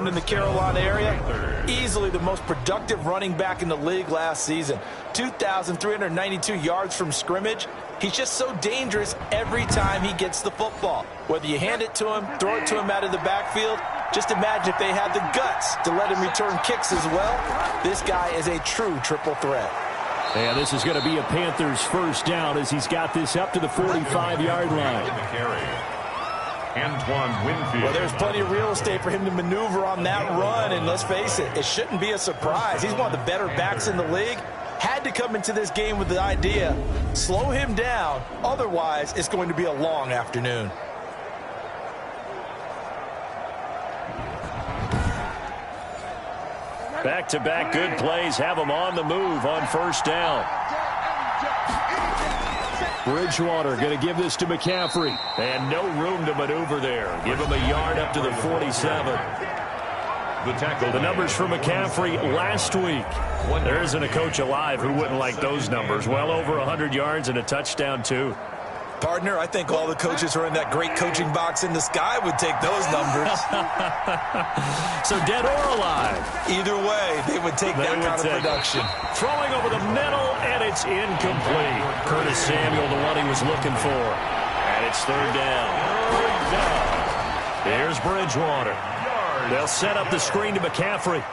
honed in the Carolina area. Easily the most productive running back in the league last season. 2,392 yards from scrimmage. He's just so dangerous every time he gets the football. Whether you hand it to him, throw it to him out of the backfield, just imagine if they had the guts to let him return kicks as well. This guy is a true triple threat. And this is going to be a Panthers first down as he's got this up to the 45-yard line. Antoine Winfield. Well, there's plenty of real estate for him to maneuver on that run, and let's face it, it shouldn't be a surprise. He's one of the better backs in the league. Had to come into this game with the idea, slow him down, otherwise it's going to be a long afternoon. Back-to-back good plays have him on the move on first down. Bridgewater going to give this to McCaffrey. And no room to maneuver there. Give him a yard up to the 47. The numbers for McCaffrey last week. There isn't a coach alive who wouldn't like those numbers. Well over 100 yards and a touchdown, too. Partner, I think all the coaches who are in that great coaching box in the sky would take those numbers. So dead or alive? Either way, they would take that kind of production. Throwing over the middle, and it's incomplete. Curtis Samuel, the one he was looking for. And it's third down. Here's Bridgewater. They'll set up the screen to McCaffrey.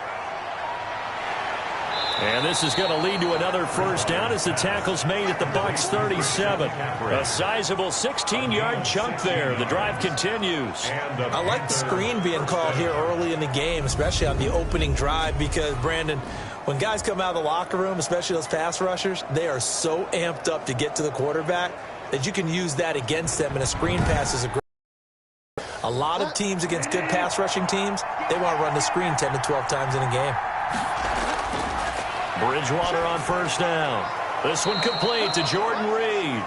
And this is going to lead to another first down as the tackle's made at the Bucs 37. A sizable 16-yard chunk there. The drive continues. I like the screen being called here early in the game, especially on the opening drive, because, Brandon, when guys come out of the locker room, especially those pass rushers, they are so amped up to get to the quarterback that you can use that against them, and a screen pass is a great. A lot of teams against good pass rushing teams, they want to run the screen 10 to 12 times in a game. Bridgewater on first down. This one complete to Jordan Reed.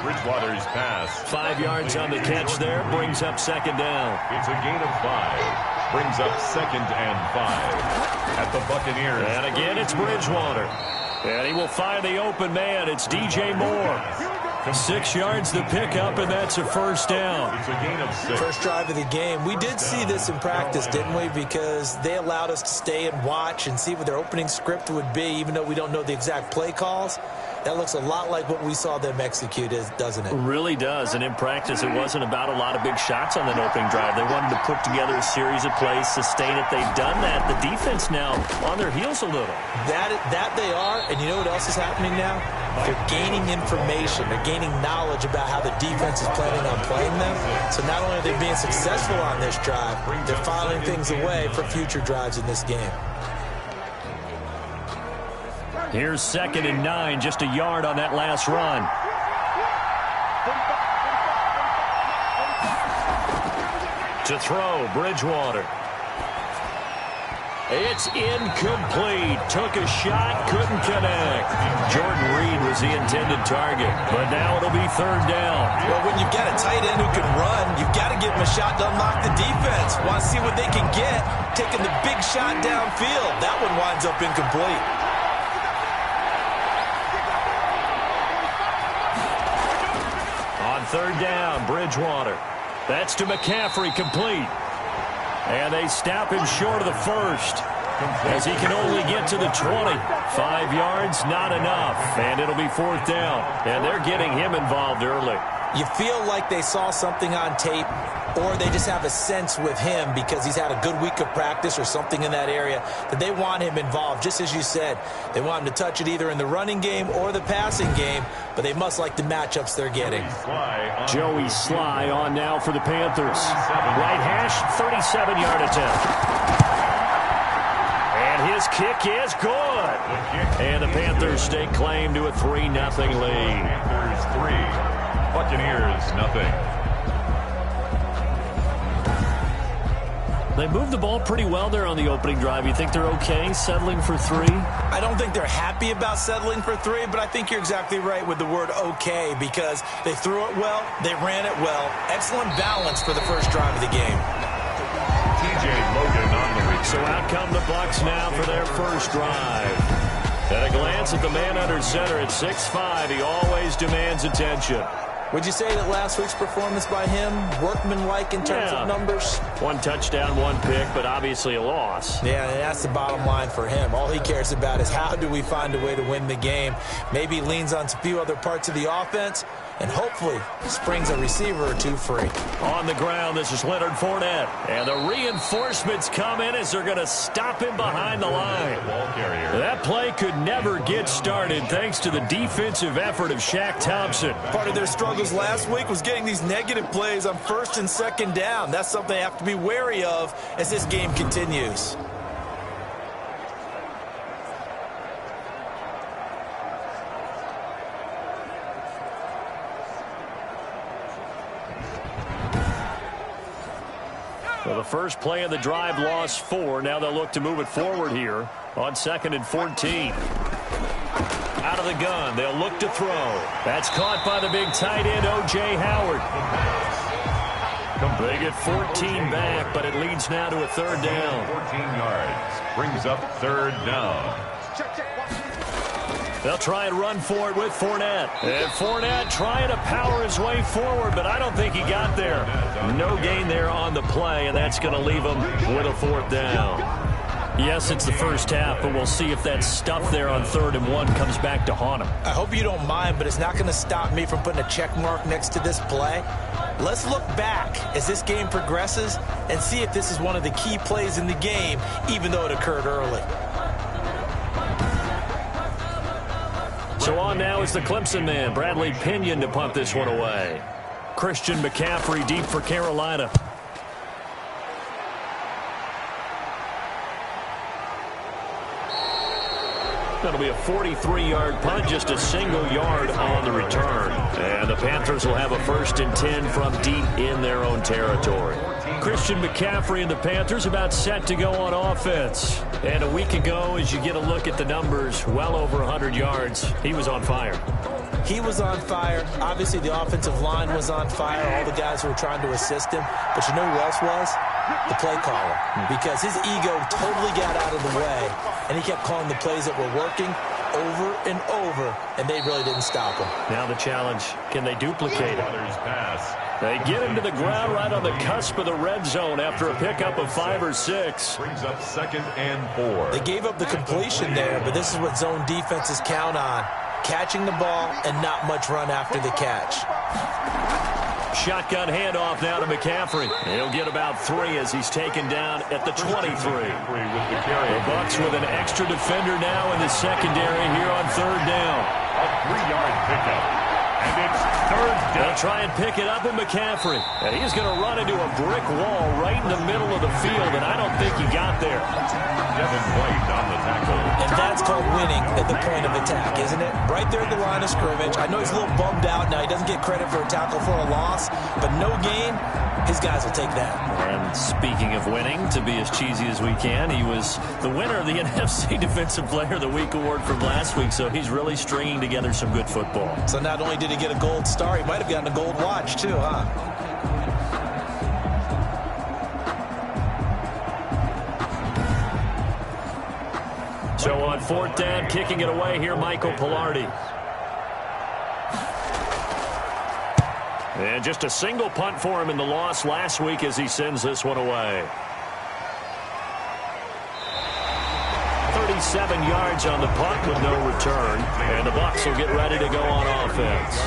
Bridgewater's pass. 5 yards on the catch there. Brings up second down. It's a gain of 5. Brings up 2nd and 5 at the Buccaneers. And again, it's Bridgewater. And he will find the open man. It's DJ Moore. 6 yards to pick up, and that's a first down. It's a gain of 6. First drive of the game. We did see this in practice, didn't we? Because they allowed us to stay and watch and see what their opening script would be, even though we don't know the exact play calls. That looks a lot like what we saw them execute, doesn't it? It really does. And in practice, it wasn't about a lot of big shots on that opening drive. They wanted to put together a series of plays, sustain it. They've done that. The defense now on their heels a little. That they are. And you know what else is happening now? They're gaining information. They're gaining knowledge about how the defense is planning on playing them. So not only are they being successful on this drive, they're filing things away for future drives in this game. Here's 2nd and 9, just a yard on that last run. To throw, Bridgewater. It's incomplete. Took a shot, couldn't connect. Jordan Reed was the intended target, but now it'll be third down. Well, when you've got a tight end who can run, you've got to give him a shot to unlock the defense. Want to see what they can get. Taking the big shot downfield. That one winds up incomplete. Third down, Bridgewater. That's to McCaffrey, complete. And they stop him short of the first as he can only get to the 20. 5 yards, not enough. And it'll be fourth down. And they're getting him involved early. You feel like they saw something on tape, or they just have a sense with him because he's had a good week of practice or something in that area that they want him involved. Just as you said, they want him to touch it either in the running game or the passing game, but they must like the matchups they're getting. Joey Sly on now for the Panthers. Right hash, 37-yard attempt. And his kick is good. And the Panthers stake claim to a 3-0 lead. Panthers 3. Buccaneers, nothing. They moved the ball pretty well there on the opening drive. You think they're okay settling for 3? I don't think they're happy about settling for 3, but I think you're exactly right with the word okay, because they threw it well, they ran it well. Excellent balance for the first drive of the game. TJ Logan on the return. So out come the Bucs now for their first drive. At a glance at the man under center at 6'5", he always demands attention. Would you say that last week's performance by him, workmanlike in terms of numbers? 1 touchdown, 1 pick, but obviously a loss. Yeah, and that's the bottom line for him. All he cares about is how do we find a way to win the game. Maybe leans on a few other parts of the offense, and hopefully springs a receiver or two free. On the ground, this is Leonard Fournette. And the reinforcements come in as they're going to stop him behind the line. That play could never get started thanks to the defensive effort of Shaq Thompson. Part of their struggles last week was getting these negative plays on 1st and 2nd down. That's something they have to be wary of as this game continues. Well, the first play of the drive lost 4. Now they'll look to move it forward here on 2nd and 14. Out of the gun, they'll look to throw. That's caught by the big tight end, O.J. Howard. They get 14 back, but it leads now to a 3rd down. 14 yards. Brings up 3rd down. They'll try and run for it with Fournette. And Fournette trying to power his way forward, but I don't think he got there. No gain there on the play, and that's going to leave him with a 4th down. Yes, it's the first half, but we'll see if that stuff there on 3rd and 1 comes back to haunt him. I hope you don't mind, but it's not going to stop me from putting a check mark next to this play. Let's look back as this game progresses and see if this is one of the key plays in the game, even though it occurred early. So on now is the Clemson man, Bradley Pinion, to punt this one away. Christian McCaffrey deep for Carolina. That'll be a 43-yard punt, just a single yard on the return. And the Panthers will have a 1st and 10 from deep in their own territory. Christian McCaffrey and the Panthers about set to go on offense. And a week ago, as you get a look at the numbers, well over 100 yards, he was on fire. He was on fire. Obviously, the offensive line was on fire, all the guys who were trying to assist him. But you know who else was? The play caller. Because his ego totally got out of the way, and he kept calling the plays that were working over and over, and they really didn't stop him. Now the challenge, can they duplicate it? They get him to the ground right on the cusp of the red zone after a pickup of 5 or 6. Brings up 2nd and 4. They gave up the completion there, but this is what zone defenses count on. Catching the ball and not much run after the catch. Shotgun handoff now to McCaffrey. He'll get about 3 as he's taken down at the 23. The Bucs with an extra defender now in the secondary here on 3rd down. A 3-yard pickup. And it's 3rd down. They'll try and pick it up with McCaffrey. And he's going to run into a brick wall right in the middle of the field, and I don't think he got there. Devin White on the tackle. And that's called winning at the point of attack, isn't it? Right there at the line of scrimmage. I know he's a little bummed out now. He doesn't get credit for a tackle for a loss, but no gain, his guys will take that. And speaking of winning, to be as cheesy as we can, he was the winner of the NFC Defensive Player of the Week award from last week, so he's really stringing together some good football. So not only did he get a gold star, he might have gotten a gold watch too, huh? So on 4th down, kicking it away here, Michael Pilardi. And just a single punt for him in the loss last week as he sends this one away. 37 yards on the punt with no return. And the Bucs will get ready to go on offense.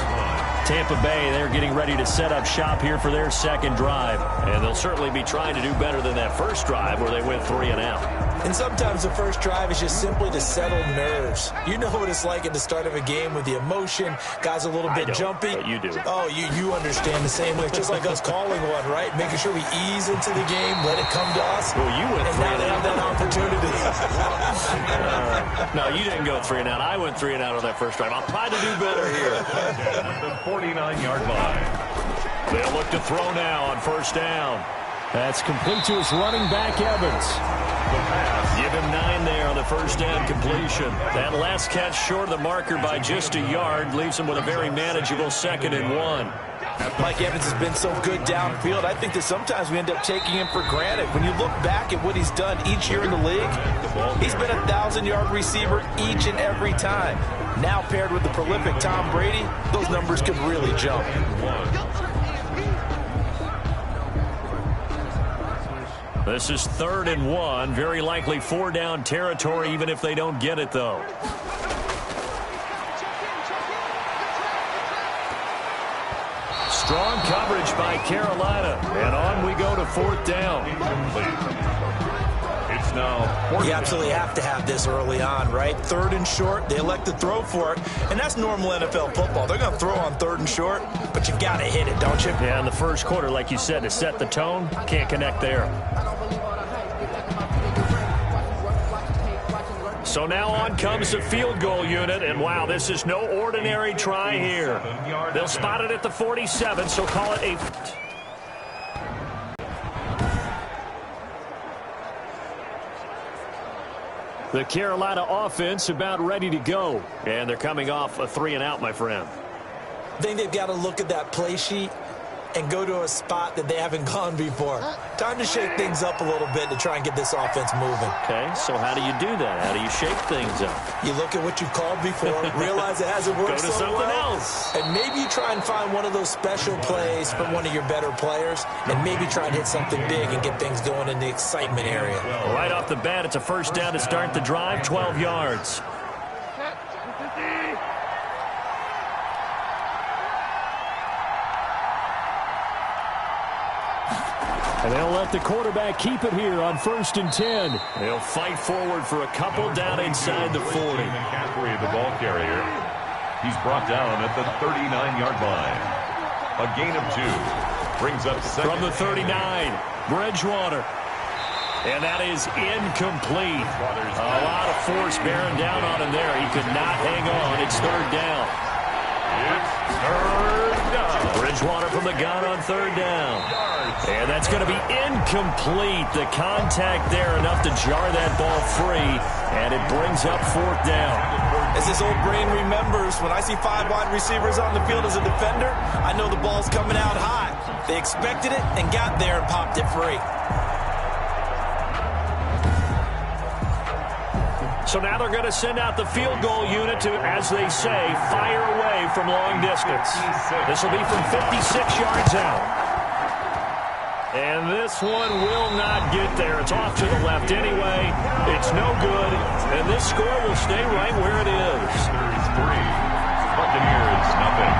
Tampa Bay, they're getting ready to set up shop here for their 2nd drive. And they'll certainly be trying to do better than that first drive where they went 3 and out. And sometimes the first drive is just simply to settle nerves. You know what it's like at the start of a game with the emotion. Guys a little bit jumpy. But you do. Oh, you understand the same way. Just like us calling one, right? Making sure we ease into the game, let it come to us. Well, you went 3 and now they have that opportunity. No, you didn't go 3 and out. I went 3 and out on that first drive. I'll try to do better here. At the 49-yard line. They'll look to throw now on 1st down. That's complete to his running back, Evans. The pass. Give him 9 there on the first down completion. That last catch short of the marker by just a yard leaves him with a very manageable 2nd and 1. Mike Evans has been so good downfield. I think that sometimes we end up taking him for granted. When you look back at what he's done each year in the league, he's been a 1,000-yard receiver each and every time. Now paired with the prolific Tom Brady, those numbers could really jump. This is 3rd and 1. Very likely 4-down territory, even if they don't get it, though. Strong coverage by Carolina. And on we go to 4th down. It's now. You absolutely have to have this early on, right? 3rd and short, they elect to throw for it. And that's normal NFL football. They're going to throw on 3rd and short, but you've got to hit it, don't you? Yeah, in the first quarter, like you said, to set the tone, can't connect there. So now on comes the field goal unit, and wow, this is no ordinary try here. They'll spot it at the 47, so call it a... The Carolina offense about ready to go, and they're coming off a 3-and-out, my friend. I think they've got to look at that play sheet and go to a spot that they haven't gone before. Time to shake things up a little bit to try and get this offense moving. Okay, so how do you do that? How do you shake things up? You look at what you called before, realize it hasn't worked Go to so something well, else. and maybe you try and find one of those special plays from one of your better players, and maybe try and hit something big and get things going in the excitement area. Right off the bat, it's a 1st down to start the drive, 12 yards. And they'll let the quarterback keep it here on 1st and 10. They'll fight forward for a couple down inside the 40. McCaffrey, the ball carrier. He's brought down at the 39-yard line. A gain of 2. Brings up 2nd. From the 39, Bridgewater. And that is incomplete. A lot of force bearing down on him there. He could not hang on. It's 3rd down. It's 3rd down. Bridgewater from the gun on 3rd down. And that's going to be incomplete. The contact there enough to jar that ball free. And it brings up 4th down. As this old brain remembers, when I see 5 wide receivers on the field as a defender, I know the ball's coming out high. They expected it and got there and popped it free. So now they're going to send out the field goal unit to, as they say, fire away from long distance. This will be from 56 yards out. And this one will not get there. It's off to the left anyway. It's no good. And this score will stay right where it is. There's 3. Buccaneers, nothing.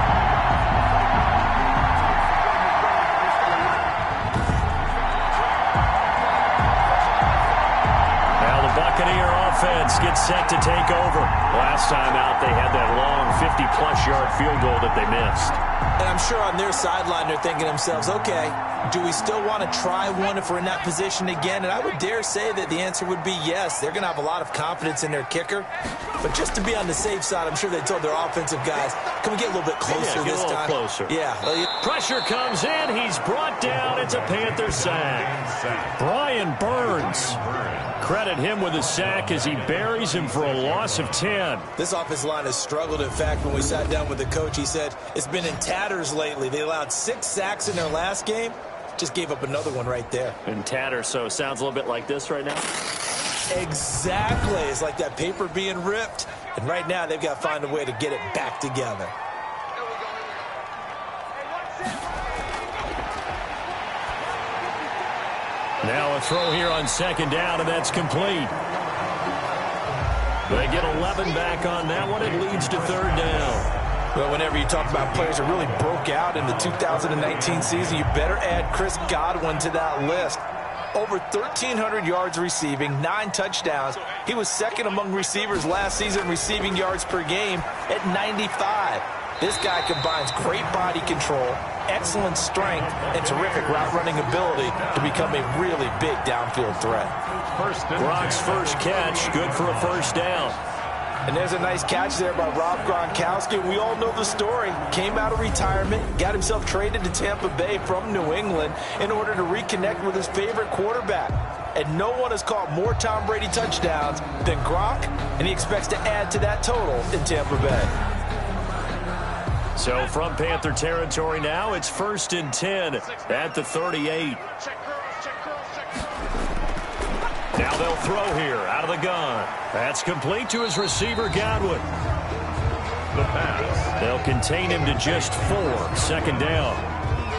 Now the Buccaneer offense gets set to take over. Last time out, they had that long 50-plus yard field goal that they missed. And I'm sure on their sideline they're thinking to themselves, okay, do we still want to try one if we're in that position again? And I would dare say that the answer would be yes. They're going to have a lot of confidence in their kicker. But just to be on the safe side, I'm sure they told their offensive guys, can we get a little bit closer this time? Closer. Yeah. Pressure comes in. He's brought down. It's a Panther sack. Brian Burns. Credit him with a sack as he buries him for a loss of 10. This offensive line has struggled. In fact, when we sat down with the coach, he said it's been in tatters lately. They allowed 6 sacks in their last game. Just gave up another one right there. In tatters, so it sounds a little bit like this right now. Exactly. It's like that paper being ripped. And right now, they've got to find a way to get it back together. Now a throw here on 2nd down, and that's complete. They get 11 back on that one. It leads to 3rd down. Well, whenever you talk about players that really broke out in the 2019 season, you better add Chris Godwin to that list. Over 1,300 yards receiving, 9 touchdowns. He was 2nd among receivers last season receiving yards per game at 95. This guy combines great body control, excellent strength, and terrific route running ability to become a really big downfield threat. Gronk's first catch, good for a 1st down. And there's a nice catch there by Rob Gronkowski. We all know the story. Came out of retirement, got himself traded to Tampa Bay from New England in order to reconnect with his favorite quarterback. and no one has caught more Tom Brady touchdowns than Gronk, and he expects to add to that total in Tampa Bay. So from Panther territory now, it's 1st and 10 at the 38. Now they'll throw here out of the gun. That's complete to his receiver, Godwin. The pass. They'll contain him to just 4. 2nd down.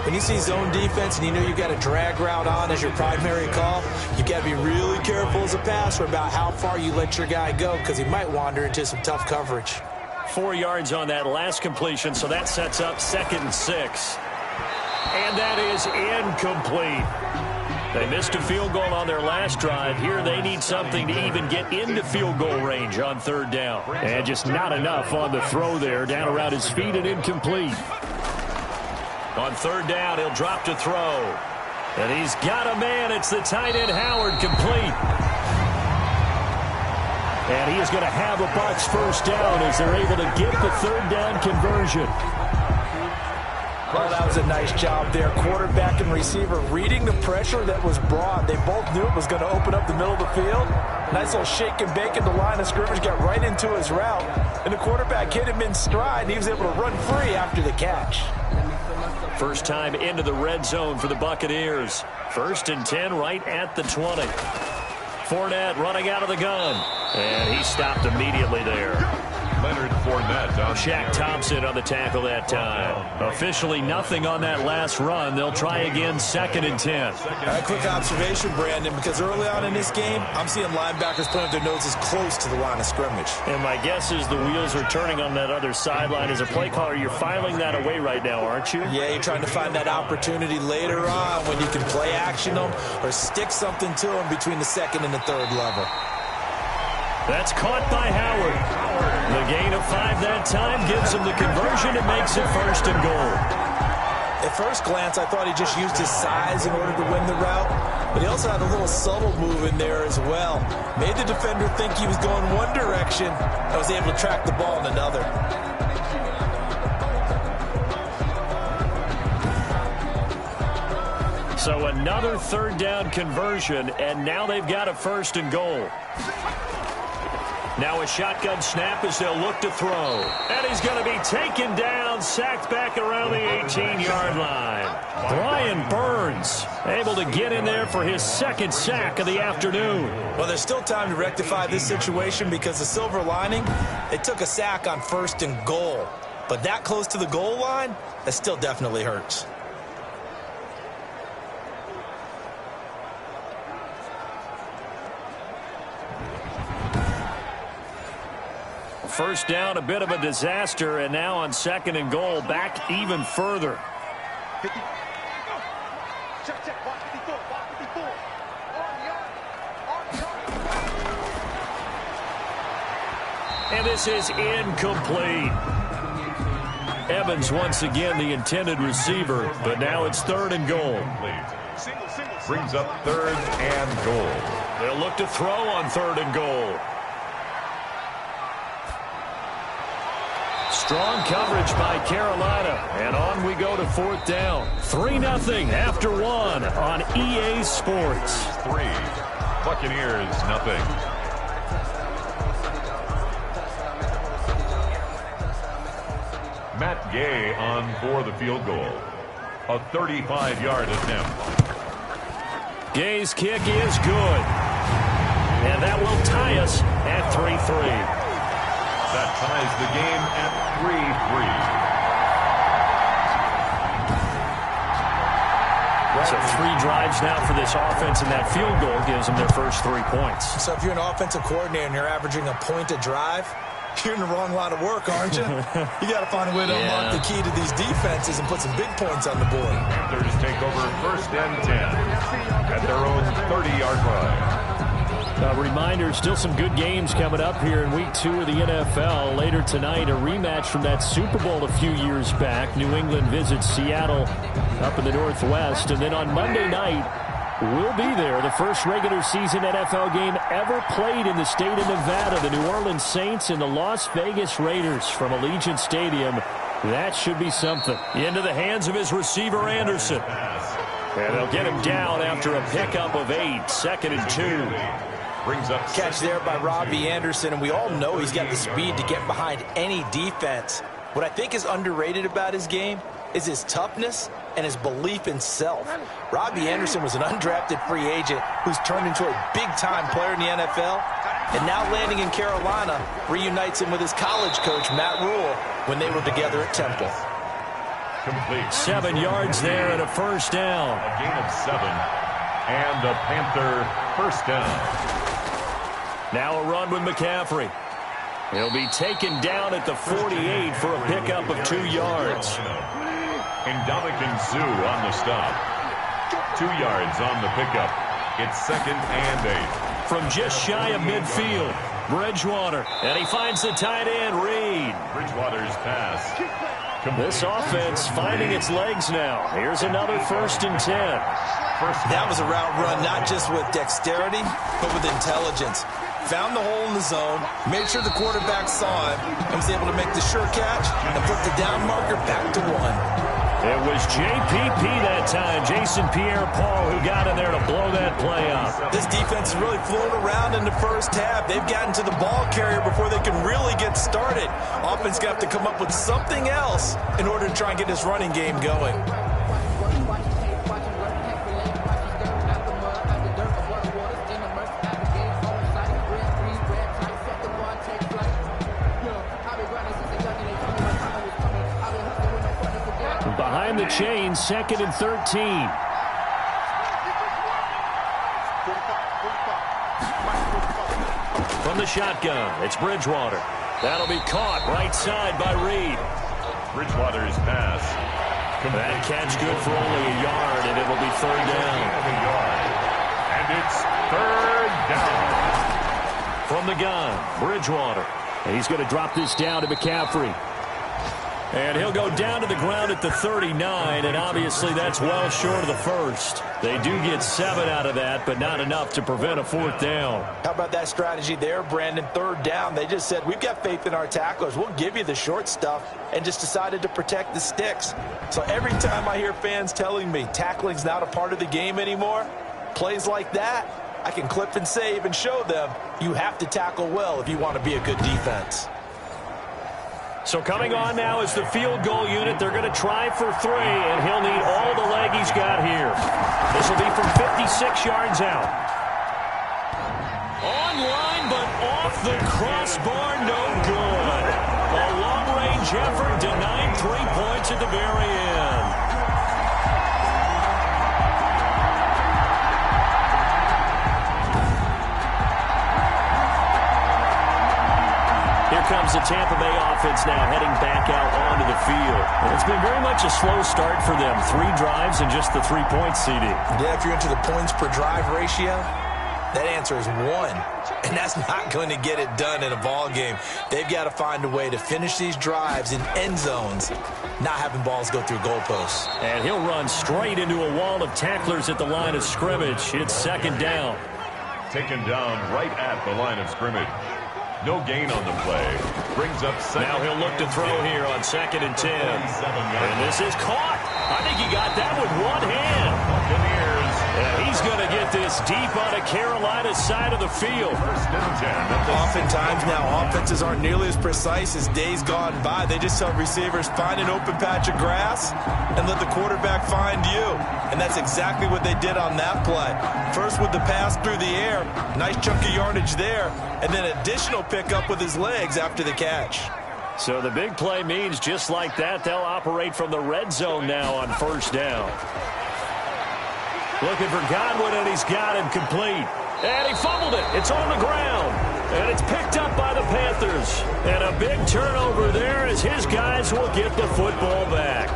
When you see zone defense and you know you've got a drag route on as your primary call, you've got to be really careful as a passer about how far you let your guy go because he might wander into some tough coverage. 4 yards on that last completion, so that sets up 2nd and 6. And that is incomplete. They missed a field goal on their last drive. Here they need something to even get into field goal range on 3rd down. And just not enough on the throw there. Down around his feet and incomplete. On 3rd down, he'll drop to throw. And he's got a man. It's the tight end, Howard, complete. And he is going to have a Bucs 1st down as they're able to get the 3rd down conversion. Well, that was a nice job there. Quarterback and receiver reading the pressure that was brought. They both knew it was going to open up the middle of the field. Nice little shake and bake in the line of scrimmage, got right into his route. And the quarterback hit him in stride, and he was able to run free after the catch. First time into the red zone for the Buccaneers. 1st and 10 right at the 20. Fournette running out of the gun. And he stopped immediately there. Leonard Fournette on Shaq Thompson on the tackle that time. Officially nothing on that last run. They'll try again 2nd and 10. A quick observation, Brandon, because early on in this game, I'm seeing linebackers putting their noses close to the line of scrimmage. And my guess is the wheels are turning on that other sideline. As a play caller, you're filing that away right now, aren't you? Yeah, you're trying to find that opportunity later on when you can play action them or stick something to them between the 2nd and the 3rd level. That's caught by Howard. The gain of 5 that time gives him the conversion. It makes it 1st and goal. At first glance, I thought he just used his size in order to win the route, but he also had a little subtle move in there as well. Made the defender think he was going one direction and was able to track the ball in another. So another 3rd down conversion, and now they've got a 1st and goal. Now a shotgun snap as they'll look to throw. And he's going to be taken down, sacked back around the 18-yard line. Brian Burns able to get in there for his 2nd sack of the afternoon. Well, there's still time to rectify this situation because the silver lining, they took a sack on 1st and goal. But that close to the goal line, that still definitely hurts. First down, a bit of a disaster, and now on 2nd and goal, back even further. And this is incomplete. Evans once again the intended receiver, but now it's 3rd and goal. brings up 3rd and goal. They'll look to throw on 3rd and goal. Strong coverage by Carolina. And on we go to 4th down. 3-0 after 1 on EA Sports. 3. Buccaneers, nothing. Matt Gay on for the field goal. A 35-yard attempt. Gay's kick is good. And that will tie us at 3-3. That ties the game at 3-3. So 3 drives now for this offense, and that field goal gives them their first 3 points. So if you're an offensive coordinator and you're averaging a point a drive, you're in the wrong line of work, aren't you? You got to find a way to unlock the key to these defenses and put some big points on the board. Panthers take over 1st and 10 at their own 30-yard line. Reminder, still some good games coming up here in Week 2 of the NFL. Later tonight, a rematch from that Super Bowl a few years back. New England visits Seattle up in the Northwest. And then on Monday night, we'll be there. The first regular season NFL game ever played in the state of Nevada. The New Orleans Saints and the Las Vegas Raiders from Allegiant Stadium. That should be something. Into the hands of his receiver, Anderson. And they'll get him down after a pickup of 8, 2nd and 2. Brings up catch there by Robbie Anderson, and we all know he's got the speed to get behind any defense. What I think is underrated about his game is his toughness and his belief in self. Robbie Anderson was an undrafted free agent who's turned into a big-time player in the NFL, and now landing in Carolina reunites him with his college coach, Matt Rule, when they were together at Temple. Complete. 7 yards there and a first down. A gain of 7, and a Panther first down. Now a run with McCaffrey. He'll be taken down at the 48 for a pickup of 2 yards. Ndamukong Suh on the stop. 2 yards on the pickup. It's 2nd and 8. From just shy of midfield, Bridgewater. And he finds the tight end, Reed. Bridgewater's pass. This offense finding its legs now. Here's another 1st and 10. That was a route run not just with dexterity, but with intelligence. Found the hole in the zone, made sure the quarterback saw him, and was able to make the sure catch and put the down marker back to 1. It was JPP that time, Jason Pierre-Paul, who got in there to blow that play up. This defense is really flown around in the first half. They've gotten to the ball carrier before they can really get started. Offense got to come up with something else in order to try and get this running game going. Behind the chain, 2nd and 13. From the shotgun, it's Bridgewater. That'll be caught right side by Reed. Bridgewater's pass. That catch good for only a yard, and it'll be 3rd down. And it's 3rd down. From the gun, Bridgewater. And he's going to drop this down to McCaffrey. And he'll go down to the ground at the 39, and obviously that's well short of the first. They do get 7 out of that, but not enough to prevent a 4th down. How about that strategy there, Brandon? 3rd down. They just said, we've got faith in our tacklers. We'll give you the short stuff, and just decided to protect the sticks. So every time I hear fans telling me tackling's not a part of the game anymore, plays like that, I can clip and save and show them you have to tackle well if you want to be a good defense. So coming on now is the field goal unit. They're going to try for 3, and he'll need all the leg he's got here. This will be from 56 yards out. Online, but off the crossbar, no good. A long-range effort denied 3 points at the very end. Comes the Tampa Bay offense now heading back out onto the field. And it's been very much a slow start for them. 3 drives and just the 3 points, CD. Yeah, if you're into the points per drive ratio, that answer is 1. And that's not going to get it done in a ball game. They've got to find a way to finish these drives in end zones, not having balls go through goalposts. And he'll run straight into a wall of tacklers at the line of scrimmage. It's 2nd down. Taken down right at the line of scrimmage. No gain on the play. Brings up 2nd. Now he'll look to throw here on 2nd and 10. And this is caught. I think he got that with one hand. Buccaneers. And he's going to get this deep on a Carolina side of the field. 1st and 10. Oftentimes now, offenses aren't nearly as precise as days gone by. They just tell receivers, find an open patch of grass and let the quarterback find you. And that's exactly what they did on that play. First with the pass through the air. Nice chunk of yardage there. And then additional pickup with his legs after the catch. So the big play means just like that, they'll operate from the red zone now on 1st down. Looking for Godwin, and he's got him complete. And he fumbled it. It's on the ground. And it's picked up by the Panthers. And a big turnover there as his guys will get the football back.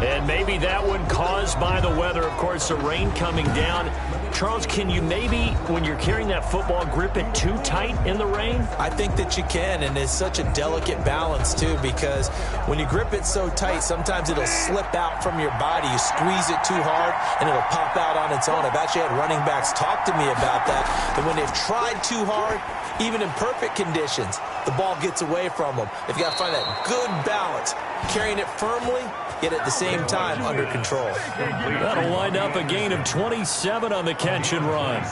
And maybe that one caused by the weather. Of course, the rain coming down. Charles, can you maybe, when you're carrying that football, grip it too tight in the rain? I think that you can, and it's such a delicate balance, too, because when you grip it so tight, sometimes it'll slip out from your body. You squeeze it too hard, and it'll pop out on its own. I've actually had running backs talk to me about that, and when they've tried too hard, even in perfect conditions, the ball gets away from them. They've got to find that good balance, carrying it firmly, yet at the same same time under control. That'll wind up a gain of 27 on the catch and run.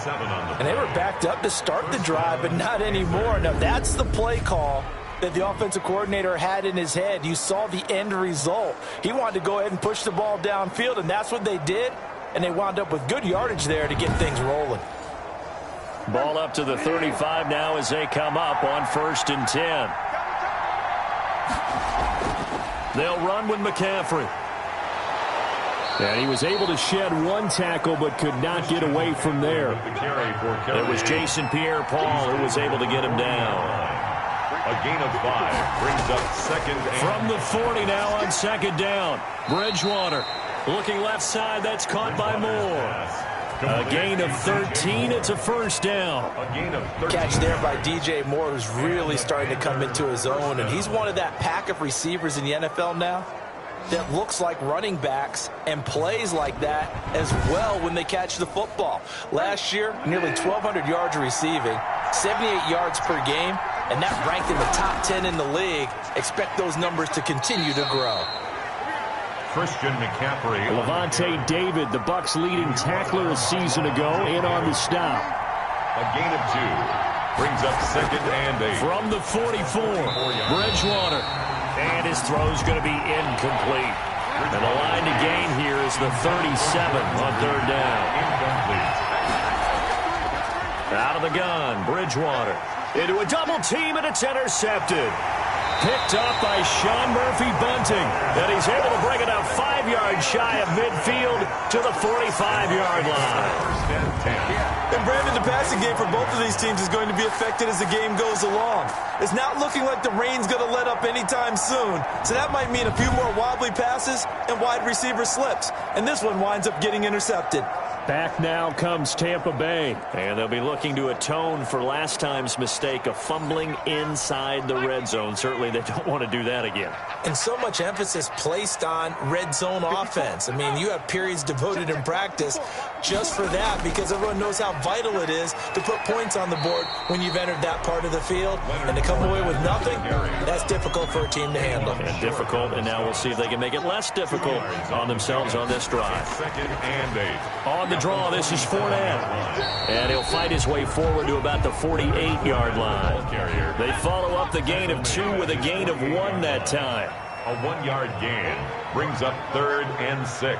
And they were backed up to start the drive, but not anymore. Now, that's the play call that the offensive coordinator had in his head. You saw the end result. He wanted to go ahead and push the ball downfield, and that's what they did. And they wound up with good yardage there to get things rolling. Ball up to the 35 now as they come up on 1st and 10. They'll run with McCaffrey. And he was able to shed one tackle but could not get away from there. It was Jason Pierre-Paul who was able to get him down. A gain of 5 brings up 2nd and... From the 40 now on 2nd down. Bridgewater looking left side. That's caught by Moore. A gain of 13. It's a 1st down. A gain of 13. Catch there by DJ Moore, who's really starting to come into his own. And he's one of that pack of receivers in the NFL now that looks like running backs and plays like that as well when they catch the football. Last year, nearly 1,200 yards receiving, 78 yards per game, and that ranked in the top 10 in the league. Expect those numbers to continue to grow. Christian McCaffrey. Levante David, the Bucs' leading tackler a season ago, in on the stop. A gain of 2 brings up 2nd and 8. From the 44, Bridgewater. And his throw's going to be incomplete. And the line to gain here is the 37 on 3rd down. Incomplete. Out of the gun, Bridgewater. Into a double team, and it's intercepted. Picked up by Sean Murphy-Bunting. And he's able to bring it out 5 yards shy of midfield to the 45-yard line. And Brandon, the passing game for both of these teams is going to be affected as the game goes along. It's not looking like the rain's going to let up anytime soon. So that might mean a few more wobbly passes and wide receiver slips. And this one winds up getting intercepted. Back now comes Tampa Bay. And they'll be looking to atone for last time's mistake of fumbling inside the red zone. Certainly they don't want to do that again. And so much emphasis placed on red zone offense. I mean, you have periods devoted in practice just for that because everyone knows how vital it is to put points on the board when you've entered that part of the field. And to come away with nothing, that's difficult for a team to handle. And difficult, and now we'll see if they can make it less difficult on themselves on this drive. 2nd and 8. On the draw, this is Fournette. And he'll fight his way forward to about the 48-yard line. They follow up the gain of 2 with a gain of 1 that time. A 1-yard gain brings up 3rd and 6.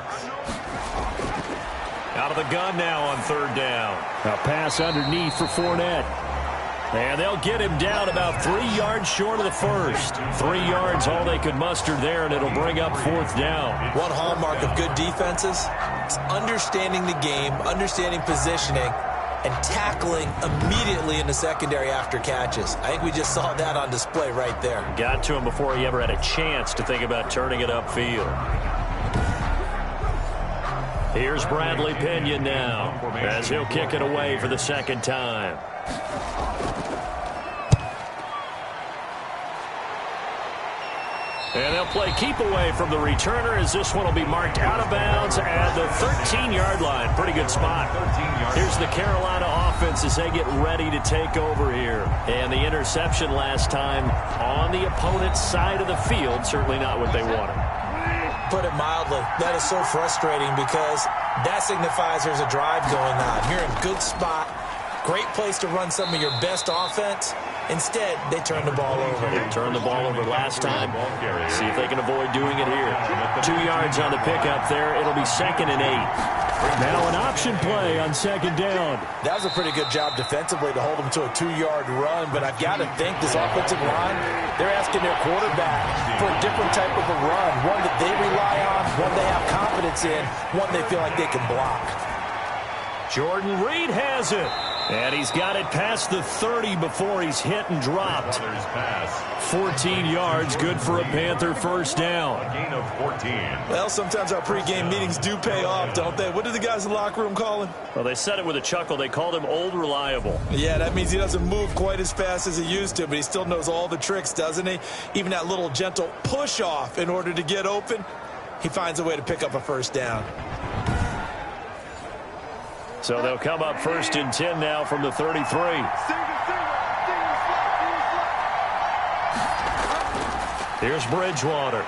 Out of the gun now on 3rd down. A pass underneath for Fournette. And they'll get him down about 3 yards short of the first. 3 yards all they could muster there, and it'll bring up 4th down. One hallmark of good defenses is understanding the game, understanding positioning, and tackling immediately in the secondary after catches. I think we just saw that on display right there. Got to him before he ever had a chance to think about turning it upfield. Here's Bradley Pinion now as he'll kick it away for the 2nd time. And they'll play keep away from the returner as this one will be marked out of bounds at the 13-yard line. Pretty good spot. Here's the Carolina offense as they get ready to take over here. And the interception last time on the opponent's side of the field, certainly not what they wanted. Put it mildly, that is so frustrating because that signifies there's a drive going on. You're in a good spot, great place to run some of your best offense. Instead, they turn the ball over. They turned the ball over last time. See if they can avoid doing it here. 2 yards on the pickup there. It'll be 2nd and 8. Now an option play on 2nd down. That was a pretty good job defensively to hold them to a 2-yard run, but I've got to think this offensive line, they're asking their quarterback for a different type of a run, one that they rely on, one they have confidence in, one they feel like they can block. Jordan Reed has it. And he's got it past the 30 before he's hit and dropped. 14 yards, good for a Panther 1st down. A gain of 14. Well, sometimes our pregame meetings do pay off, don't they? What do the guys in the locker room call him? Well, they said it with a chuckle. They called him Old Reliable. Yeah, that means he doesn't move quite as fast as he used to, but he still knows all the tricks, doesn't he? Even that little gentle push-off in order to get open, he finds a way to pick up a 1st down. So they'll come up 1st and 10 now from the 33. Here's Bridgewater.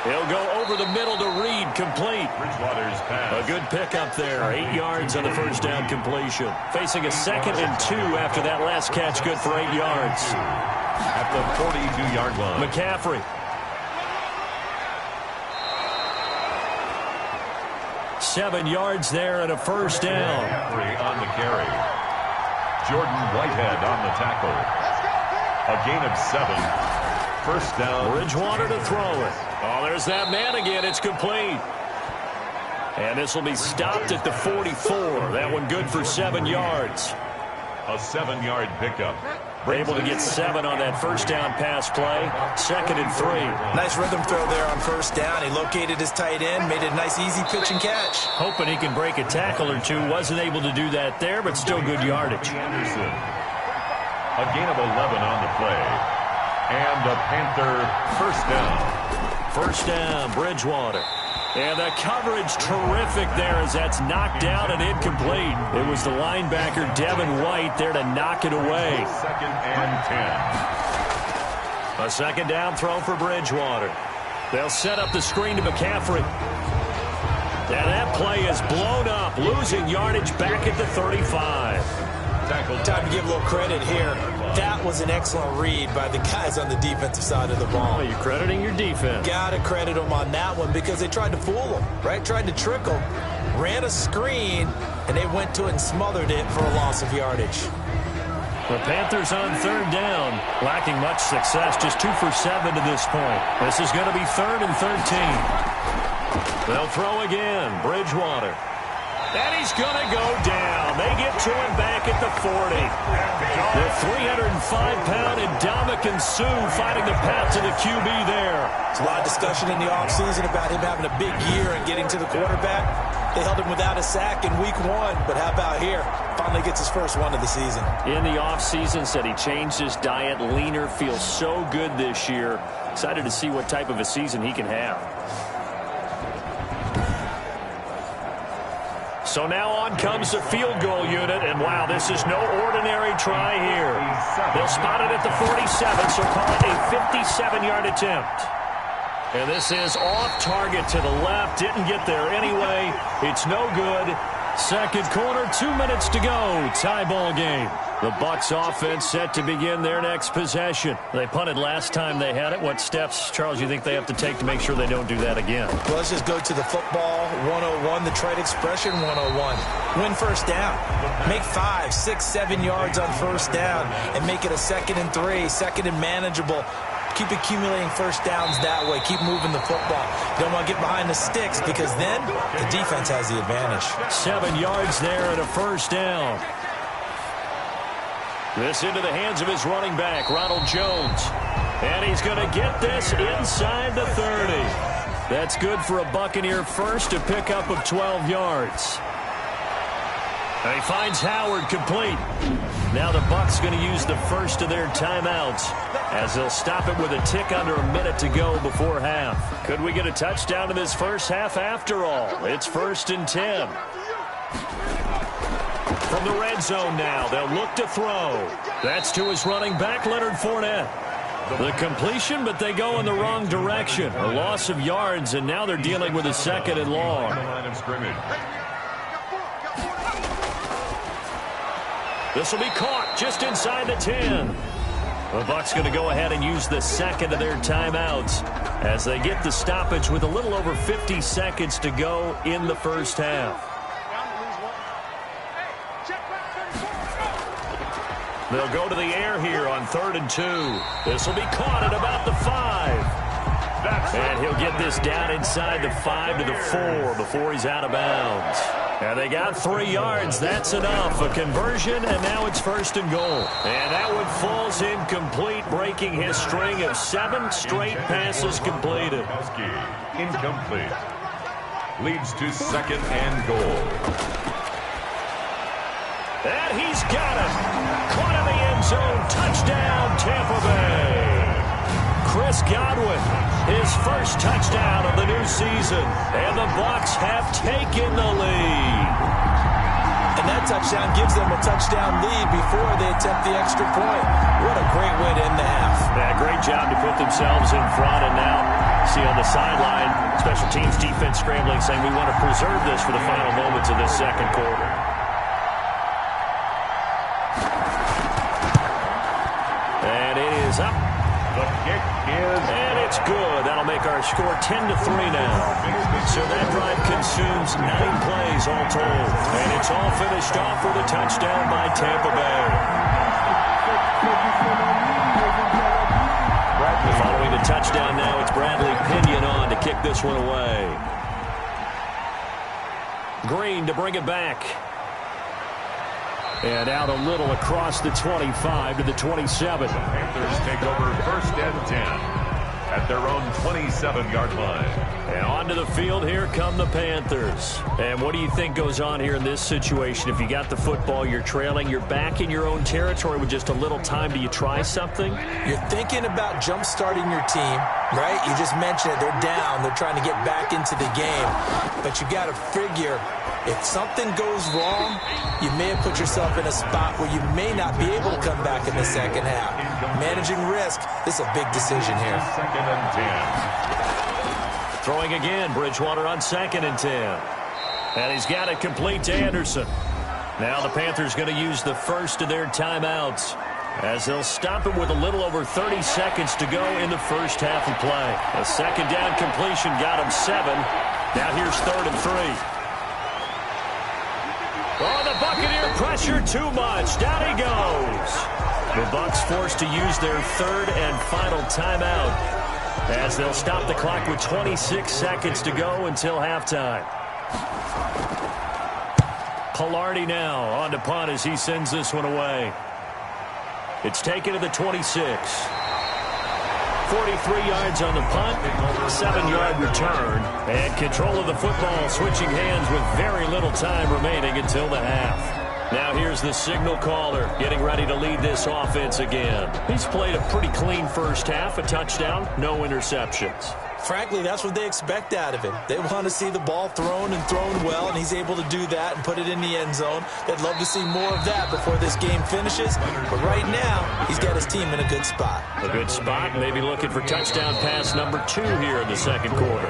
He'll go over the middle to Reed, complete. Bridgewater's pass. A good pickup there, 8 yards on the first down completion. Facing a 2nd and 2 after that last catch, good for 8 yards. At the 42-yard line. McCaffrey. 7 yards there and a first down. McCaffrey on the carry. Jordan Whitehead on the tackle. A gain of 7. First down. Bridgewater to throw it. Oh, there's that man again. It's complete. And this will be stopped at the 44. That one good for 7 yards. A 7-yard pickup. Able to get 7 on that first down pass play. 2nd and 3. Nice rhythm throw there on first down. He located his tight end, made it a nice easy pitch and catch. Hoping he can break a tackle or two. Wasn't able to do that there, but still good yardage. Anderson. A gain of 11 on the play. And a Panther first down. First down, Bridgewater. And the coverage terrific there as that's knocked down and incomplete. It was the linebacker, Devin White, there to knock it away. 2nd and 10. A 2nd down throw for Bridgewater. They'll set up the screen to McCaffrey. And that play is blown up, losing yardage back at the 35. Time to give a little credit here. That was an excellent read by the guys on the defensive side of the ball. Oh, you're crediting your defense. Got to credit them on that one because they tried to fool them, right? Tried to trick them. Ran a screen, and they went to it and smothered it for a loss of yardage. The Panthers on 3rd down, lacking much success, just 2 for 7 to this point. This is going to be 3rd and 13. They'll throw again, Bridgewater. And he's going to go down. They get to him back at the 40. The 305-pound Ndamukong Suh fighting the path to the QB there. There's a lot of discussion in the offseason about him having a big year and getting to the quarterback. They held him without a sack in week 1, but how about here? Finally gets his first one of the season. In the offseason, said he changed his diet, leaner, feels so good this year. Excited to see what type of a season he can have. So now on comes the field goal unit, and wow, this is no ordinary try here. They'll spot it at the 47, so call it a 57-yard attempt. And this is off target to the left, didn't get there anyway. It's no good. 2nd quarter, 2 minutes to go. Tie ball game. The Bucs offense set to begin their next possession. They punted last time they had it. What steps, Charles, you think they have to take to make sure they don't do that again? Well, let's just go to the football 101, the trade expression 101. Win first down. Make 5, 6, 7 yards on first down and make it a 2nd and 3, 2nd and manageable. Keep accumulating first downs that way. Keep moving the football. Don't want to get behind the sticks because then the defense has the advantage. 7 yards there and a first down. This into the hands of his running back, Ronald Jones. And he's going to get this inside the 30. That's good for a Buccaneer first, a pickup of 12 yards. And he finds Howard complete. Now the Bucs going to use the first of their timeouts as they'll stop it with a tick under a minute to go before half. Could we get a touchdown in this first half after all? It's 1st and 10. From the red zone now, they'll look to throw. That's to his running back, Leonard Fournette. The completion, but they go in the wrong direction. A loss of yards, and now they're dealing with a 2nd and long. Line of scrimmage. This will be caught just inside the 10. The Bucs going to go ahead and use the 2nd of their timeouts as they get the stoppage with a little over 50 seconds to go in the first half. They'll go to the air here on 3rd and 2. This will be caught at about the 5. And he'll get this down inside the 5 to the 4 before he's out of bounds. And they got 3 yards. That's enough. A conversion, and now it's 1st and goal. And that one falls incomplete, breaking his string of 7 straight passes completed. Incomplete. Leads to 2nd and goal. And he's got it. Caught in the end zone. Touchdown, Tampa Bay. Chris Godwin, his first touchdown of the new season. And the Bucs have taken the lead. And that touchdown gives them a touchdown lead before they attempt the extra point. What a great way to end the half. Yeah, great job to put themselves in front, and now See on the sideline, special teams defense scrambling, saying we want to preserve this for the final moments of this second quarter. And it is up. The kick is... And it's good. That'll make our score 10-3 now. So that drive consumes 9 plays all told. And it's all finished off with a touchdown by Tampa Bay. Following the touchdown now, it's Bradley Pinion on to kick this one away. Green to bring it back. And out a little across the 25 to the 27. Panthers take over 1st and 10 at their own 27-yard line. And onto the field, here come the Panthers. And what do you think goes on here in this situation? If you got the football, you're trailing, you're back in your own territory with just a little time. Do you try something? You're thinking about jump-starting your team, right? You just mentioned it. They're down. They're trying to get back into the game. But you got to figure, if something goes wrong, you may have put yourself in a spot where you may not be able to come back in the second half. Managing risk, this is a big decision here. 2nd and 10. Throwing again, Bridgewater on 2nd and 10. And he's got it complete to Anderson. Now the Panthers going to use the first of their timeouts as they'll stop him with a little over 30 seconds to go in the first half of play. A second down completion got him 7. Now here's 3rd and 3. Oh, the Buccaneer pressure too much. Down he goes. The Bucs forced to use their 3rd and final timeout as they'll stop the clock with 26 seconds to go until halftime. Pilardi now on to punt as he sends this one away. It's taken to the 26. 43 yards on the punt, 7-yard return, and control of the football switching hands with very little time remaining until the half. Now here's the signal caller getting ready to lead this offense again. He's played a pretty clean first half, a touchdown, no interceptions. Frankly, that's what they expect out of him. They want to see the ball thrown and thrown well, and he's able to do that and put it in the end zone. They'd love to see more of that before this game finishes. But right now, he's got his team in a good spot. A good spot, maybe looking for touchdown pass number 2 here in the second quarter.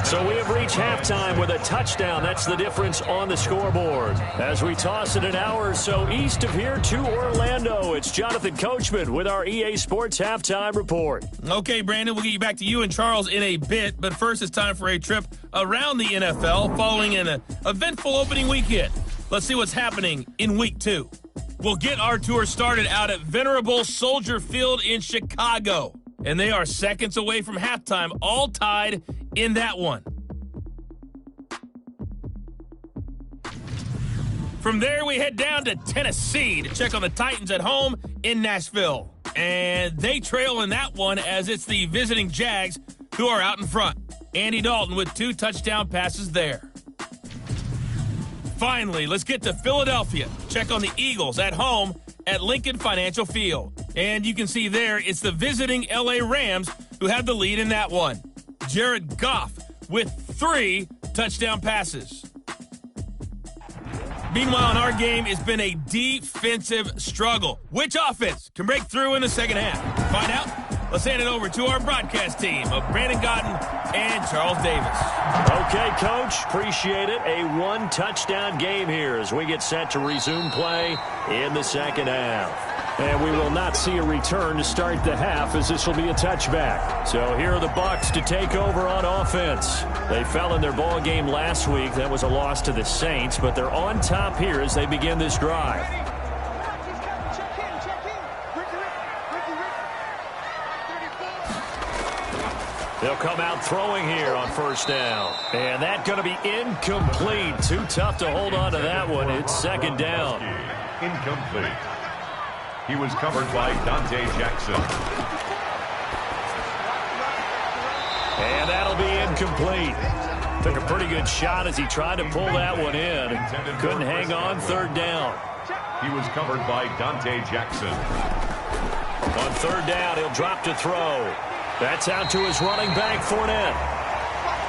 So we have reached halftime with a touchdown. That's the difference on the scoreboard. As we toss it an hour or so east of here to Orlando, it's Jonathan Coachman with our EA Sports Halftime Report. Okay, Brandon, we'll get you back to you and Charles in a bit, but first it's time for a trip around the NFL following an eventful opening weekend. Let's see what's happening in Week 2. We'll get our tour started out at venerable Soldier Field in Chicago, and they are seconds away from halftime, all tied in that one. From there, we head down to Tennessee to check on the Titans at home in Nashville. And they trail in that one as it's the visiting Jags who are out in front. Andy Dalton with 2 touchdown passes there. Finally, let's get to Philadelphia. Check on the Eagles at home at Lincoln Financial Field. And you can see there it's the visiting L.A. Rams who have the lead in that one. Jared Goff with 3 touchdown passes. Meanwhile, in our game, it's been a defensive struggle. Which offense can break through in the second half? Find out. Let's hand it over to our broadcast team of Brandon Godden and Charles Davis. Okay, Coach. Appreciate it. A 1-touchdown game here as we get set to resume play in the second half. And we will not see a return to start the half as this will be a touchback. So here are the Bucs to take over on offense. They fell in their ball game last week. That was a loss to the Saints, but they're on top here as they begin this drive. They'll come out throwing here on first down. And that's going to be incomplete. Too tough to hold on to that one. It's second down. Incomplete. He was covered by Dante Jackson. And that'll be incomplete. Took a pretty good shot as he tried to pull that one in. Couldn't hang on third down. He was covered by Dante Jackson. On third down, he'll drop to throw. That's out to his running back, Fournette.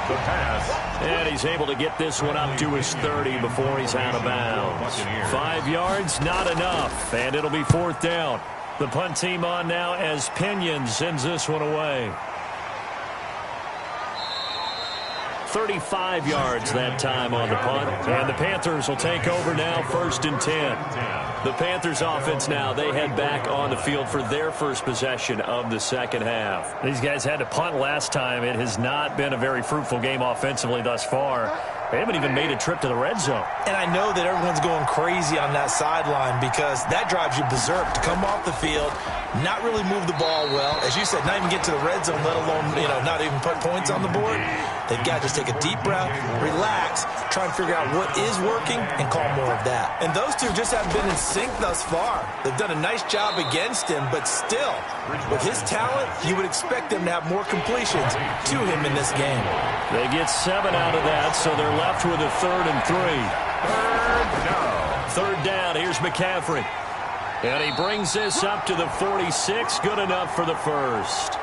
The pass. And he's able to get this one up to his 30 before he's out of bounds. 5 yards, not enough. And it'll be fourth down. The punt team on now as Pinion sends this one away. 35 yards that time on the punt. And the Panthers will take over now, 1st and 10. The Panthers offense now, they head back on the field for their first possession of the second half. These guys had to punt last time. It has not been a very fruitful game offensively thus far. They haven't even made a trip to the red zone. And I know that everyone's going crazy on that sideline because that drives you berserk to come off the field, not really move the ball well. As you said, not even get to the red zone, let alone, not even put points on the board. They've got to just take a deep breath, relax, try and figure out what is working, and call more of that. And those two just haven't been in sync thus far. They've done a nice job against him, but still, with his talent, you would expect them to have more completions to him in this game. They get 7 out of that, so they're left with a 3rd and 3. Third down, here's McCaffrey. And he brings this up to the 46, good enough for the first.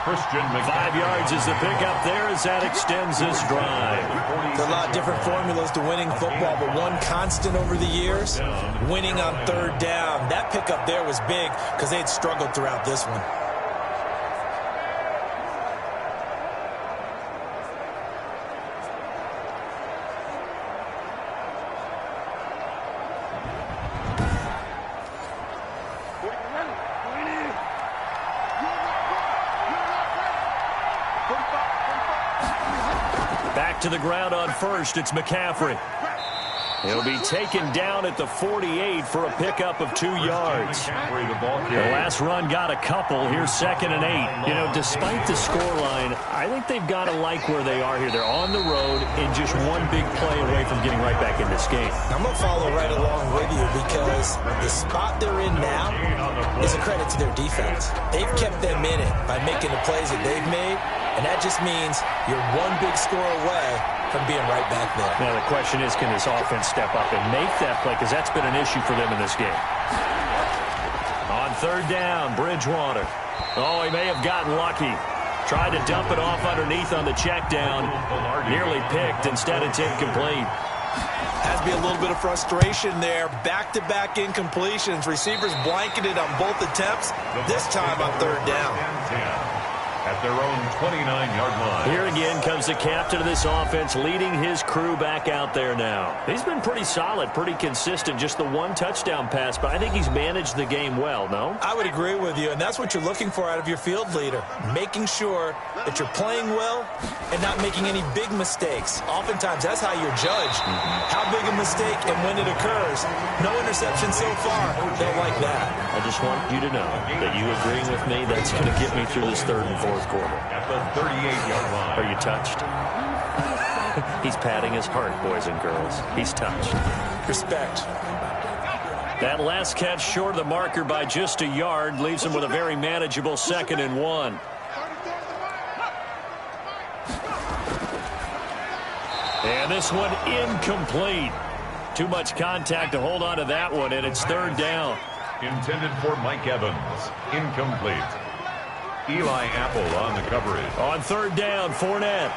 5 yards is the pickup there as that extends this drive. There's a lot of different formulas to winning football, but one constant over the years, winning on 3rd down. That pickup there was big because they had struggled throughout this one. Back to the ground on 1st, it's McCaffrey. He'll be taken down at the 48 for a pickup of 2 yards. The last run got a couple. Here's 2nd and 8. Despite the scoreline, I think they've got to like where they are here. They're on the road and just one big play away from getting right back in this game. I'm going to follow right along with you because the spot they're in now is a credit to their defense. They've kept them in it by making the plays that they've made, and that just means you're one big score away from being right back there. Now the question is, can this offense step up and make that play? Because that's been an issue for them in this game. On 3rd down, Bridgewater. Oh, he may have gotten lucky. Tried to dump it off underneath on the check down. Nearly picked. Instead, it's incomplete. Has to be a little bit of frustration there. Back-to-back incompletions. Receivers blanketed on both attempts, this time on 3rd down. At their own 29-yard line. Here again comes the captain of this offense leading his crew back out there now. He's been pretty solid, pretty consistent, just the 1 touchdown pass, but I think he's managed the game well, no? I would agree with you, and that's what you're looking for out of your field leader, making sure that you're playing well and not making any big mistakes. Oftentimes, that's how you're judged. How big a mistake and when it occurs. No interception so far. They'll like that. I just want you to know that you agreeing with me, that's going to get me through this 3rd and 4th quarter. At the 38-yard line. Are you touched? He's patting his heart, boys and girls. He's touched. Respect. That last catch short of the marker by just a yard leaves him with a very manageable 2nd and 1. And this one incomplete. Too much contact to hold on to that one, and it's 3rd down. Intended for Mike Evans. Incomplete. Eli Apple on the coverage. On 3rd down, Fournette.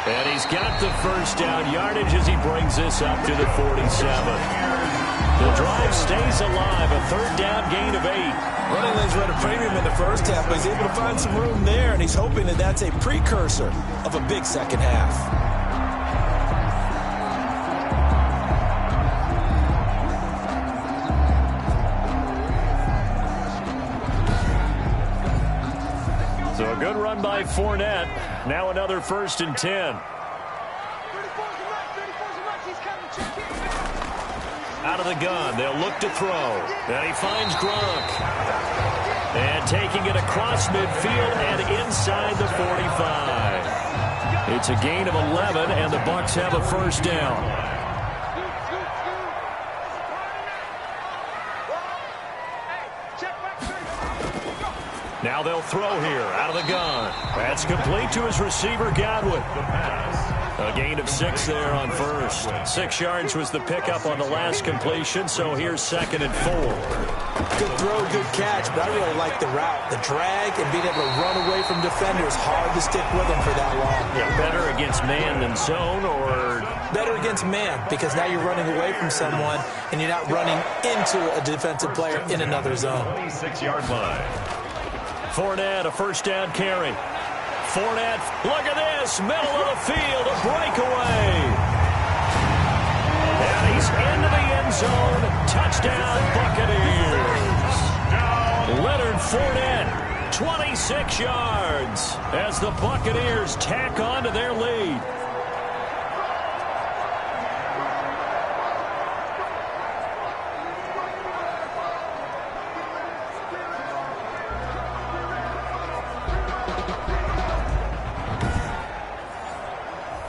And he's got the first down yardage as he brings this up to the 47. The drive stays alive, a 3rd down gain of 8. Running lanes were at a premium in the first half, but he's able to find some room there, and he's hoping that that's a precursor of a big second half. So a good run by Fournette. Now another 1st and 10. Out of the gun, they'll look to throw. And he finds Gronk. And taking it across midfield and inside the 45. It's a gain of 11, and the Bucs have a first down. Now they'll throw here out of the gun. That's complete to his receiver, Godwin. A gain of 6 there on 1st. 6 yards was the pickup on the last completion, so here's 2nd and 4. Good throw, good catch, but I really like the route. The drag and being able to run away from defenders, hard to stick with them for that long. Yeah, better against man than zone, or? Better against man, because now you're running away from someone and you're not running into a defensive player in another zone. 26-yard line. Fournette, a first down carry. Fournette, look at this, middle of the field, a breakaway. And he's into the end zone. Touchdown, Buccaneers. Leonard Fournette, 26 yards as the Buccaneers tack on to their lead.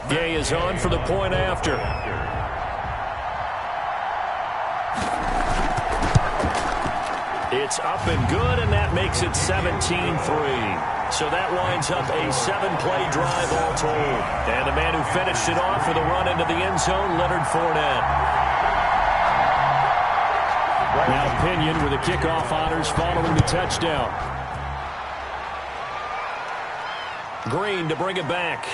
Gay is on for the point after. It's up and good, and that makes it 17-3. So that winds up a 7-play drive all told. And the man who finished it off for the run into the end zone, Leonard Fournette. Now Pinion with the kickoff honors following the touchdown. Green to bring it back.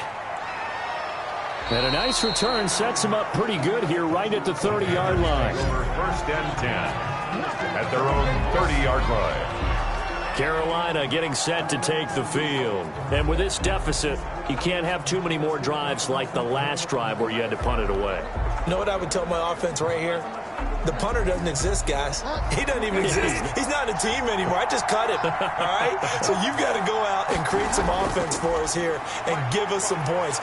And a nice return sets him up pretty good here right at the 30-yard line. First and 10 at their own 30-yard line. Carolina getting set to take the field. And with this deficit, you can't have too many more drives like the last drive where you had to punt it away. You know what I would tell my offense right here? The punter doesn't exist, guys. He doesn't even exist. He's not a team anymore. I just cut him, all right? So you've got to go out and create some offense for us here and give us some points.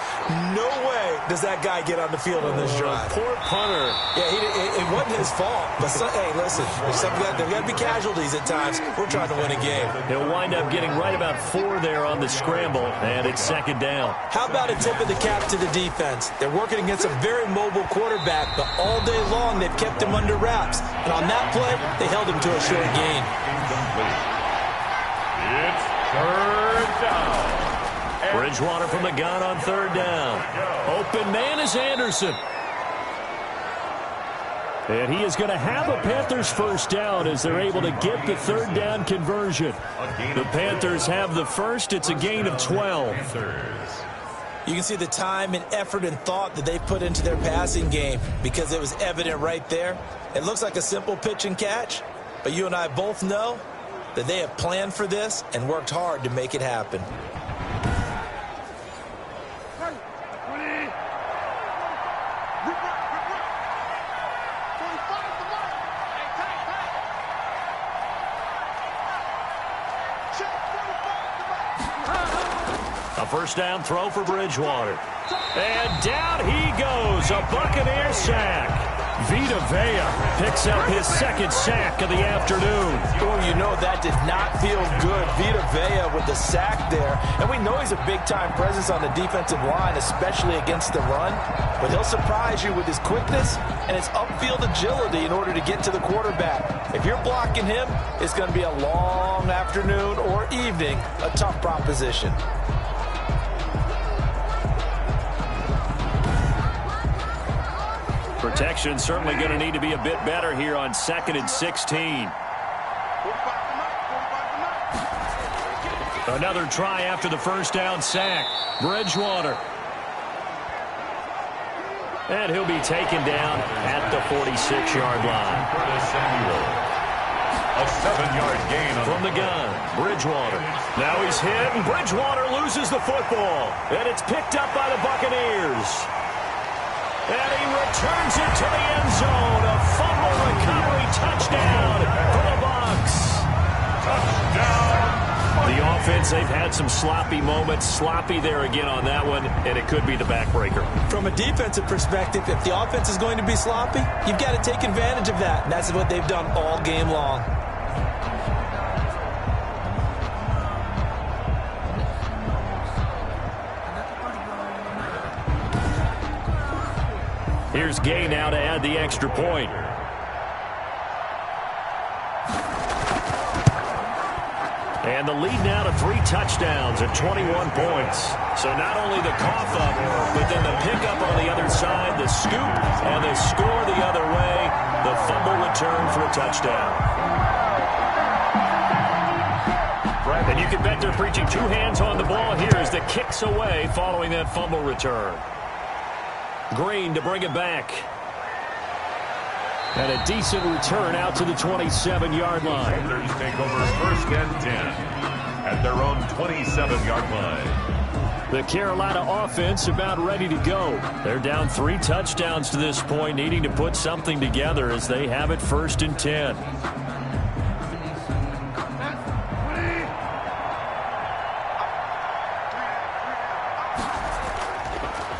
No way does that guy get on the field on this drive. Poor punter. Yeah, it wasn't his fault. But, hey, listen, there's got to be casualties at times. We're trying to win a game. He'll wind up getting right about 4 there on the scramble, and it's second down. How about a tip of the cap to the defense? They're working against a very mobile quarterback, but all day long they've kept him under wraps. And on that play, they held him to a short gain. It's third down. Bridgewater from the gun on third down. Open man is Anderson. And he is going to have a Panthers first down as they're able to get the third down conversion. The Panthers have the first. It's a gain of 12. You can see the time and effort and thought that they put into their passing game because it was evident right there. It looks like a simple pitch and catch, but you and I both know that they have planned for this and worked hard to make it happen. A first down throw for Bridgewater. And down he goes. A Buccaneer sack. Vita Vea picks up his second sack of the afternoon. Oh, you know that did not feel good. Vita Vea with the sack there. And we know he's a big-time presence on the defensive line, especially against the run. But he'll surprise you with his quickness and his upfield agility in order to get to the quarterback. If you're blocking him, it's going to be a long afternoon or evening, a tough proposition. Protection certainly going to need to be a bit better here on 2nd and 16. Another try after the first down sack. Bridgewater. And he'll be taken down at the 46-yard line. A 7-yard gain from the gun. Bridgewater. Now he's hit, and Bridgewater loses the football. And it's picked up by the Buccaneers. And he returns it to the end zone. A fumble recovery touchdown for the Bucs. Touchdown. The offense, they've had some sloppy moments. Sloppy there again on that one, and it could be the backbreaker. From a defensive perspective, if the offense is going to be sloppy, you've got to take advantage of that. And that's what they've done all game long. Here's Gay now to add the extra point. And the lead now to 3 touchdowns at 21 points. So not only the cough up, but then the pickup on the other side, the scoop, and the score the other way, the fumble return for a touchdown. And you can bet they're preaching 2 hands on the ball here as the kick's away following that fumble return. Green to bring it back. And a decent return out to the 27-yard line. Panthers take over first and 10 at their own 27-yard line. The Carolina offense about ready to go. They're down 3 touchdowns to this point, needing to put something together as they have it 1st and 10.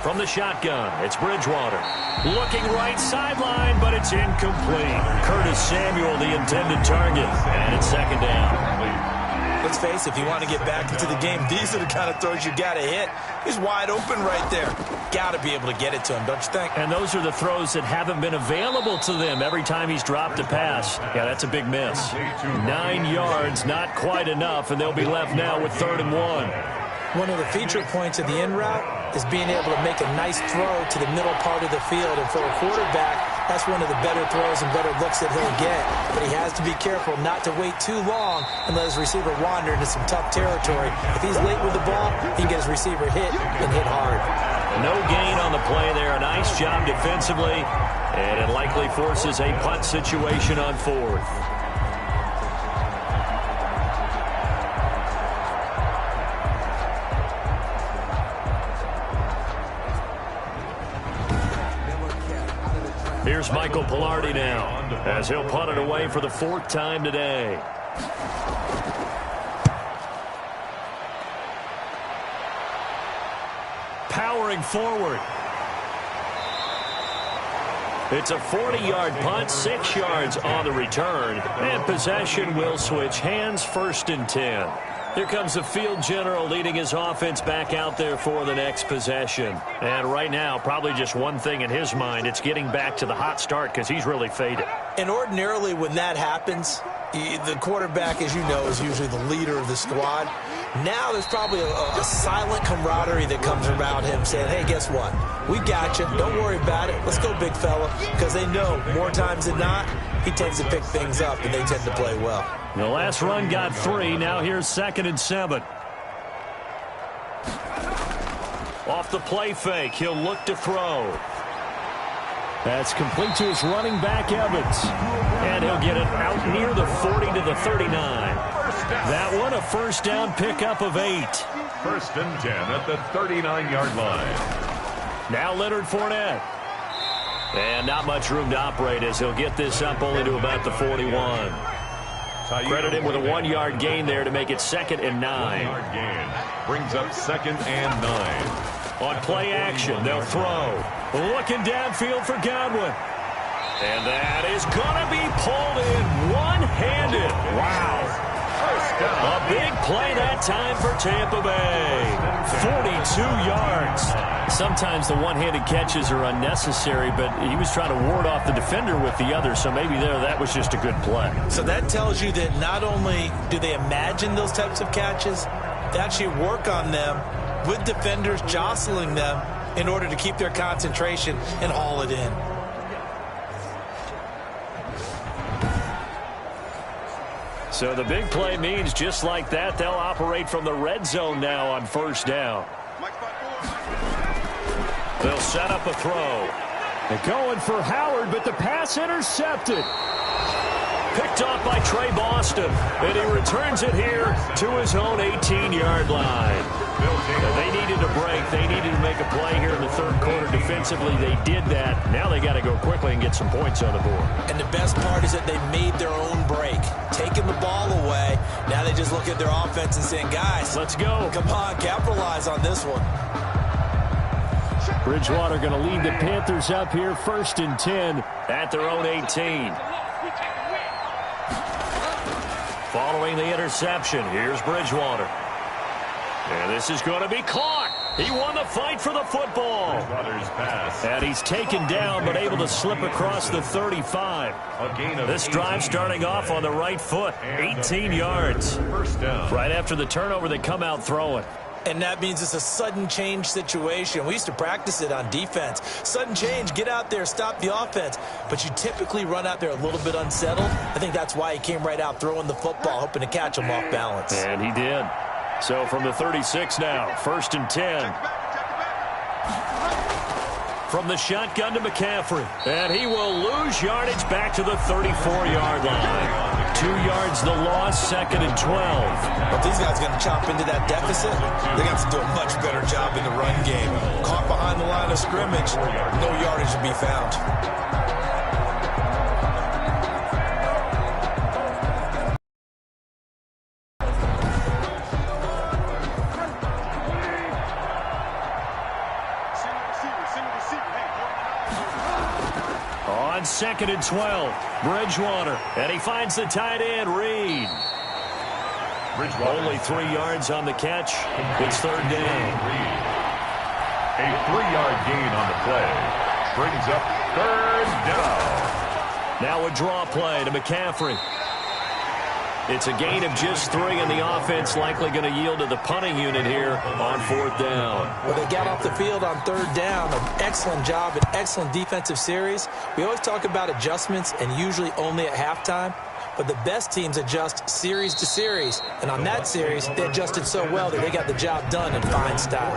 From the shotgun, it's Bridgewater. Looking right sideline, but it's incomplete. Curtis Samuel, the intended target, and it's 2nd down. Let's face it, if you want to get back into the game, these are the kind of throws you got to hit. He's wide open right there. Got to be able to get it to him, don't you think? And those are the throws that haven't been available to them every time he's dropped a pass. Yeah, that's a big miss. 9 yards, not quite enough, and they'll be left now with 3rd and 1. One of the feature points of the in route is being able to make a nice throw to the middle part of the field. And for a quarterback, that's one of the better throws and better looks that he'll get. But he has to be careful not to wait too long and let his receiver wander into some tough territory. If he's late with the ball, he can get his receiver hit and hit hard. No gain on the play there. A nice job defensively. And it likely forces a punt situation on 4th. Here's Michael Pilardi now, as he'll punt it away for the 4th time today. Powering forward. It's a 40-yard punt, 6 yards on the return, and possession will switch hands, 1st and 10. Here comes the field general leading his offense back out there for the next possession. And right now, probably just one thing in his mind. It's getting back to the hot start because he's really faded. And ordinarily when that happens, the quarterback, as you know, is usually the leader of the squad. Now there's probably a silent camaraderie that comes around him saying, hey, guess what? We got you. Don't worry about it. Let's go, big fella. Because they know more times than not, he tends to pick things up, and they tend to play well. The last run got 3. Now here's 2nd and 7. Off the play fake, he'll look to throw. That's complete to his running back, Evans. And he'll get it out near the 40 to the 39. That one, a 1st down pickup of 8. 1st and 10 at the 39-yard line. Now Leonard Fournette. And not much room to operate as he'll get this up only to about the 41. Credit him with a 1-yard gain there to make it 2nd and 9. 1-yard gain brings up 2nd and 9. On play action, they'll throw. Looking downfield for Godwin. And that is going to be pulled in one-handed. Wow. A big play that time for Tampa Bay. 42 yards. Sometimes the one-handed catches are unnecessary, but he was trying to ward off the defender with the other, so maybe that was just a good play. So that tells you that not only do they imagine those types of catches, they actually work on them with defenders jostling them in order to keep their concentration and haul it in. So the big play means just like that, they'll operate from the red zone now on 1st down. They'll set up a throw. They're going for Howard, but the pass intercepted. Picked off by Trey Boston, and he returns it here to his own 18-yard line. They needed a break. They needed to make a play here in the 3rd quarter defensively. They did that. Now they got to go quickly and get some points on the board. And the best part is that they made their own break, taking the ball away. Now they just look at their offense and saying, guys, let's go. Come on, capitalize on this one. Bridgewater going to lead the Panthers up here, 1st and 10 at their own 18. Following the interception, here's Bridgewater. And this is going to be caught. He won the fight for the football. And he's taken down, but able to slip across the 35. This drive starting off on the right foot, 18 yards. Right after the turnover, they come out throwing. And that means it's a sudden change situation. We used to practice it on defense. Sudden change, get out there, stop the offense. But you typically run out there a little bit unsettled. I think that's why he came right out throwing the football, hoping to catch him off balance. And he did. So from the 36 now, 1st and 10. From the shotgun to McCaffrey. And he will lose yardage back to the 34-yard line. 2 yards the loss, 2nd and 12. But these guys are going to chop into that deficit. They got to do a much better job in the run game. Caught behind the line of scrimmage, no yardage to be found. On 2nd and 12, Bridgewater, and he finds the tight end, Reed. Only 3 yards on the catch. It's 3rd down. A 3-yard gain on the play. Brings up 3rd down. Now a draw play to McCaffrey. It's a gain of just 3, and the offense likely going to yield to the punting unit here on 4th down. Well, they got off the field on 3rd down. An excellent job, an excellent defensive series. We always talk about adjustments, and usually only at halftime. But the best teams adjust series to series. And on that series, they adjusted so well that they got the job done in fine style.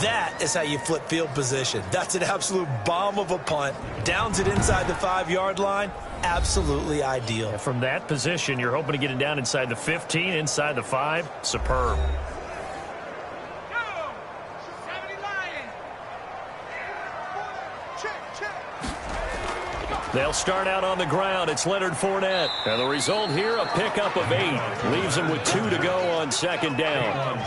That is how you flip field position. That's an absolute bomb of a punt. Downs it inside the 5-yard line. Absolutely ideal. And from that position, you're hoping to get it down inside the 15, inside the 5. Superb. They'll start out on the ground. It's Leonard Fournette. And the result here, a pickup of 8. Leaves him with 2 to go on 2nd down.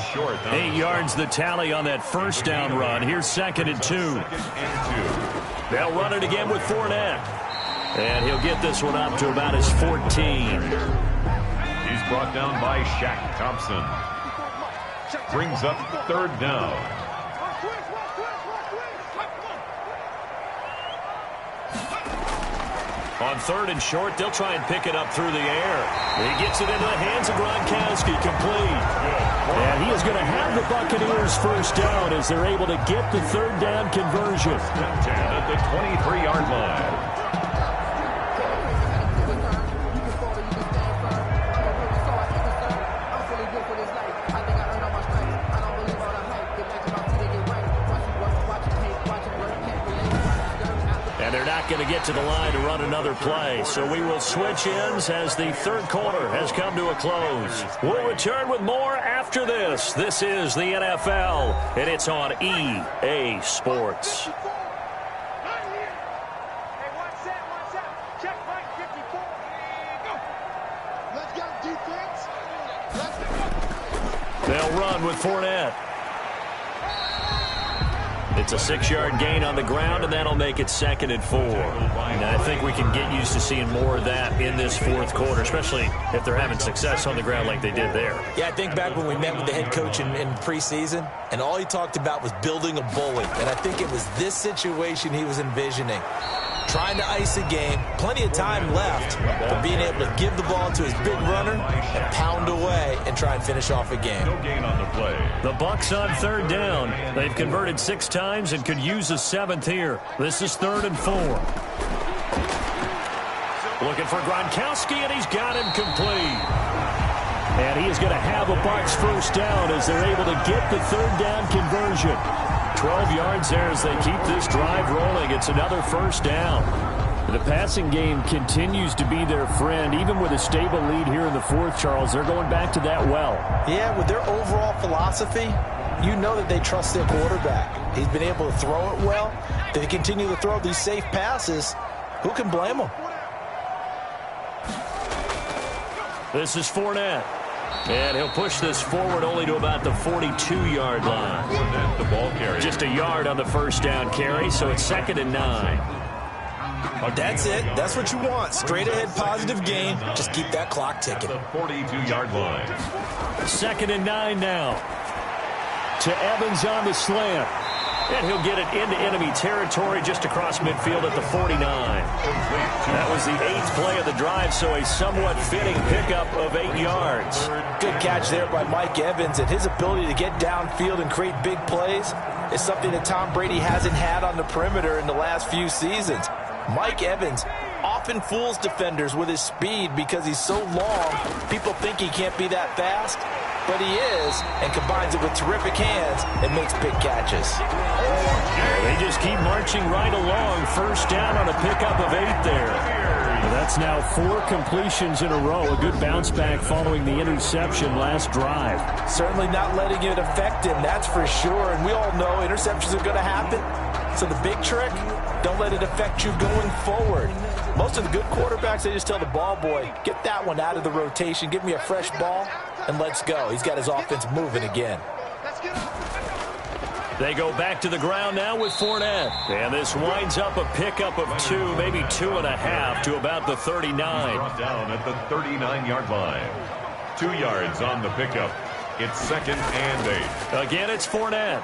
8 yards the tally on that 1st down run. Here's 2nd and 2. They'll run it again with Fournette. And he'll get this one up to about his 14. He's brought down by Shaq Thompson. Brings up 3rd down. On 3rd and short, they'll try and pick it up through the air. He gets it into the hands of Gronkowski, complete. And he is going to have the Buccaneers 1st down as they're able to get the 3rd down conversion. 10 at the 23-yard line. And they're not going to get to the line to run another play. So we will switch ends as the 3rd quarter has come to a close. We'll return with more after this. This is the NFL, and it's on EA Sports. They'll run with Fournette. It's a 6-yard gain on the ground, and that'll make it 2nd and 4. And I think we can get used to seeing more of that in this 4th quarter, especially if they're having success on the ground like they did there. Yeah, I think back when we met with the head coach in preseason, and all he talked about was building a bully. And I think it was this situation he was envisioning. Trying to ice a game, plenty of time left, but being able to give the ball to his big runner and pound away and try and finish off a game. No gain on the play. The Bucs on 3rd down. They've converted 6 times and could use a 7th here. This is 3rd and 4. Looking for Gronkowski, and he's got him complete. And he is going to have a Bucs 1st down as they're able to get the 3rd down conversion. 12 yards there as they keep this drive rolling. It's another 1st down. The passing game continues to be their friend. Even with a stable lead here in the 4th, Charles, they're going back to that well. Yeah, with their overall philosophy, you know that they trust their quarterback. He's been able to throw it well. They continue to throw these safe passes. Who can blame them? This is Fournette. And he'll push this forward only to about the 42-yard line. The ball carrier. Just a yard on the 1st down carry, so it's 2nd and 9. That's it. That's what you want. Straight ahead positive gain. Just keep that clock ticking. The 42-yard line. 2nd and 9 now. To Evans on the slant. And he'll get it into enemy territory just across midfield at the 49. That was the 8th play of the drive, so a somewhat fitting pickup of 8 yards. Good catch there by Mike Evans, and his ability to get downfield and create big plays is something that Tom Brady hasn't had on the perimeter in the last few seasons. Mike Evans often fools defenders with his speed because he's so long. People think he can't be that fast, but he is, and combines it with terrific hands and makes big catches. They just keep marching right along. 1st down on a pickup of 8 there. That's now 4 completions in a row. A good bounce back following the interception last drive. Certainly not letting it affect him, that's for sure. And we all know interceptions are going to happen. So the big trick, don't let it affect you going forward. Most of the good quarterbacks, they just tell the ball boy, get that one out of the rotation, give me a fresh ball, and let's go. He's got his offense moving again. They go back to the ground now with Fournette. And this winds up a pickup of 2, maybe 2.5 to about the 39. Brought down at the 39-yard line. 2 yards on the pickup. It's 2nd and 8. Again, it's Fournette.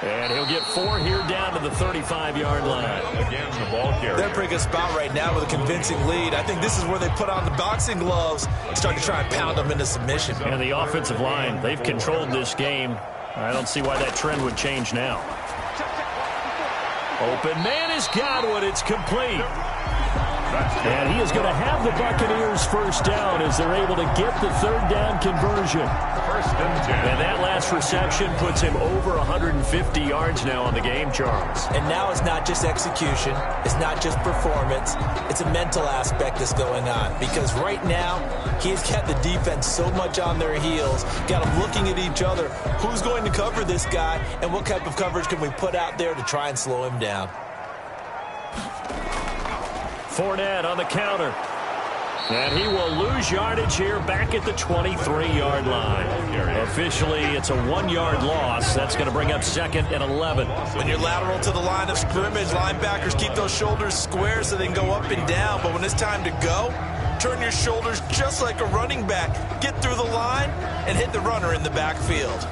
And he'll get 4 here down to the 35-yard line. Again, the ball carrier. They're in a pretty good spot right now with a convincing lead. I think this is where they put on the boxing gloves and start to try and pound them into submission. And the offensive line, they've controlled this game. I don't see why that trend would change now. Open man is Godwin. It's complete. And he is going to have the Buccaneers first down as they're able to get the 3rd down conversion. 1st and 10. And that last reception puts him over 150 yards now on the game, Charles. And now it's not just execution. It's not just performance. It's a mental aspect that's going on. Because right now, he's got the defense so much on their heels. Got them looking at each other. Who's going to cover this guy? And what type of coverage can we put out there to try and slow him down? Fournette on the counter. And he will lose yardage here back at the 23-yard line. Officially, it's a 1-yard loss. That's going to bring up 2nd and 11. When you're lateral to the line of scrimmage, linebackers keep those shoulders square so they can go up and down. But when it's time to go, turn your shoulders just like a running back. Get through the line and hit the runner in the backfield.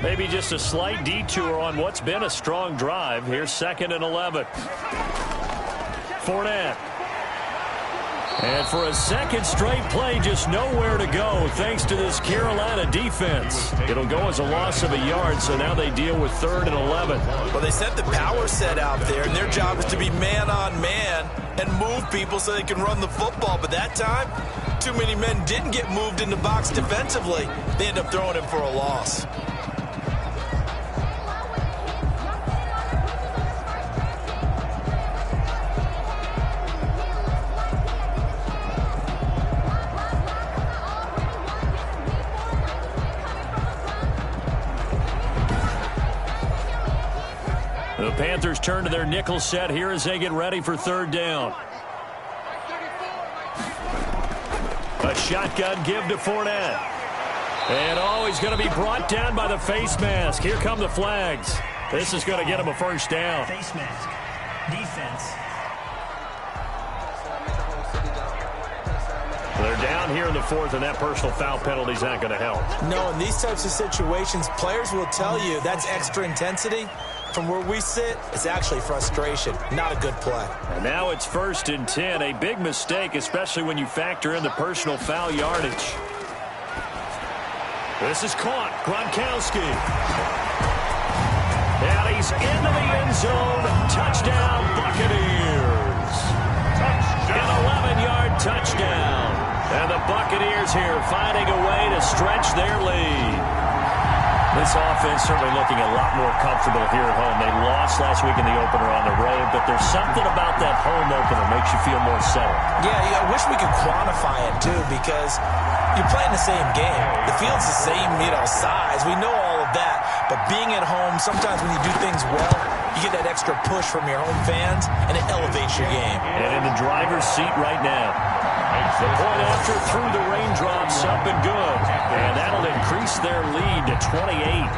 Maybe just a slight detour on what's been a strong drive. Here's 2nd and 11. Fournette. And for a second straight play, just nowhere to go thanks to this Carolina defense. It'll go as a loss of a yard, so now they deal with 3rd and 11. Well, they set the power set out there, and their job is to be man-on-man and move people so they can run the football. But that time, too many men didn't get moved in the box defensively. They end up throwing him for a loss. The Panthers turn to their nickel set here as they get ready for 3rd down. A shotgun give to Fournette. And he's going to be brought down by the face mask. Here come the flags. This is going to get him a first down. Face mask. Defense. They're down here in the 4th, and that personal foul penalty is not going to help. No, in these types of situations, players will tell you that's extra intensity. From where we sit, it's actually frustration. Not a good play. And now it's 1st and 10. A big mistake, especially when you factor in the personal foul yardage. This is caught. Gronkowski. And he's into the end zone. Touchdown, Buccaneers. An 11-yard touchdown. And the Buccaneers here finding a way to stretch their lead. This offense certainly looking a lot more comfortable here at home. They lost last week in the opener on the road, but there's something about that home opener makes you feel more settled. Yeah, I wish we could quantify it, too, because you're playing the same game. The field's the same, size. We know all of that. But being at home, sometimes when you do things well, you get that extra push from your home fans, and it elevates your game. And in the driver's seat right now. The point after through the raindrops up and good. And that'll increase their lead to 28.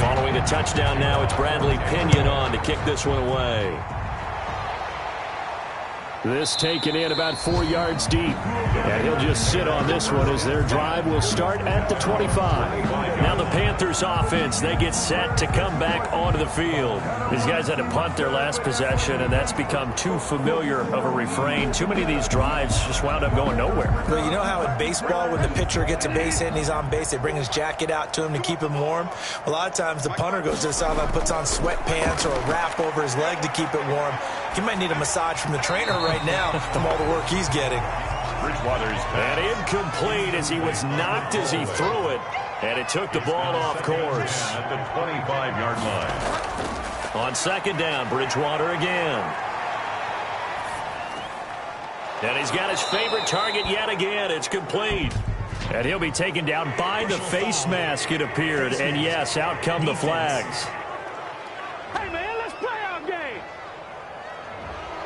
Following a touchdown now, it's Bradley Pinion on to kick this one away. This taken in about 4 yards deep. And he'll just sit on this one as their drive will start at the 25. Now the Panthers offense, they get set to come back onto the field. These guys had to punt their last possession, and that's become too familiar of a refrain. Too many of these drives just wound up going nowhere. Well, you know how in baseball when the pitcher gets a base hit and he's on base, they bring his jacket out to him to keep him warm? A lot of times the punter goes to the sideline, puts on sweatpants or a wrap over his leg to keep it warm. He might need a massage from the trainer right now from all the work he's getting. Bridgewater's And incomplete as he was knocked as he threw it, and it took the ball off course. at the 25-yard line. On second down, Bridgewater again. And he's got his favorite target yet again. It's complete. And he'll be taken down by the face mask, it appeared. And yes, out come the flags.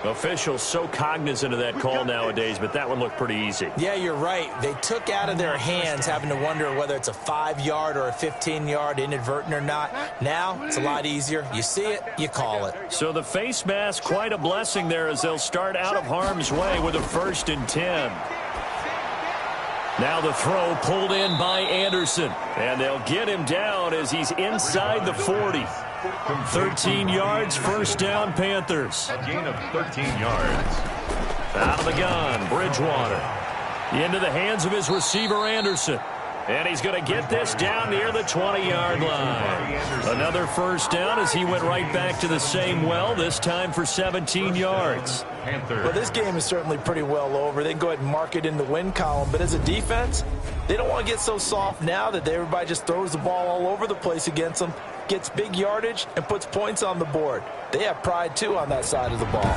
Officials so cognizant of that call nowadays, but that one looked pretty easy. Yeah, you're right. They took out of their hands having to wonder whether it's a 5-yard or a 15-yard, inadvertent or not. Now, it's a lot easier. You see it, you call it. So the face mask, quite a blessing there as they'll start out of harm's way with a 1st and 10. Now the throw pulled in by Anderson, and they'll get him down as he's inside the 40. 13 yards, first down, Panthers. A gain of 13 yards. Out of the gun, Bridgewater. Into the hands of his receiver, Anderson. And he's going to get this down near the 20-yard line. Another first down as he went right back to the same well, this time for 17 yards. Well, this game is certainly pretty well over. They can go ahead and mark it in the win column. But as a defense, they don't want to get so soft now that everybody just throws the ball all over the place against them, gets big yardage, and puts points on the board. They have pride, too, on that side of the ball.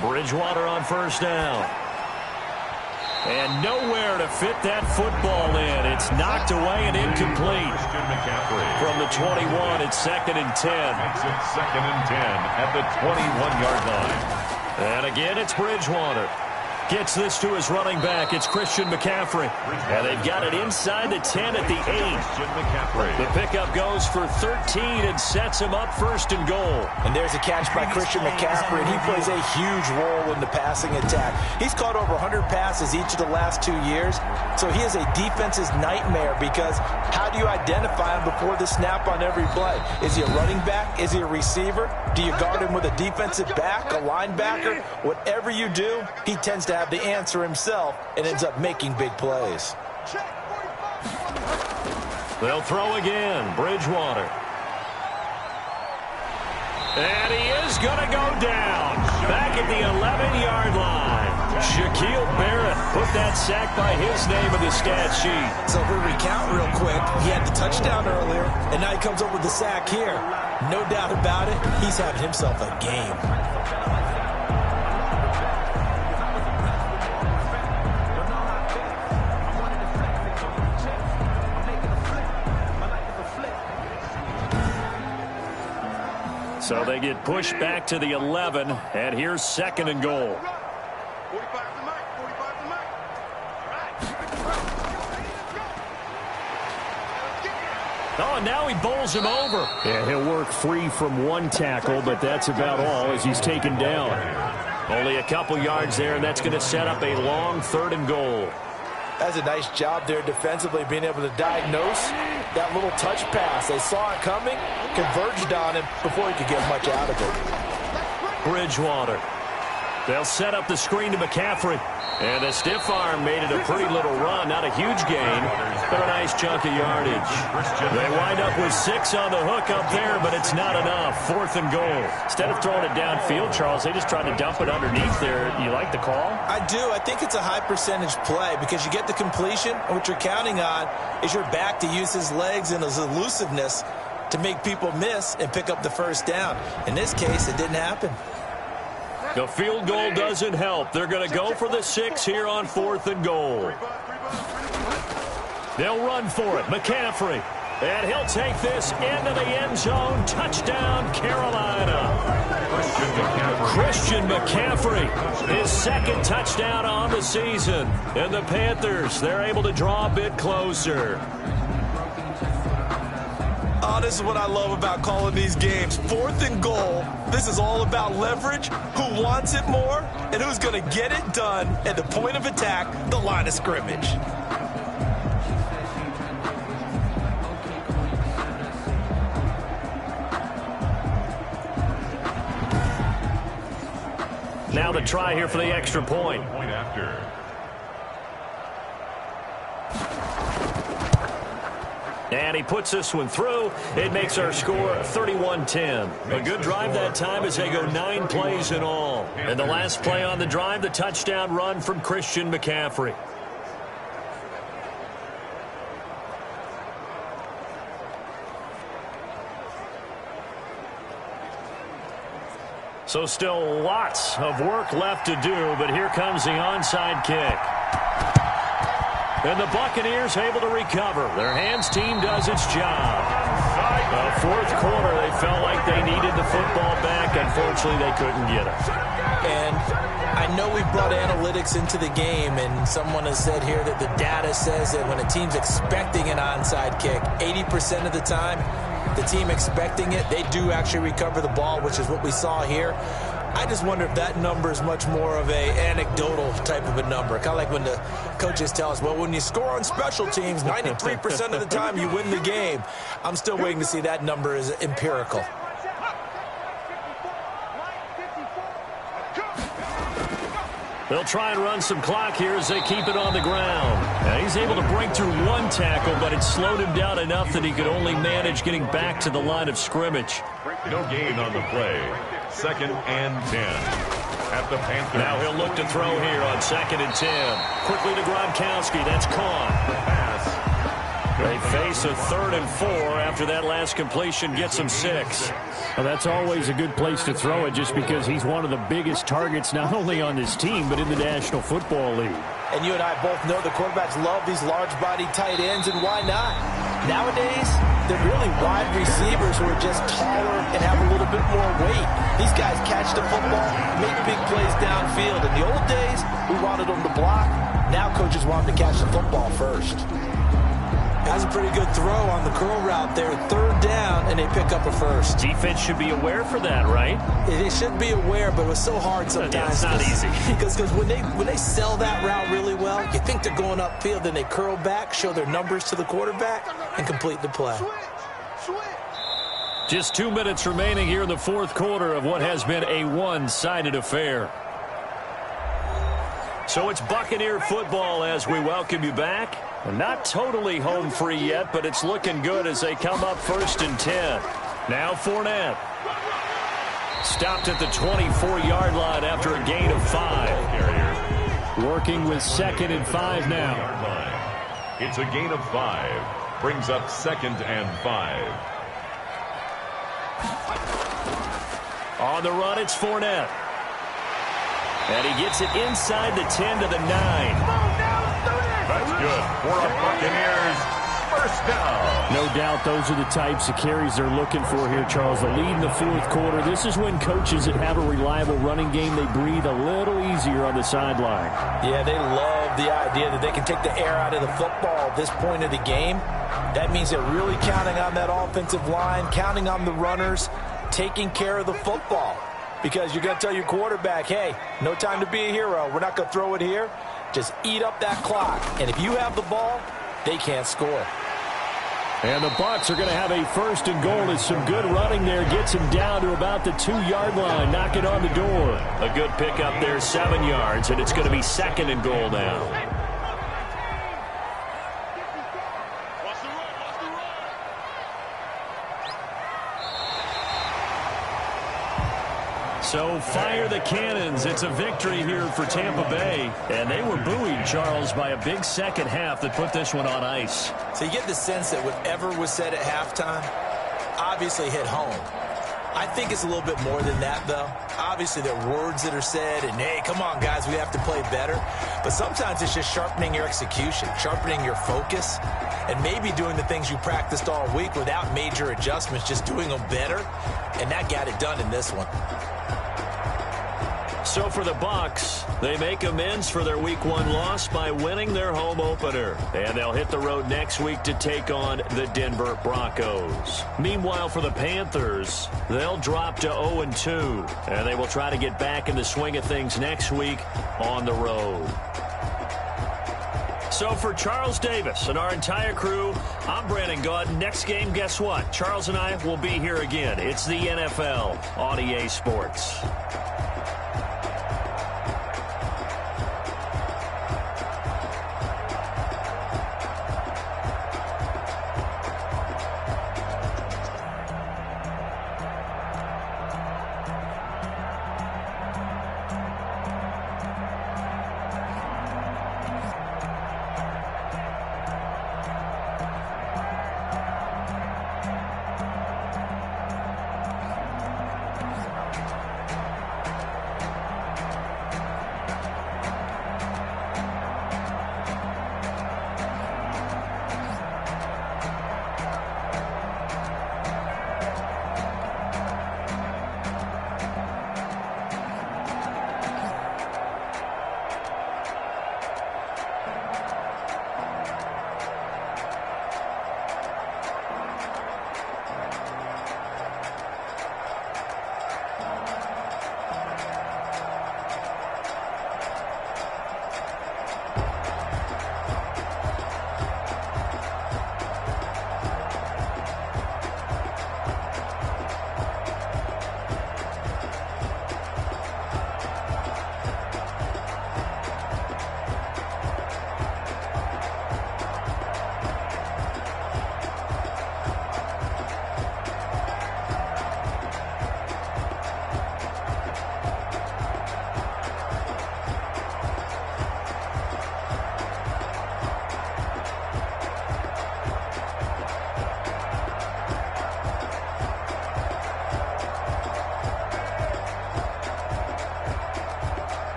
Bridgewater on first down. And nowhere to fit that football in. It's knocked away and incomplete. From the 21, it's 2nd and 10. Makes it 2nd and 10 at the 21-yard line. And again, it's Bridgewater. Gets this to his running back. It's Christian McCaffrey. And they've got it inside the 10 at the 8. The pickup goes for 13 and sets him up 1st and goal. And there's a catch by Christian McCaffrey, and he plays a huge role in the passing attack. He's caught over 100 passes each of the last 2 years, so he is a defense's nightmare because how do you identify him before the snap on every play? Is he a running back? Is he a receiver? Do you guard him with a defensive back, a linebacker? Whatever you do, he tends to have the answer himself and ends up making big plays. They'll throw again. Bridgewater. And he is going to go down. Back at the 11-yard line. Shaquille Barrett put that sack by his name in the stat sheet. So if we recount real quick, he had the touchdown earlier, and now he comes up with the sack here. No doubt about it, he's having himself a game. So they get pushed back to the 11, and here's 2nd and goal. Oh, and now he bowls him over. And he'll work free from one tackle, but that's about all as he's taken down. Only a couple yards there, and that's going to set up a long 3rd and goal. That's a nice job there defensively, being able to diagnose that little touch pass. They saw it coming, converged on him before he could get much out of it. Bridgewater. They'll set up the screen to McCaffrey. And the stiff arm made it a pretty little run. Not a huge gain, but a nice chunk of yardage. They wind up with 6 on the hook up there, but it's not enough. 4th and goal. Instead of throwing it downfield, Charles, they just tried to dump it underneath there. You like the call? I do. I think it's a high percentage play because you get the completion, and what you're counting on is your back to use his legs and his elusiveness to make people miss and pick up the first down. In this case, it didn't happen. The field goal doesn't help. They're going to go for the 6 here on 4th and goal. They'll run for it. McCaffrey. And he'll take this into the end zone. Touchdown, Carolina. Christian McCaffrey. His 2nd touchdown on the season. And the Panthers, they're able to draw a bit closer. Oh, this is what I love about calling these games. 4th and goal. This is all about leverage, who wants it more, and who's going to get it done at the point of attack, the line of scrimmage. Now the try here for the extra point. Point after. And he puts this one through. It makes our score 31-10. A good drive that time as they go 9 plays in all. And the last play on the drive, the touchdown run from Christian McCaffrey. So still lots of work left to do, but here comes the onside kick. And the Buccaneers able to recover. Their hands team does its job. The fourth quarter, they felt like they needed the football back. Unfortunately, they couldn't get it. And I know we brought analytics into the game, and someone has said here that the data says that when a team's expecting an onside kick, 80% of the time, the team expecting it, they do actually recover the ball, which is what we saw here. I just wonder if that number is much more of a anecdotal type of a number. Kind of like when the coaches tell us, well, when you score on special teams, 93% of the time you win the game. I'm still waiting to see that number is empirical. They'll try and run some clock here as they keep it on the ground. And he's able to break through one tackle, but it slowed him down enough that he could only manage getting back to the line of scrimmage. No gain on the play. 2nd and 10. At the Panthers. Now he'll look to throw here on 2nd and 10. Quickly to Gronkowski. That's caught. They face a 3rd and 4 after that last completion gets them 6. Well, that's always a good place to throw it just because he's one of the biggest targets not only on this team but in the National Football League. And you and I both know the quarterbacks love these large-bodied tight ends, and why not? Nowadays, they're really wide receivers who are just taller and have a little bit more weight. These guys catch the football, make big plays downfield. In the old days, we wanted them to block. Now coaches want them to catch the football first. That's a pretty good throw on the curl route there. 3rd down, and they pick up a first. Defense should be aware for that, right? They should be aware, but it was so hard sometimes. Yeah, it's not easy. Because when they sell that route really well, you think they're going upfield, then they curl back, show their numbers to the quarterback, and complete the play. Just 2 minutes remaining here in the fourth quarter of what has been a one-sided affair. So it's Buccaneer football as we welcome you back. Not totally home free yet, but it's looking good as they come up 1st and 10. Now Fournette. Stopped at the 24-yard line after a gain of 5. Working with 2nd and 5 now. It's a gain of 5. Brings up 2nd and 5. On the run, it's Fournette. And he gets it inside the 10 to the 9. That's good for a Buccaneers first down. No doubt those are the types of carries they're looking for here, Charles. The lead in the fourth quarter. This is when coaches that have a reliable running game, they breathe a little easier on the sideline. Yeah, they love the idea that they can take the air out of the football at this point of the game. That means they're really counting on that offensive line, counting on the runners, taking care of the football. Because you're going to tell your quarterback, hey, no time to be a hero. We're not going to throw it here. Just eat up that clock. And if you have the ball, they can't score. And the Bucs are going to have a 1st and goal as some good running there gets him down to about the 2-yard line, knocking on the door. A good pickup there, 7 yards, and it's going to be 2nd and goal now. So fire the cannons. It's a victory here for Tampa Bay. And they were buoyed, Charles, by a big second half that put this one on ice. So you get the sense that whatever was said at halftime obviously hit home. I think it's a little bit more than that, though. Obviously, there are words that are said, and, hey, come on, guys, we have to play better. But sometimes it's just sharpening your execution, sharpening your focus, and maybe doing the things you practiced all week without major adjustments, just doing them better. And that got it done in this one. So for the Bucs, they make amends for their Week 1 loss by winning their home opener. And they'll hit the road next week to take on the Denver Broncos. Meanwhile, for the Panthers, they'll drop to 0-2. And they will try to get back in the swing of things next week on the road. So for Charles Davis and our entire crew, I'm Brandon Gaudin. Next game, guess what? Charles and I will be here again. It's the NFL on EA Sports.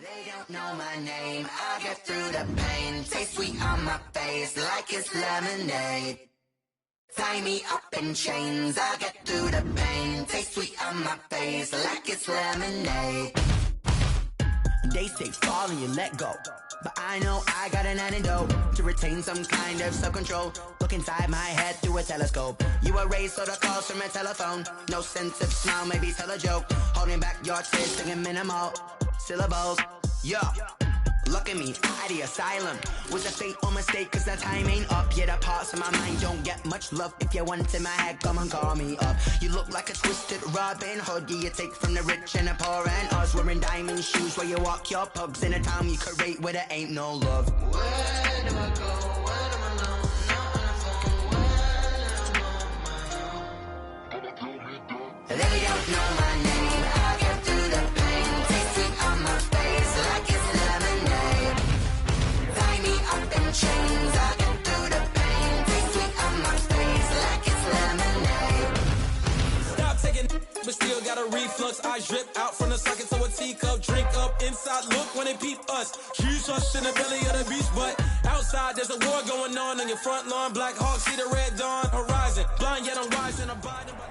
They don't know my name, I get through the pain. Taste sweet on my face like it's lemonade. Tie me up in chains, I get through the pain. Taste sweet on my face like it's lemonade. They say fall and you let go, but I know I got an antidote to retain some kind of self-control. Look inside my head through a telescope. You erase all the calls from a telephone. No sense of smile, maybe tell a joke. Holding back your tears, singing minimal syllables. Yo, look at me, at the asylum. Was a fate or mistake, cause the time ain't up. Yet the parts of my mind don't get much love. If you want in my head, come and call me up. You look like a twisted Robin Hood. You take from the rich and the poor and us. Wearing diamond shoes where you walk your pugs. In a town you create where there ain't no love. Where do I go? When I'm alone, not on the phone. When I'm on my own. They don't know my name, I get through the pain. Taste sweet on my face like it's lemonade. Tie me up in chains, I get through the pain. Taste sweet on my face like it's lemonade. Stop taking, but still got a reflux. I drip out from the socket to a teacup. Drink up inside, look when they peep us. Huge us in the belly of the beach, but outside there's a war going on your front lawn. Black Hawk see the red dawn horizon. Blind yet I'm rising, abiding by.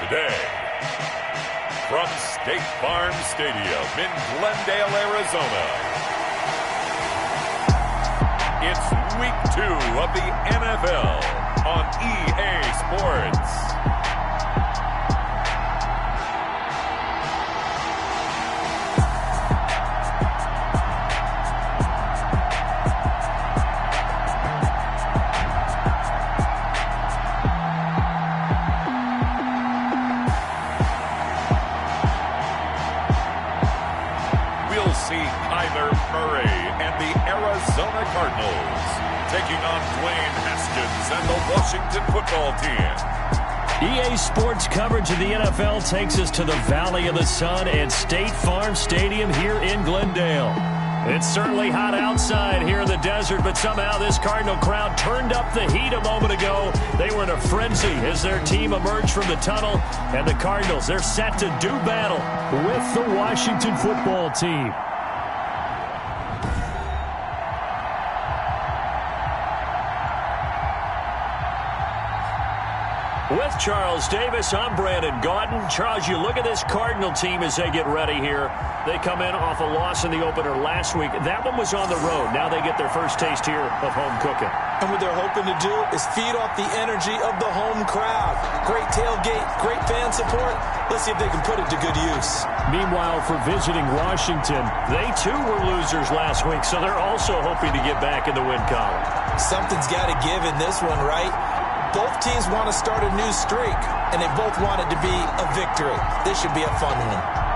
Today, from State Farm Stadium in Glendale, Arizona, it's Week 2 of the NFL on EA Sports. Arizona Cardinals taking on Dwayne Haskins and the Washington football team. EA Sports coverage of the NFL takes us to the Valley of the Sun at State Farm Stadium here in Glendale. It's certainly hot outside here in the desert, but somehow this Cardinal crowd turned up the heat a moment ago. They were in a frenzy as their team emerged from the tunnel, and the Cardinals, they're set to do battle with the Washington football team. With Charles Davis, I'm Brandon Gaudin. Charles, you look at this Cardinal team as they get ready here. They come in off a loss in the opener last week. That one was on the road. Now they get their first taste here of home cooking. And what they're hoping to do is feed off the energy of the home crowd. Great tailgate, great fan support. Let's see if they can put it to good use. Meanwhile, for visiting Washington, they too were losers last week, so they're also hoping to get back in the win column. Something's got to give in this one, right? Both teams want to start a new streak, and they both want it to be a victory. This should be a fun one.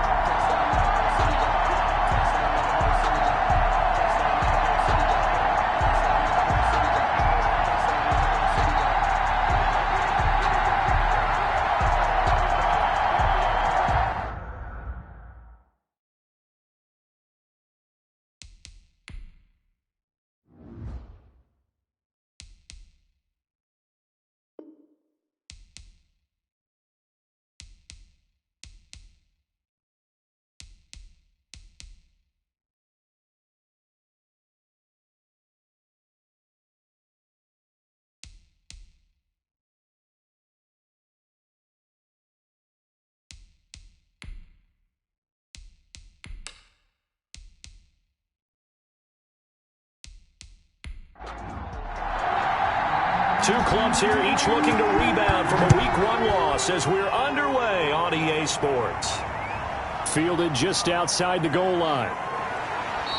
Two clubs here, each looking to rebound from a Week 1 loss as we're underway on EA Sports. Fielded just outside the goal line.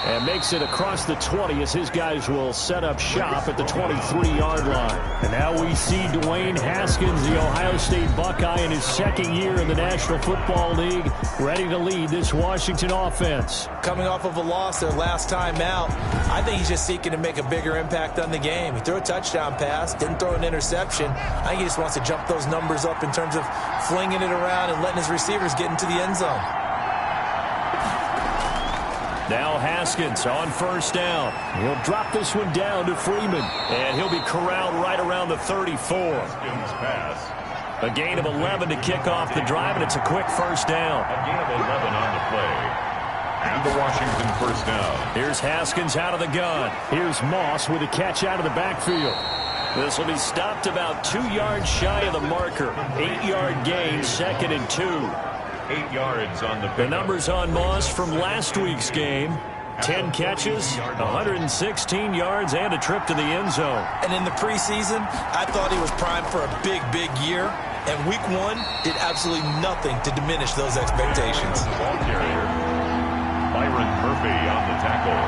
And makes it across the 20 as his guys will set up shop at the 23-yard line. And now we see Dwayne Haskins, the Ohio State Buckeye, in his second year in the National Football League, ready to lead this Washington offense. Coming off of a loss their last time out, I think he's just seeking to make a bigger impact on the game. He threw a touchdown pass, didn't throw an interception. I think he just wants to jump those numbers up in terms of flinging it around and letting his receivers get into the end zone. Now Haskins on first down. He'll drop this one down to Freeman. And he'll be corralled right around the 34. Haskins pass A gain of 11 to kick off the drive, and it's a quick first down. A gain of 11 on the play. And the Washington first down. Here's Haskins out of the gun. Here's Moss with a catch out of the backfield. This will be stopped about 2 yards shy of the marker. 8-yard gain, 2nd and 2. 8 yards on the pickup. The numbers on Moss from last week's game. 10 catches, 116 yards, and a trip to the end zone. And in the preseason, I thought he was primed for a big, big year. And week 1 did absolutely nothing to diminish those expectations. Ball carrier, Byron Murphy on the tackle.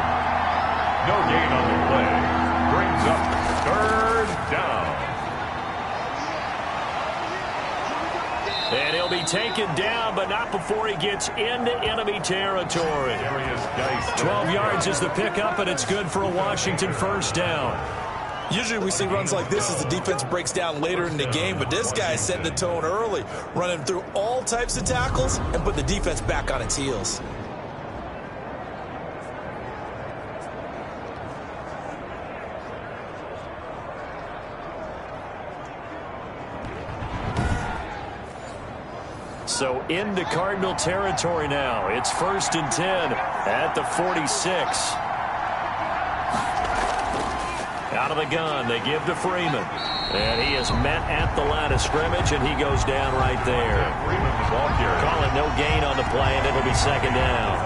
No gain on the play. Brings up 3rd down. And he'll be taken down, but not before he gets into enemy territory. 12 yards is the pickup, and it's good for a Washington first down. Usually we see runs like this as the defense breaks down later in the game, but this guy set the tone early, running through all types of tackles and put the defense back on its heels. So into Cardinal territory now. It's 1st and 10 at the 46. Out of the gun, they give to Freeman. And he is met at the line of scrimmage, and he goes down right there. Freeman, the ball carrier. Call it no gain on the play, and it'll be 2nd down.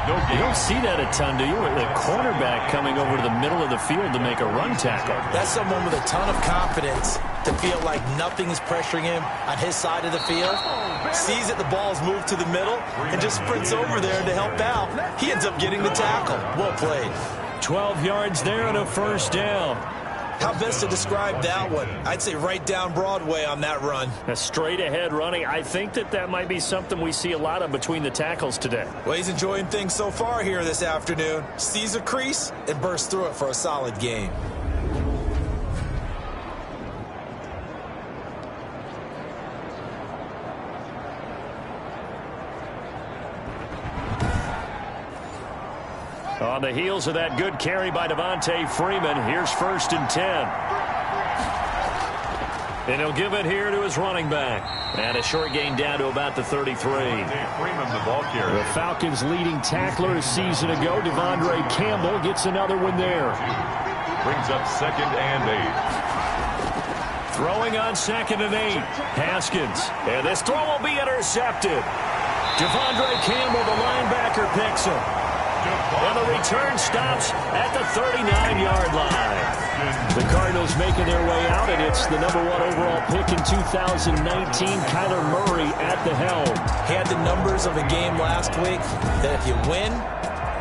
You don't see that a ton, do you? The cornerback coming over to the middle of the field to make a run tackle. That's someone with a ton of confidence to feel like nothing is pressuring him on his side of the field. Sees that the ball's moved to the middle and just sprints over there to help out. He ends up getting the tackle. Well played. 12 yards there and a first down. How best to describe that one? I'd say right down Broadway on that run. A straight ahead running. I think that might be something we see a lot of between the tackles today. Well, he's enjoying things so far here this afternoon. Sees a crease and bursts through it for a solid game. On the heels of that good carry by Devontae Freeman, here's 1st and 10. And he'll give it here to his running back. And a short gain down to about the 33. Freeman, the ball carrier. The Falcons' leading tackler a season ago, Devondre Campbell, gets another one there. Brings up 2nd and 8. Throwing on 2nd and 8. Haskins. And this throw will be intercepted. Devondre Campbell, the linebacker, picks him. And the return stops at the 39-yard line. The Cardinals making their way out, and it's the number 1 overall pick in 2019, Kyler Murray at the helm. He had the numbers of a game last week that if you win,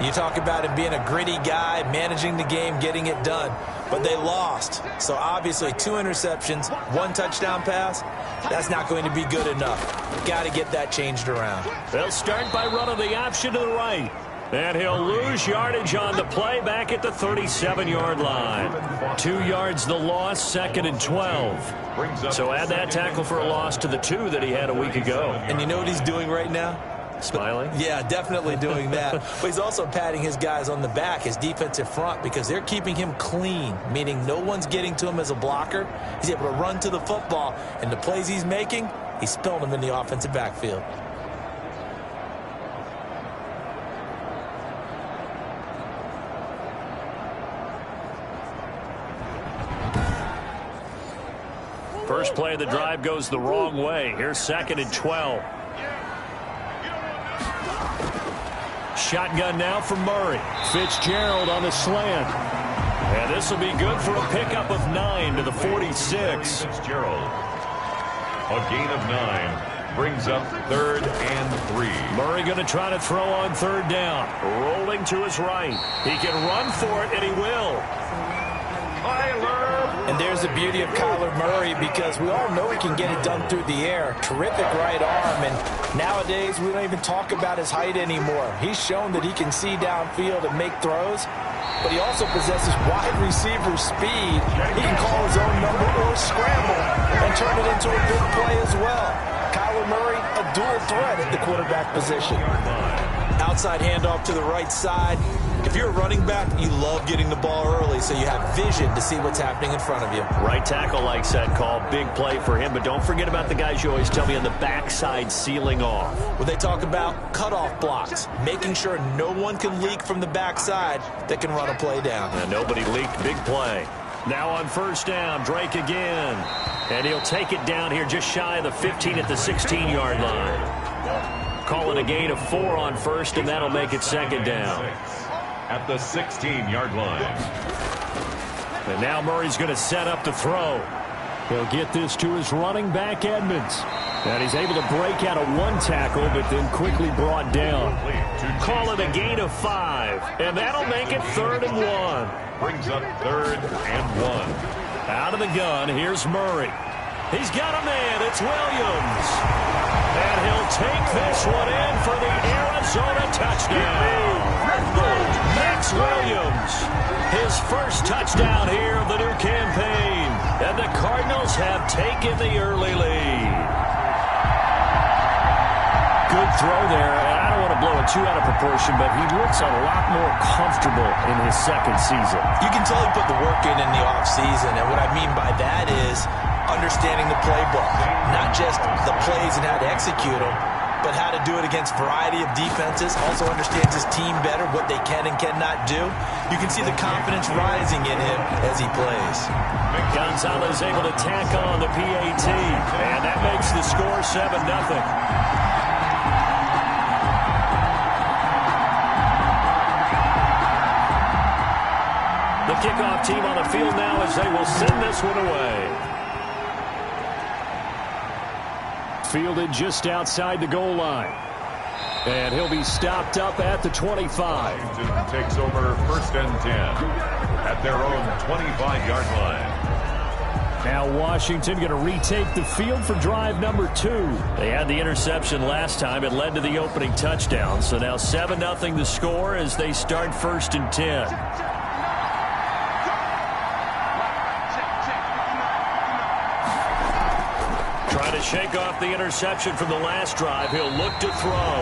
you talk about him being a gritty guy, managing the game, getting it done. But they lost. So obviously 2 interceptions, 1 touchdown pass, that's not going to be good enough. Got to get that changed around. They'll start by running the option to the right. And he'll lose yardage on the play back at the 37-yard line. 2 yards the loss, 2nd and 12. So add that tackle for a loss to the 2 that he had a week ago. And you know what he's doing right now? Smiling? Yeah, definitely doing that. But he's also patting his guys on the back, his defensive front, because they're keeping him clean, meaning no one's getting to him as a blocker. He's able to run to the football, and the plays he's making, he's spilling them in the offensive backfield. First play of the drive goes the wrong way. Here's 2nd and 12. Shotgun now from Murray. Fitzgerald on the slant. And this will be good for a pickup of 9 to the 46. Fitzgerald. A gain of 9. Brings up 3rd and 3. Murray going to try to throw on 3rd down. Rolling to his right. He can run for it, and he will. And there's the beauty of Kyler Murray, because we all know he can get it done through the air. Terrific right arm, and nowadays we don't even talk about his height anymore. He's shown that he can see downfield and make throws, but he also possesses wide receiver speed. He can call his own number or scramble and turn it into a big play as well. Kyler Murray, a dual threat at the quarterback position. Outside handoff to the right side. If you're a running back, you love getting the ball early so you have vision to see what's happening in front of you. Right tackle likes that call. Big play for him. But don't forget about the guys you always tell me on the backside sealing off. Well, they talk about cutoff blocks, making sure no one can leak from the backside that can run a play down. And nobody leaked. Big play. Now on first down, Drake again. And he'll take it down here just shy of the 15 at the 16-yard line. Calling a gain of 4 on first, and that'll make it second down. At the 16-yard line. And now Murray's going to set up the throw. He'll get this to his running back, Edmonds. And he's able to break out of one tackle, but then quickly brought down. Calling a gain of 5, and that'll make it 3rd and 1. Brings up 3rd and 1. Out of the gun, here's Murray. He's got a man, it's Williams. And he'll take this one in for the Arizona touchdown. Max Williams, his first touchdown here of the new campaign. And the Cardinals have taken the early lead. Good throw there, and I don't want to blow it too out of proportion, but he looks a lot more comfortable in his second season. You can tell he put the work in the offseason, and what I mean by that is understanding the playbook, not just the plays and how to execute them, but how to do it against a variety of defenses. Also understands his team better, what they can and cannot do. You can see the confidence rising in him as he plays. Gonzalez able to tack on the PAT, and that makes the score 7-0. The kickoff team on the field now as they will send this one away. Fielded just outside the goal line. And he'll be stopped up at the 25. Washington takes over 1st and 10 at their own 25-yard line. Now Washington going to retake the field for drive number 2. They had the interception last time. It led to the opening touchdown. So now 7-0 the score as they start 1st and 10. Trying to shake off the interception from the last drive. He'll look to throw.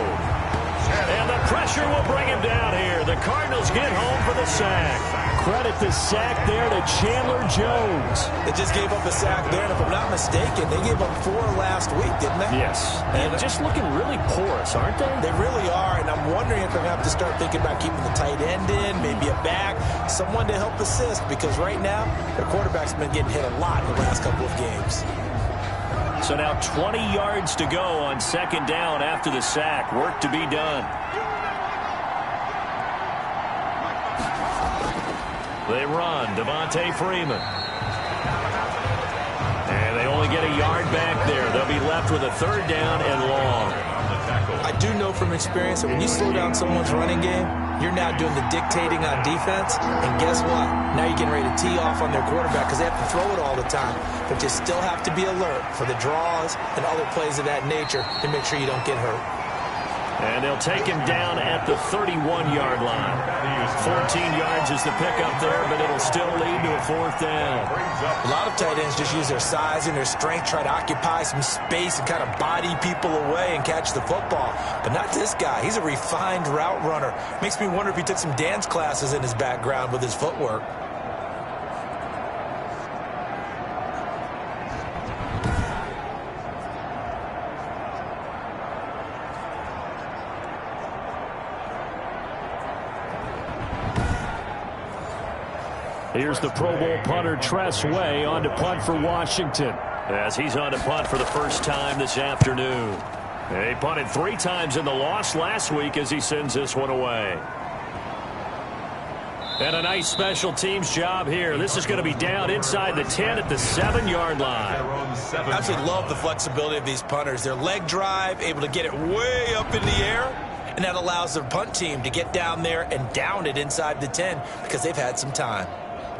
And the pressure will bring him down here. The Cardinals get home for the sack. Credit the sack there to Chandler Jones. They just gave up a sack there, and if I'm not mistaken, they gave up 4 last week, didn't they? Yes. And just looking really porous, aren't they? They really are, and I'm wondering if they're going to have to start thinking about keeping the tight end in, maybe a back, someone to help assist, because right now, their quarterback's been getting hit a lot in the last couple of games. So now 20 yards to go on 2nd down after the sack. Work to be done. They run. Devontae Freeman. And they only get a yard back there. They'll be left with a 3rd down and long. I do know from experience that when you slow down someone's running game, you're now doing the dictating on defense, and guess what? Now you're getting ready to tee off on their quarterback because they have to throw it all the time. But you still have to be alert for the draws and other plays of that nature to make sure you don't get hurt. And they'll take him down at the 31-yard line. 14 yards is the pickup there, but it'll still lead to a 4th down. A lot of tight ends just use their size and their strength, try to occupy some space and kind of body people away and catch the football. But not this guy. He's a refined route runner. Makes me wonder if he took some dance classes in his background with his footwork. Here's the Pro Bowl punter Tress Way on to punt for Washington. As he's on to punt for the first time this afternoon. He punted 3 times in the loss last week as he sends this one away. And a nice special teams job here. This is going to be down inside the 10 at the 7-yard line. I absolutely love the flexibility of these punters. Their leg drive, able to get it way up in the air, and that allows their punt team to get down there and down it inside the 10 because they've had some time.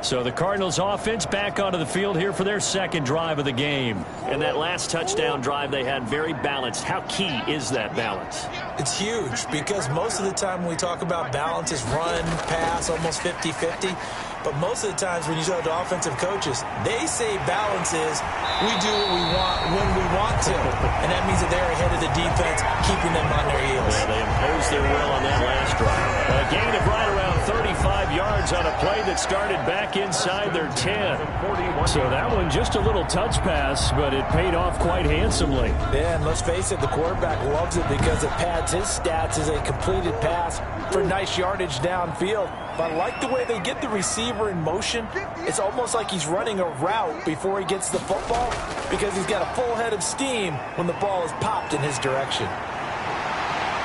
So the Cardinals offense back onto the field here for their 2nd drive of the game. And that last touchdown drive they had very balanced. How key is that balance? It's huge because most of the time when we talk about balance is run, pass, almost 50-50. But most of the times when you talk to offensive coaches, they say balance is we do what we want when we want to. And that means that they're ahead of the defense, keeping them on their heels. Yeah, they imposed their will on that last drive. A gain of right around 30 yards on a play that started back inside their 10. So that one just a little touch pass, but it paid off quite handsomely. Yeah, and let's face it, the quarterback loves it because it pads his stats as a completed pass for nice yardage downfield. But I like the way they get the receiver in motion. It's almost like he's running a route before he gets the football because he's got a full head of steam when the ball is popped in his direction.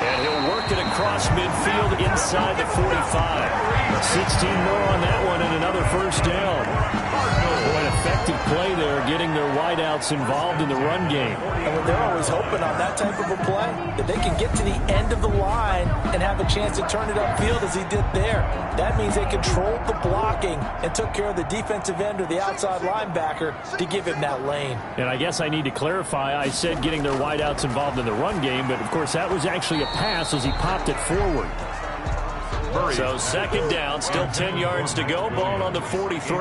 And he'll work it across midfield inside the 45. 16 more on that one and another first down. Boy, an effective play there, getting their wideouts involved in the run game. And they're always hoping on that type of a play that they can get to the end of the line and have a chance to turn it upfield as he did there. That means they controlled the blocking and took care of the defensive end or the outside linebacker to give him that lane. And I guess I need to clarify, I said getting their wideouts involved in the run game, but of course that was actually a pass as he popped it forward. So second down, still 10 yards to go, ball on the 43.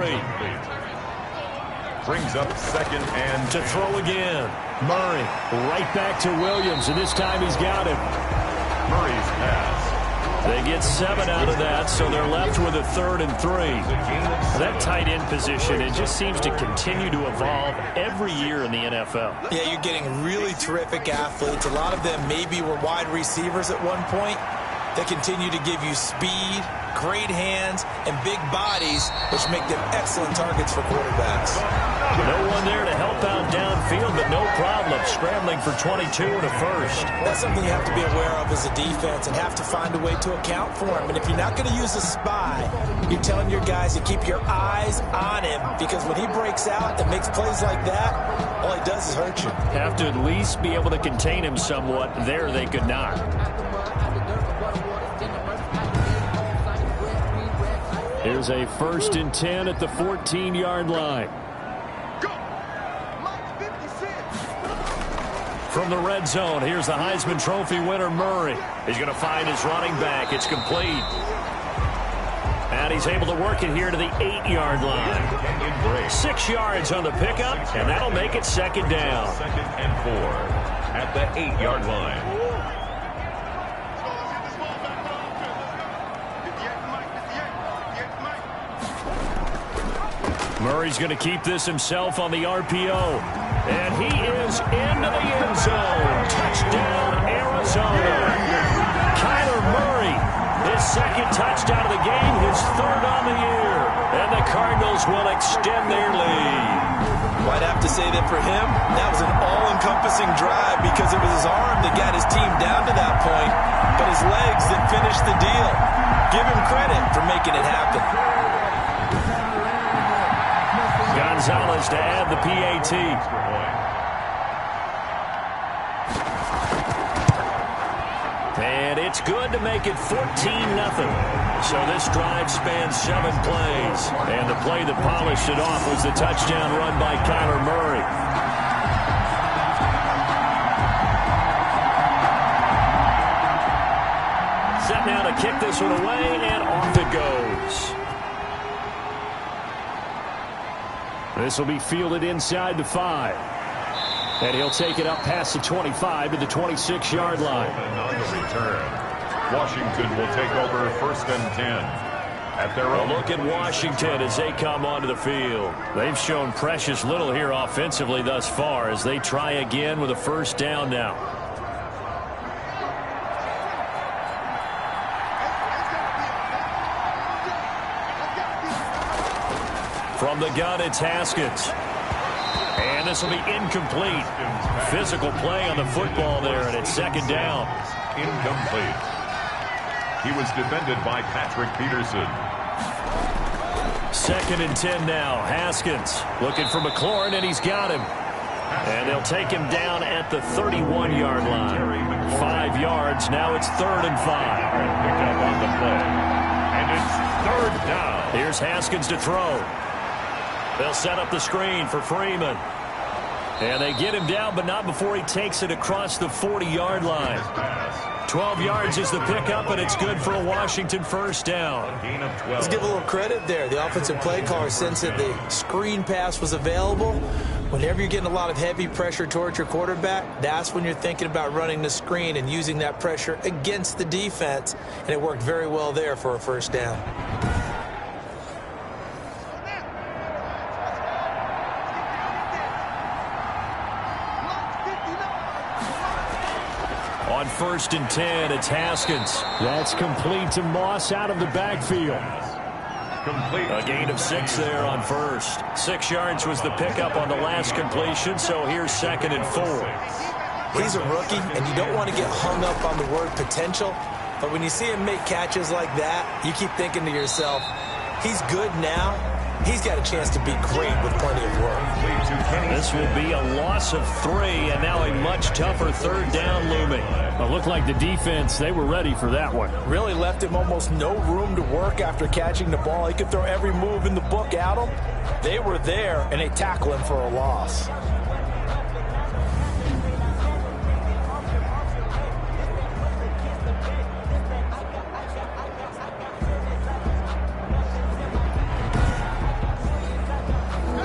Brings up second and to throw again. Murray right back to Williams, and this time he's got him. Murray's pass. They get 7 out of that, so they're left with a 3rd and 3. That tight end position, it just seems to continue to evolve every year in the NFL. Yeah, you're getting really terrific athletes. A lot of them maybe were wide receivers at one point. They continue to give you speed, great hands, and big bodies, which make them excellent targets for quarterbacks. No one there to help out downfield, but no problem scrambling for 22 and a first. That's something you have to be aware of as a defense and have to find a way to account for him. And if you're not going to use a spy, you're telling your guys to keep your eyes on him, because when he breaks out and makes plays like that, all he does is hurt you. Have to at least be able to contain him somewhat. There they could not. Here's a 1st and 10 at the 14-yard line. From the red zone, here's the Heisman Trophy winner, Murray. He's going to find his running back. It's complete. And he's able to work it here to the 8-yard line. 6 yards on the pickup, and that'll make it second down. 2nd and 4 at the 8-yard line. Murray's going to keep this himself on the RPO. And he is into the end zone. Touchdown, Arizona. Kyler Murray, his 2nd touchdown of the game, his 3rd on the year. And the Cardinals will extend their lead. I'd have to say that for him, that was an all-encompassing drive because it was his arm that got his team down to that point, but his legs that finished the deal. Give him credit for making it happen. Gonzalez to add the PAT. And it's good to make it 14-0. So this drive spans 7 plays. And the play that polished it off was the touchdown run by Kyler Murray. Set now to kick this one away, and off it goes. This will be fielded inside the 5. And he'll take it up past the 25 to the 26-yard line. And on the return, Washington will take over 1st and 10. At their own. Look at Washington as they come onto the field. They've shown precious little here offensively thus far as they try again with a 1st down now. From the gun, it's Haskins. And this will be incomplete. Physical play on the football there, and it's 2nd down. Incomplete. He was defended by Patrick Peterson. 2nd and 10 now. Haskins looking for McLaurin, and he's got him. And they'll take him down at the 31-yard line. 5 yards. Now it's 3rd and 5. Picked up on the play. And it's 3rd down. Here's Haskins to throw. They'll set up the screen for Freeman. And they get him down, but not before he takes it across the 40-yard line. 12 yards is the pickup, and it's good for a Washington 1st down. Gain of 12. Let's give a little credit there. The offensive play caller sensed that the screen pass was available. Whenever you're getting a lot of heavy pressure towards your quarterback, that's when you're thinking about running the screen and using that pressure against the defense. And it worked very well there for a 1st down. On 1st and 10, it's Haskins. That's complete to Moss out of the backfield. Complete. A gain of 6 there on first. 6 yards was the pickup on the last completion, so here's 2nd and 4. He's a rookie, and you don't want to get hung up on the word potential. But when you see him make catches like that, you keep thinking to yourself, he's good now. He's got a chance to be great with plenty of work. This will be a loss of 3, and now a much tougher 3rd down looming. It looked like the defense, they were ready for that one. Really left him almost no room to work after catching the ball. He could throw every move in the book at him. They were there, and they tackle him for a loss.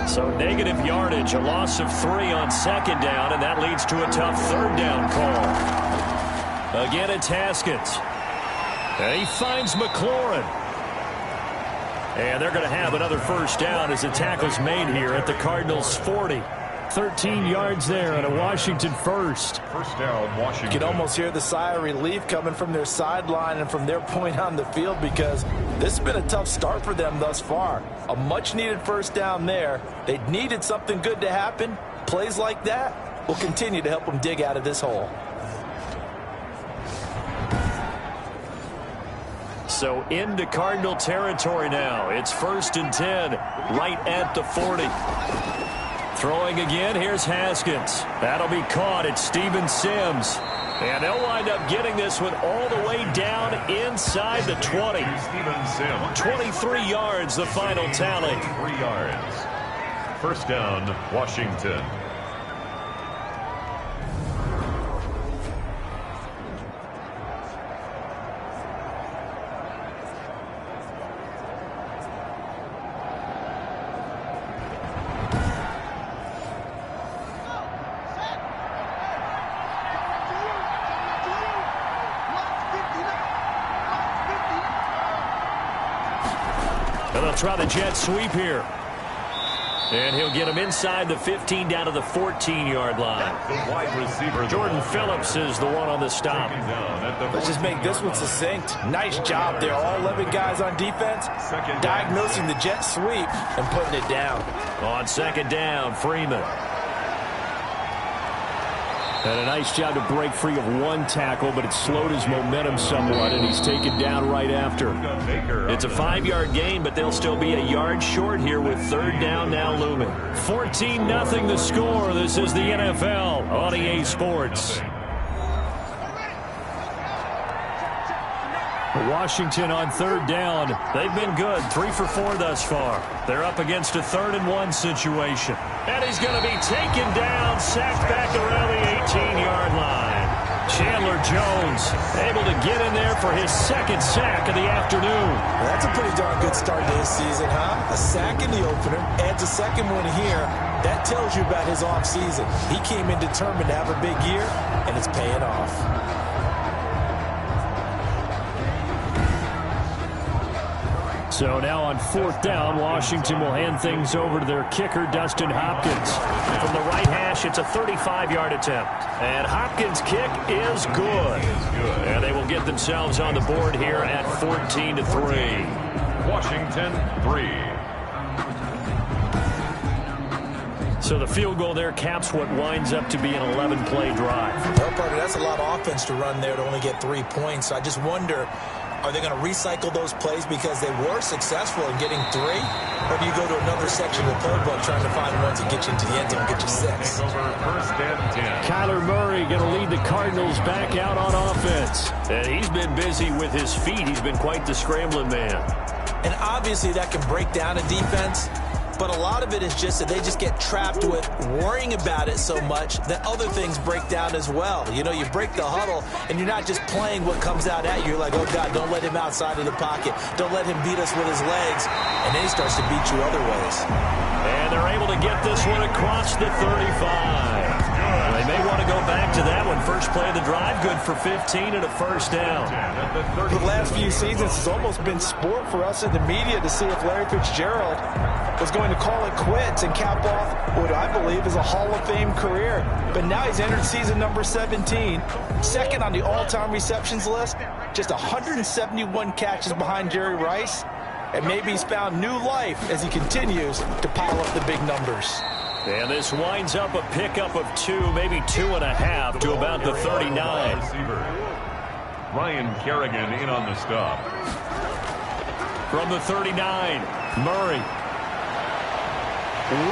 So negative yardage, a loss of 3 on 2nd down, and that leads to a tough 3rd down call. Again, it's Haskins. And he finds McLaurin. And they're going to have another 1st down as the tackle's made here at the Cardinals' 40. 13 yards there and a Washington 1st. 1st down, Washington. You can almost hear the sigh of relief coming from their sideline and from their point on the field because this has been a tough start for them thus far. A much-needed 1st down there. They needed something good to happen. Plays like that will continue to help them dig out of this hole. So into Cardinal territory now. It's 1st and 10, right at the 40. Throwing again, here's Haskins. That'll be caught. It's Steven Sims. And they'll wind up getting this one all the way down inside the 20. Steven Sims. 23 yards, the final tally. 3 yards. 1st down, Washington. Try the jet sweep here. And he'll get him inside the 15 down to the 14-yard line. The wide receiver. Jordan Phillips is the one on the stop. Let's just make this one succinct. Nice job there. All 11 guys on defense diagnosing the jet sweep and putting it down. On 2nd down, Freeman. And a nice job to break free of 1 tackle, but it slowed his momentum somewhat, and he's taken down right after. It's a 5-yard gain, but they'll still be a yard short here with 3rd down now looming. 14-0 the score. This is the NFL on EA Sports. Washington on 3rd down. They've been good. 3 for 4 thus far. They're up against a 3rd and 1 situation. And he's going to be taken down, sacked back around the 18-yard line. Chandler Jones able to get in there for his 2nd sack of the afternoon. Well, that's a pretty darn good start to his season, huh? A sack in the opener, adds a 2nd one here. That tells you about his offseason. He came in determined to have a big year, and it's paying off. So now on 4th down, Washington will hand things over to their kicker, Dustin Hopkins. From the right hash, it's a 35-yard attempt. And Hopkins' kick is good. And they will get themselves on the board here at 14-3. Washington 3. So the field goal there caps what winds up to be an 11-play drive. Well, partner, that's a lot of offense to run there to only get 3 points. So I just wonder, are they going to recycle those plays because they were successful in getting 3? Or do you go to another section of the playbook trying to find ones that get you into the end zone and get you 6? 1st and 10. Kyler Murray going to lead the Cardinals back out on offense. And he's been busy with his feet. He's been quite the scrambling man. And obviously that can break down a defense. But a lot of it is just that they just get trapped with worrying about it so much that other things break down as well. You know, you break the huddle, and you're not just playing what comes out at you. You're like, oh, God, don't let him outside of the pocket. Don't let him beat us with his legs. And then he starts to beat you other ways. And they're able to get this one across the 35. They They may want to go back to that one. First play of the drive, good for 15 and a first down. For the last few seasons, it's almost been sport for us in the media to see if Larry Fitzgerald was going to call it quits and cap off what I believe is a Hall of Fame career. But now he's entered season number 17, second on the all-time receptions list, just 171 catches behind Jerry Rice, and maybe he's found new life as he continues to pile up the big numbers. And this winds up a pickup of 2, maybe 2.5 to about the 39. Ryan Kerrigan in on the stop. From the 39, Murray.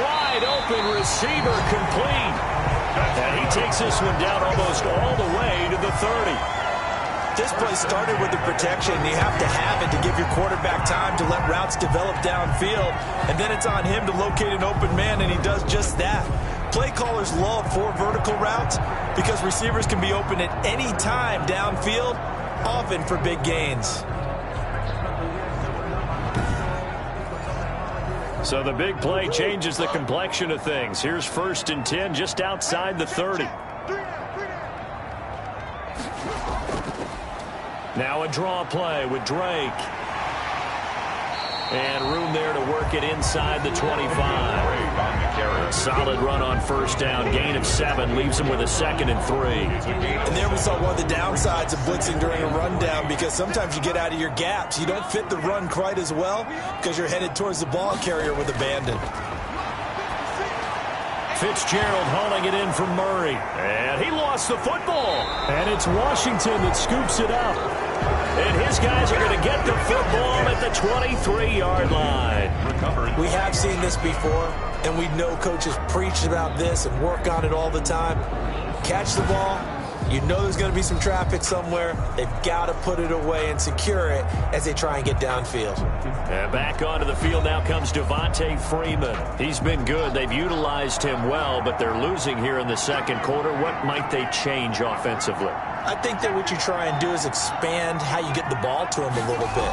Wide open receiver, complete. And he takes this one down almost all the way to the 30. This play started with the protection. You have to have it to give your quarterback time to let routes develop downfield. And then it's on him to locate an open man, and he does just that. Play callers love 4 vertical routes because receivers can be open at any time downfield, often for big gains. So the big play changes the complexion of things. Here's 1st and 10 just outside the 30. Now a draw play with Drake. And room there to work it inside the 25. Solid run on first down. Gain of 7 leaves him with a 2nd and 3. And there we saw one of the downsides of blitzing during a rundown, because sometimes you get out of your gaps. You don't fit the run quite as well because you're headed towards the ball carrier with abandon. Fitzgerald hauling it in from Murray. And he lost the football. And it's Washington that scoops it up. And his guys are going to get the football at the 23-yard line. We have seen this before, and we know coaches preach about this and work on it all the time. Catch the ball. You know there's going to be some traffic somewhere. They've got to put it away and secure it as they try and get downfield. And back onto the field now comes Devontae Freeman. He's been good. They've utilized him well, but they're losing here in the second quarter. What might they change offensively? I think that what you try and do is expand how you get the ball to him a little bit.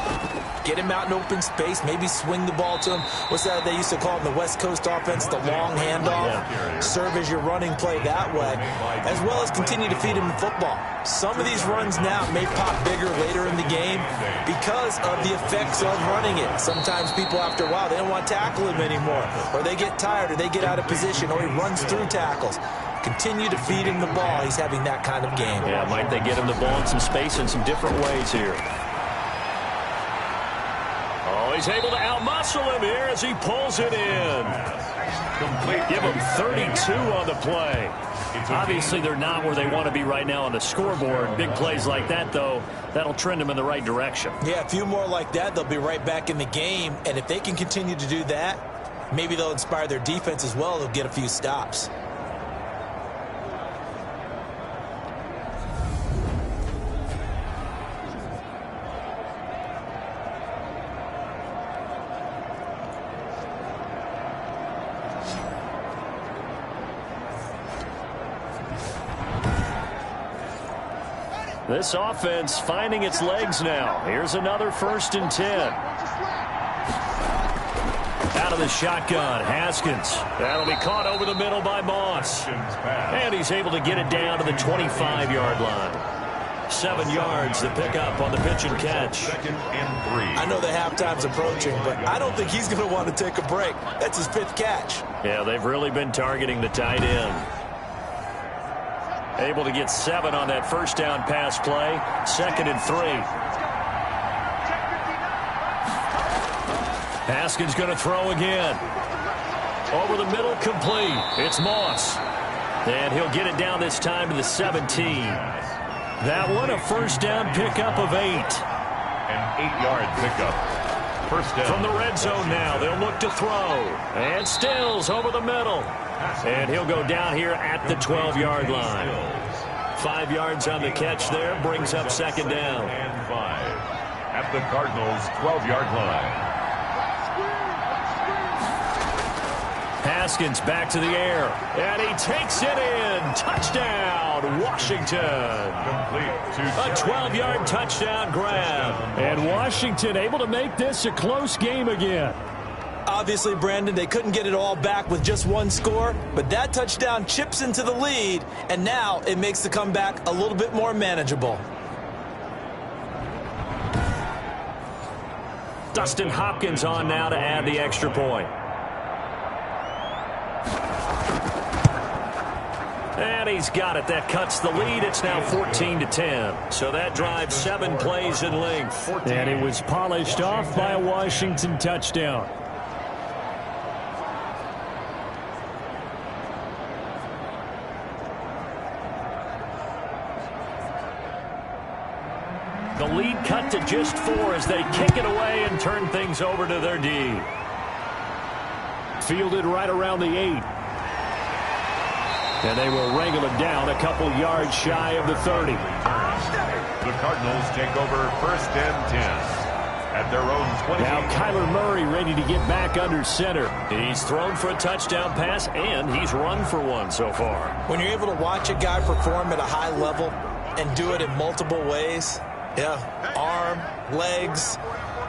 Get him out in open space, maybe swing the ball to him. What's that they used to call in the West Coast offense, the long handoff? Yeah. Serve as your running play that way, as well as continue to feed him the football. Some of these runs now may pop bigger later in the game because of the effects of running it. Sometimes people, after a while, they don't want to tackle him anymore, or they get tired, or they get out of position, or he runs through tackles. Continue to feed him the ball. He's having that kind of game. Yeah, might they get him the ball in some space in some different ways here. Oh, he's able to outmuscle him here as he pulls it in. Give him 32 on the play. Obviously, they're not where they want to be right now on the scoreboard. Big plays like that, though, that'll trend them in the right direction. Yeah, a few more like that, they'll be right back in the game. And if they can continue to do that, maybe they'll inspire their defense as well. They'll get a few stops. This offense finding its legs now. Here's another 1st and 10. Out of the shotgun, Haskins. That'll be caught over the middle by Moss. And he's able to get it down to the 25-yard line. 7 yards to pick up on the pitch and catch. 2nd and 3. I know the halftime's approaching, but I don't think he's going to want to take a break. That's his 5th catch. Yeah, they've really been targeting the tight end. Able to get 7 on that first down pass play. 2nd and 3. Haskins going to throw again. Over the middle, complete. It's Moss. And he'll get it down this time to the 17. That one, a first down pickup of 8. An 8-yard pickup. First down. From the red zone now, they'll look to throw. And Stills over the middle. And he'll go down here at the 12-yard line. 5 yards on the catch there, brings up 2nd down. And 5 at the Cardinals' 12-yard line. Haskins back to the air. And he takes it in. Touchdown, Washington. A 12-yard touchdown grab. And Washington able to make this a close game again. Obviously, Brandon, they couldn't get it all back with just one score, but that touchdown chips into the lead, and now it makes the comeback a little bit more manageable. Dustin Hopkins on now to add the extra point. And he's got it. That cuts the lead. It's now 14-10. So that drives 7 plays in length. And it was polished off by a Washington touchdown. The lead cut to just 4 as they kick it away and turn things over to their D. Fielded right around the 8. And they will wrangle it down a couple yards shy of the 30. The Cardinals take over 1st and 10 at their own 20. Now Kyler Murray ready to get back under center. He's thrown for a touchdown pass, and he's run for one so far. When you're able to watch a guy perform at a high level and do it in multiple ways, arm, legs,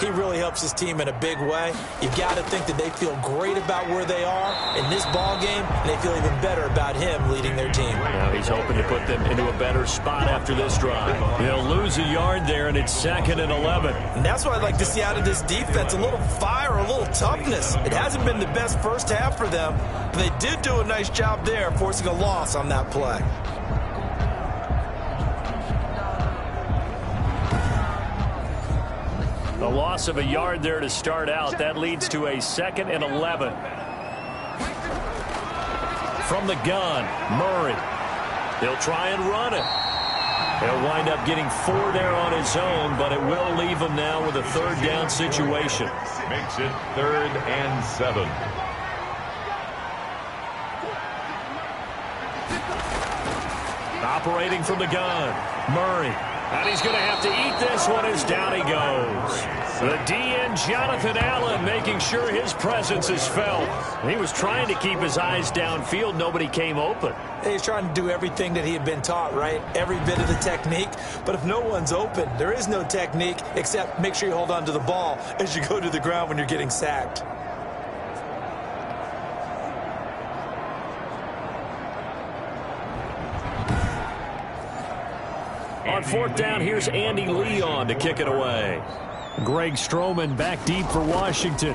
he really helps his team in a big way. You've got to think that they feel great about where they are in this ball game, and they feel even better about him leading their team. Now he's hoping to put them into a better spot after this drive. They'll lose a yard there, and it's 2nd and 11. And that's what I'd like to see out of this defense, a little fire, a little toughness. It hasn't been the best first half for them, but they did do a nice job there, forcing a loss on that play. A loss of a yard there to start out. That leads to a 2nd and 11. From the gun, Murray. He'll try and run it. He'll wind up getting 4 there on his own, but it will leave him now with a 3rd down situation. Makes it 3rd and 7. Operating from the gun, Murray. And he's going to have to eat this one as down he goes. The DN, Jonathan Allen, making sure his presence is felt. He was trying to keep his eyes downfield. Nobody came open. He's trying to do everything that he had been taught, right? Every bit of the technique. But if no one's open, there is no technique except make sure you hold on to the ball as you go to the ground when you're getting sacked. On 4th down, here's Andy Leon to kick it away. Greg Stroman back deep for Washington.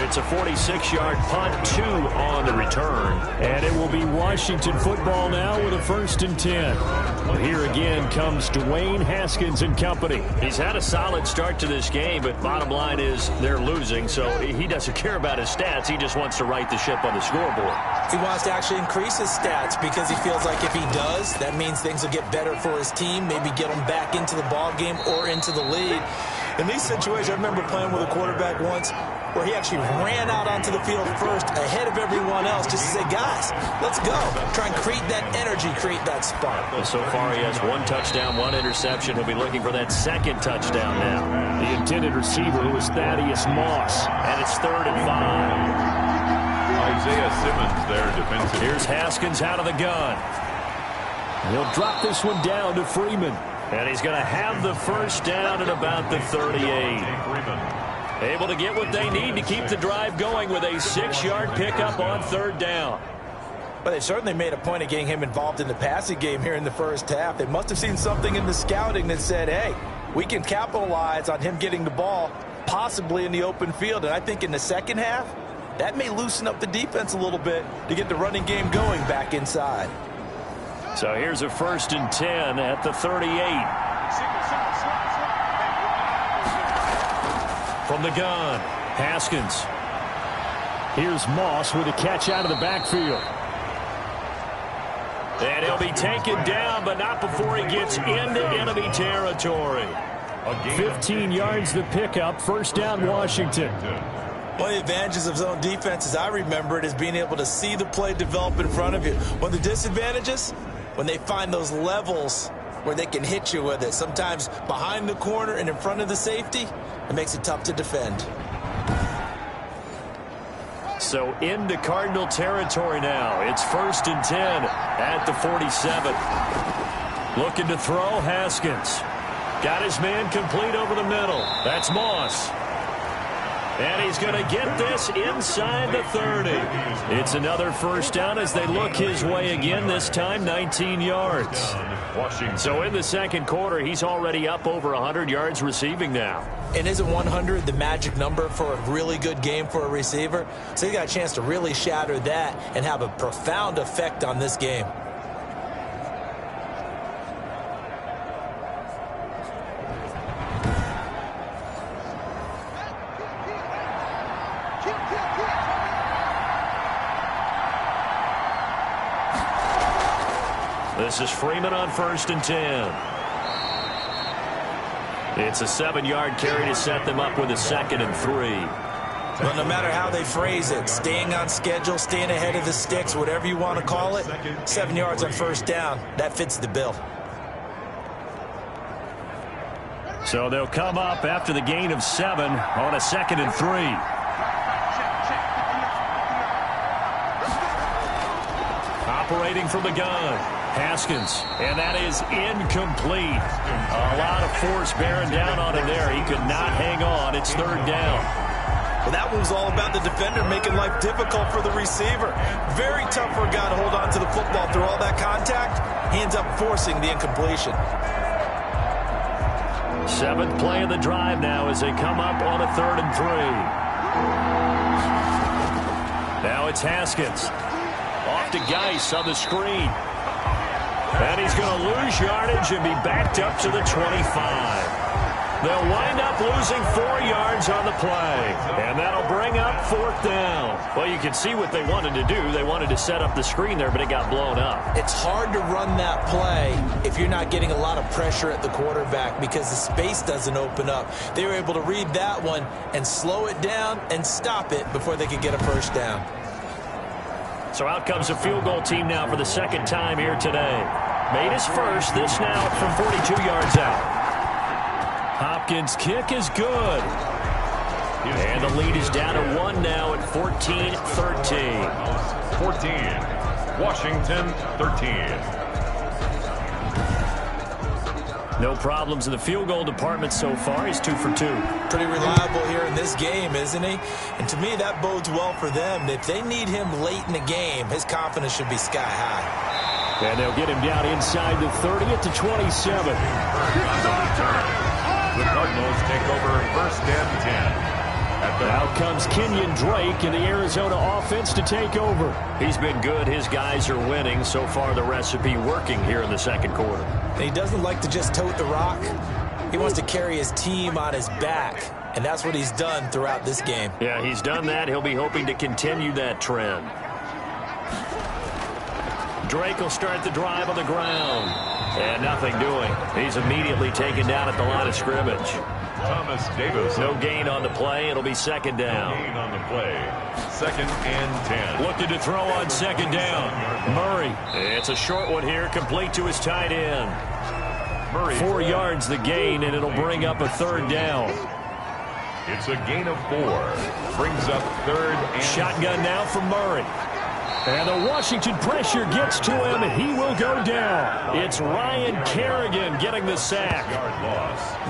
It's a 46-yard punt, 2 on the return. And it will be Washington football now with a 1st and 10. Here again comes Dwayne Haskins and company. He's had a solid start to this game, but bottom line is they're losing, so he doesn't care about his stats. He just wants to right the ship on the scoreboard. He wants to actually increase his stats because he feels like if he does, that means things will get better for his team, maybe get him back into the ball game or into the lead. In these situations, I remember playing with a quarterback once where he actually ran out onto the field first ahead of everyone else just to say, guys, let's go. Try and create that energy, create that spark. Well, so far he has 1 touchdown, 1 interception. He'll be looking for that 2nd touchdown now. The intended receiver was Thaddeus Moss. And it's 3rd and 5. Isaiah Simmons there defensive. Here's Haskins out of the gun. He'll drop this one down to Freeman. And he's going to have the 1st down at about the 38. Able to get what they need to keep the drive going with a 6-yard pickup on 3rd down. But they certainly made a point of getting him involved in the passing game here in the first half. They must have seen something in the scouting that said, hey, we can capitalize on him getting the ball possibly in the open field. And I think in the second half, that may loosen up the defense a little bit to get the running game going back inside. So here's a 1st and 10 at the 38. From the gun, Haskins. Here's Moss with a catch out of the backfield. And he'll be taken down, but not before he gets into enemy territory. 15 yards the pickup, 1st down Washington. One of the advantages of zone defense, as I remember it, is being able to see the play develop in front of you. One of the disadvantages, when they find those levels where they can hit you with it, sometimes behind the corner and in front of the safety, it makes it tough to defend. So into Cardinal territory now. It's 1st and 10 at the 47. Looking to throw, Haskins. Got his man complete over the middle. That's Moss. And he's going to get this inside the 30. It's another first down as they look his way again, this time 19 yards. So in the second quarter, he's already up over 100 yards receiving now. And isn't 100 the magic number for a really good game for a receiver? So he got a chance to really shatter that and have a profound effect on this game. This is Freeman on 1st and 10. It's a 7-yard carry to set them up with a 2nd and 3. Well, no matter how they phrase it, staying on schedule, staying ahead of the sticks, whatever you want to call it, 7 yards on 1st down, that fits the bill. So they'll come up after the gain of 7 on a 2nd and 3. Operating from the gun. Haskins, and that is incomplete. A lot of force bearing down on him there. He could not hang on. It's 3rd down. Well, that one was all about the defender making life difficult for the receiver. Very tough for a guy to hold on to the football through all that contact. He ends up forcing the incompletion. 7th play of the drive now as they come up on a 3rd and 3. Now it's Haskins. Off to Geis on the screen. And he's going to lose yardage and be backed up to the 25. They'll wind up losing 4 yards on the play. And that'll bring up 4th down. Well, you can see what they wanted to do. They wanted to set up the screen there, but it got blown up. It's hard to run that play if you're not getting a lot of pressure at the quarterback because the space doesn't open up. They were able to read that one and slow it down and stop it before they could get a 1st down. So out comes a field goal team now for the 2nd time here today. Made his first, this now from 42 yards out. Hopkins' kick is good. And the lead is down to 1 now at 14-13. 14, Washington 13. No problems in the field goal department so far. He's 2 for 2. Pretty reliable here in this game, isn't he? And to me, that bodes well for them. If they need him late in the game, his confidence should be sky high. And they'll get him down inside the 30 at the 27. The Cardinals take over 1st and 10. Out comes Kenyon Drake in the Arizona offense to take over. He's been good. His guys are winning. So far, the recipe working here in the second quarter. And he doesn't like to just tote the rock. He wants to carry his team on his back. And that's what he's done throughout this game. Yeah, he's done that. He'll be hoping to continue that trend. Drake will start the drive on the ground. And nothing doing. He's immediately taken down at the line of scrimmage. Thomas Davis. No gain on the play. It'll be 2nd down. No gain on the play. 2nd and 10. Looking to throw on 2nd down. Murray. It's a short one here, complete to his tight end. Murray. 4 yards the gain, and it'll bring up a 3rd down. It's a gain of 4. Brings up 3rd and... Shotgun now from Murray. And the Washington pressure gets to him, and he will go down. It's Ryan Kerrigan getting the sack.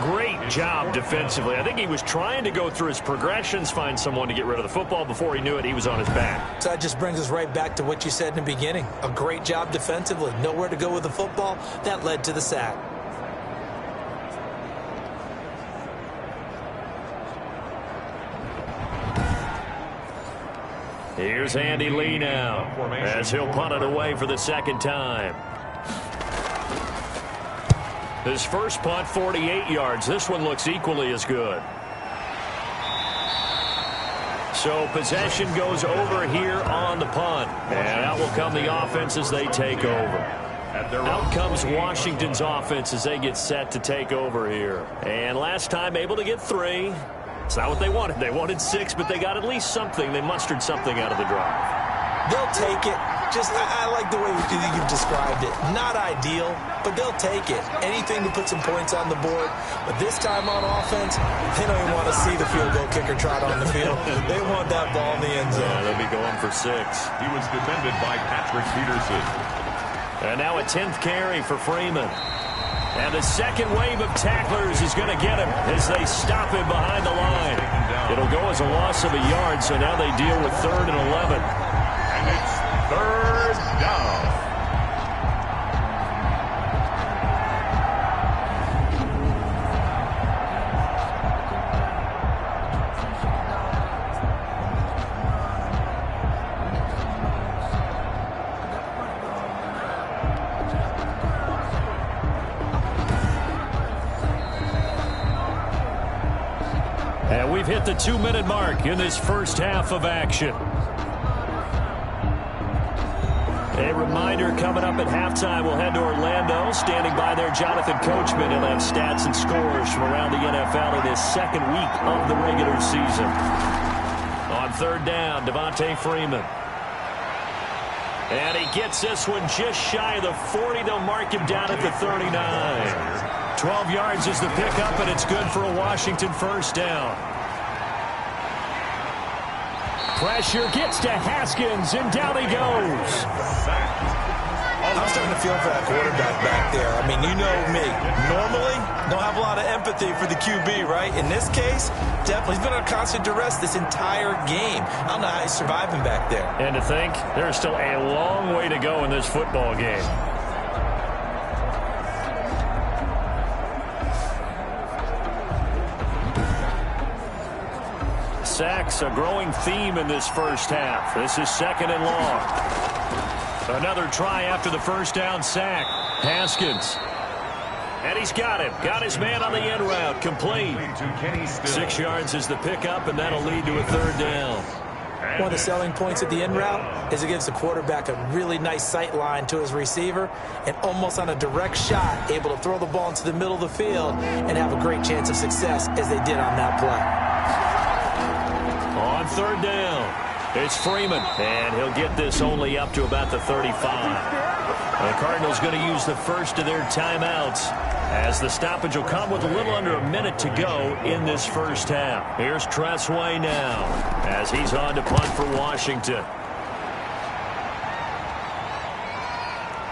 Great job defensively. I think he was trying to go through his progressions, find someone to get rid of the football. Before he knew it, he was on his back. So that just brings us right back to what you said in the beginning. A great job defensively. Nowhere to go with the football. That led to the sack. Here's Andy Lee now as he'll punt it away for the 2nd time. His first punt, 48 yards. This one looks equally as good. So possession goes over here on the punt. And out will come the offense as they take over. Out comes Washington's offense as they get set to take over here. And last time able to get 3. It's not what they wanted. They wanted 6, but they got at least something. They mustered something out of the drive. They'll take it. Just, I like the way you've described it. Not ideal, but they'll take it. Anything to put some points on the board. But this time on offense, they don't even want to see the field goal kicker trot on the field. They want that ball in the end zone. Yeah, they'll be going for 6. He was defended by Patrick Peterson. And now a 10th carry for Freeman. And the second wave of tacklers is going to get him as they stop him behind the line. It'll go as a loss of a yard, so now they deal with 3rd and 11. And it's 3rd down. And we've hit the 2-minute mark in this first half of action. A reminder, coming up at halftime, we'll head to Orlando. Standing by there, Jonathan Coachman. He'll have stats and scores from around the NFL in his second week of the regular season. On 3rd down, Devontae Freeman. And he gets this one just shy of the 40. They'll mark him down at the 39. 12 yards is the pickup, and it's good for a Washington first down. Pressure gets to Haskins, and down he goes. I'm starting to feel for that quarterback back there. I mean, you know me. Normally, don't have a lot of empathy for the QB, right? In this case, definitely. He's been under constant duress this entire game. I don't know how he's surviving back there. And to think, there's still a long way to go in this football game. Sacks, a growing theme in this first half. This is 2nd and long. Another try after the first down sack. Haskins. And he's got him. Got his man on the end route. Complete. 6 yards is the pickup, and that'll lead to a 3rd down. One of the selling points of the end route is it gives the quarterback a really nice sight line to his receiver and almost on a direct shot able to throw the ball into the middle of the field and have a great chance of success as they did on that play. On 3rd down, it's Freeman, and he'll get this only up to about the 35. The Cardinals going to use the first of their timeouts as the stoppage will come with a little under a minute to go in this first half. Here's Tressway now as he's on to punt for Washington.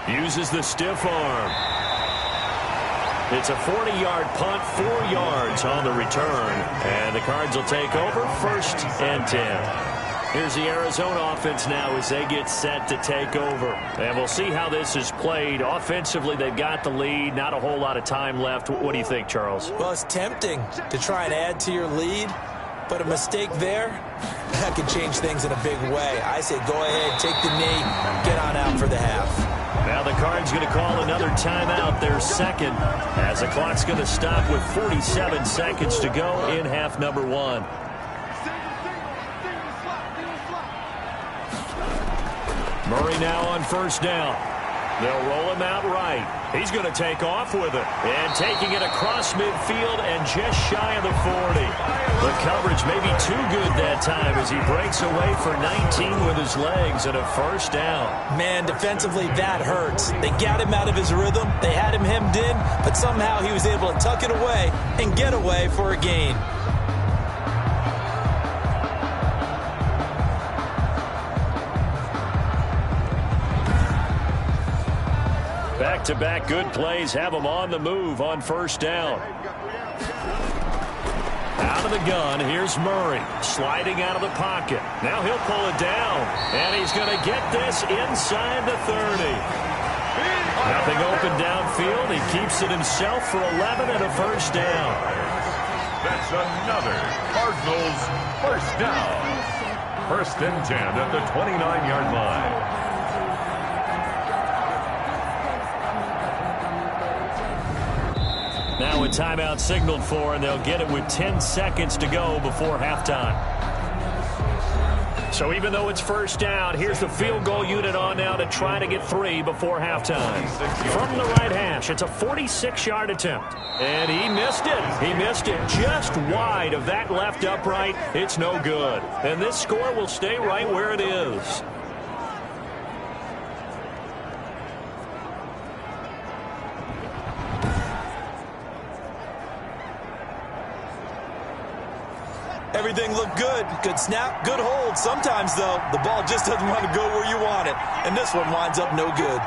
Uses the stiff arm. It's a 40-yard punt, 4 yards on the return. And the Cards will take over 1st and 10. Here's the Arizona offense now as they get set to take over. And we'll see how this is played. Offensively, they've got the lead. Not a whole lot of time left. What do you think, Charles? Well, it's tempting to try and add to your lead. But a mistake there, that can change things in a big way. I say go ahead, take the knee, get on out for the half. Now the Cards going to call another timeout, their second, as the clock's going to stop with 47 seconds to go in half number 1. Murray now on 1st down. They'll roll him out right. He's going to take off with it. And taking it across midfield and just shy of the 40. The coverage may be too good that time as he breaks away for 19 with his legs and a 1st down. Man, defensively, that hurts. They got him out of his rhythm. They had him hemmed in, but somehow he was able to tuck it away and get away for a gain. Back-to-back good plays have him on the move on 1st down. Out of the gun, here's Murray, sliding out of the pocket. Now he'll pull it down, and he's going to get this inside the 30. Nothing open downfield. He keeps it himself for 11 and a 1st down. That's another Cardinals 1st down. 1st and 10 at the 29-yard line. Now a timeout signaled for, and they'll get it with 10 seconds to go before halftime. So even though it's 1st down, here's the field goal unit on now to try to get 3 before halftime. From the right hash, it's a 46-yard attempt. And he missed it. He missed it just wide of that left upright. It's no good. And this score will stay right where it is. Everything looked good. Good snap, good hold. Sometimes, though, the ball just doesn't want to go where you want it. And this one winds up no good.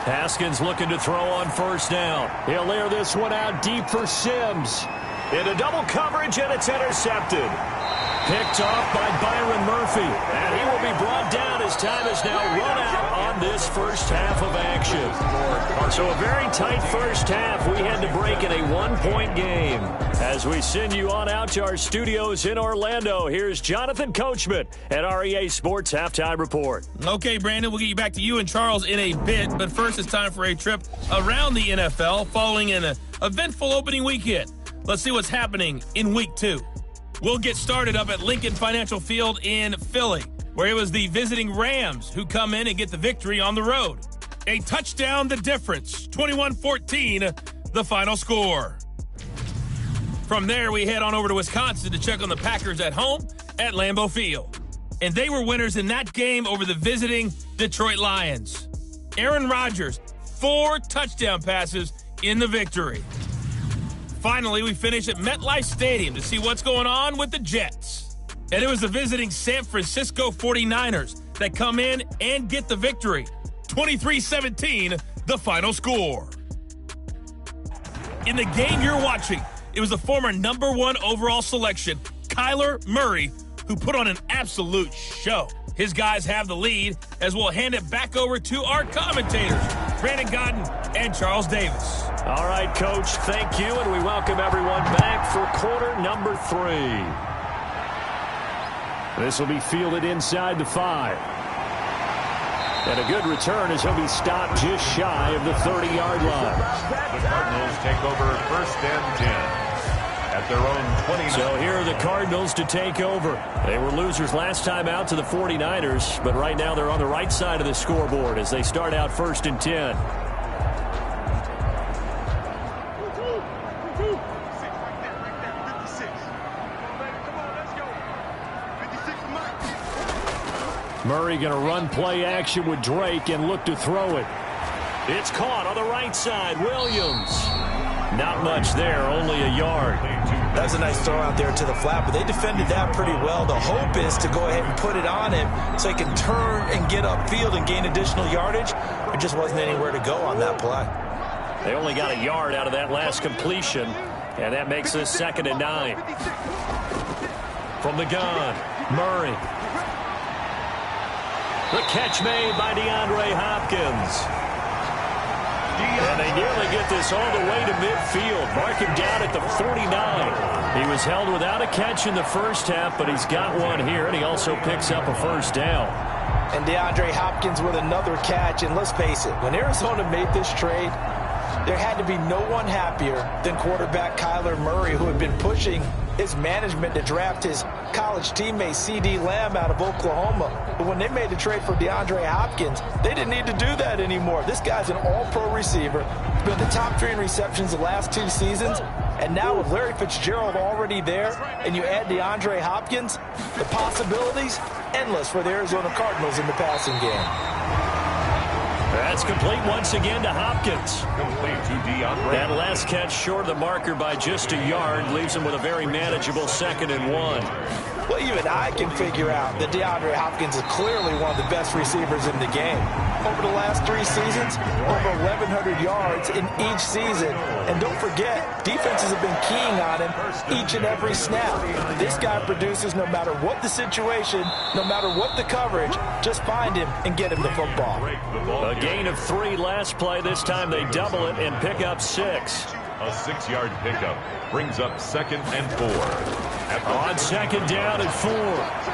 Haskins looking to throw on first down. He'll air this one out deep for Sims. Into double coverage, and it's intercepted. Picked off by Byron Murphy. And he will be brought down as time is now run out on this first half of action. So a very tight first half. We had to break in a one-point game. As we send you on out to our studios in Orlando, here's Jonathan Coachman at REA Sports Halftime Report. Okay, Brandon, we'll get you back to you and Charles in a bit. But first, it's time for a trip around the NFL following an eventful opening weekend. Let's see what's happening in Week 2. We'll get started up at Lincoln Financial Field in Philly, where it was the visiting Rams who come in and get the victory on the road. A touchdown, the difference. 21-14, the final score. From there, we head on over to Wisconsin to check on the Packers at home at Lambeau Field. And they were winners in that game over the visiting Detroit Lions. Aaron Rodgers, 4 touchdown passes in the victory. Finally, we finish at MetLife Stadium to see what's going on with the Jets. And it was the visiting San Francisco 49ers that come in and get the victory. 23-17, the final score. In the game you're watching, it was the former number 1 overall selection, Kyler Murray, who put on an absolute show. His guys have the lead, as we'll hand it back over to our commentators, Brandon Godden and Charles Davis. All right, Coach, thank you, and we welcome everyone back for quarter number 3. This will be fielded inside the 5. And a good return as he'll be stopped just shy of the 30-yard line. The Cardinals take over first and 10. At their own 20. So here are the Cardinals to take over. They were losers last time out to the 49ers, but right now they're on the right side of the scoreboard as they start out first and 10. Murray going to run play action with Drake and look to throw it. It's caught on the right side. Williams. Not much there, only a yard. That's a nice throw out there to the flat, but they defended that pretty well. The hope is to go ahead and put it on him so he can turn and get upfield and gain additional yardage. There just wasn't anywhere to go on that play. They only got a yard out of that last completion, and that makes this 2nd and 9. From the gun, Murray. The catch made by DeAndre Hopkins. And they nearly get this all the way to midfield. Mark him down at the 49. He was held without a catch in the first half, but he's got one here, and he also picks up a first down. And DeAndre Hopkins with another catch. And let's face it, when Arizona made this trade, there had to be no one happier than quarterback Kyler Murray, who had been pushing his management to draft his college teammate C.D. Lamb out of Oklahoma. But when they made the trade for DeAndre Hopkins, they didn't need to do that anymore. This guy's an all-pro receiver. He's been the top 3 in receptions the last 2 seasons. And now with Larry Fitzgerald already there, and you add DeAndre Hopkins, the possibilities endless for the Arizona Cardinals in the passing game. That's complete once again to Hopkins. Complete to DeAndre. That last catch short of the marker by just a yard leaves him with a very manageable 2nd and 1. Well, even I can figure out that DeAndre Hopkins is clearly one of the best receivers in the game. Over the last 3 seasons, over 1,100 yards in each season. And don't forget, defenses have been keying on him each and every snap. This guy produces no matter what the situation, no matter what the coverage. Just find him and get him the football. A gain of 3 last play. This time they double it and pick up 6. A 6-yard pickup brings up 2nd and 4. On 2nd down and 4.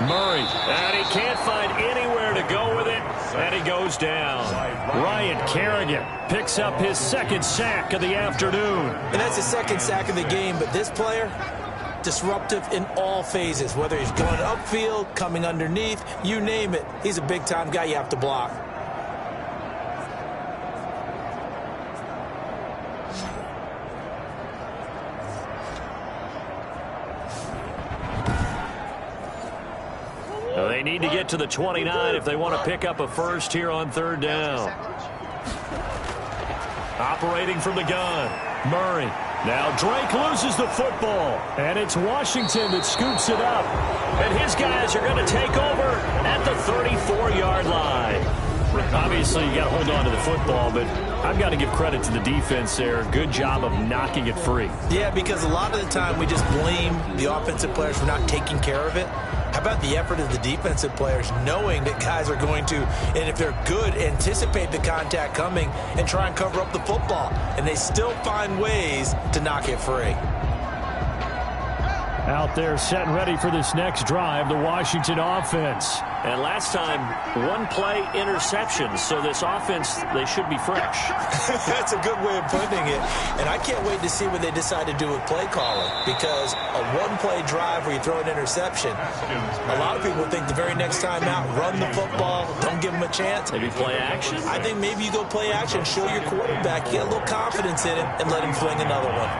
Murray, and he can't find anywhere to go with it, and he goes down. Ryan Kerrigan picks up his 2nd sack of the afternoon. And that's his 2nd sack of the game, but this player, disruptive in all phases, whether he's going upfield, coming underneath, you name it. He's a big-time guy you have to block. They need to get to the 29 if they want to pick up a first here on 3rd down. Operating from the gun, Murray. Now Drake loses the football, and it's Washington that scoops it up. And his guys are going to take over at the 34-yard line. Obviously, you got to hold on to the football, but I've got to give credit to the defense there. Good job of knocking it free. Yeah, because a lot of the time we just blame the offensive players for not taking care of it. How about the effort of the defensive players knowing that guys are going to, and if they're good, anticipate the contact coming and try and cover up the football. And they still find ways to knock it free. Out there set and ready for this next drive, the Washington offense. And last time, one play interception. So this offense, they should be fresh. That's a good way of putting it. And I can't wait to see what they decide to do with play calling. Because a one-play drive where you throw an interception, a lot of people think the very next time out, run the football, don't give them a chance. Maybe play action? I think maybe you go play action, show your quarterback, get a little confidence in it, and let him fling another one.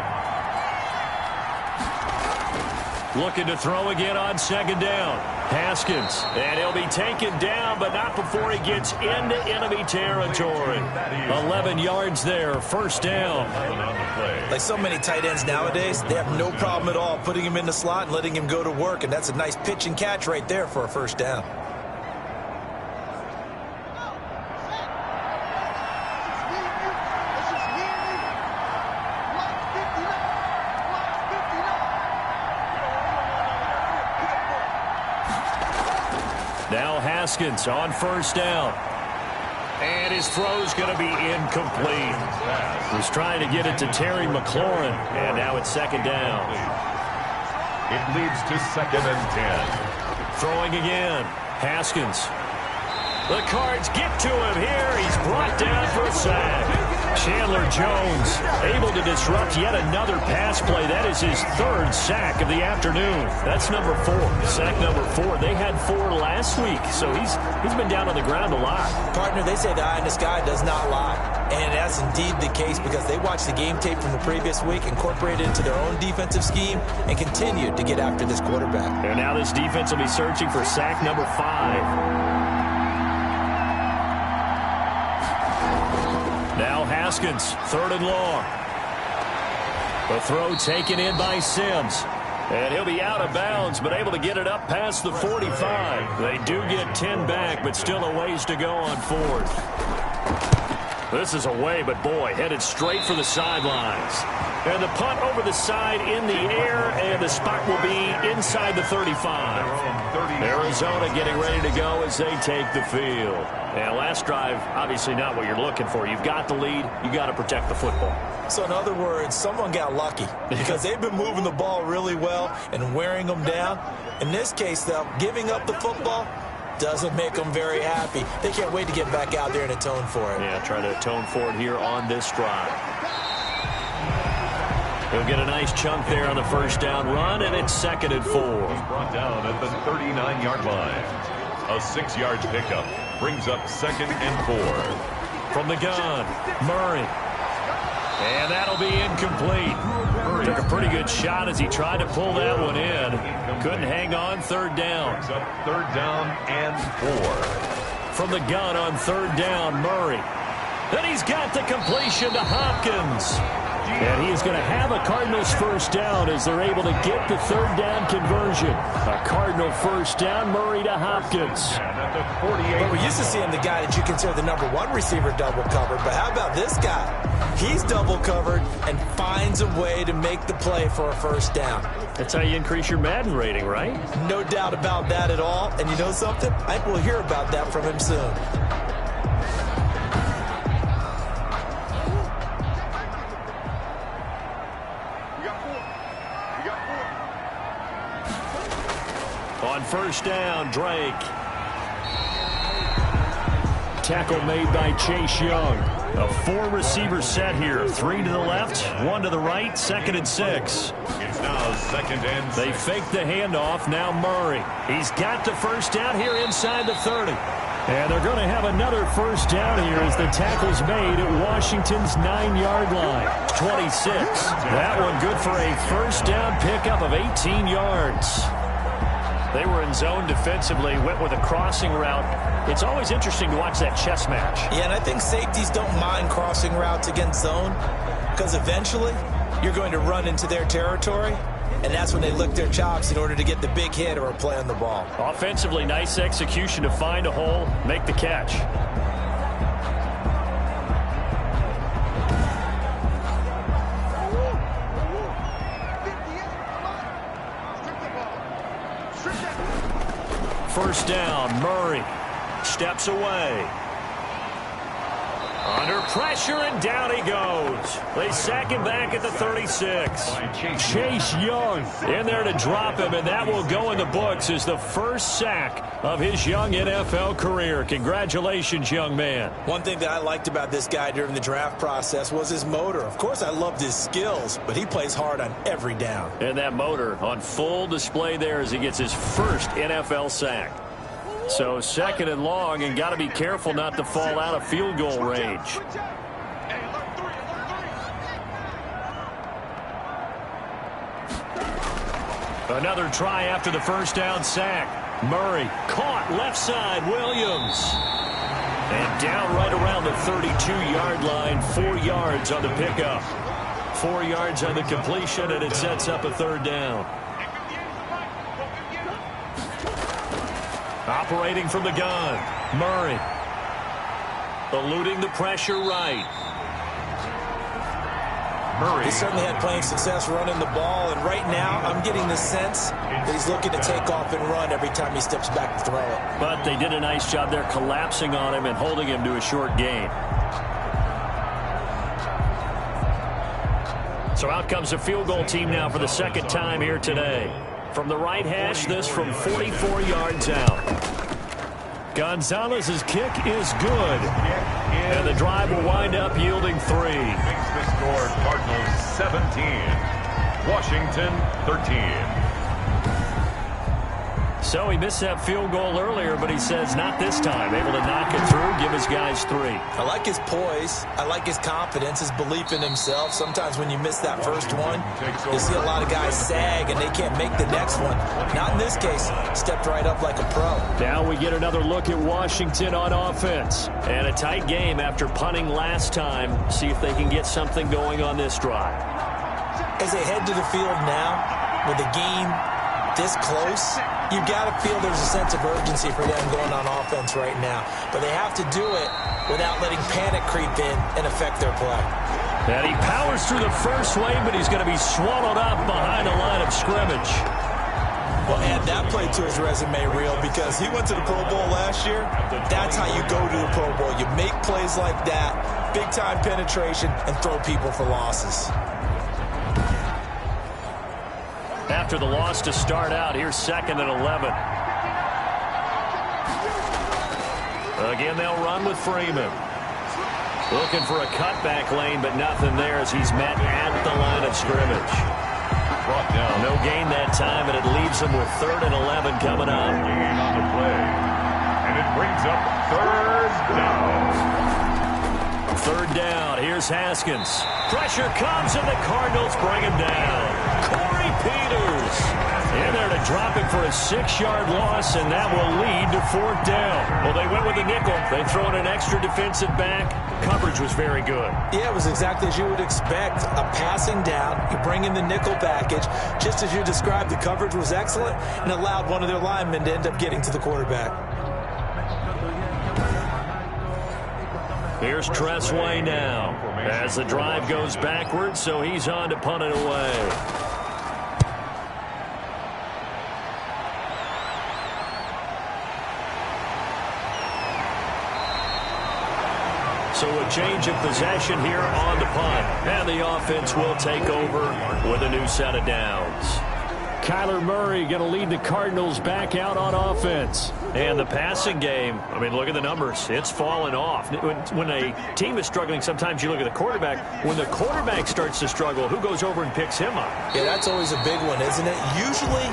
Looking to throw again on second down. Haskins. And he'll be taken down, but not before he gets into enemy territory. 11 yards there, first down. Like so many tight ends nowadays, they have no problem at all putting him in the slot and letting him go to work. And that's a nice pitch and catch right there for a first down. Now Haskins on first down. And his throw's going to be incomplete. He's trying to get it to Terry McLaurin. And now it's second down. It leads to 2nd and 10. Throwing again. Haskins. The Cards get to him here. He's brought down for a sack. Chandler Jones able to disrupt yet another pass play. That is his 3rd sack of the afternoon. That's number 4. Sack number 4. They had 4 last week, so he's been down on the ground a lot. Partner, they say the eye in the sky does not lie. And that's indeed the case because they watched the game tape from the previous week, incorporated it into their own defensive scheme, and continued to get after this quarterback. And now this defense will be searching for sack number 5. Now Haskins, 3rd and long. The throw taken in by Sims. And he'll be out of bounds, but able to get it up past the 45. They do get 10 back, but still a ways to go on 4th. This is away, but boy, headed straight for the sidelines. And the punt over the side in the air, and the spot will be inside the 35. Arizona getting ready to go as they take the field. And last drive, obviously not what you're looking for. You've got the lead. You got to protect the football. So in other words, someone got lucky because they've been moving the ball really well and wearing them down. In this case, though, giving up the football doesn't make them very happy. They can't wait to get back out there and atone for it. Yeah, try to atone for it here on this drive. He'll get a nice chunk there on the first down run, and it's 2nd and 4. Brought down at the 39-yard line. A 6-yard pickup brings up 2nd and 4. From the gun, Murray. And that'll be incomplete. Took a pretty good shot as he tried to pull that one in. Couldn't hang on, 3rd down. Brings up 3rd down and 4. From the gun on 3rd down, Murray. Then he's got the completion to Hopkins. And he is going to have a Cardinals first down as they're able to get the 3rd down conversion. A Cardinal first down, Murray to Hopkins. But we're used to seeing the guy that you consider the number 1 receiver double covered. But how about this guy? He's double covered and finds a way to make the play for a first down. That's how you increase your Madden rating, right? No doubt about that at all. And you know something? I think we'll hear about that from him soon. On first down, Drake. Tackle made by Chase Young. A 4-receiver set here. 3 to the left, 1 to the right, 2nd and 6. It's now 2nd and 6. They fake the handoff. Now Murray. He's got the first down here inside the 30. And they're going to have another first down here as the tackle's made at Washington's 9-yard line. 26. That one good for a first down pickup of 18 yards. They were in zone defensively, went with a crossing route. It's always interesting to watch that chess match. Yeah, and I think safeties don't mind crossing routes against zone because eventually you're going to run into their territory, and that's when they lick their chops in order to get the big hit or a play on the ball. Offensively, nice execution to find a hole, make the catch. First down, Murray steps away. Under pressure, and down he goes. They sack him back at the 36. Chase Young in there to drop him, and that will go in the books as the first sack of his young NFL career. Congratulations, young man. One thing that I liked about this guy during the draft process was his motor. Of course, I loved his skills, but he plays hard on every down. And that motor on full display there as he gets his first NFL sack. So second and long, and got to be careful not to fall out of field goal range. Another try after the first down sack. Murray caught left side. Williams. And down right around the 32-yard line. 4 yards on the pickup. 4 yards on the completion, and it sets up a third down. Operating from the gun, Murray. Eluding the pressure right. Murray. He certainly had plenty of success running the ball, and right now I'm getting the sense that he's looking to take off and run every time he steps back to throw it. But they did a nice job there collapsing on him and holding him to a short gain. So out comes the field goal team now for the second time here today. From the right hash, this from 44 yards out. Gonzalez's kick is good. And the drive will wind up yielding 3. Makes the score Cardinals 17, Washington 13. So he missed that field goal earlier, but he says not this time. Able to knock it through, give his guys 3. I like his poise. I like his confidence, his belief in himself. Sometimes when you miss that first one, you see a lot of guys sag and they can't make the next one. Not in this case. Stepped right up like a pro. Now we get another look at Washington on offense. And a tight game after punting last time. See if they can get something going on this drive. As they head to the field now, with the game this close, you've got to feel there's a sense of urgency for them going on offense right now. But they have to do it without letting panic creep in and affect their play. And he powers through the first wave, but he's going to be swallowed up behind the line of scrimmage. Well, add that play to his resume reel because he went to the Pro Bowl last year. That's how you go to the Pro Bowl. You make plays like that, big-time penetration, and throw people for losses. After the loss to start out, here's 2nd and 11. Again, they'll run with Freeman. Looking for a cutback lane, but nothing there as he's met at the line of scrimmage. Brought down. No gain that time, and it leaves him with 3rd and 11 coming up. Gain on the play. And it brings up 3rd down. 3rd down. Here's Haskins. Pressure comes, and the Cardinals bring him down. Corey Peters in there to drop him for a 6-yard loss, and that will lead to 4th down. Well, they went with the nickel. They throw in an extra defensive back. Coverage was very good. Yeah, it was exactly as you would expect. A passing down. You bring in the nickel package. Just as you described, the coverage was excellent and allowed one of their linemen to end up getting to the quarterback. Here's Tressway now as the drive goes backwards, so he's on to punt it away. So a change of possession here on the punt, and the offense will take over with a new set of downs. Kyler Murray going to lead the Cardinals back out on offense. And the passing game, I mean, look at the numbers. It's fallen off. When a team is struggling, sometimes you look at the quarterback. When the quarterback starts to struggle, who goes over and picks him up? Yeah, that's always a big one, isn't it? Usually,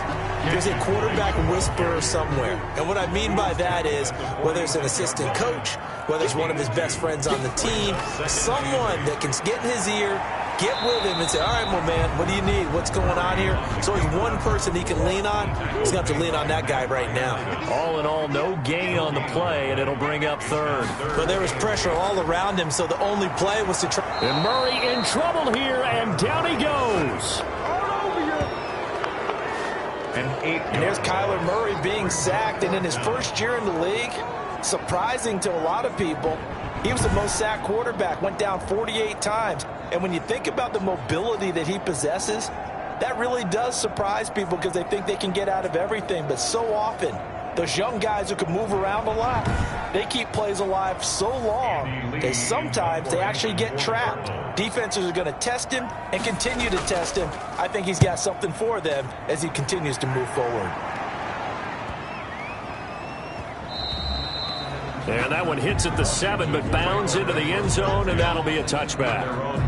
there's a quarterback whisperer somewhere. And what I mean by that is, whether it's an assistant coach, whether it's one of his best friends on the team, someone that can get in his ear, get with him and say, all right, my man, what do you need? What's going on here? So he's one person he can lean on. He's going to have to lean on that guy right now. All in all, no gain on the play, and it'll bring up 3rd. But there was pressure all around him, so the only play was to try. And Murray in trouble here, and down he goes. And there's Kyler Murray being sacked, and in his first year in the league, surprising to a lot of people, he was the most sacked quarterback, went down 48 times. And when you think about the mobility that he possesses, that really does surprise people because they think they can get out of everything. But so often, Those young guys who can move around a lot, they keep plays alive so long that sometimes they actually get trapped. Defenses are going to test him and continue to test him. I think he's got something for them as he continues to move forward. And that one hits at the 7, but bounds into the end zone, and that'll be a touchback.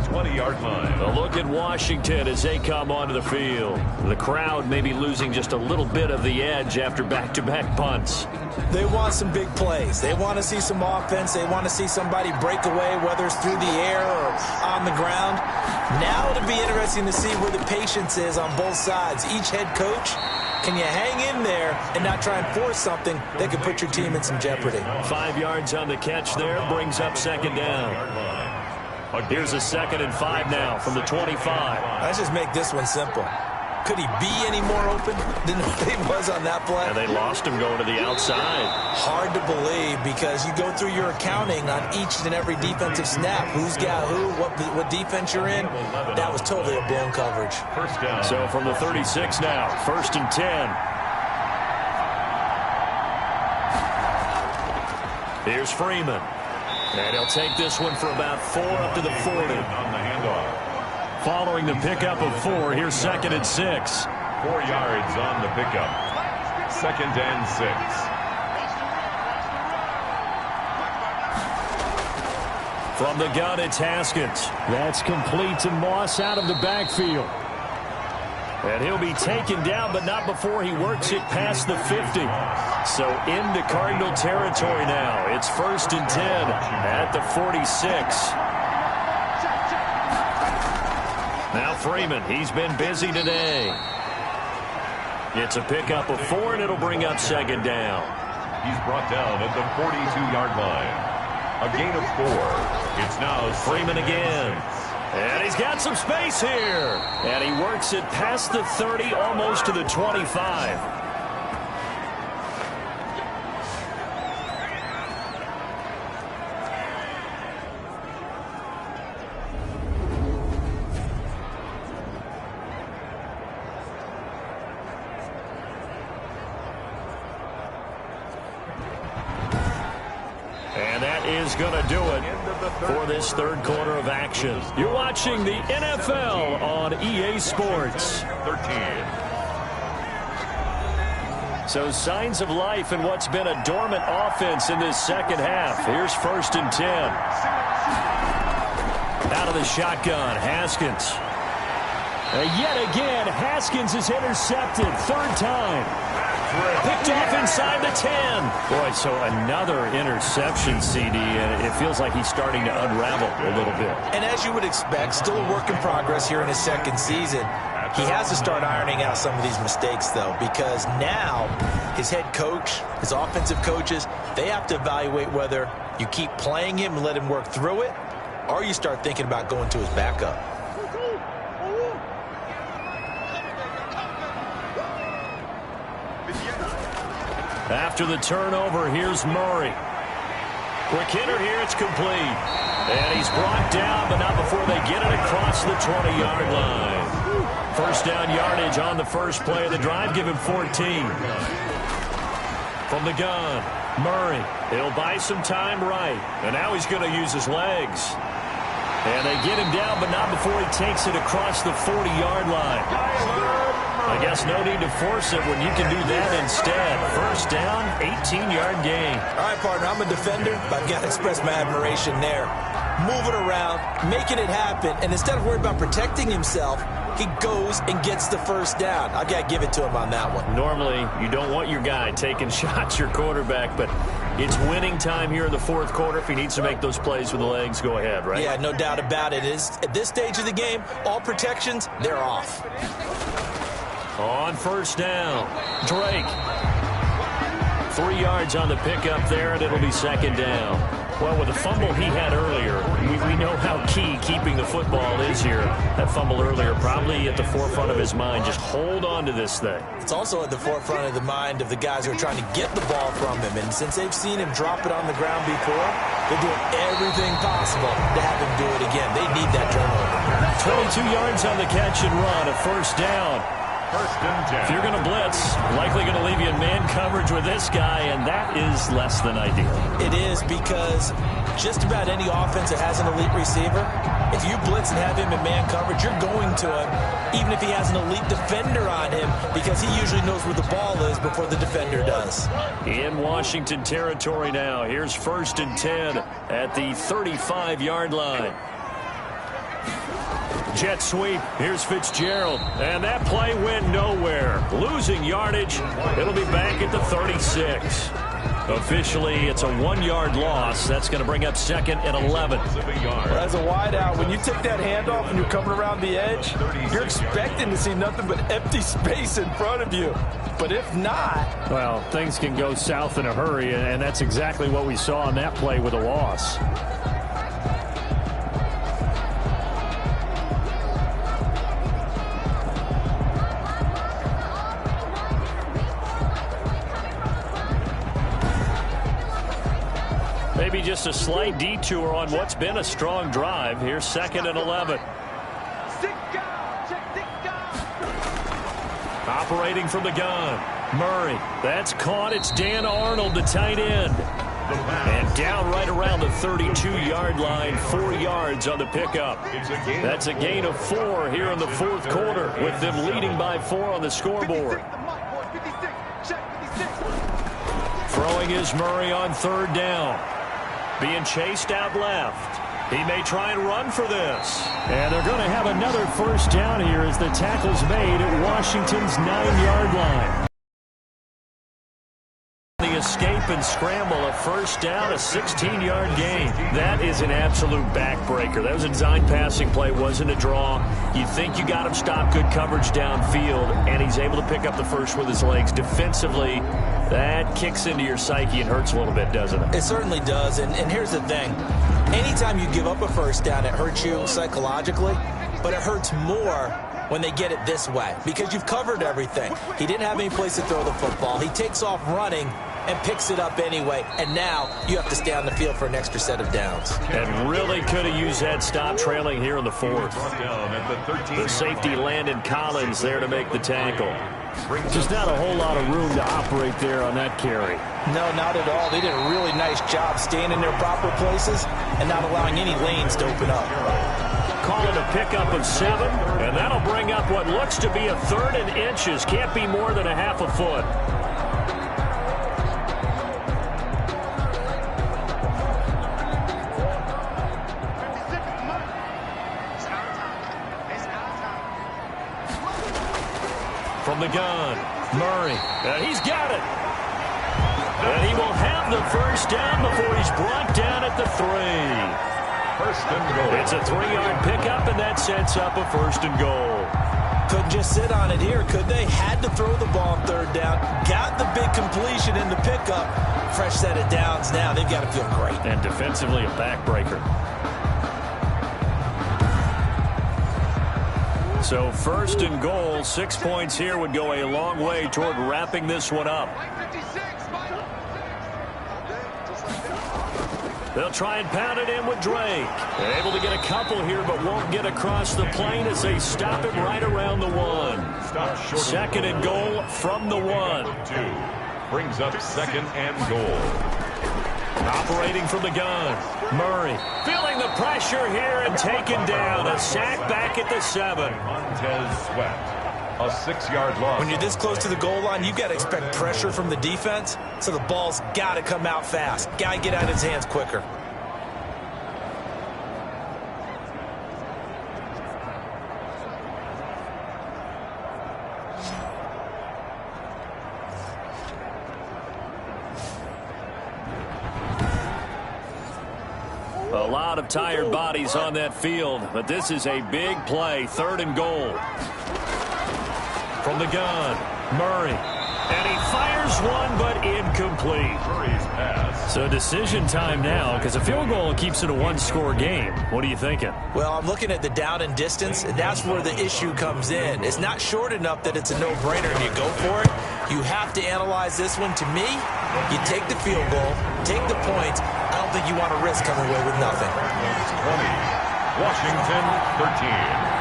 20-yard line. A look at Washington as they come onto the field. The crowd may be losing just a little bit of the edge after back-to-back punts. They want some big plays. They want to see some offense. They want to see somebody break away, whether it's through the air or on the ground. Now it'll be interesting to see where the patience is on both sides. Each head coach, can you hang in there and not try and force something that could put your team in some jeopardy? 5 yards on the catch there, brings up second down. Here's a 2nd and 5 now from the 25. Let's just make this one simple. Could he be any more open than he was on that play? And they lost him going to the outside. Hard to believe because you go through your accounting on each and every defensive snap. Who's got who, what defense you're in. That was totally a blown coverage. First down. So from the 36 now, 1st and 10. Here's Freeman. And he'll take this one for about 4 up to the 40. On the handoff. Following the pickup of 4, here's 2nd and 6. 4 yards on the pickup. 2nd and 6. From the gun, it's Haskins. That's complete to Moss out of the backfield. And he'll be taken down, but not before he works it past the 50. So into Cardinal territory now. It's 1st and 10 at the 46. Now Freeman, he's been busy today. It's a pickup of 4, and it'll bring up 2nd down. He's brought down at the 42-yard line. A gain of 4. It's now Freeman again. And he's got some space here. And he works it past the 30, almost to the 25. And that is going to do it for this 3rd quarter of action. You're watching the NFL on EA Sports. 13. So signs of life in what's been a dormant offense in this 2nd half. Here's 1st and 10. Out of the shotgun, Haskins. Yet again, Haskins is intercepted. 3rd time. Picked off inside the 10. Boy, so another interception, CD, and it feels like he's starting to unravel a little bit. And as you would expect, still a work in progress here in his 2nd season. He has to start ironing out some of these mistakes, though, because now his head coach, his offensive coaches, they have to evaluate whether you keep playing him and let him work through it, or you start thinking about going to his backup. After the turnover, here's Murray. Quick hitter here, it's complete. And he's brought down, but not before they get it across the 20-yard line. 1st down yardage on the first play of the drive, give him 14. From the gun, Murray. He'll buy some time right. And now he's going to use his legs. And they get him down, but not before he takes it across the 40-yard line. I guess no need to force it when you can do that instead. 1st down, 18-yard gain. All right, partner, I'm a defender, but I've got to express my admiration there. Moving around, making it happen, and instead of worrying about protecting himself, he goes and gets the 1st down. I've got to give it to him on that one. Normally, you don't want your guy taking shots, your quarterback, but it's winning time here in the 4th quarter. If he needs to make those plays with the legs, go ahead, right? Yeah, no doubt about it. At this stage of the game, all protections, they're off. On 1st down, Drake. 3 yards on the pickup there, and it'll be 2nd down. Well, with the fumble he had earlier, we know how key keeping the football is here. That fumble earlier probably at the forefront of his mind. Just hold on to this thing. It's also at the forefront of the mind of the guys who are trying to get the ball from him. And since they've seen him drop it on the ground before, they're doing everything possible to have him do it again. They need that turnover. 22 yards on the catch and run, a 1st down. First and 10. If you're going to blitz, likely going to leave you in man coverage with this guy, and that is less than ideal. It is, because just about any offense that has an elite receiver, if you blitz and have him in man coverage, you're going to him, even if he has an elite defender on him, because he usually knows where the ball is before the defender does. In Washington territory now. Here's first and 10 at the 35-yard line. Jet sweep. Here's Fitzgerald. And that play went nowhere. Losing yardage. It'll be back at the 36. Officially, it's a 1-yard loss. That's going to bring up second and 11. Well, as a wideout, when you take that handoff and you're coming around the edge, you're expecting to see nothing but empty space in front of you. But if not... Well, things can go south in a hurry, and that's exactly what we saw on that play with a loss. Maybe just a slight detour on what's been a strong drive. Here's second and 11. Operating from the gun. Murray. That's caught. It's Dan Arnold, the tight end. And down right around the 32-yard line, 4 yards on the pickup. That's a gain of 4 here in the fourth quarter, with them leading by 4 on the scoreboard. Throwing is Murray on third down. Being chased out left. He may try and run for this. And they're going to have another first down here as the tackle's made at Washington's 9-yard line. The escape and scramble, a first down, a 16-yard gain. That is an absolute backbreaker. That was a design passing play, wasn't a draw. You think you got him stopped, good coverage downfield, and he's able to pick up the first with his legs. Defensively, that kicks into your psyche and hurts a little bit, doesn't it? It certainly does, and here's the thing. Anytime you give up a first down, it hurts you psychologically, but it hurts more when they get it this way, because you've covered everything. He didn't have any place to throw the football. He takes off running and picks it up anyway, and now you have to stay on the field for an extra set of downs. And really could have used that stop trailing here in the fourth. The safety Landon Collins there to make the tackle. Just not a whole lot of room to operate there on that carry. No, not at all. They did a really nice job staying in their proper places and not allowing any lanes to open up. Call it a pickup of 7, and that'll bring up what looks to be a 3rd and inches. Can't be more than a half a foot. From the gun, Murray. He's got it. And he will have the first down before he's brought down at the 3. First and goal. It's a 3-yard pickup, and that sets up a first and goal. Couldn't just sit on it here, could they? Had to throw the ball on third down. Got the big completion in the pickup. Fresh set of downs now. They've got to feel great. And defensively, a backbreaker. So first and goal, 6 points here would go a long way toward wrapping this one up. They'll try and pound it in with Drake. They're able to get a couple here, but won't get across the plane as they stop him right around the 1. Second and goal from the 1. 2 brings up second and goal. Operating from the gun, Murray feeling the pressure here and taken down. A sack back at the 7. Montez Sweat. A 6-yard loss. When you're this close to the goal line, you've got to expect pressure from the defense, so the ball's got to come out fast. Got to get out of his hands quicker. A lot of tired bodies on that field, but this is a big play. 3rd and goal. From the gun, Murray. And he fires one, but incomplete. Murray's pass. So decision time now, because a field goal keeps it a 1-score game. What are you thinking? Well, I'm looking at the down and distance, and that's where the issue comes in. It's not short enough that it's a no-brainer and you go for it. You have to analyze this one. To me, you take the field goal, take the points. I don't think you want to risk coming away with nothing. 20. Washington 13.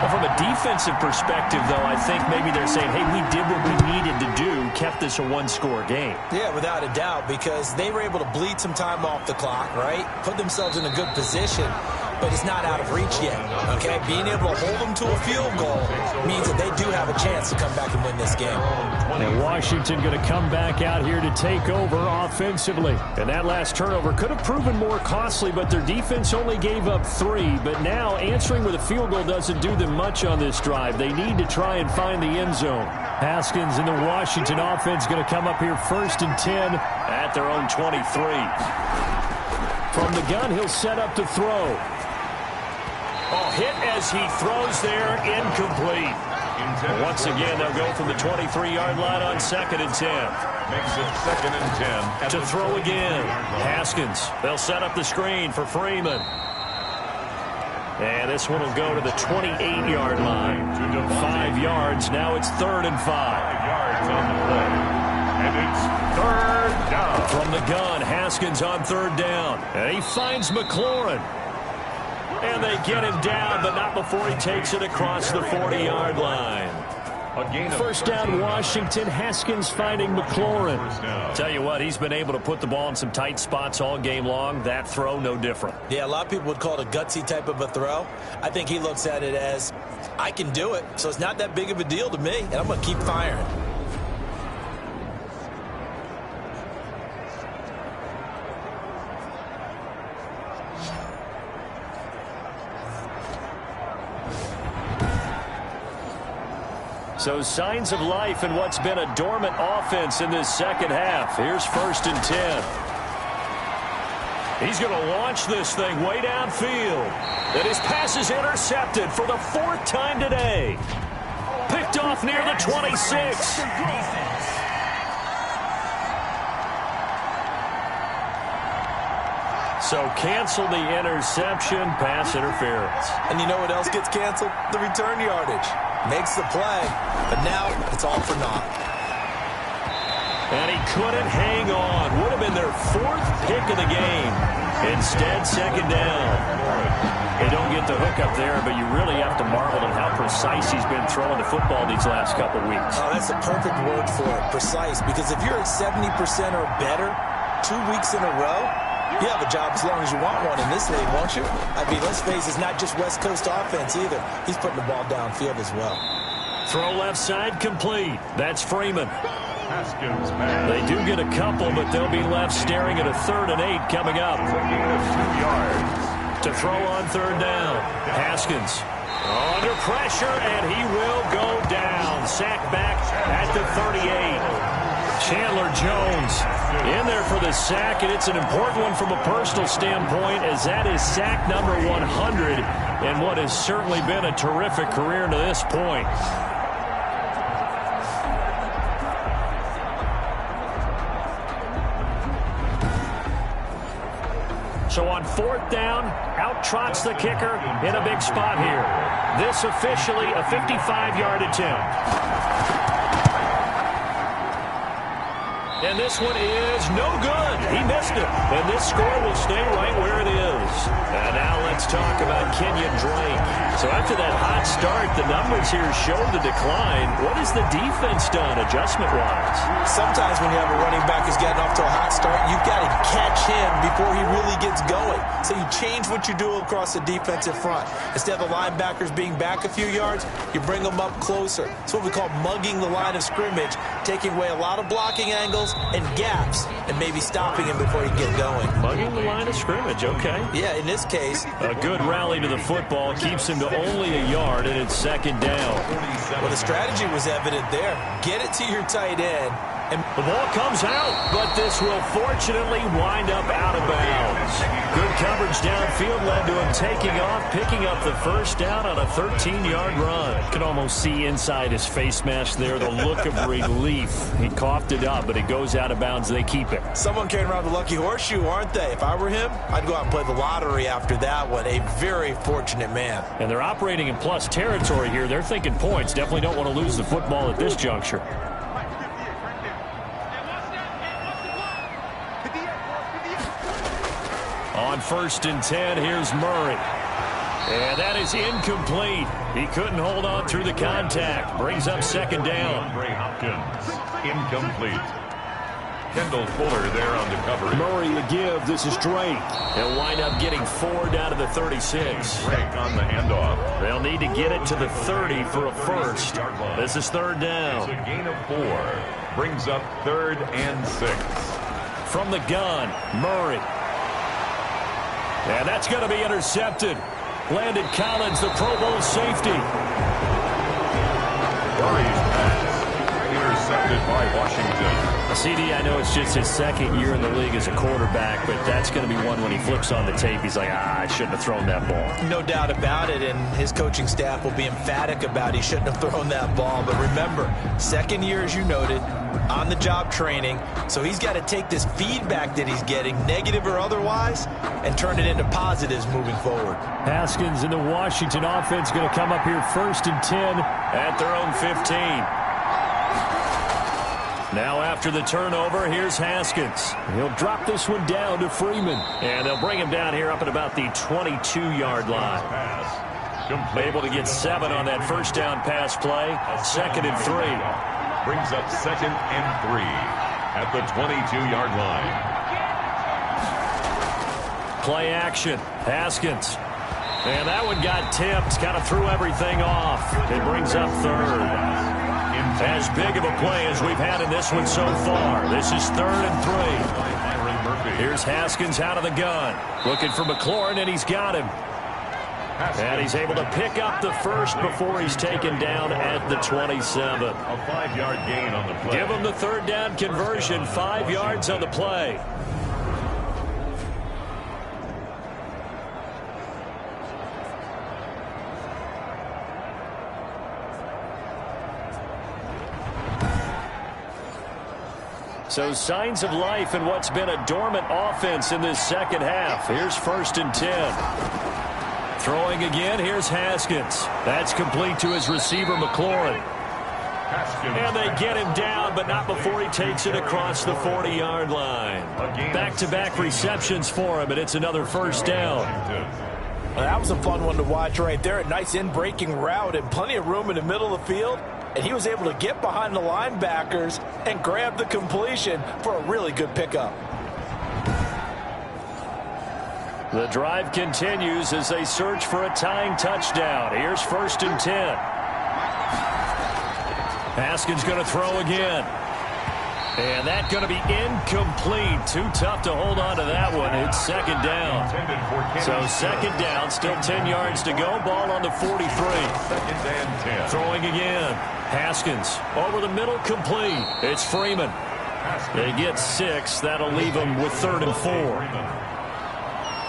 Well, from a defensive perspective, though, I think maybe they're saying, hey, we did what we needed to do, kept this a one-score game. Yeah, without a doubt, because they were able to bleed some time off the clock, right? Put themselves in a good position, but it's not out of reach yet, okay? Being able to hold them to a field goal means that they do have a chance to come back and win this game. And Washington going to come back out here to take over offensively. And that last turnover could have proven more costly, but their defense only gave up 3. But now answering with a field goal doesn't do them much on this drive. They need to try and find the end zone. Haskins and the Washington offense going to come up here 1st and 10 at their own 23. From the gun, he'll set up to throw. Oh, hit as he throws there, incomplete. Once again, they'll go from the 23-yard line on 2nd and 10. Makes it 2nd and 10. To throw again. Haskins. They'll set up the screen for Freeman. And this one will go to the 28-yard line. 5 yards. Now it's 3rd and 5. 5 yards on the play. And it's 3rd down. From the gun, Haskins on 3rd down. And he finds McLaurin. And they get him down, but not before he takes it across the 40-yard line. First down, Washington. Haskins finding McLaurin. Tell you what, he's been able to put the ball in some tight spots all game long. That throw, no different. Yeah, a lot of people would call it a gutsy type of a throw. I think he looks at it as, I can do it, so it's not that big of a deal to me, and I'm going to keep firing. So signs of life in what's been a dormant offense in this second half. Here's 1st and 10. He's going to launch this thing way downfield. And his pass is intercepted for the 4th time today. Picked off near the 26. So cancel the interception, pass interference. And you know what else gets canceled? The return yardage. Makes the play, but now it's all for naught. And he couldn't hang on. Would have been their 4th pick of the game. Instead, 2nd down. They don't get the hook up there, but you really have to marvel at how precise he's been throwing the football these last couple weeks. Oh, that's the perfect word for it, precise. Because if you're at 70% or better 2 weeks in a row, you have a job as long as you want one in this league, won't you? I mean, let's face it, it's not just West Coast offense either. He's putting the ball downfield as well. Throw left side complete. That's Freeman. Haskins pass. They do get a couple, but they'll be left staring at a 3rd and 8 coming up. It's a gain of 2 yards. To throw on 3rd down. Haskins under pressure, and he will go down. Sacked back at the 38. Chandler Jones in there for the sack, and it's an important one from a personal standpoint, as that is sack number 100 and what has certainly been a terrific career to this point. So on 4th down, out trots the kicker in a big spot here. This officially a 55-yard attempt. And this one is no good. He missed it. And this score will stay right where it is. And now let's talk about Kenyon Drake. So after that hot start, the numbers here show the decline. What has the defense done adjustment-wise? Sometimes when you have a running back who's getting off to a hot start, you've got to catch him before he really gets going. So you change what you do across the defensive front. Instead of the linebackers being back a few yards, you bring them up closer. It's what we call mugging the line of scrimmage, taking away a lot of blocking angles and gaps, and maybe stopping him before he get going. Mugging the line of scrimmage, okay. Yeah, in this case. A good rally to the football keeps him to only a yard, and it's 2nd down. Well, the strategy was evident there. Get it to your tight end. And the ball comes out, but this will fortunately wind up out of bounds. Good coverage downfield led to him taking off, picking up the 1st down on a 13-yard run. You can almost see inside his face mask there the look of relief. He coughed it up, but it goes out of bounds. They keep it. Someone carrying around the lucky horseshoe, aren't they? If I were him, I'd go out and play the lottery after that one. A very fortunate man. And they're operating in plus territory here. They're thinking points. Definitely don't want to lose the football at this juncture. On 1st and 10, here's Murray. And that is incomplete. He couldn't hold on through the contact. Brings up second down. Andre Hopkins, incomplete. Kendall Fuller there on the coverage. Murray the give. This is Drake. He'll wind up getting 4 down to the 36. Drake on the handoff. They'll need to get it to the 30 for a first. This is third down. It's a gain of 4. Brings up 3rd and 6. From the gun, Murray. And that's going to be intercepted. Landon Collins, the Pro Bowl safety. Murray's pass intercepted by Washington. CD, I know it's just his second year in the league as a quarterback, but that's going to be one when he flips on the tape. He's like, I shouldn't have thrown that ball. No doubt about it, and his coaching staff will be emphatic about he shouldn't have thrown that ball. But remember, second year, as you noted, on-the-job training, so he's got to take this feedback that he's getting, negative or otherwise, and turn it into positives moving forward. Haskins and the Washington offense going to come up here 1st and 10 at their own 15. Now after the turnover, here's Haskins. He'll drop this one down to Freeman. And they'll bring him down here up at about the 22-yard line. Able to get 7 on that first down pass play. 2nd and 3. Brings up 2nd and 3 at the 22-yard line. Play action. Haskins. And that one got tipped. Kind of threw everything off. It brings up 3rd. As big of a play as we've had in this one so far. This is 3rd and 3. Here's Haskins out of the gun. Looking for McLaurin, and he's got him. And he's able to pick up the first before he's taken down at the 27. A 5-yard gain on the play. Give him the 3rd down conversion. 5 yards on the play. So signs of life in what's been a dormant offense in this second half. Here's 1st and 10. Throwing again, here's Haskins. That's complete to his receiver, McLaurin. And they get him down, but not before he takes it across the 40-yard line. Back-to-back receptions for him, and it's another 1st down. Well, that was a fun one to watch right there. A nice in-breaking route and plenty of room in the middle of the field. And he was able to get behind the linebackers and grab the completion for a really good pickup. The drive continues as they search for a tying touchdown. Here's 1st and 10. Haskins going to throw again. And that's going to be incomplete. Too tough to hold on to that one. It's 2nd down. So 2nd down, still 10 yards to go. Ball on the 43. 2nd and 10. Throwing again. Haskins over the middle, complete. It's Freeman. They get 6. That'll leave them with 3rd and 4.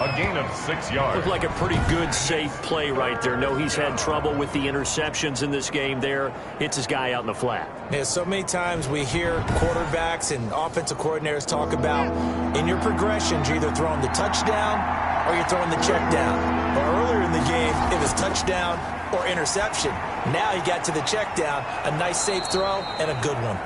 A gain of 6 yards. Looked like a pretty good, safe play right there. No, he's had trouble with the interceptions in this game there. Hits his guy out in the flat. Yeah, so many times we hear quarterbacks and offensive coordinators talk about in your progressions, you're either throwing the touchdown or you're throwing the check down. But earlier in the game, it was touchdown or interception. Now he got to the check down, a nice safe throw and a good one.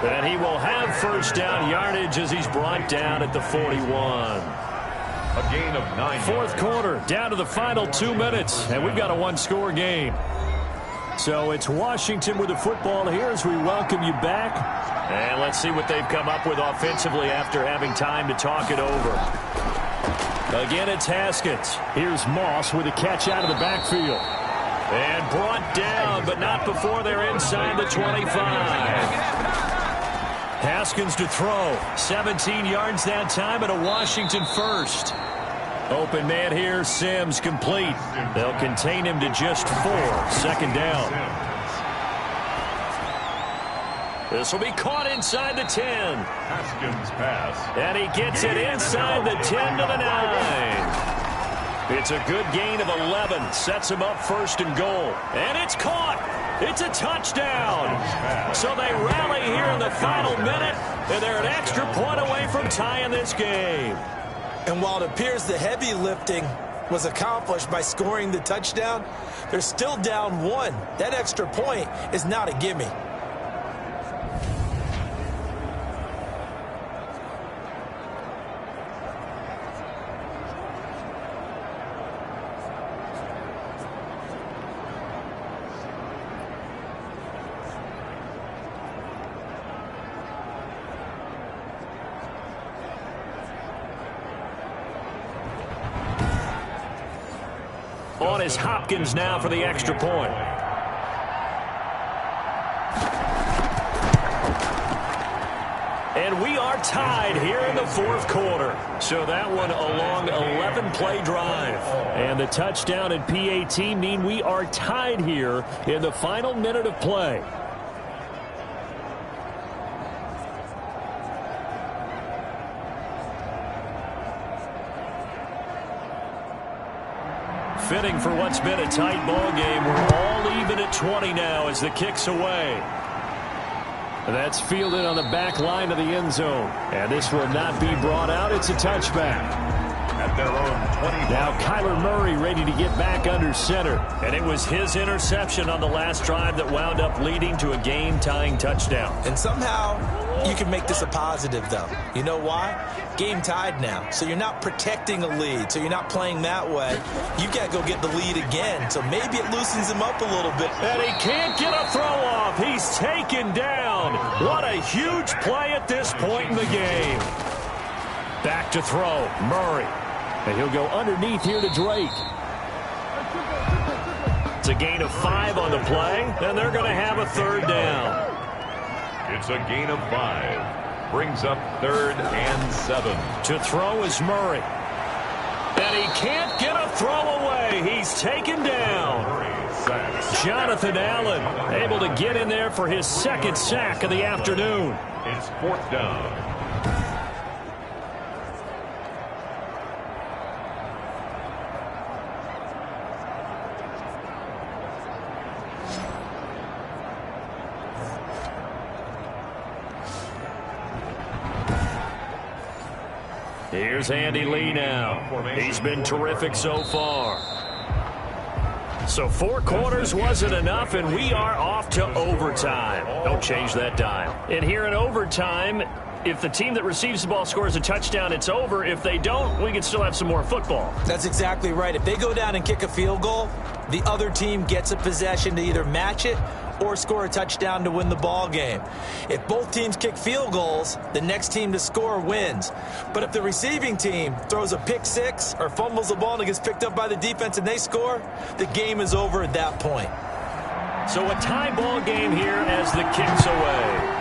And he will have 1st down yardage as he's brought down at the 41. A gain of 9 4th yards. quarter, down to the final 2 minutes, and we've got a 1-score game. So it's Washington with the football here as we welcome you back. And let's see what they've come up with offensively after having time to talk it over. Again, it's Haskins. Here's Moss with a catch out of the backfield. And brought down, but not before they're inside the 25. Haskins to throw. 17 yards that time and a Washington 1st. Open man here, Sims complete. They'll contain him to just 4. 2nd down. This will be caught inside the 10. Haskins pass. And he gets it inside the 10 to the 9. It's a good gain of 11. Sets him up 1st and goal. And it's caught. It's a touchdown. So they rally here in the final minute, and they're an extra point away from tying this game. And while it appears the heavy lifting was accomplished by scoring the touchdown, they're still down 1. That extra point is not a gimme. On is Hopkins now for the extra point. And we are tied here in the fourth quarter. So that one a long 11-play drive. And the touchdown and PAT mean we are tied here in the final minute of play. Fitting for what's been a tight ball game. We're all even at 20 now as the kick's away. That's fielded on the back line of the end zone. And this will not be brought out. It's a touchback. At their own 20. Now Kyler Murray ready to get back under center. And it was his interception on the last drive that wound up leading to a game-tying touchdown. And somehow you can make this a positive, though. You know why? Game tied now. So you're not protecting a lead. So you're not playing that way. You've got to go get the lead again. So maybe it loosens him up a little bit. And he can't get a throw off. He's taken down. What a huge play at this point in the game. Back to throw. Murray. And he'll go underneath here to Drake. It's a gain of 5 on the play, and they're going to have a third down. It's a gain of 5. Brings up 3rd and 7. To throw is Murray. And he can't get a throw away. He's taken down. Jonathan Allen able to get in there for his second sack of the afternoon. It's 4th down. Here's Andy Lee now. He's been terrific so far. So 4 quarters wasn't enough, and we are off to overtime. Don't change that dial. And here in overtime, if the team that receives the ball scores a touchdown, it's over. If they don't, we can still have some more football. That's exactly right. If they go down and kick a field goal, the other team gets a possession to either match it or score a touchdown to win the ball game. If both teams kick field goals, the next team to score wins. But if the receiving team throws a pick 6 or fumbles the ball and it gets picked up by the defense and they score, the game is over at that point. So a tie ball game here as the kick's away.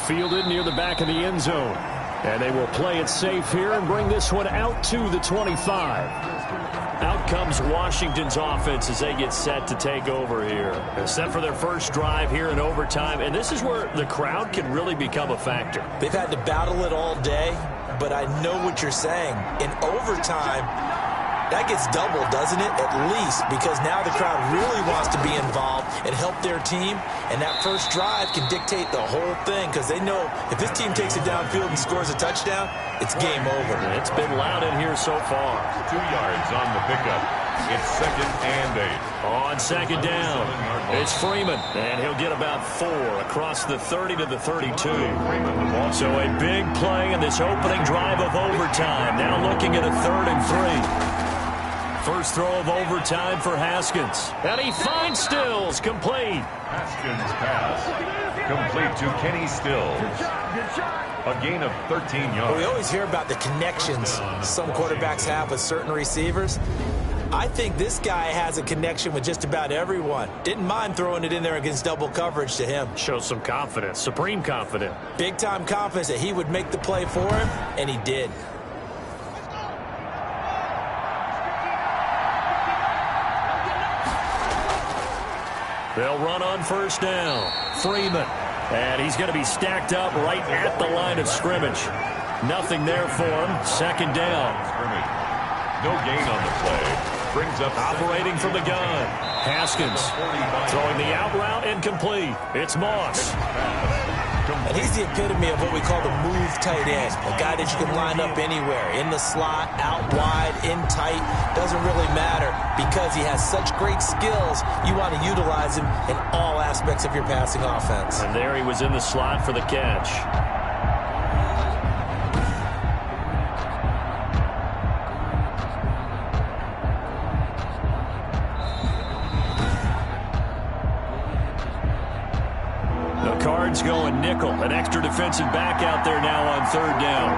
Fielded near the back of the end zone. And they will play it safe here and bring this one out to the 25. Out comes Washington's offense as they get set to take over here. They're set for their first drive here in overtime, and this is where the crowd can really become a factor. They've had to battle it all day, but I know what you're saying. In overtime, that gets doubled, doesn't it? At least, because now the crowd really wants to be involved and help their team, and that first drive can dictate the whole thing because they know if this team takes it downfield and scores a touchdown, it's game over. It's been loud in here so far. 2 yards on the pickup. It's 2nd and 8. On 2nd down, it's Freeman, and he'll get about 4 across the 30 to the 32. So a big play in this opening drive of overtime. Now looking at a 3rd and 3. First throw of overtime for Haskins. And he finds Stills, complete. Haskins pass, complete to Kenny Stills. A gain of 13 yards. Well, we always hear about the connections some quarterbacks have with certain receivers. I think this guy has a connection with just about everyone. Didn't mind throwing it in there against double coverage to him. Shows some confidence, supreme confidence. Big-time confidence that he would make the play for him, and he did. They'll run on first down. Freeman. And he's going to be stacked up right at the line of scrimmage. Nothing there for him. 2nd down. No gain on the play. Brings up operating from the gun. Haskins throwing the out route incomplete. It's Moss. And he's the epitome of what we call the move tight end. A guy that you can line up anywhere. In the slot, out wide, in tight. Doesn't really matter because he has such great skills. You want to utilize him in all aspects of your passing offense. And there he was in the slot for the catch. Cards going nickel. An extra defensive back out there now on 3rd down.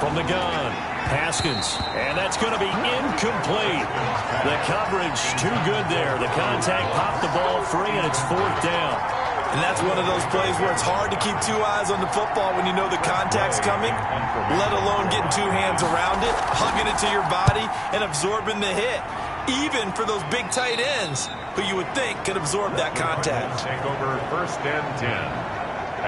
from the gun. Haskins, and that's going to be incomplete. The coverage too good there. The contact popped the ball free, and it's 4th down. And that's one of those plays where it's hard to keep 2 eyes on the football when you know the contact's coming, let alone getting 2 hands around it, hugging it to your body, and absorbing the hit. Even for those big tight ends who you would think could absorb that contact. Take over 1st and 10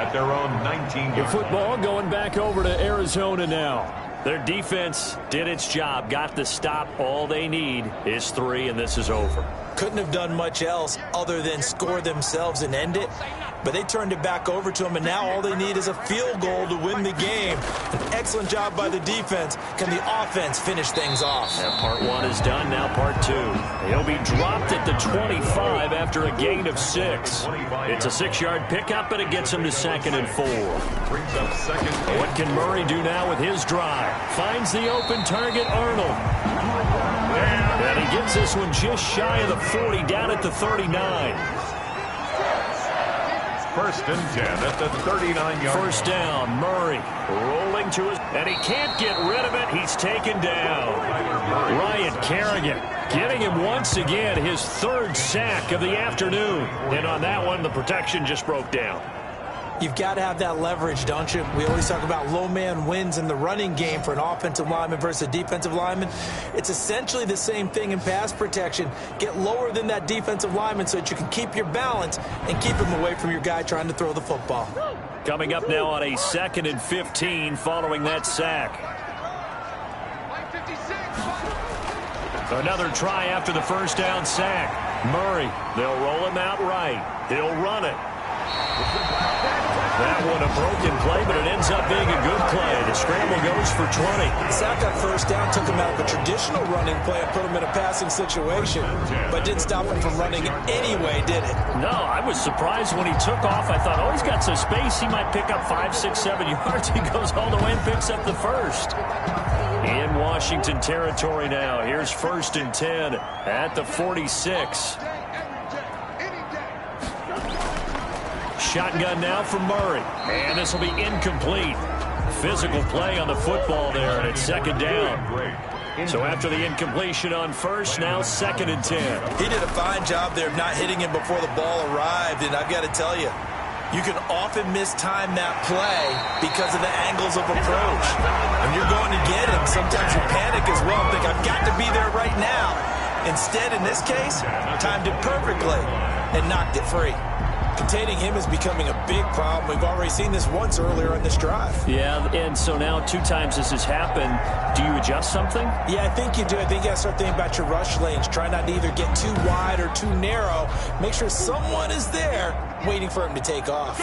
at their own 19-yard. The football going back over to Arizona now. Their defense did its job, got the stop. All they need is 3, and this is over. Couldn't have done much else other than score themselves and end it. But they turned it back over to them, and now all they need is a field goal to win the game. An excellent job by the defense. Can the offense finish things off? And part 1 is done, now part 2. He'll be dropped at the 25 after a gain of 6. It's a 6-yard pickup, and it gets him to 2nd and 4. Brings up 2nd. What can Murray do now with his drive? Finds the open target, Arnold. And he gets this one just shy of the 40, down at the 39. 1st and 10 at the 39-yard. 1st down, Murray rolling to his, and he can't get rid of it. He's taken down. Ryan Kerrigan getting him once again, his 3rd sack of the afternoon. And on that one, the protection just broke down. You've got to have that leverage, don't you? We always talk about low man wins in the running game for an offensive lineman versus a defensive lineman. It's essentially the same thing in pass protection. Get lower than that defensive lineman so that you can keep your balance and keep him away from your guy trying to throw the football. Coming up now on a 2nd and 15 following that sack. Another try after the 1st down sack. Murray, they'll roll him out right. He'll run it. That one a broken play, but it ends up being a good play. The scramble goes for 20. Sack that 1st down, took him out of a traditional running play and put him in a passing situation, but didn't stop him from running anyway, did it? No, I was surprised when he took off. I thought, oh, he's got some space. He might pick up 5, 6, 7 yards. He goes all the way and picks up the 1st. In Washington territory now. Here's 1st and 10 at the 46. Shotgun now for Murray. And this will be incomplete. Physical play on the football there, and it's 2nd down. So after the incompletion on 1st, now 2nd and 10. He did a fine job there of not hitting him before the ball arrived, and I've got to tell you, you can often mistime that play because of the angles of approach. When you're going to get him, sometimes you panic as well and think, I've got to be there right now. Instead, in this case, timed it perfectly and knocked it free. Containing him is becoming a big problem. We've already seen this once earlier in this drive. Yeah, and so now 2 times this has happened. Do you adjust something? Yeah, I think you do. I think you got to start thinking about your rush lanes. Try not to either get too wide or too narrow. Make sure someone is there waiting for him to take off.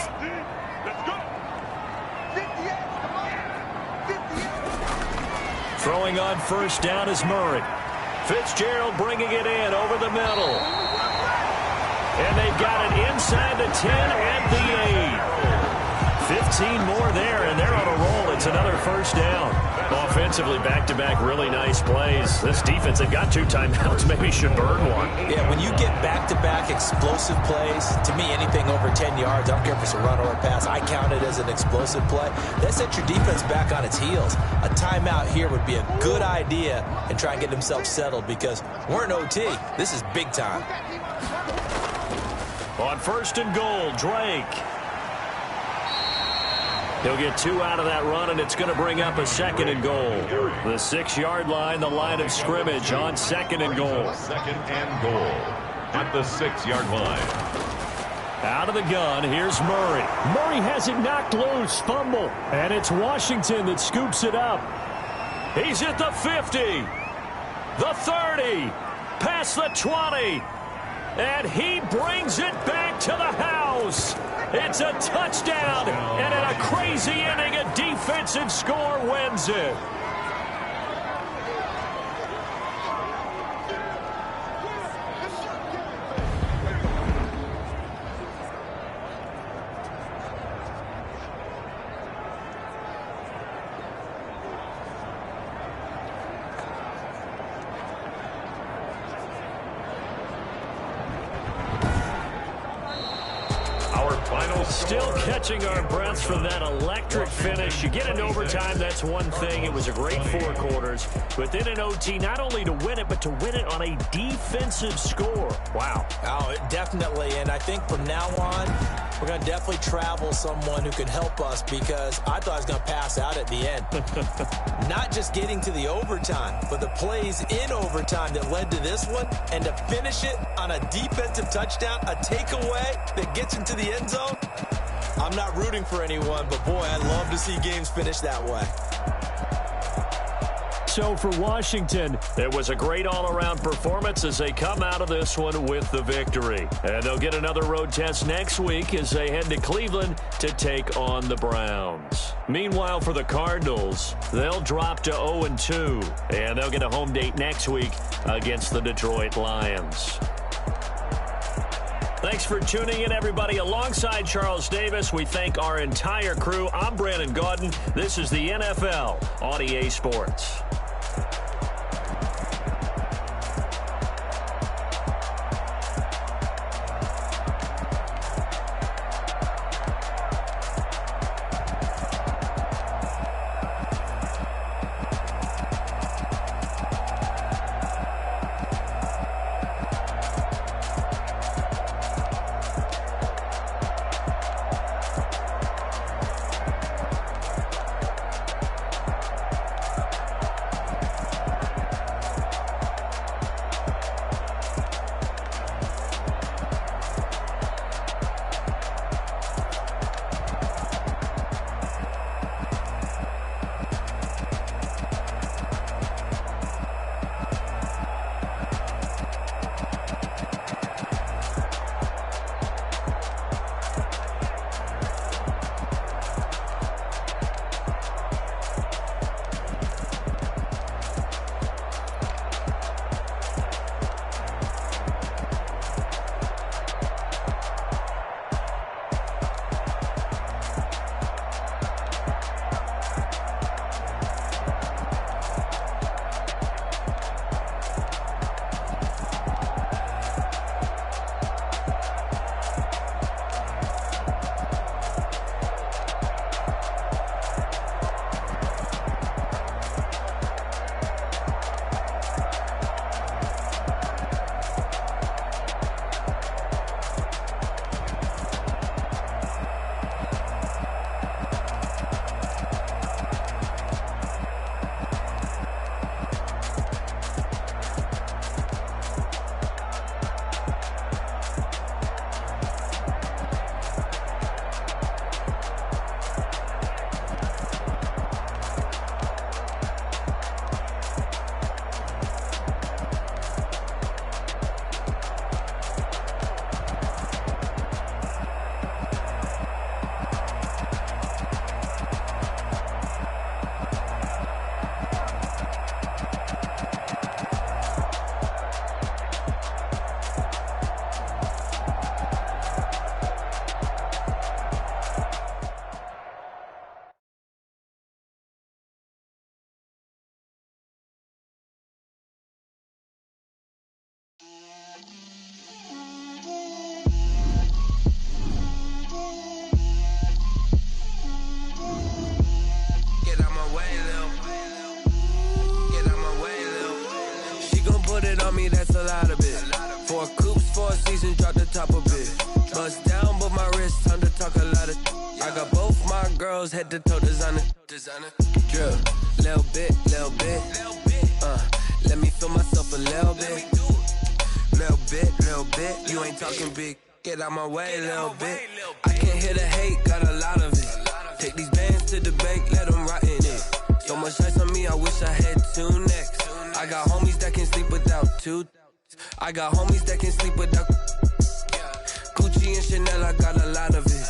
Throwing on 1st down is Murray. Fitzgerald bringing it in over the middle. And they've got it inside the 10 and the 8. 15 more there, and they're on a roll. It's another 1st down. Offensively, back-to-back really nice plays. This defense, they've got 2 timeouts. Maybe should burn one. Yeah, when you get back-to-back explosive plays, to me, anything over 10 yards, I don't care if it's a run or a pass, I count it as an explosive play. That sets your defense back on its heels. A timeout here would be a good idea and try and get themselves settled because we're in OT. This is big time. On 1st and goal, Drake. He'll get 2 out of that run, and it's going to bring up a 2nd and goal. The 6-yard line, the line of scrimmage on 2nd and goal. 2nd and goal at the 6-yard line. Out of the gun, here's Murray. Murray has it knocked loose, fumble, and it's Washington that scoops it up. He's at the 50, the 30, past the 20. And he brings it back to the house. It's a touchdown. And in a crazy inning, a defensive score wins it. final score. Still catching our breaths from that electric finish. You get into overtime, that's one thing. It was a great 4 quarters. But then in OT, not only to win it, but to win it on a defensive score. Wow. Oh, definitely. And I think from now on, we're going to definitely travel someone who can help us, because I thought I was going to pass out at the end. Not just getting to the overtime, but the plays in overtime that led to this one, and to finish it on a defensive touchdown, a takeaway that gets into the end zone. I'm not rooting for anyone, but boy, I love to see games finish that way. So for Washington, it was a great all-around performance as they come out of this one with the victory. And they'll get another road test next week as they head to Cleveland to take on the Browns. Meanwhile, for the Cardinals, they'll drop to 0-2, and they'll get a home date next week against the Detroit Lions. Thanks for tuning in, everybody. Alongside Charles Davis, we thank our entire crew. I'm Brandon Gaudin. This is the NFL on EA Sports. That's a lot of it. 4 coops, 4 seasons, drop the top a bit. Bust down, but my wrist, time to talk a lot of. I got both my girls head to toe designer. Drill, little bit. Let me feel myself a little bit. Little bit. You ain't talking big. Get out my way, little bit. I can't hear the hate, got a lot of it. Take these bands to the bank, let them rot in it. So much ice on me, I wish I had 2 necks. I got homies that can sleep without 2. I got homies that can sleep without Gucci and Chanel, I got a lot of it.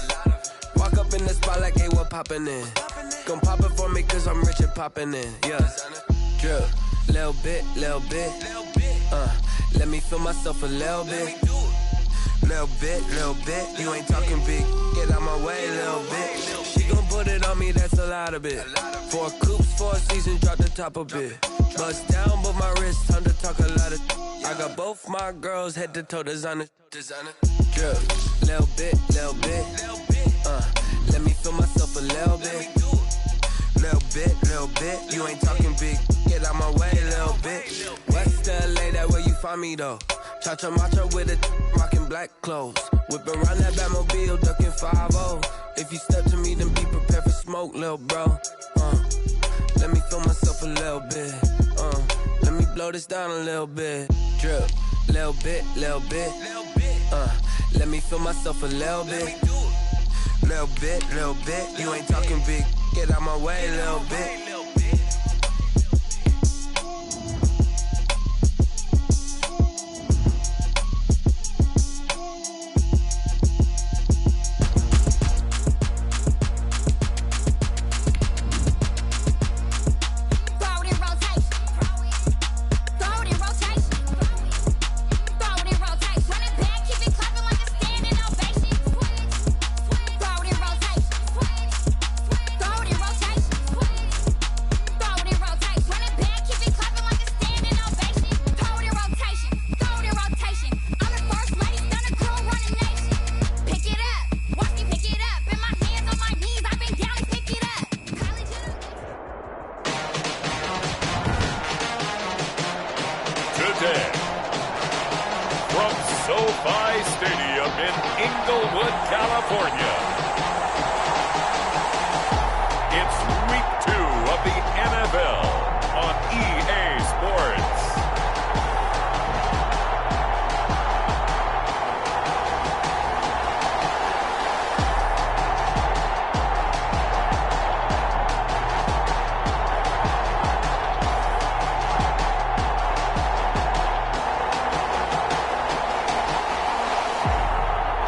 Walk up in the spot like, hey, what poppin' in? Gon' pop it for me cause I'm rich and poppin' in, yeah. Drill, little bit. Let me feel myself a little bit. Little bit. You ain't talking big. Get out my way, little bit. She gon' put it on me, that's a lot of it. 4 coops, 4 seasons, drop the top a bit. Bust down, but my wrist, time to talk a lot of. I got both my girls head to toe designer. Drill, little bit. find me though. Cha-cha macha with a rockin' black clothes. Whippin' around that Batmobile, duckin' 5-0. If you step to me, then be prepared for smoke, lil' bro. Let me feel myself a little bit. Let me blow this down a little bit. Drip, little bit, little bit. Let me feel myself a little bit. Little bit, little bit. You ain't talking big. Get out my way, little bit. From SoFi Stadium in Inglewood, California, it's Week 2 of the NFL on EA Sports.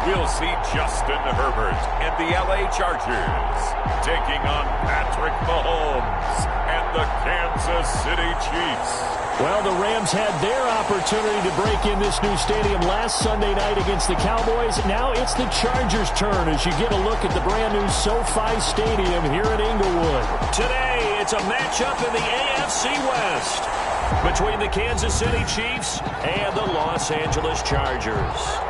We'll see Justin Herbert and the LA Chargers taking on Patrick Mahomes and the Kansas City Chiefs. Well, the Rams had their opportunity to break in this new stadium last Sunday night against the Cowboys. Now it's the Chargers' turn as you get a look at the brand new SoFi Stadium here in Inglewood. Today, it's a matchup in the AFC West between the Kansas City Chiefs and the Los Angeles Chargers.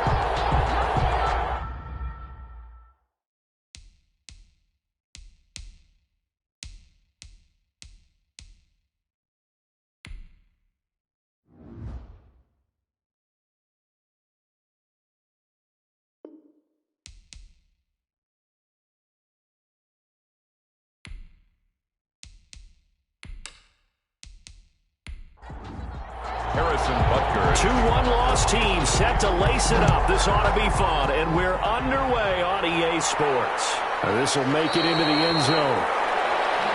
Harrison Butker. 2 1-loss teams set to lace it up. This ought to be fun, and we're underway on EA Sports. This will make it into the end zone.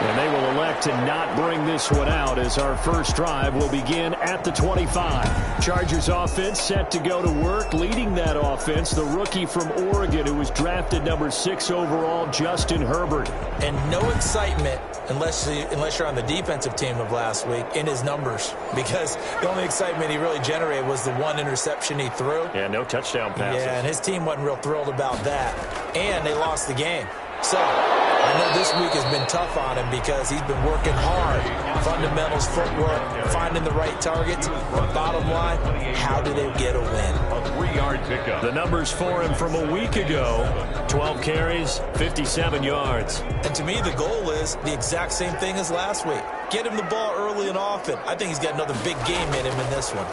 And they will elect to not bring this one out as our first drive will begin at the 25. Chargers offense set to go to work. Leading that offense, the rookie from Oregon who was drafted number 6 overall, Justin Herbert. And no excitement unless you're on the defensive team of last week in his numbers, because the only excitement he really generated was the one interception he threw. Yeah, no touchdown passes. Yeah, and his team wasn't real thrilled about that. And they lost the game. So I know this week has been tough on him because he's been working hard. Fundamentals, footwork, finding the right targets. But bottom line, how do they get a win? A 3-yard pickup. The numbers for him from a week ago: 12 carries, 57 yards. And to me, the goal is the exact same thing as last week. Get him the ball early and often. I think he's got another big game in him in this one.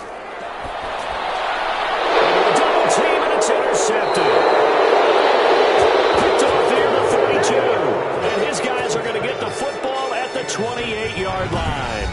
Double team, and it's intercepted. And his guys are going to get the football at the 28-yard line.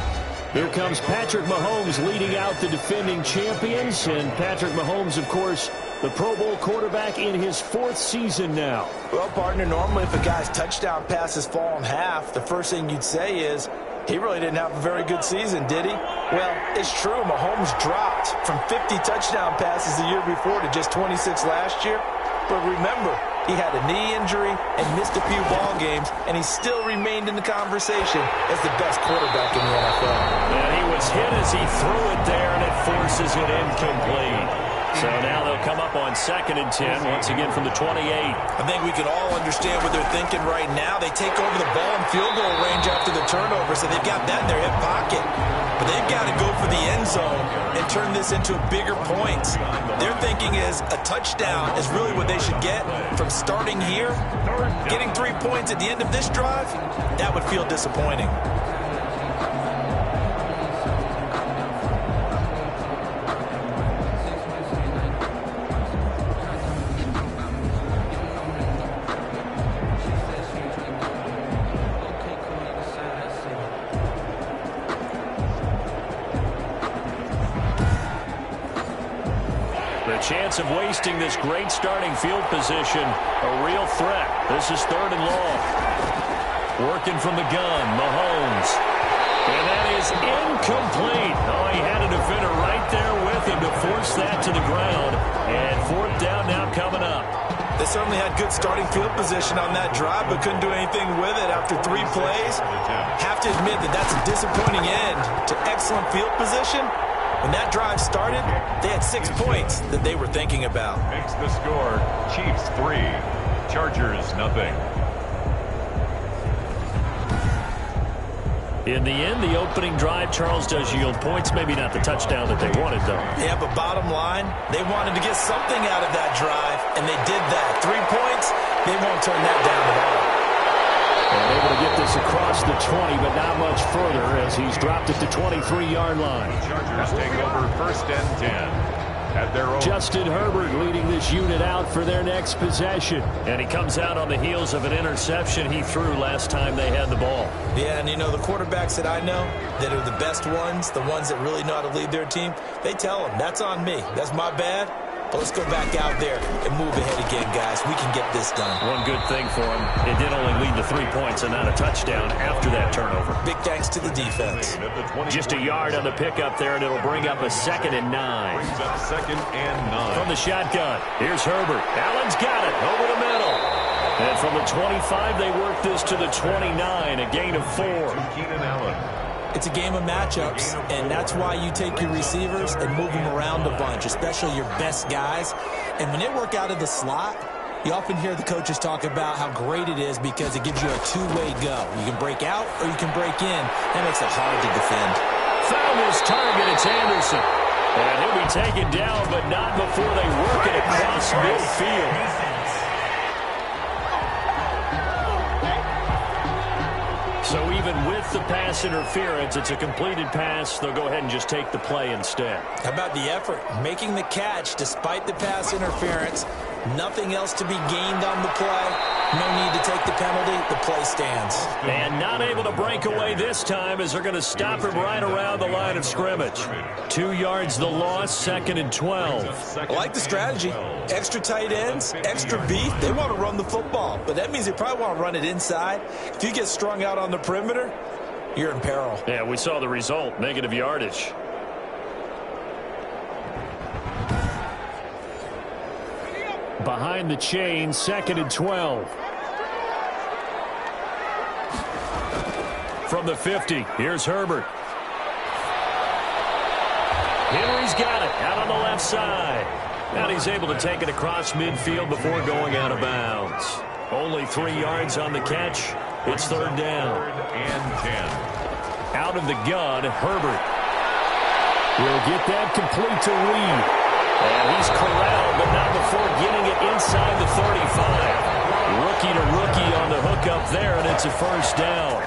Here comes Patrick Mahomes leading out the defending champions. And Patrick Mahomes, of course, the Pro Bowl quarterback in his 4th season now. Well, partner, normally if a guy's touchdown passes fall in half, the first thing you'd say is, he really didn't have a very good season, did he? Well, it's true. Mahomes dropped from 50 touchdown passes the year before to just 26 last year. But remember, he had a knee injury and missed a few ball games, and he still remained in the conversation as the best quarterback in the NFL. And he was hit as he threw it there, and it forces it incomplete. So now they'll come up on 2nd and 10, once again from the 28. I think we can all understand what they're thinking right now. They take over the ball in field goal range after the turnover, so they've got that in their hip pocket. But they've got to go for the end zone and turn this into bigger points. Their thinking is a touchdown is really what they should get from starting here. Getting 3 points at the end of this drive, that would feel disappointing. chance of wasting this great starting field position. A real threat. This is 3rd and long. Working from the gun, Mahomes. And that is incomplete. Oh, he had a defender right there with him to force that to the ground. And 4th down now coming up. They certainly had good starting field position on that drive, but couldn't do anything with it after 3 plays. Have to admit that that's a disappointing end to excellent field position. When that drive started, they had 6 points that they were thinking about. Makes the score Chiefs 3, Chargers nothing. In the end, the opening drive, Charles, does yield points. Maybe not the touchdown that they wanted, though. Yeah, but bottom line, they wanted to get something out of that drive, and they did that. 3 points, they won't turn that down at all. And able to get this across the 20, but not much further as he's dropped at the 23-yard line. The Chargers take over 1st and 10. At their own. Justin Herbert leading this unit out for their next possession. And he comes out on the heels of an interception he threw last time they had the ball. Yeah, and you know, the quarterbacks that I know that are the best ones, the ones that really know how to lead their team, they tell them, that's on me. That's my bad. But let's go back out there and move ahead again, guys. We can get this done. One good thing for him, it did only lead to 3 points and not a touchdown after that turnover. Big thanks to the defense. Just a yard on the pickup there, and it'll bring up a 2nd and 9. Brings up 2nd and 9. From the shotgun, here's Herbert. Allen's got it over the middle. And from the 25, they work this to the 29, a gain of 4. Keenan Allen. It's a game of matchups, and that's why you take your receivers and move them around a bunch, especially your best guys. And when they work out of the slot, you often hear the coaches talk about how great it is because it gives you a two-way go. You can break out or you can break in. That makes it hard to defend. Found his target. It's Anderson. And he'll be taken down, but not before they work it across midfield. So even with the pass interference, it's a completed pass. They'll go ahead and just take the play instead. How about the effort? Making the catch despite the pass interference. Nothing else to be gained on the play. No need to take the penalty. The play stands. And not able to break away this time as they're going to stop him right around the line of scrimmage. 2 yards the loss, 2nd and 12. I like the strategy. Extra tight ends, extra beef. They want to run the football, but that means they probably want to run it inside. If you get strung out on the perimeter, you're in peril. Yeah, we saw the result, negative yardage. Behind the chain, 2nd and 12. From the 50, here's Herbert. Henry's got it out on the left side. Now he's able to take it across midfield before going out of bounds. Only 3 yards on the catch. It's 3rd down. 3rd and 10. Out of the gun, Herbert. Will get that complete to Reed. And he's corralled, but not before getting it inside the 35. Rookie to rookie on the hookup there, and it's a 1st down.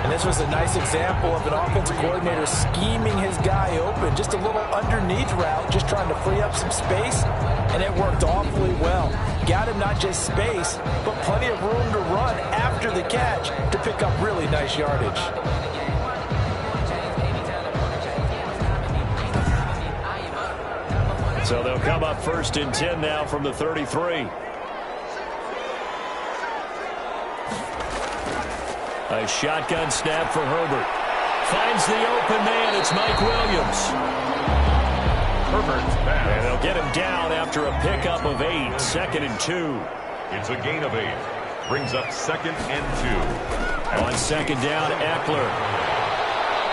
And this was a nice example of an offensive coordinator scheming his guy open. Just a little underneath route, just trying to free up some space, and it worked awfully well. Got him not just space, but plenty of room to run after the catch to pick up really nice yardage. So they'll come up 1st and 10 now from the 33. A shotgun snap for Herbert. Finds the open man. It's Mike Williams. Herbert's pass. And they'll get him down after a pickup of 8. 2nd and 2. It's a gain of 8. Brings up 2nd and 2. On 2nd down, Eckler.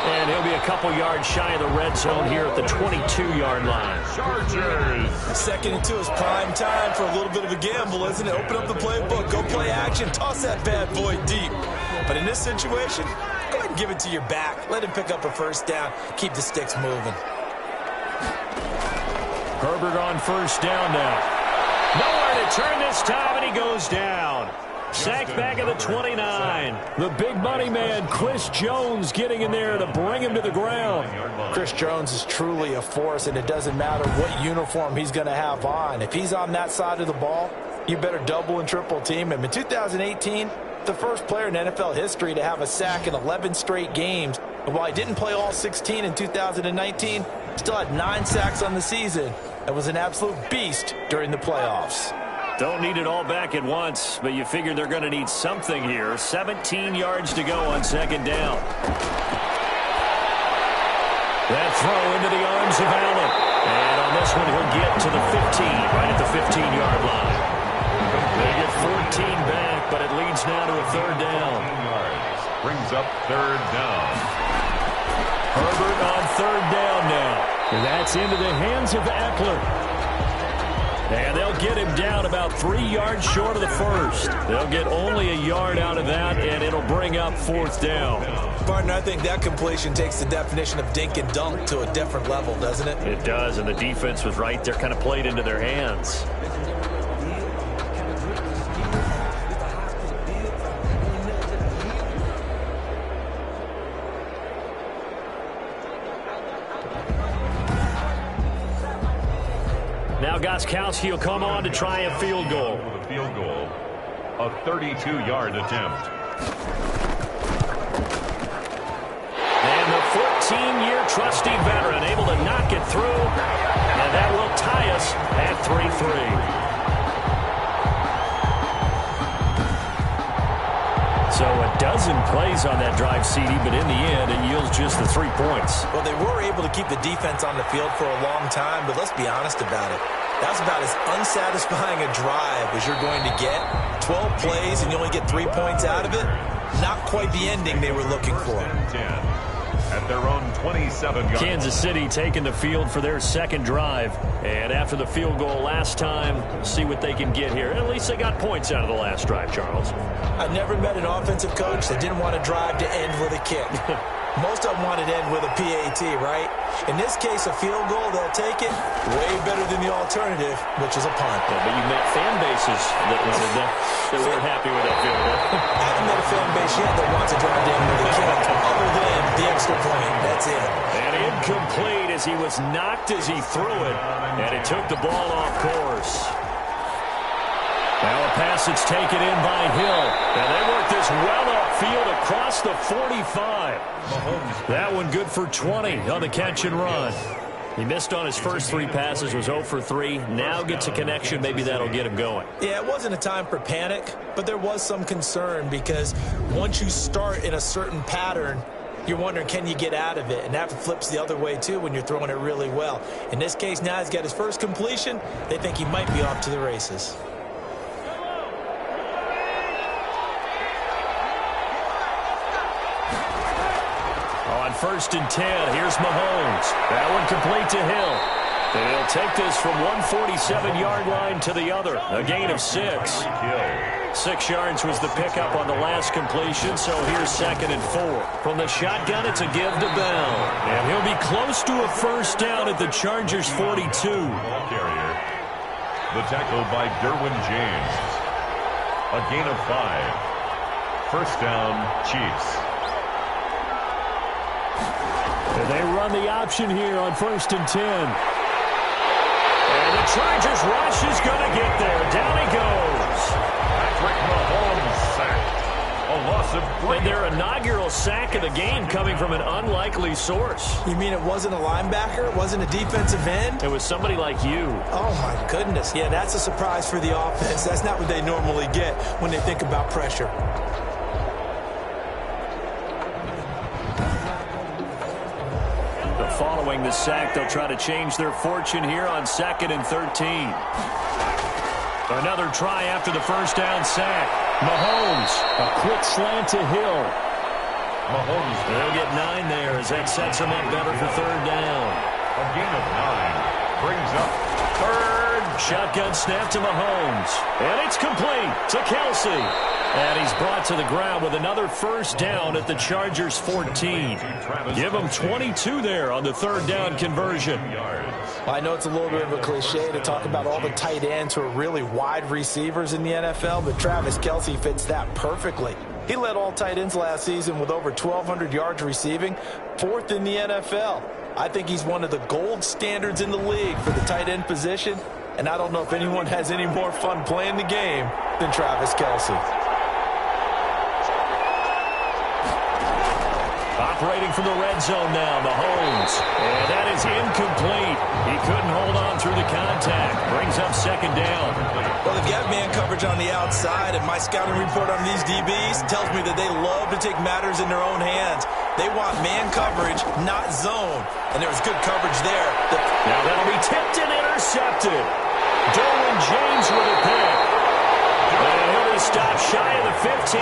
And he'll be a couple yards shy of the red zone here at the 22-yard line. Chargers. 2nd and 2 is prime time for a little bit of a gamble, isn't it? Open up the playbook, go play action, toss that bad boy deep. But in this situation, go ahead and give it to your back. Let him pick up a 1st down. Keep the sticks moving. Herbert on 1st down now. Nowhere to turn this time, and he goes down. Sacked back at the 29. The big money man, Chris Jones, getting in there to bring him to the ground. Chris Jones is truly a force, and it doesn't matter what uniform he's going to have on. If he's on that side of the ball, you better double and triple team him. In 2018, the first player in NFL history to have a sack in 11 straight games. And while he didn't play all 16 in 2019, still had 9 sacks on the season. and was an absolute beast during the playoffs. Don't need it all back at once, but you figure they're going to need something here. 17 yards to go on second down. That throw into the arms of Allen. And on this one, he'll get to the 15, right at the 15-yard line. They get 14 back, but it leads now to a third down. Brings up third down. Herbert on third down now. And that's into the hands of Eckler. And they'll get him down about 3 yards short of the first. They'll get only a yard out of that, and it'll bring up fourth down. Partner, I think that completion takes the definition of dink and dunk to a different level, doesn't it? It does, and the defense was right there, kind of played into their hands. Now Gostkowski will come on to try a field goal. With a field goal, a 32-yard attempt. And the 14-year trusty veteran able to knock it through, and that will tie us at 3-3. So a dozen plays on that drive, CD, but in the end, it yields just the 3 points. Well, they were able to keep the defense on the field for a long time, but let's be honest about it. That's about as unsatisfying a drive as you're going to get. 12 plays and you only get 3 points out of it. Not quite the ending they were looking for. 10 at their own 27-yard. Kansas City taking the field for their second drive. And after the field goal last time, see what they can get here. At least they got points out of the last drive, Charles. I've never met an offensive coach that didn't want to drive to end with a kick. Most of them wanted to end with a PAT, right? In this case, a field goal, they'll take it way better than the alternative, which is a punt. Yeah, but you've met fan bases that weren't happy with that field goal. I haven't met a fan base yet that wants to drive to end with a kick, other than the extra point. That's it. And incomplete as he was knocked as he threw it, and it took the ball off course. Now a pass that's taken in by Hill. And they work this well upfield across the 45. That one good for 20 on the catch and run. He missed on his first 3 passes, was 0 for 3. Now gets a connection. Maybe that'll get him going. Yeah, it wasn't a time for panic, but there was some concern because once you start in a certain pattern, you're wondering, can you get out of it? And that flips the other way, too, when you're throwing it really well. In this case, now he's got his first completion. They think he might be off to the races. On 1st and 10, here's Mahomes. That one complete to Hill. They'll take this from 147-yard line to the other. A gain of 6. 6 yards was the pickup on the last completion, so here's 2nd and 4. From the shotgun, it's a give to Bell. And he'll be close to a first down at the Chargers' 42. Ball carrier. The tackle by Derwin James. A gain of 5. First down, Chiefs. And they run the option here on 1st and 10. And the Chargers rush is going to get there. Down he goes. Patrick Mahomes sacked. A loss of 3. And their inaugural sack of the game coming from an unlikely source. You mean it wasn't a linebacker? It wasn't a defensive end? It was somebody like you. Oh, my goodness. Yeah, that's a surprise for the offense. That's not what they normally get when they think about pressure. Following the sack, they'll try to change their fortune here on 2nd and 13. Another try after the first down sack. Mahomes, a quick slant to Hill. Mahomes. They'll get 9 there as that sets him up better for 3rd down. A gain of 9 brings up 3rd. Shotgun snap to Mahomes. And it's complete to Kelsey. And he's brought to the ground with another first down at the Chargers' 14. Give him 22 there on the 3rd down conversion. Well, I know it's a little bit of a cliche to talk about all the tight ends who are really wide receivers in the NFL, but Travis Kelce fits that perfectly. He led all tight ends last season with over 1,200 yards receiving, 4th in the NFL. I think he's one of the gold standards in the league for the tight end position, and I don't know if anyone has any more fun playing the game than Travis Kelce. Operating from the red zone now, Mahomes. And that is incomplete. He couldn't hold on through the contact. Brings up second down. Well, they've got man coverage on the outside, and my scouting report on these DBs tells me that they love to take matters in their own hands. They want man coverage, not zone. And there was good coverage there. Now that'll be tipped and intercepted. Derwin James with a pick. And he'll be stopped shy of the 15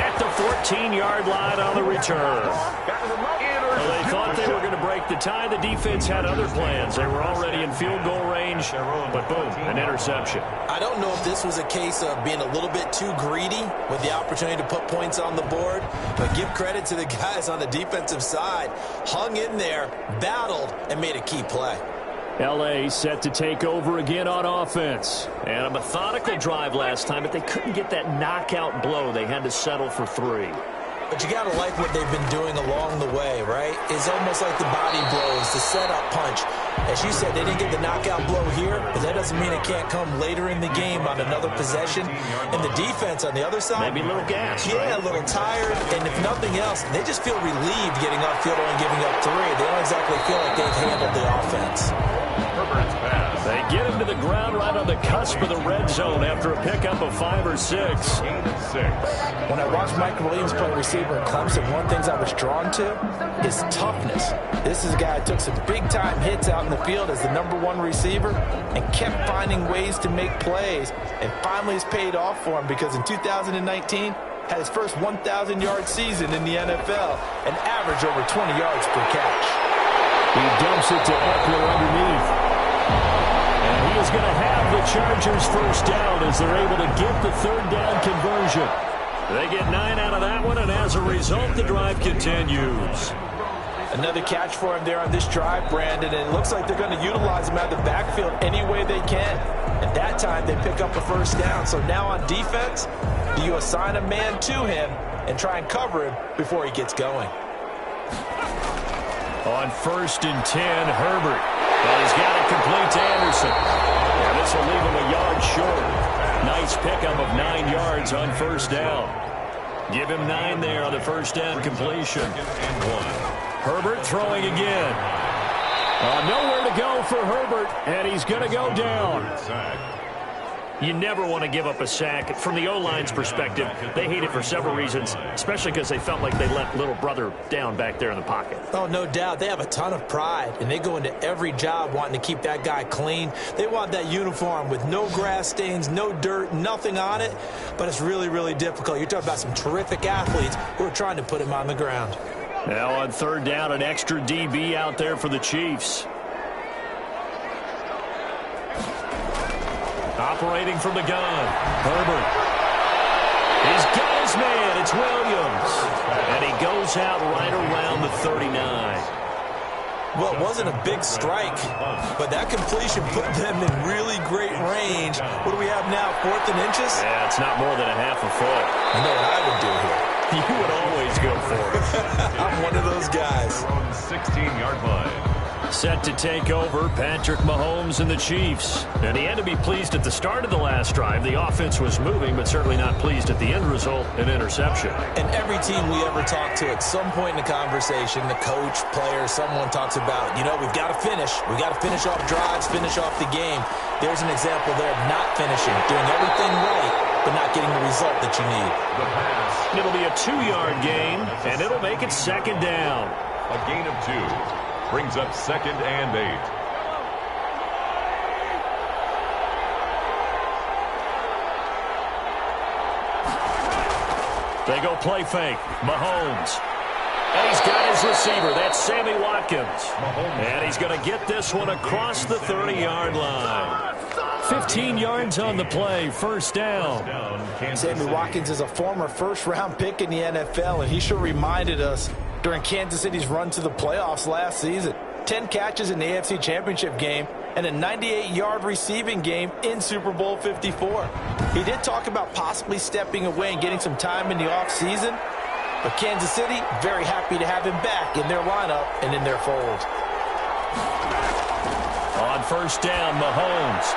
at the 14-yard line on the return. Well, they thought they were going to break the tie. The defense had other plans. They were already in field goal range, but boom, an interception. I don't know if this was a case of being a little bit too greedy with the opportunity to put points on the board, but give credit to the guys on the defensive side. Hung in there, battled, and made a key play. L.A. set to take over again on offense. And a methodical drive last time, but they couldn't get that knockout blow. They had to settle for 3. But you got to like what they've been doing along the way, right? It's almost like the body blows, the setup punch. As you said, they didn't get the knockout blow here, but that doesn't mean it can't come later in the game on another possession. And the defense on the other side, maybe a little gas, yeah, right? A little tired. And if nothing else, they just feel relieved getting off field and giving up 3. They don't exactly feel like they've handled the offense. They get him to the ground right on the cusp of the red zone after a pickup of 5 or 6. When I watched Mike Williams play receiver in Clemson, one of the things I was drawn to is toughness. This is a guy who took some big-time hits out in the field as the #1 receiver and kept finding ways to make plays. And finally it's paid off for him because in 2019, had his first 1,000-yard season in the NFL and averaged over 20 yards per catch. He dumps it to Eckler underneath. And he is going to have the Chargers first down as they're able to get the 3rd down conversion. They get 9 out of that one, and as a result, the drive continues. Another catch for him there on this drive, Brandon, and it looks like they're going to utilize him out of the backfield any way they can. At that time, they pick up a first down. So now on defense, do you assign a man to him and try and cover him before he gets going? On 1st and 10, Herbert. And he's got it complete to Anderson. And this will leave him a yard short. Nice pickup of 9 yards on first down. Give him 9 there on the first down completion. Herbert throwing again. Nowhere to go for Herbert, and he's going to go down. You never want to give up a sack. From the O-line's perspective, they hate it for several reasons, especially because they felt like they let little brother down back there in the pocket. Oh, no doubt. They have a ton of pride, and they go into every job wanting to keep that guy clean. They want that uniform with no grass stains, no dirt, nothing on it, but it's really, really difficult. You're talking about some terrific athletes who are trying to put him on the ground. Now on 3rd down, an extra DB out there for the Chiefs. Operating from the gun, Herbert. He's got his man. It's Williams. And he goes out right around the 39. Well, it wasn't a big strike, but that completion put them in really great range. What do we have now, 4th and inches? Yeah, it's not more than a half a foot. You know what I would do here? You would always go for it. I'm one of those guys. 16-yard line. Set to take over, Patrick Mahomes and the Chiefs. And he had to be pleased at the start of the last drive. The offense was moving, but certainly not pleased at the end result, an interception. And every team we ever talk to, at some point in the conversation, the coach, player, someone talks about, you know, we've got to finish. We've got to finish off drives, finish off the game. There's an example there of not finishing, doing everything right, but not getting the result that you need. It'll be a 2-yard gain, and it'll make it 2nd down. A gain of 2. Brings up 2nd and 8. They go play fake. Mahomes. And he's got his receiver. That's Sammy Watkins. And he's going to get this one across the 30-yard line. 15 yards on the play. First down. Sammy Watkins is a former first-round pick in the NFL, and he sure reminded us during Kansas City's run to the playoffs last season. 10 catches in the AFC Championship game and a 98-yard receiving game in Super Bowl 54. He did talk about possibly stepping away and getting some time in the offseason, but Kansas City very happy to have him back in their lineup and in their fold. On first down, Mahomes.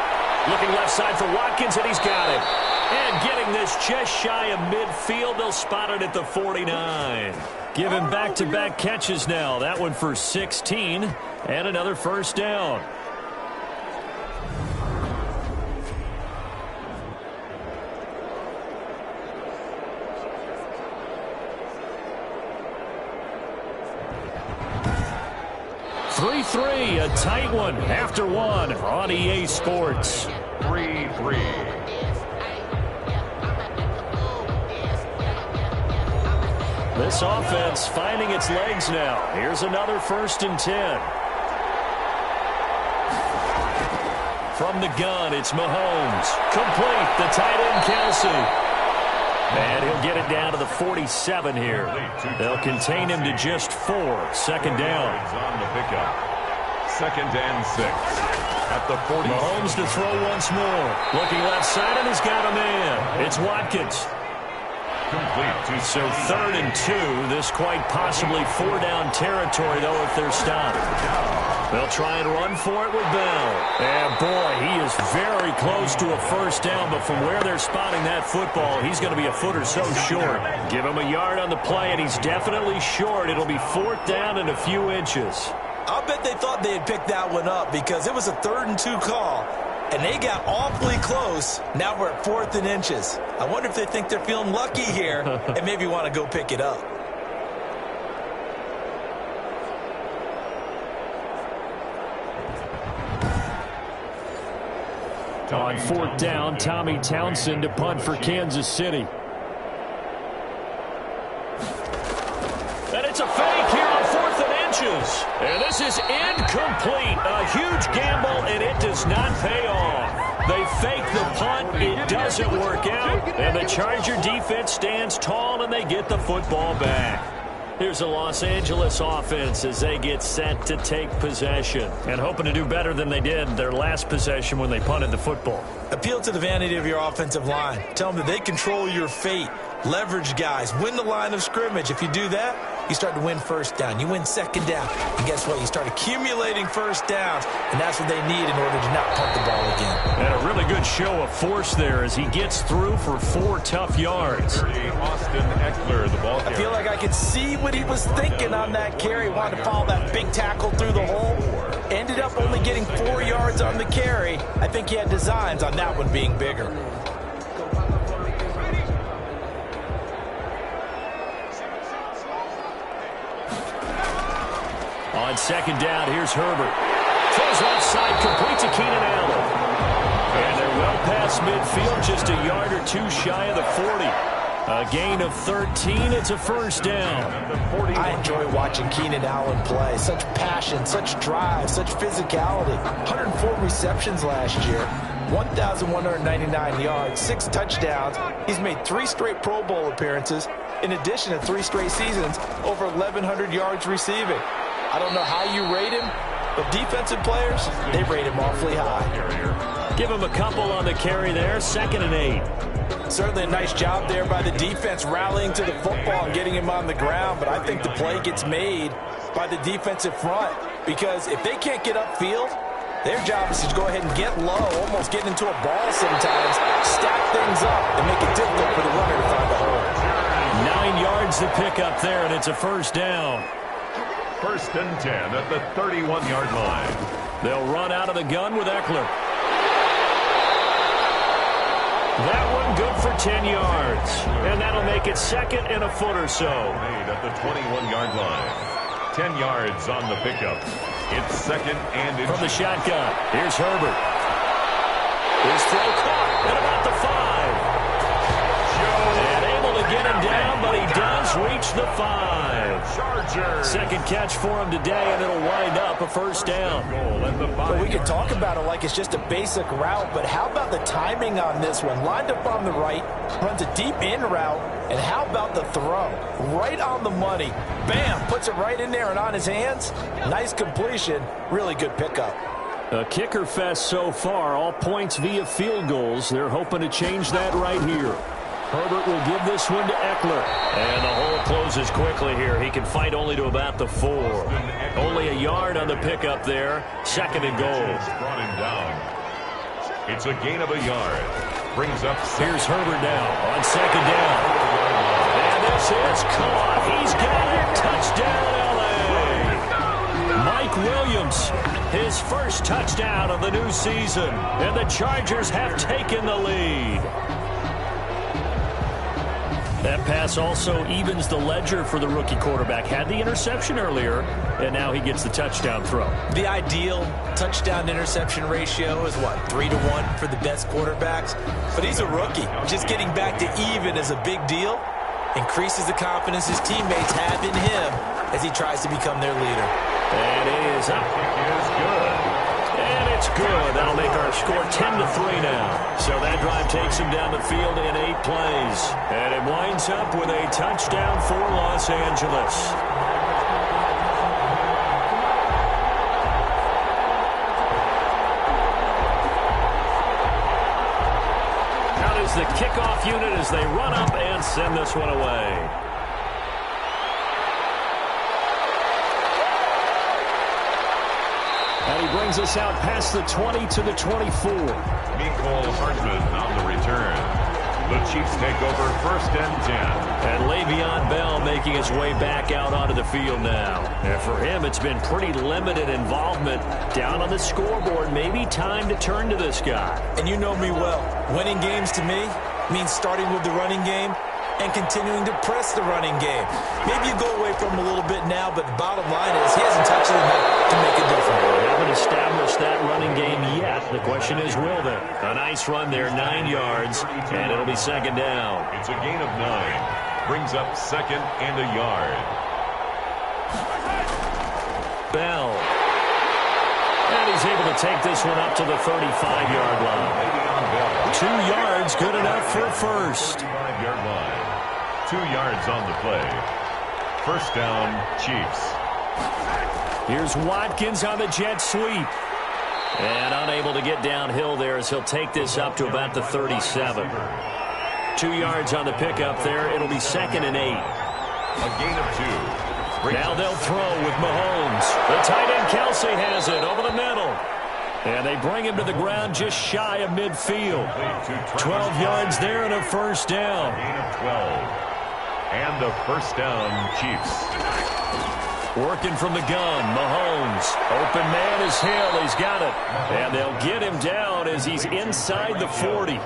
Looking left side for Watkins, and he's got it. And getting this just shy of midfield, they'll spot it at the 49. Giving back-to-back catches now. That one for 16 and another first down. Three, a tight one after one on EA Sports. 3-3. This offense finding its legs now. Here's another 1st and 10. From the gun, it's Mahomes. Complete, the tight end, Kelsey. And he'll get it down to the 47 here. They'll contain him to just 4. 2nd down. On the pickup. 2nd and 6. At the 40. Mahomes to throw once more. Looking left side, and he's got a man. It's Watkins. Complete. So 3rd and 2. This quite possibly 4-down territory, though, if they're stopped. They'll try and run for it with Bell. And, boy, he is very close to a 1st down, but from where they're spotting that football, he's going to be a foot or so short. Give him a yard on the play, and he's definitely short. It'll be 4th down and a few inches. I'll bet they thought they had picked that one up because it was a 3rd and 2 call, and they got awfully close. Now we're at 4th and inches. I wonder if they think they're feeling lucky here and maybe want to go pick it up. On 4th down, Tommy Townsend to punt for Kansas City. And it's a fake here on 4th and inches. And this is incomplete. A huge gamble, and it does not pay off. They fake the punt. It doesn't work out. And the Charger defense stands tall, and they get the football back. Here's the Los Angeles offense as they get set to take possession and hoping to do better than they did their last possession when they punted the football. Appeal to the vanity of your offensive line. Tell them that they control your fate. Leverage guys. Win the line of scrimmage. If you do that, you start to win 1st down. You win 2nd down. And guess what? You start accumulating 1st downs, and that's what they need in order to not punt the ball again. And a really good show of force there as he gets through for 4 tough yards. Austin Eckler, the ball carrier. I feel like I could see what he was thinking on that carry. Wanted to follow that big tackle through the hole. Ended up only getting 4 yards on the carry. I think he had designs on that one being bigger. On 2nd down, here's Herbert. Throws left side, complete to Keenan Allen. And they're well past midfield, just a yard or 2 shy of the 40. A gain of 13, it's a 1st down. I enjoy watching Keenan Allen play. Such passion, such drive, such physicality. 104 receptions last year, 1,199 yards, 6 touchdowns. He's made 3 straight Pro Bowl appearances, in addition to 3 straight seasons, over 1,100 yards receiving. I don't know how you rate him, but defensive players, they rate him awfully high. Give him a couple on the carry there, 2nd and 8. Certainly a nice job there by the defense rallying to the football and getting him on the ground, but I think the play gets made by the defensive front because if they can't get upfield, their job is to go ahead and get low, almost get into a ball sometimes, stack things up, and make it difficult for the runner to find a hole. 9 yards to pick up there, and it's a 1st down. 1st and 10 at the 31-yard line. They'll run out of the gun with Eckler. That one good for 10 yards. And that'll make it 2nd and a foot or so. Made at the 21-yard line. 10 yards on the pickup. It's 2nd and inches. From the shotgun, here's Herbert. His throw caught at about the 5. And able to get him down, but he does reach the 5. Chargers. 2nd catch for him today, and it'll wind up a 1st down. Well, we can talk about it like it's just a basic route, but how about the timing on this one? Lined up on the right, runs a deep in route, and how about the throw? Right on the money. Bam, puts it right in there and on his hands. Nice completion. Really good pickup. A kicker fest so far, all points via field goals. They're hoping to change that right here. Herbert will give this one to Eckler. And the hole closes quickly here. He can fight only to about the 4. Only a yard on the pickup there. 2nd and goal. Brought him down. It's a gain of a yard. Brings up Here's Herbert now on second down. And this is caught. He's got it. Touchdown, L.A. Mike Williams, his first touchdown of the new season. And the Chargers have taken the lead. That pass also evens the ledger for the rookie quarterback. Had the interception earlier, and now he gets the touchdown throw. The ideal touchdown-interception ratio is, what, 3-to-1 for the best quarterbacks? But he's a rookie. Just getting back to even is a big deal. Increases the confidence his teammates have in him as he tries to become their leader. And it is up. It is good. And it's good. That'll make our score 10-3 now. So that drive takes him down the field in 8 plays. And it winds up with a touchdown for Los Angeles. Out is the kickoff unit as they run up and send this one away. And he brings us out past the 20 to the 24. Mecole Hardman on the return. The Chiefs take over 1st and 10. And Le'Veon Bell making his way back out onto the field now. And for him, it's been pretty limited involvement down on the scoreboard. Maybe time to turn to this guy. And you know me well. Winning games to me means starting with the running game and continuing to press the running game. Maybe you go away from him a little bit now, but the bottom line is he hasn't touched it enough to make a difference. They haven't established that running game yet. The question is, will they? A nice run there, 9 yards, and it'll be 2nd down. It's a gain of 9. Brings up 2nd and a yard. Bell. And he's able to take this one up to the 35-yard line. 2 yards, good enough for a first. 35-yard line. 2 yards on the play. 1st down, Chiefs. Here's Watkins on the jet sweep. And unable to get downhill there as he'll take this up to about the 37. 2 yards on the pickup there. It'll be 2nd and 8. A gain of 2. Now they'll throw with Mahomes. The tight end Kelsey has it over the middle. And they bring him to the ground just shy of midfield. 12 yards there and a 1st down. Gain of 12. And a 1st down, Chiefs. Working from the gun, Mahomes. Open man is Hill. He's got it. And they'll get him down as he's inside the 40.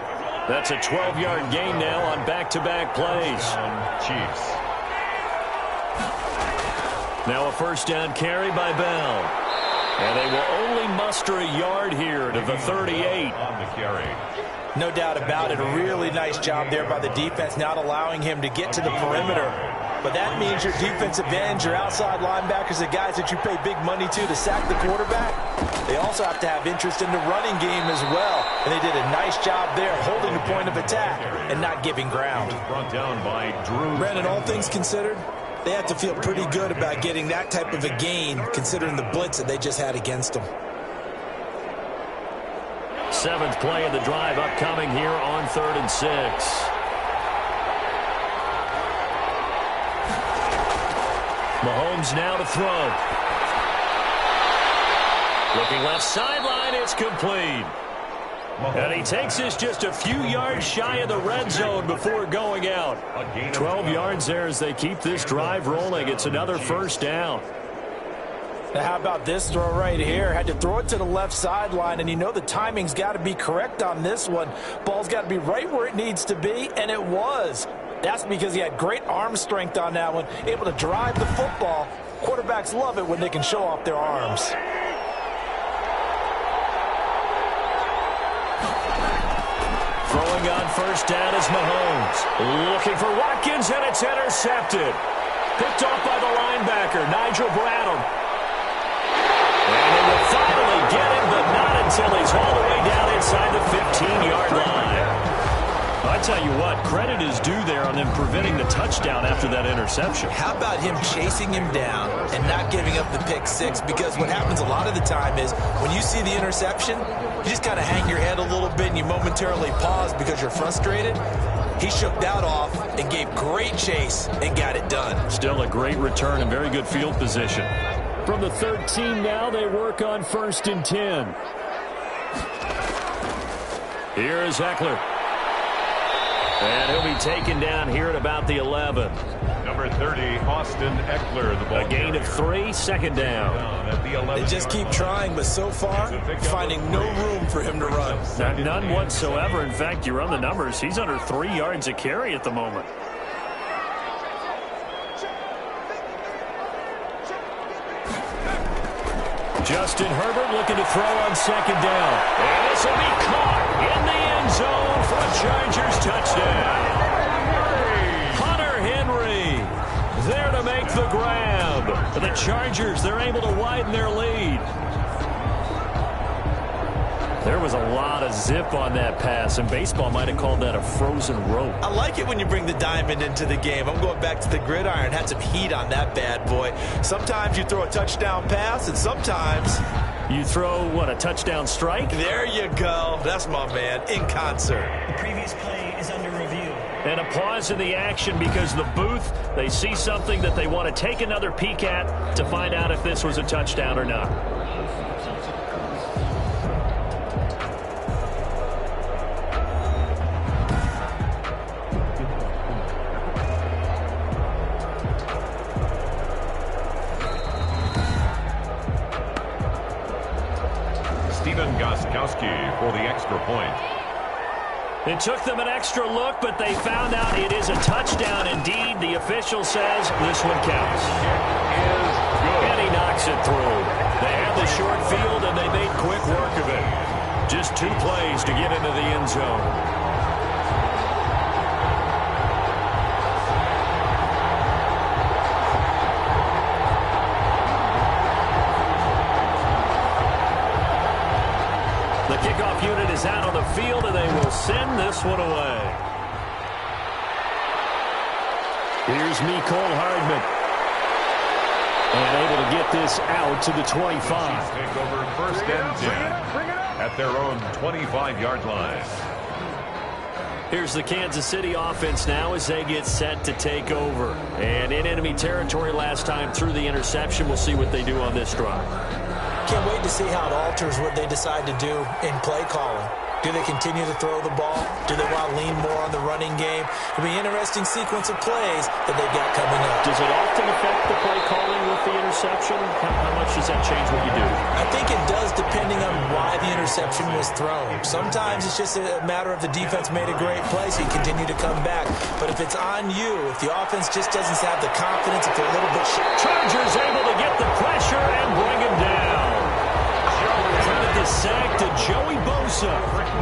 That's a 12-yard gain now on back-to-back plays. Chiefs. Now a 1st down carry by Bell. And they will only muster a yard here to the 38. On the carry. No doubt about it. A really nice job there by the defense, not allowing him to get to the perimeter. But that means your defensive ends, your outside linebackers, the guys that you pay big money to sack the quarterback, they also have to have interest in the running game as well. And they did a nice job there holding the point of attack and not giving ground. Brought down by Drew. Brandon, all things considered, they have to feel pretty good about getting that type of a gain considering the blitz that they just had against them. 7th play of the drive upcoming here on 3rd and 6. Mahomes now to throw. Looking left sideline, it's complete. And he takes this just a few yards shy of the red zone before going out. 12 yards there as they keep this drive rolling. It's another 1st down. Now, how about this throw right here? Had to throw it to the left sideline, and you know the timing's got to be correct on this one. Ball's got to be right where it needs to be, and it was. That's because he had great arm strength on that one, able to drive the football. Quarterbacks love it when they can show off their arms. Throwing on 1st down is Mahomes. Looking for Watkins, and it's intercepted. Picked off by the linebacker, Nigel Bradham. And they will finally get him, but not until he's all the way down inside the 15-yard line. I tell you what, credit is due there on them preventing the touchdown after that interception. How about him chasing him down and not giving up the pick 6? Because what happens a lot of the time is when you see the interception, you just kind of hang your head a little bit and you momentarily pause because you're frustrated. He shook that off and gave great chase and got it done. Still a great return and very good field position. From the 13 now, they work on 1st and 10. Here is Eckler. And he'll be taken down here at about the 11. Number 30, Austin Eckler, the ball. A gain of 3, second down. They just keep trying, but so far, finding no room for him to run. None whatsoever. In fact, you run the numbers. He's under 3 yards a carry at the moment. Justin Herbert looking to throw on second down. And this will be caught in the end zone for a Chargers touchdown. Hunter Henry there to make the grab. The Chargers, they're able to widen their lead. There was a lot of zip on that pass, and baseball might have called that a frozen rope. I like it when you bring the diamond into the game. I'm going back to the gridiron. Had some heat on that bad boy. Sometimes you throw a touchdown pass, and sometimes you throw, what, a touchdown strike? There you go. That's my man, in concert. The previous play is under review. And a pause in the action because the booth, they see something that they want to take another peek at to find out if this was a touchdown or not. For the extra point. It took them an extra look, but they found out it is a touchdown indeed. The official says this one counts. And he knocks it through. They had the short field, and they made quick work of it. Just 2 plays to get into the end zone. Kickoff unit is out on the field, and they will send this one away. Here's Mecole Hardman. And able to get this out to the 25. Take over first and 10 at their own 25-yard line. Here's the Kansas City offense now as they get set to take over. And in enemy territory last time through the interception. We'll see what they do on this drive. Can't wait to see how it alters what they decide to do in play calling. Do they continue to throw the ball? Do they want to lean more on the running game? It'll be an interesting sequence of plays that they've got coming up. Does it often affect the play calling with the interception? How much does that change what you do? I think it does depending on why the interception was thrown. Sometimes it's just a matter of the defense made a great play, so you continue to come back. But if it's on you, if the offense just doesn't have the confidence, if they're a little bit Chargers able to get the pressure and bring him down. Credit the sack to Joey Bosa.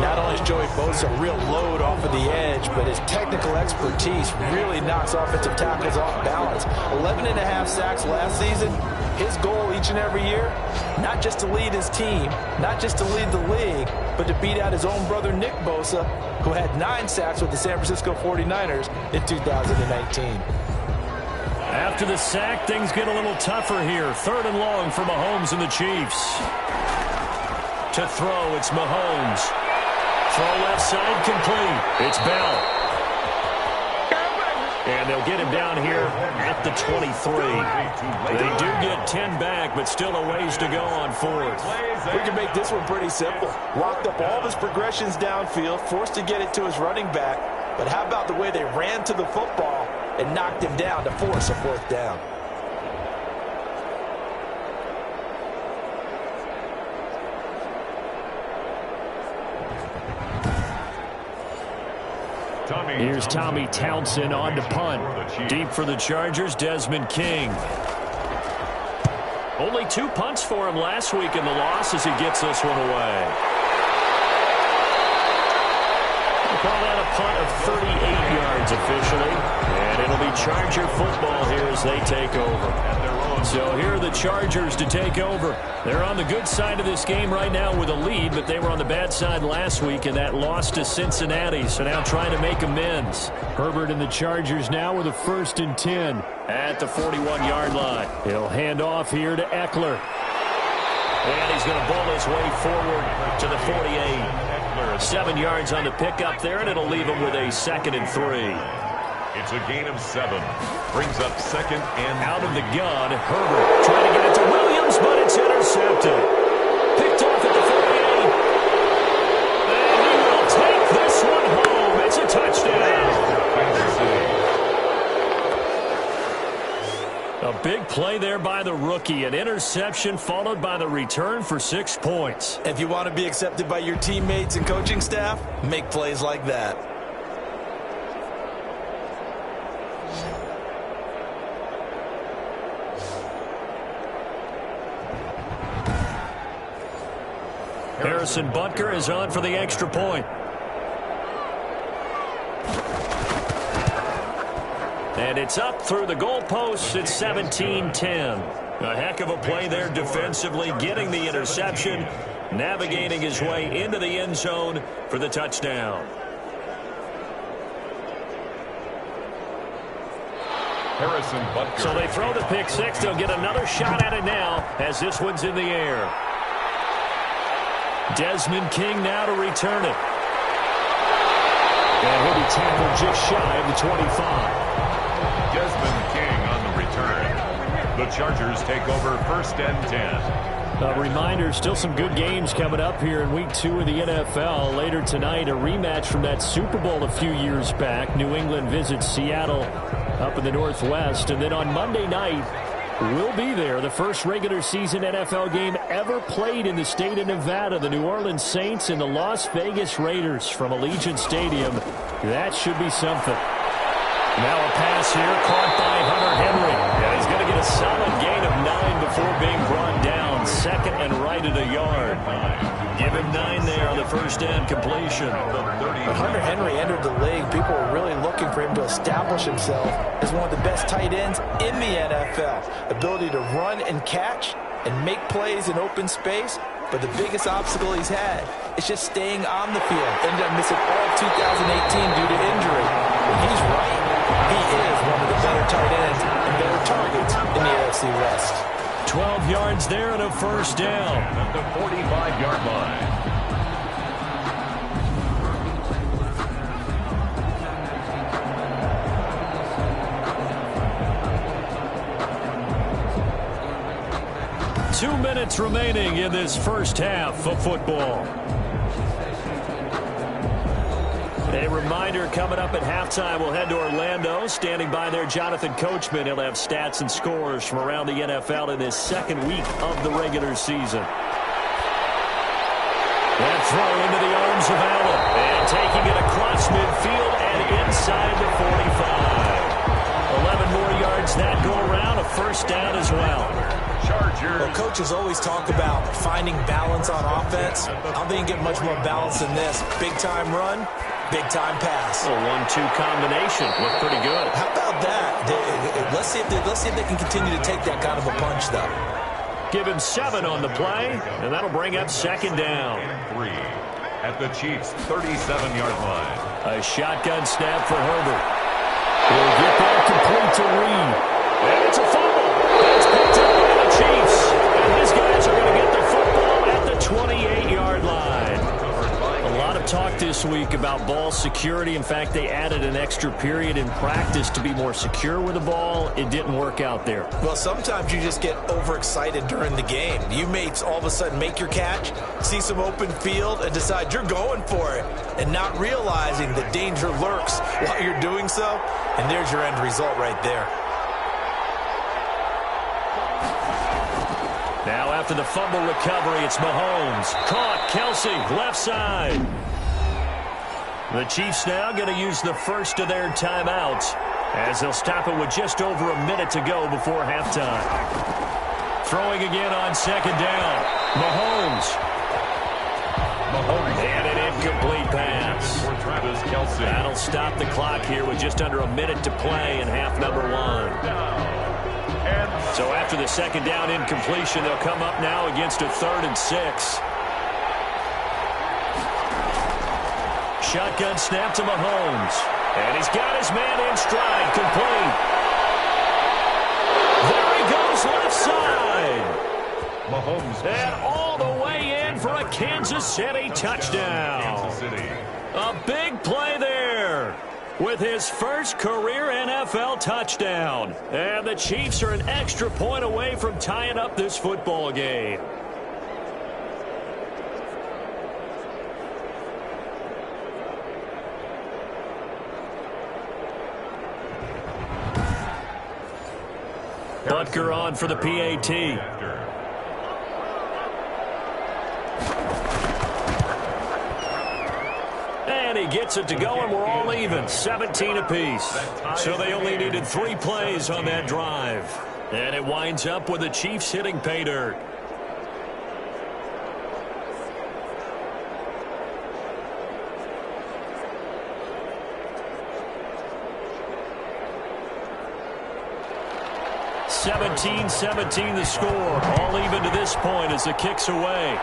Not only is Joey Bosa a real load off of the edge, but his technical expertise really knocks offensive tackles off balance. 11.5 sacks last season. His goal each and every year, not just to lead his team, not just to lead the league, but to beat out his own brother Nick Bosa, who had 9 sacks with the San Francisco 49ers in 2019. After the sack, things get a little tougher here. 3rd and long for Mahomes and the Chiefs. To throw, it's Mahomes. Throw left side complete. It's Bell. And they'll get him down here at the 23. They do get 10 back, but still a ways to go on 4th. We can make this one pretty simple. Locked up all of his progressions downfield, forced to get it to his running back. But how about the way they ran to the football and knocked him down to force a 4th down? Here's Tommy Townsend on to punt. Deep for the Chargers, Desmond King. Only 2 punts for him last week in the loss as he gets this one away. We'll call that a punt of 38 yards officially. And it'll be Charger football here as they take over. So here are the Chargers to take over. They're on the good side of this game right now with a lead, but they were on the bad side last week in that loss to Cincinnati, so now trying to make amends. Herbert and the Chargers now with a 1st and 10 at the 41-yard line. He'll hand off here to Eckler. And he's going to bowl his way forward to the 48. 7 yards on the pickup there, and it'll leave him with a 2nd and 3. It's a gain of 7. Brings up 2nd and out of the gun. Herbert trying to get it to Williams, but it's intercepted. Picked off at the 48. And he will take this one home. It's a touchdown. big play there by the rookie. An interception followed by the return for 6 points. If you want to be accepted by your teammates and coaching staff, make plays like that. Harrison Butker is on for the extra point. And it's up through the goalposts. It's 17-10. A heck of a play there defensively, getting the interception, navigating his way into the end zone for the touchdown. Harrison Butker. So they throw the pick six. They'll get another shot at it now as this one's in the air. Desmond King now to return it. And he'll be tackled just shy of the 25. Desmond King on the return. The Chargers take over 1st and 10. A reminder, still some good games coming up here in Week 2 of the NFL. Later tonight, a rematch from that Super Bowl a few years back. New England visits Seattle up in the Northwest. And then on Monday night, we'll be there. The first regular season NFL game ever played in the state of Nevada. The New Orleans Saints and the Las Vegas Raiders from Allegiant Stadium. That should be something. Now a pass here caught by Hunter Henry. And he's going to get a solid gain of 9 before being brought down. Second and right at a yard. Give him 9 there on the first down completion. When Hunter Henry entered the league, people were really looking for him to establish himself as one of the best tight ends in the NFL. Ability to run and catch and make plays in open space. But the biggest obstacle he's had is just staying on the field. Ended up missing all of 2018 due to injury. When he's right, he is one of the better tight ends and better targets in the AFC West. 12 yards there and a first down. At the 45-yard line. Two minutes remaining in this first half of football. A reminder coming up at halftime, we'll head to Orlando. Standing by there, Jonathan Coachman. He'll have stats and scores from around the NFL in this second week of the regular season. That throw into the arms of Allen. And taking it across midfield and inside the 45. 11 more yards that go around. A first down as well. Well, coaches always talk about finding balance on offense. I don't think you get much more balance than this. Big-time run, big-time pass. A 1-2 combination. Looked pretty good. How about that? Let's see if they can continue to take that kind of a punch, though. Give him 7 on the play, and that'll bring up second down. 3 at the Chiefs' 37-yard line. A shotgun snap for Herbert. He'll get that complete to Reed. And it's a fumble. It's picked up by the Chiefs. And his guys are going to get the football at the 28-yard line. A lot of talk this week about ball security. In fact, they added an extra period in practice to be more secure with the ball. It didn't work out there. Well, sometimes you just get overexcited during the game. You may all of a sudden make your catch, see some open field, and decide you're going for it, and not realizing the danger lurks while you're doing so. And there's your end result right there. Now after the fumble recovery, it's Mahomes. Caught, Kelsey, left side. The Chiefs now going to use the first of their timeouts as they'll stop it with just over a minute to go before halftime. Throwing again on second down. Mahomes. And an incomplete pass. For Travis Kelsey. That'll stop the clock here with just under a minute to play in half number 1. So after the second down incompletion, they'll come up now against a 3rd and 6. Shotgun snap to Mahomes. And he's got his man in stride, complete. There he goes left side. Mahomes. And all the way in for a Kansas City touchdown. Kansas City. A big play there with his first career NFL touchdown. And the Chiefs are an extra point away from tying up this football game. Butker on for the PAT. And he gets it to go, and we're all even, 17 apiece. So they only needed 3 plays on that drive. And it winds up with the Chiefs hitting pay dirt. (17-17) the score. All even to this point as the kick's away.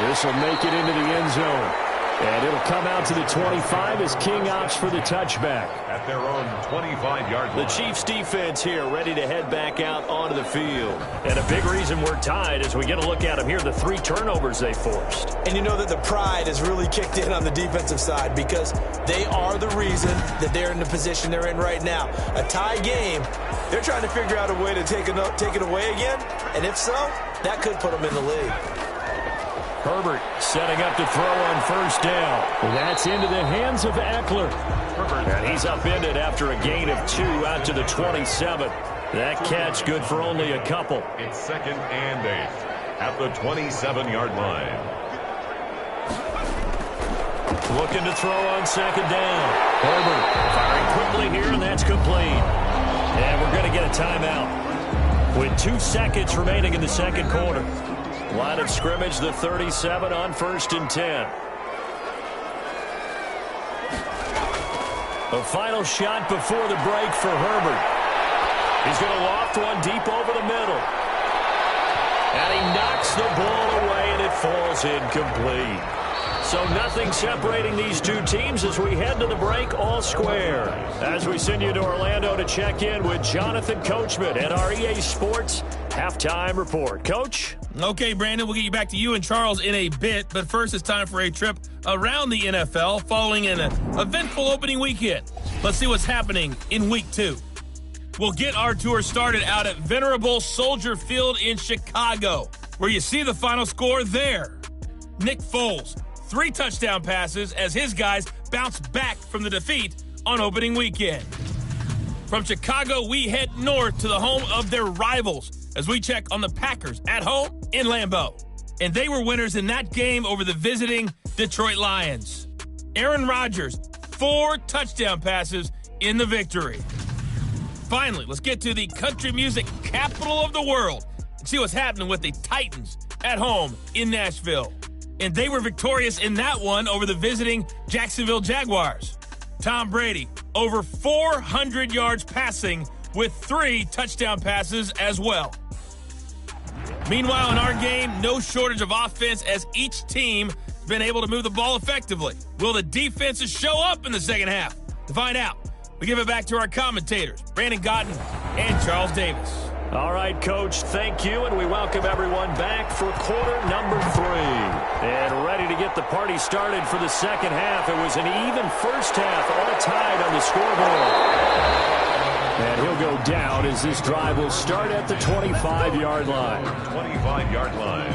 This will make it into the end zone. And it'll come out to the 25 as King opts for the touchback. At their own 25-yard line. The Chiefs defense here ready to head back out onto the field. And a big reason we're tied as we get a look at them here, the 3 turnovers they forced. And you know that the pride has really kicked in on the defensive side because they are the reason that they're in the position they're in right now. A tie game, they're trying to figure out a way to take it away again. And if so, that could put them in the lead. Herbert setting up to throw on first down. That's into the hands of Eckler. And he's upended after a gain of 2 out to the 27. That catch good for only a couple. It's 2nd and 8 at the 27-yard line. Looking to throw on 2nd down. Herbert firing quickly here, and that's complete. And we're going to get a timeout with 2 seconds remaining in the second quarter. Line of scrimmage, the 37 on 1st and 10. A final shot before the break for Herbert. He's going to loft one deep over the middle. And he knocks the ball away, and it falls incomplete. So nothing separating these 2 teams as we head to the break, all square. As we send you to Orlando to check in with Jonathan Coachman at our EA Sports Halftime Report. Coach? Okay, Brandon, we'll get you back to you and Charles in a bit, but first it's time for a trip around the NFL following an eventful opening weekend. Let's see what's happening in Week 2. We'll get our tour started out at venerable Soldier Field in Chicago, where you see the final score there. Nick Foles, 3 touchdown passes as his guys bounce back from the defeat on opening weekend. From Chicago, we head north to the home of their rivals as we check on the Packers at home in Lambeau. And they were winners in that game over the visiting Detroit Lions. Aaron Rodgers, 4 touchdown passes in the victory. Finally, let's get to the country music capital of the world and see what's happening with the Titans at home in Nashville. And they were victorious in that one over the visiting Jacksonville Jaguars. Tom Brady, over 400 yards passing with 3 touchdown passes as well. Meanwhile, in our game, no shortage of offense as each team has been able to move the ball effectively. Will the defenses show up in the second half? To find out, we give it back to our commentators, Brandon Gotten and Charles Davis. All right, Coach, thank you, and we welcome everyone back for quarter number 3. And ready to get the party started for the second half. It was an even first half, all tied on the scoreboard. And he'll go down as this drive will start at the 25-yard line. 25-yard line.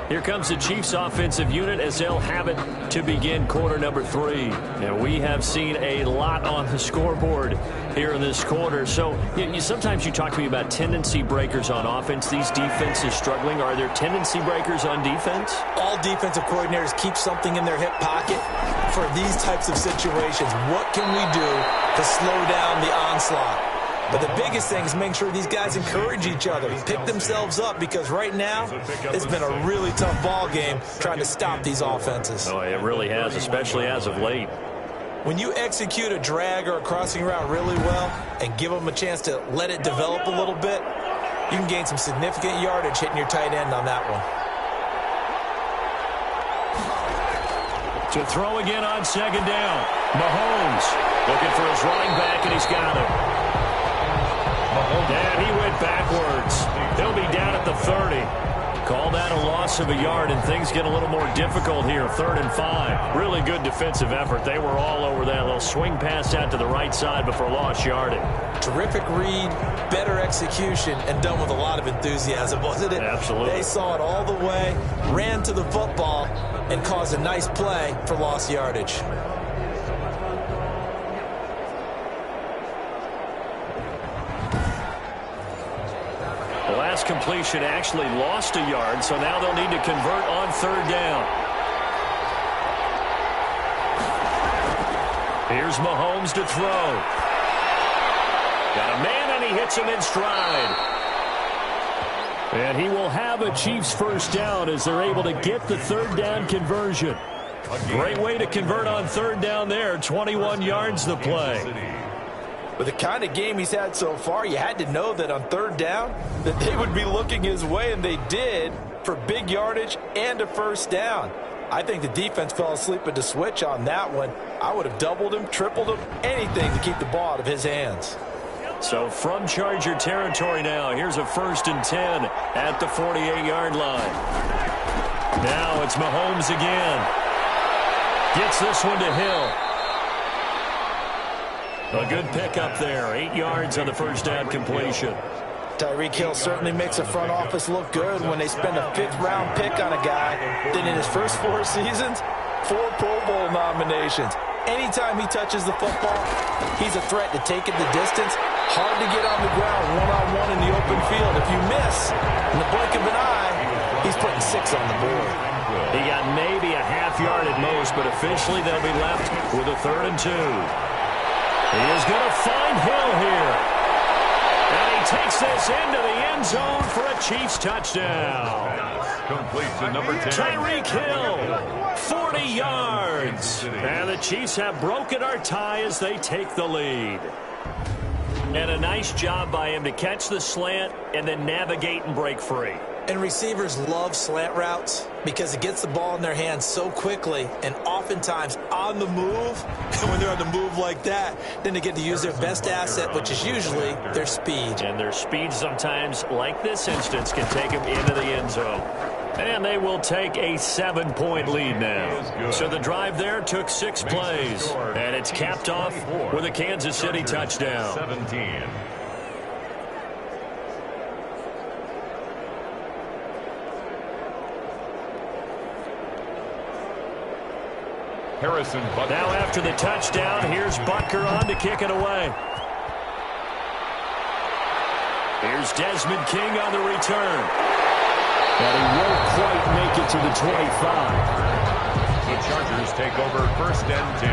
Here comes the Chiefs offensive unit as they'll have it to begin quarter number 3. And we have seen a lot on the scoreboard here in this quarter. So sometimes you talk to me about tendency breakers on offense. These defenses struggling. Are there tendency breakers on defense? All defensive coordinators keep something in their hip pocket for these types of situations. What can we do to slow down the onslaught? But the biggest thing is making sure these guys encourage each other, pick themselves up, because right now it's been a really tough ball game trying to stop these offenses. Oh, it really has, especially as of late. When you execute a drag or a crossing route really well and give them a chance to let it develop a little bit, you can gain some significant yardage hitting your tight end on that one. To throw again on second down. Mahomes looking for his running back, and he's got him. And he went backwards. He'll be down at the 30. Call that a loss of a yard, and things get a little more difficult here. 3rd and 5. Really good defensive effort. They were all over that little swing pass out to the right side before lost yardage. Terrific read, better execution, and done with a lot of enthusiasm, wasn't it? Absolutely. They saw it all the way, ran to the football, and caused a nice play for lost yardage. Chiefs completion actually lost a yard, so now they'll need to convert on third down. Here's Mahomes to throw. Got a man, and he hits him in stride. And he will have a Chiefs first down as they're able to get the third down conversion. Great way to convert on third down there. 21 yards the play. With the kind of game he's had so far, you had to know that on third down that they would be looking his way, and they did, for big yardage and a first down. I think the defense fell asleep at the switch on that one. I would have doubled him, tripled him, anything to keep the ball out of his hands. So from Charger territory now, here's a 1st and 10 at the 48-yard line. Now it's Mahomes again. Gets this one to Hill. A good pickup there. 8 yards on the first down completion. Tyreek Hill certainly makes a front office look good when they spend a 5th-round pick on a guy. Then in his first 4 seasons, 4 Pro Bowl nominations. Anytime he touches the football, he's a threat to take it the distance. Hard to get on the ground one-on-one in the open field. If you miss, in the blink of an eye, he's putting 6 on the board. He got maybe a half yard at most, but officially they'll be left with a 3rd and 2. He is going to find Hill here. And he takes this into the end zone for a Chiefs touchdown. Complete to number 10. Tyreek Hill, 40 yards. And the Chiefs have broken our tie as they take the lead. And a nice job by him to catch the slant and then navigate and break free. And receivers love slant routes because it gets the ball in their hands so quickly and oftentimes on the move. And when they're on the move like that, then they get to use their best asset, which is usually their speed. And their speed sometimes, like this instance, can take them into the end zone. And they will take a 7-point lead now. So the drive there took 6 plays. And it's capped off with a Kansas City touchdown. 17. Harrison Butker. Now after the touchdown, here's Butker on to kick it away. Here's Desmond King on the return. And he won't quite make it to the 25. The Chargers take over 1st and 10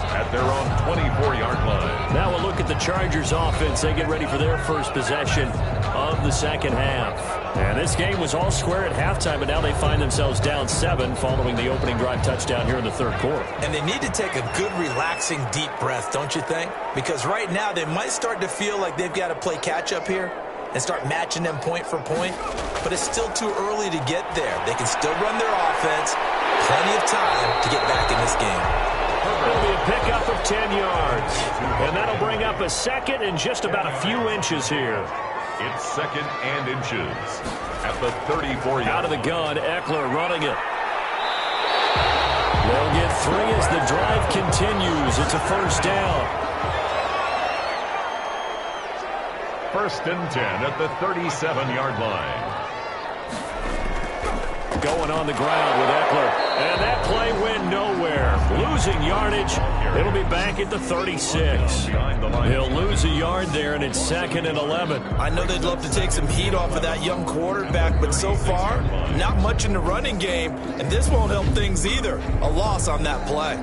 at their own 24-yard line. Now we'll look at the Chargers offense. They get ready for their first possession of the second half. And this game was all square at halftime, but now they find themselves down 7 following the opening drive touchdown here in the 3rd quarter. And they need to take a good, relaxing, deep breath, don't you think? Because right now they might start to feel like they've got to play catch-up here and start matching them point for point. But it's still too early to get there. They can still run their offense. Plenty of time to get back in this game. It'll be a pickup of 10 yards. And that'll bring up a 2nd and just about a few inches here. It's 2nd and inches at the 34-yard line. Out of the gun, Eckler running it. They'll get 3 as the drive continues. It's a first down. 1st and 10 at the 37-yard line. Going on the ground with Eckler. And that play went nowhere. Losing yardage. It'll be back at the 36. He'll lose a yard there, and it's 2nd and 11. I know they'd love to take some heat off of that young quarterback, but so far, not much in the running game, and this won't help things either. A loss on that play.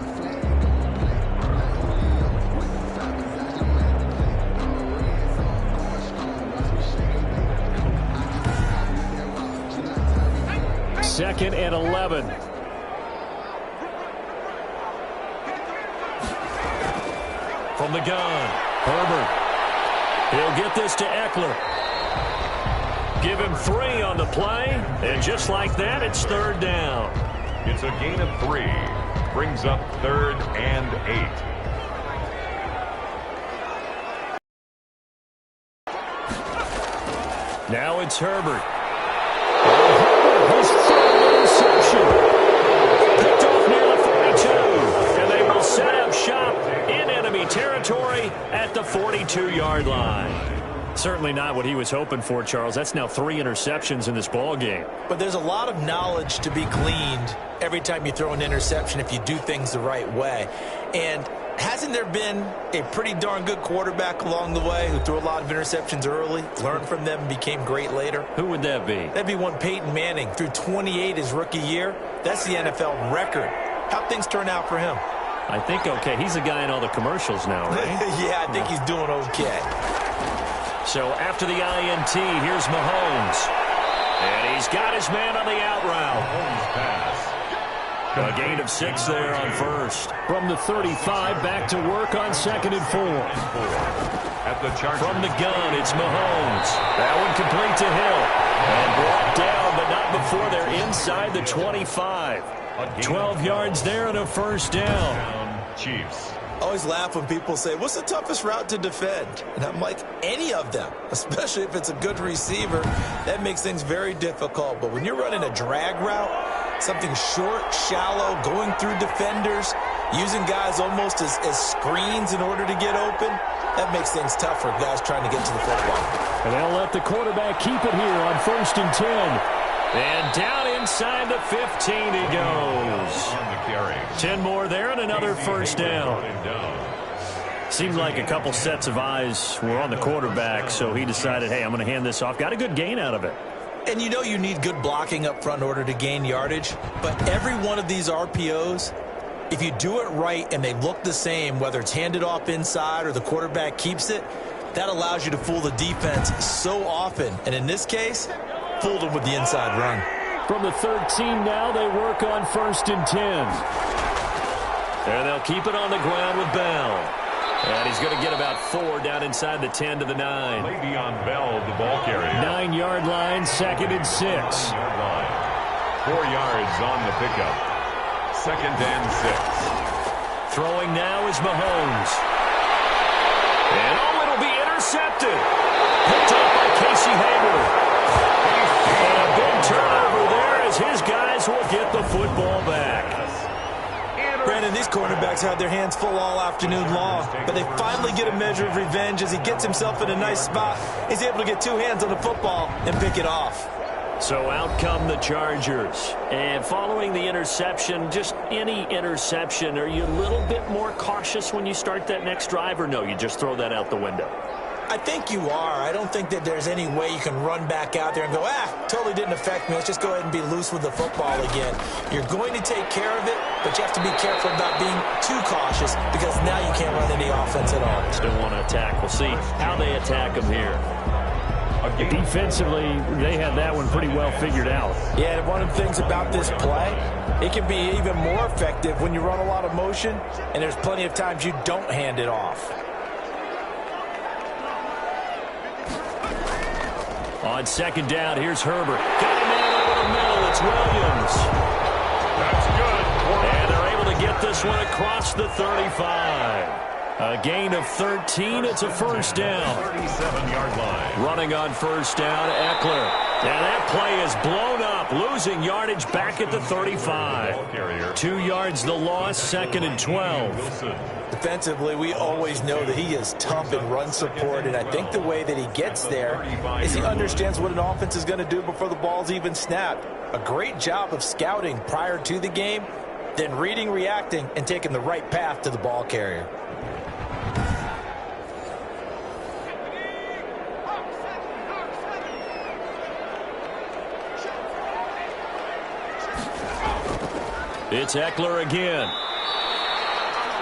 Second and 11. From the gun, Herbert. He'll get this to Eckler. Give him 3 on the play, and just like that, it's 3rd down. It's a gain of 3. Brings up 3rd and 8. Now it's Herbert. His 3rd interception. Picked off near the 42. And they will set up shop in enemy territory at the 42-yard line. Certainly not what he was hoping for, Charles. That's now 3 interceptions in this ball game. But there's a lot of knowledge to be gleaned every time you throw an interception if you do things the right way. And Hasn't there been a pretty darn good quarterback along the way who threw a lot of interceptions early, learned from them, and became great later? Who would that be? That'd be one Peyton Manning. Threw 28 his rookie year. That's the NFL record. How'd things turn out for him? I think okay. He's a guy in all the commercials now, right? Yeah, I think he's doing okay. So after the INT, here's Mahomes. And he's got his man on the out route. Mahomes pass. A gain of 6 there on first. From the 35, back to work on 2nd and 4. At the Chargers. From the gun, it's Mahomes. That one complete to Hill. And brought down, but not before they're inside the 25. 12 yards there and a first down. Chiefs. I always laugh when people say, what's the toughest route to defend? And I'm like, any of them, especially if it's a good receiver. That makes things very difficult. But when you're running a drag route, something short, shallow, going through defenders, using guys almost as screens in order to get open, that makes things tough for guys trying to get to the football. And they'll let the quarterback keep it here on 1st and 10. And down inside the 15 he goes. 10 more there and another first down. Seemed like a couple sets of eyes were on the quarterback, so he decided, hey, I'm going to hand this off. Got a good gain out of it. And you know you need good blocking up front in order to gain yardage, but every one of these RPOs, if you do it right and they look the same, whether it's handed off inside or the quarterback keeps it, that allows you to fool the defense so often. And in this case, fooled them with the inside run. From the 13 now, they work on 1st and 10. And they'll keep it on the ground with Bell. And he's going to get about 4 down inside the 10 to the 9. Le'Veon Bell, the ball carrier. 9-yard line, 2nd and 6. 9-yard line. 4 yards on the pickup. 2nd and 6. Throwing now is Mahomes. And it'll be intercepted. Picked up by Casey Hayward. And a big turnover there as his guys will get the football back. Brandon, these quarterbacks had their hands full all afternoon long, but they finally get a measure of revenge as he gets himself in a nice spot. He's able to get 2 hands on the football and pick it off. So out come the Chargers. And following the interception, just any interception, are you a little bit more cautious when you start that next drive, or no, you just throw that out the window? I think you are. I don't think that there's any way you can run back out there and go, totally didn't affect me. Let's just go ahead and be loose with the football again. You're going to take care of it, but you have to be careful about being too cautious because now you can't run any offense at all. Still want to attack. We'll see how they attack them here. Defensively, they had that one pretty well figured out. Yeah, and one of the things about this play, it can be even more effective when you run a lot of motion, and there's plenty of times you don't hand it off. On 2nd down, here's Herbert. Got a man over the middle. It's Williams. That's good. And they're able to get this one across the 35. A gain of 13. It's a first down. 37-yard line. Running on first down, Eckler. And that play is blown up, losing yardage back at the 35. 2 yards the loss, 2nd and 12. Defensively, we always know that he is tough in run support, and I think the way that he gets there is he understands what an offense is going to do before the ball's even snapped. A great job of scouting prior to the game, then reading, reacting, and taking the right path to the ball carrier. It's Eckler again.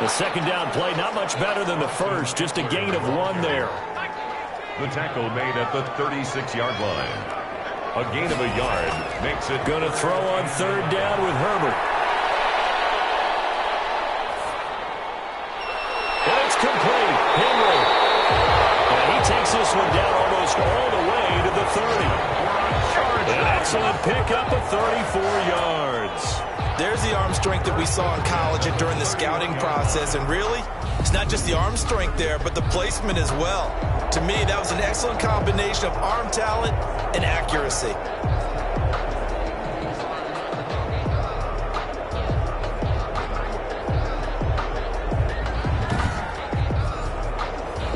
The 2nd down play, not much better than the first, just a gain of 1 there. The tackle made at the 36-yard line. A gain of 1 yard makes it. Going to throw on 3rd down with Herbert. And it's complete. Henry. And he takes this one down almost all the way to the 30. An excellent pickup of 34 yards. There's the arm strength that we saw in college and during the scouting process. And really, it's not just the arm strength there, but the placement as well. To me, that was an excellent combination of arm talent and accuracy.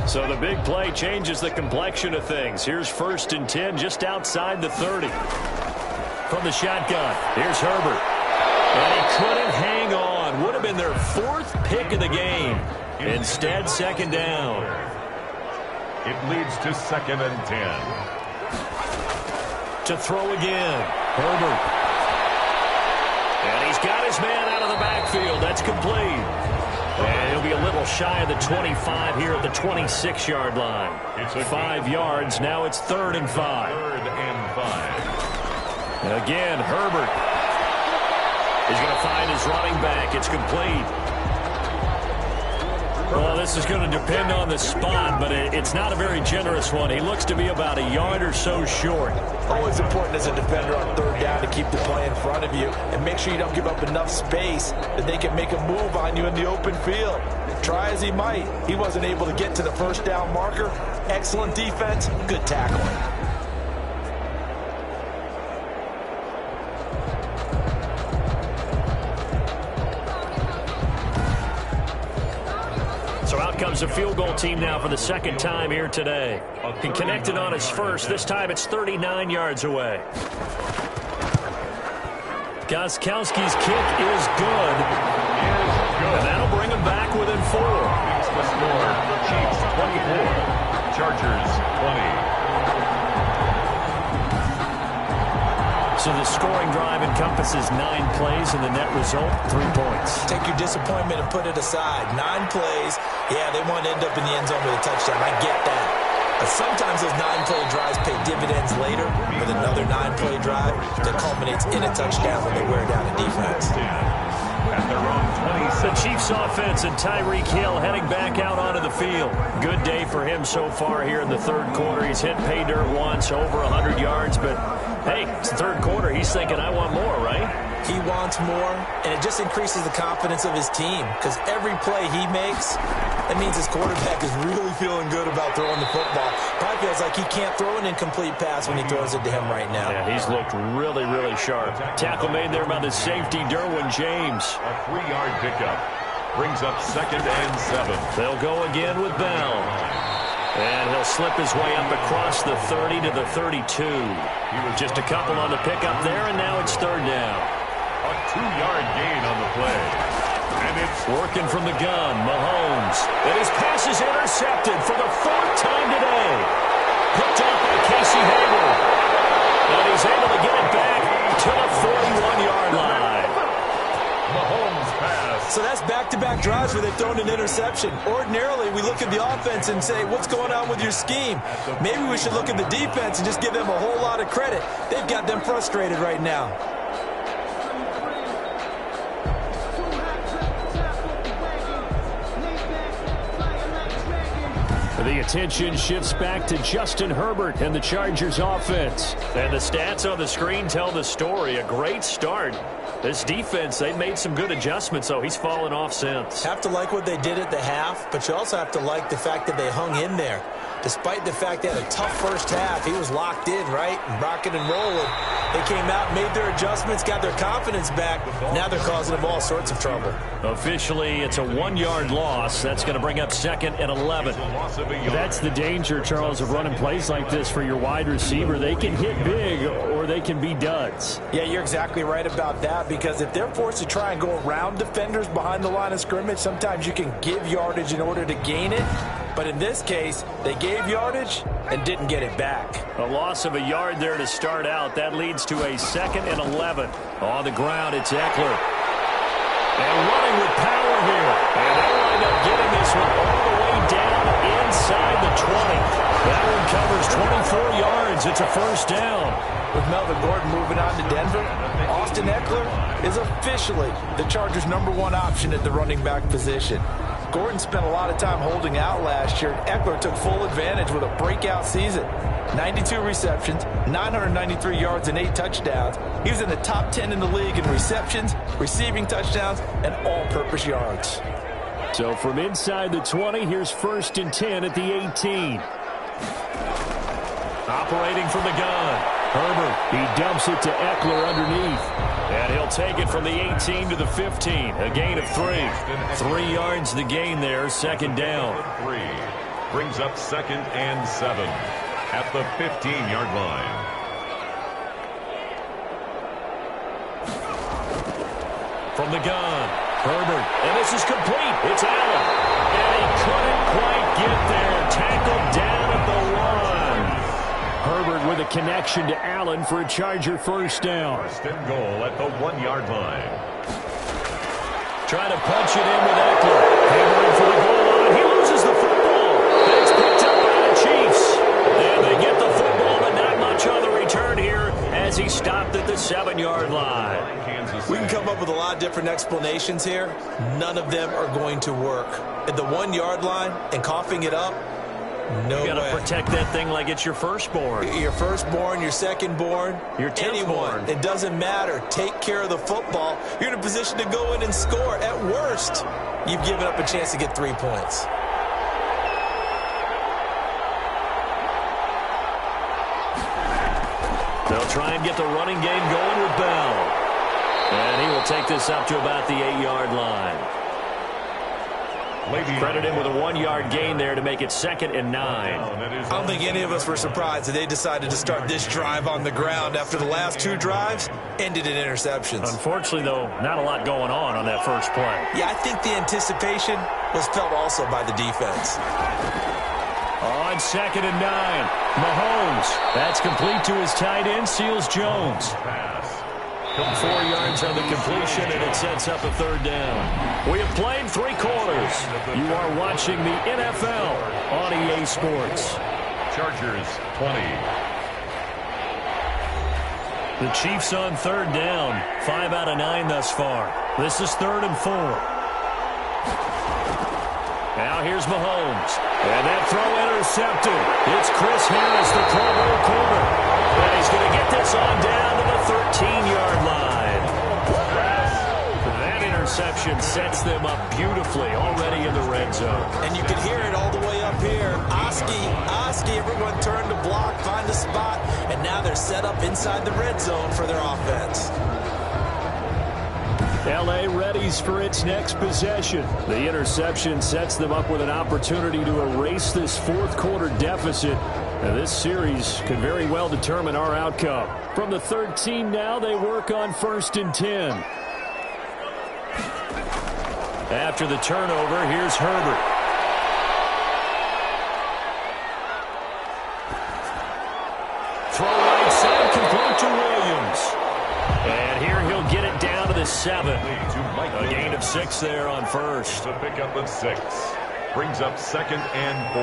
So the big play changes the complexion of things. Here's 1st and 10 just outside the 30. From the shotgun, here's Herbert. And he couldn't hang on. Would have been their 4th pick of the game. Instead, second down. It leads to 2nd and 10. To throw again. Herbert. And he's got his man out of the backfield. That's complete. And he'll be a little shy of the 25 here at the 26-yard line. It's 5 yards. Now it's 3rd and 5. 3rd and 5. Again, Herbert. He's going to find his running back. It's complete. Well, this is going to depend on the spot, but it's not a very generous one. He looks to be about a yard or so short. Always important as a defender on 3rd down to keep the play in front of you and make sure you don't give up enough space that they can make a move on you in the open field. Try as he might, he wasn't able to get to the 1st down marker. Excellent defense, good tackling. So out comes a field goal team now for the 2nd time here today. He connected on his first. This time it's 39 yards away. Gostkowski's kick is good. And that'll bring him back within 4. It's the score. Chiefs 24. Chargers 20. So the scoring drive encompasses 9 plays, and the net result, 3 points. Take your disappointment and put it aside. 9 plays. Yeah, they want to end up in the end zone with a touchdown. I get that. But sometimes those 9-play drives pay dividends later with another 9-play drive that culminates in a touchdown when they wear down a defense. At their own 26. The Chiefs offense and Tyreek Hill heading back out onto the field. Good day for him so far here in the 3rd quarter. He's hit pay dirt once, over 100 yards, but hey, it's the 3rd quarter. He's thinking, I want more, right? He wants more, and it just increases the confidence of his team because every play he makes, that means his quarterback is really feeling good about throwing the football. Probably feels like he can't throw an incomplete pass when he throws it to him right now. Yeah, he's looked really, really sharp. Tackle made there by the safety, Derwin James. A 3-yard pickup brings up 2nd and 7. They'll go again with Bell. And he'll slip his way up across the 30 to the 32. Just a couple on the pickup there, and now it's 3rd down. A 2-yard gain on the play. And it's working from the gun, Mahomes. And his pass is intercepted for the 4th time today. Picked up by Casey Hayward. And he's able to get it back to the 41-yard line. Mahomes pass. So that's back-to-back drives where they've thrown an interception. Ordinarily, we look at the offense and say, what's going on with your scheme? Maybe we should look at the defense and just give them a whole lot of credit. They've got them frustrated right now. The attention shifts back to Justin Herbert and the Chargers offense. And the stats on the screen tell the story. A great start. This defense, they've made some good adjustments, so he's fallen off since. Have to like what they did at the half, but you also have to like the fact that they hung in there. Despite the fact they had a tough first half, he was locked in, right? And rocking and rolling. They came out, made their adjustments, got their confidence back. Now they're causing them all sorts of trouble. Officially, it's a 1-yard loss. That's going to bring up 2nd and 11. That's the danger, Charles, of running plays like this for your wide receiver. They can hit big or they can be duds. Yeah, you're exactly right about that, because if they're forced to try and go around defenders behind the line of scrimmage, sometimes you can give yardage in order to gain it. But in this case, they gave yardage and didn't get it back. A loss of a yard there to start out. That leads to a 2nd and 11. On the ground, it's Eckler. And running with power here. And they'll wind up getting this one all the way down inside the 20. That one covers 24 yards. It's a 1st down. With Melvin Gordon moving on to Denver, Austin Eckler is officially the Chargers' #1 option at the running back position. Gordon spent a lot of time holding out last year. Eckler took full advantage with a breakout season. 92 receptions, 993 yards, and 8 touchdowns. He was in the top 10 in the league in receptions, receiving touchdowns, and all-purpose yards. So from inside the 20, here's 1st and 10 at the 18. Operating from the gun. Herbert, he dumps it to Eckler underneath. And he'll take it from the 18 to the 15. A gain of 3. 3 yards the gain there, 2nd down. 3 brings up 2nd and 7 at the 15-yard line. From the gun, Herbert, and this is complete. It's Allen. And he couldn't quite get there. Tackled down at the 1. Herbert with a connection to Allen for a Charger first down. First and goal at the 1-yard line. Trying to punch it in with Eckler. Hammering for the goal line. He loses the football. It's picked up by the Chiefs. And they get the football, but not much on the return here as he stopped at the 7-yard line. We can come up with a lot of different explanations here. None of them are going to work. At the 1-yard line and coughing it up, no way. You got to protect that thing like it's your firstborn. Your firstborn, your secondborn, your anyone. It doesn't matter. Take care of the football. You're in a position to go in and score. At worst, you've given up a chance to get 3 points. They'll try and get the running game going with Bell. And he will take this up to about the 8-yard line. Credit him with a 1-yard gain there to make it 2nd and 9. I don't think any of us were surprised that they decided to start this drive on the ground after the last 2 drives ended in interceptions. Unfortunately, though, not a lot going on that first play. Yeah, I think the anticipation was felt also by the defense. On 2nd and 9, Mahomes. That's complete to his tight end, Seals Jones. 4 yards on the completion, and it sets up a 3rd down. We have played 3 quarters. You are watching the NFL on EA Sports. Chargers 20. The Chiefs on 3rd down. 5 out of 9 thus far. This is 3rd and 4. Now here's Mahomes. And that throw intercepted. It's Chris Harris, the Pro Bowl corner. And he's going to get this on down to the 13-yard line. That interception sets them up beautifully already in the red zone. And you can hear it all the way up here. Oski, everyone turned to block, find a spot, and now they're set up inside the red zone for their offense. L.A. readies for its next possession. The interception sets them up with an opportunity to erase this 4th quarter deficit. And this series could very well determine our outcome. From the 13 now, they work on 1st and 10. After the turnover, here's Herbert. Throw right side, complete to Williams. And here he'll get it down to the 7. A gain of 6 there on 1st. The pickup of 6. Brings up 2nd and 4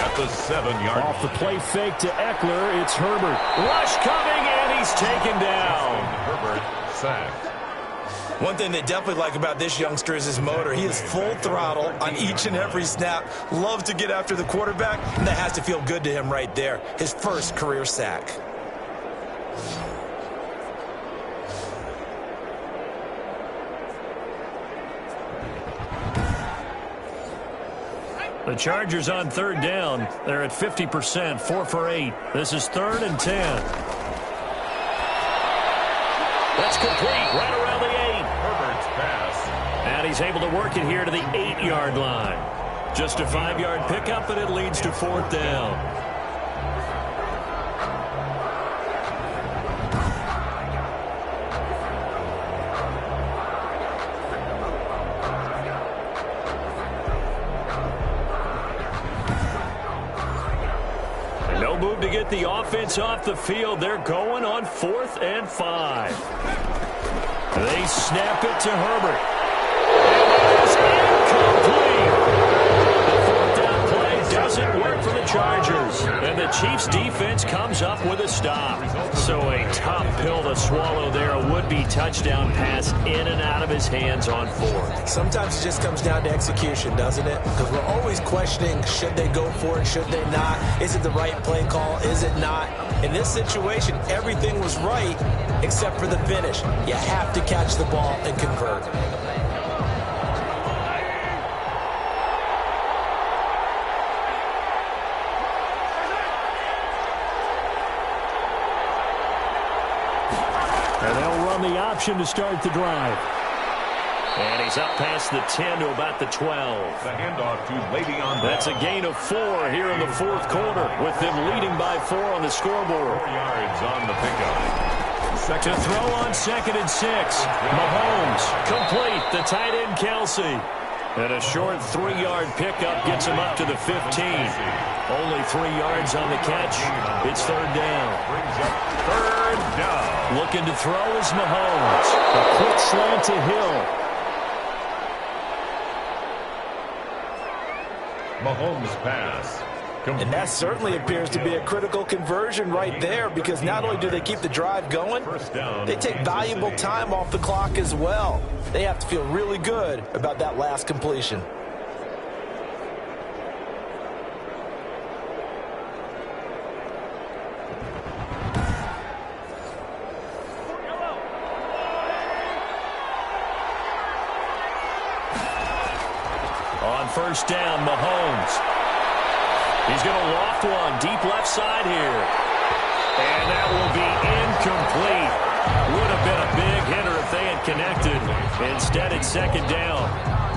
at the 7-yard. Off the play fake to Eckler, it's Herbert. Rush coming, and he's taken down. Herbert sacked. One thing they definitely like about this youngster is his motor. He is full throttle on each and every snap. Loves to get after the quarterback, and that has to feel good to him right there. His first career sack. The Chargers on 3rd down. They're at 50%, 4 for 8. This is 3rd and 10. That's complete right around the 8. Herbert's pass. And he's able to work it here to the 8-yard line. Just a 5-yard pickup, and it leads to 4th down. Move to get the offense off the field. They're going on 4th and 5. They snap it to Herbert. And it's incomplete. The 4th down play doesn't work for the Chargers. And the Chiefs defense comes up with a stop. So a tough pill to swallow there. A would-be touchdown pass in and out of his hands on 4th. Sometimes it just comes down to execution, doesn't it? Because we're always questioning, should they go for it, should they not? Is it the right play call, is it not? In this situation, everything was right except for the finish. You have to catch the ball and convert. And they'll run the option to start the drive. And he's up past the 10 to about the 12. The handoff to Le'Veon Bell. That's a gain of 4 here in the 4th quarter, with them leading by 4 on the scoreboard. 4 yards on the pickup. To throw on 2nd and 6. Mahomes complete. The tight end Kelsey. And a short 3-yard pickup gets him up to the 15. Only 3 yards on the catch. It's 3rd down. 3rd down. Looking to throw is Mahomes. A quick slant to Hill. Mahomes pass. And that certainly appears to be a critical conversion right there, because not only do they keep the drive going, they take valuable time off the clock as well. They have to feel really good about that last completion. On 1st down, Mahomes. He's going to loft one deep left side here. And that will be incomplete. Would have been a big hitter if they had connected. Instead, it's 2nd down.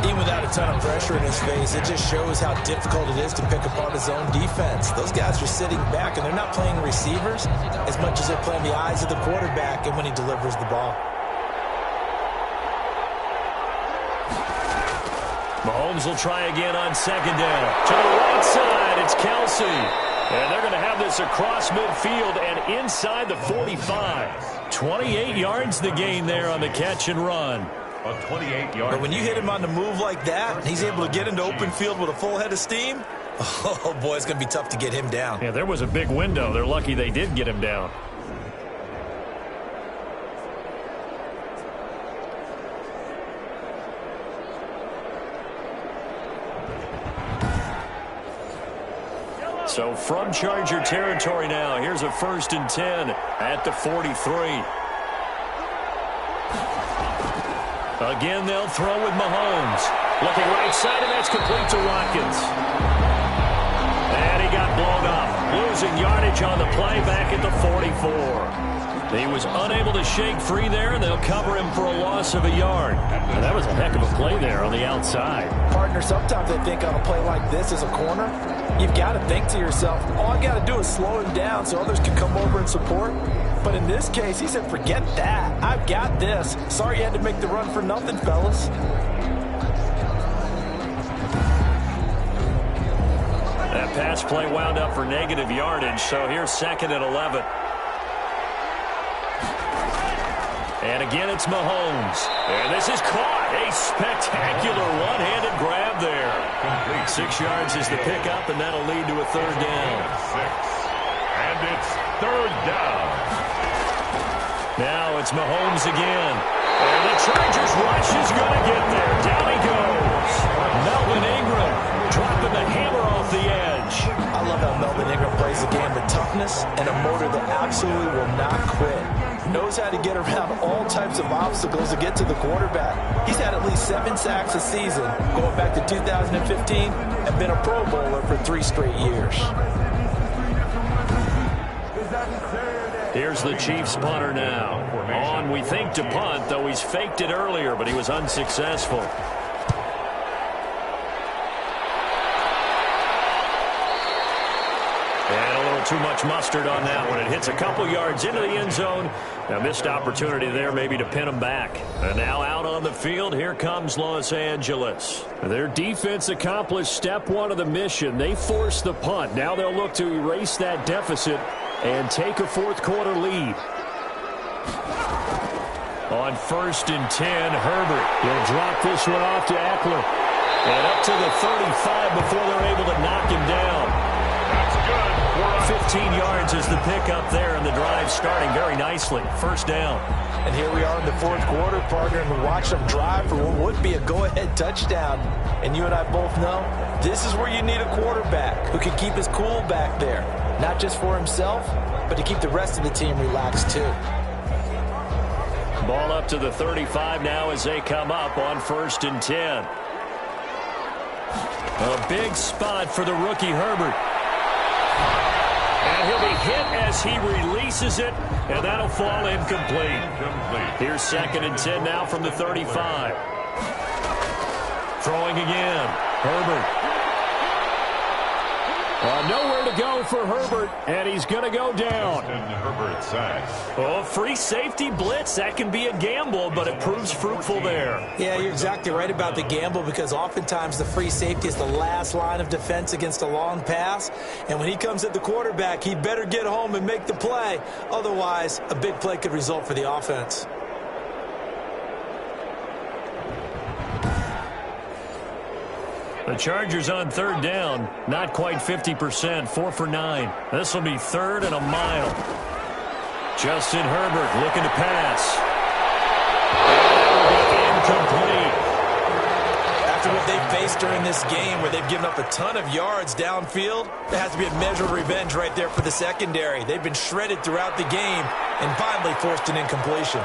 Even without a ton of pressure in his face, it just shows how difficult it is to pick apart his own defense. Those guys are sitting back, and they're not playing receivers as much as they're playing the eyes of the quarterback and when he delivers the ball. Mahomes will try again on 2nd down. To the right side, it's Kelsey. And they're going to have this across midfield and inside the 45. 28 yards the gain there on the catch and run. A 28-yard. But when you hit him on the move like that, and he's able to get into open field with a full head of steam, oh, boy, it's going to be tough to get him down. Yeah, there was a big window. They're lucky they did get him down. So from Charger territory now, here's a 1st and 10 at the 43. Again, they'll throw with Mahomes. Looking right side, and that's complete to Watkins. And he got blown up, losing yardage on the play back at the 44. He was unable to shake free there, and they'll cover him for a loss of a yard. And that was a heck of a play there on the outside. Partner, sometimes I think on a play like this as a corner, you've got to think to yourself, all I got to do is slow him down so others can come over and support. But in this case, he said, forget that. I've got this. Sorry you had to make the run for nothing, fellas. That pass play wound up for negative yardage, so here's 2nd and 11. And again, it's Mahomes. And this is caught. A spectacular one-handed grab there. 6 yards is the pickup, and that'll lead to a 3rd down. 6. And it's 3rd down. Now it's Mahomes again. And the Chargers rush is going to get there. Down he goes. Melvin Ingram dropping the hammer off the edge. I love how Melvin Ingram plays the game with toughness and a motor that absolutely will not quit. Knows how to get around all types of obstacles to get to the quarterback. He's had at least 7 sacks a season going back to 2015 and been a Pro Bowler for 3 straight years. Here's the Chiefs punter now. On, we think, to punt, though he's faked it earlier, but he was unsuccessful. And a little too much mustard on that one. It hits a couple yards into the end zone. A missed opportunity there maybe to pin him back. And now out on the field, here comes Los Angeles. Their defense accomplished step 1 of the mission. They forced the punt. Now they'll look to erase that deficit and take a 4th quarter lead. On 1st and 10, Herbert. He'll drop this one off to Eckler. And up to the 35 before they're able to knock him down. That's good. 15 yards is the pickup there, and the drive starting very nicely. 1st down. And here we are in the 4th quarter, partner, and we watch them drive for what would be a go-ahead touchdown. And you and I both know this is where you need a quarterback who can keep his cool back there. Not just for himself, but to keep the rest of the team relaxed too. Ball up to the 35 now as they come up on 1st and 10. A big spot for the rookie Herbert. And he'll be hit as he releases it, and that'll fall incomplete. Here's 2nd and 10 now from the 35. Throwing again. Herbert. Nowhere to go for Herbert, and he's going to go down. Herbert sacks. Oh, free safety blitz. That can be a gamble, but it proves fruitful there. Yeah, you're exactly right about the gamble because oftentimes the free safety is the last line of defense against a long pass. And when he comes at the quarterback, he better get home and make the play. Otherwise, a big play could result for the offense. The Chargers on third down, not quite 50%, 4 for 9. This will be third and a mile. Justin Herbert looking to pass. Incomplete. After what they've faced during this game where they've given up a ton of yards downfield, there has to be a measure of revenge right there for the secondary. They've been shredded throughout the game and finally forced an incompletion.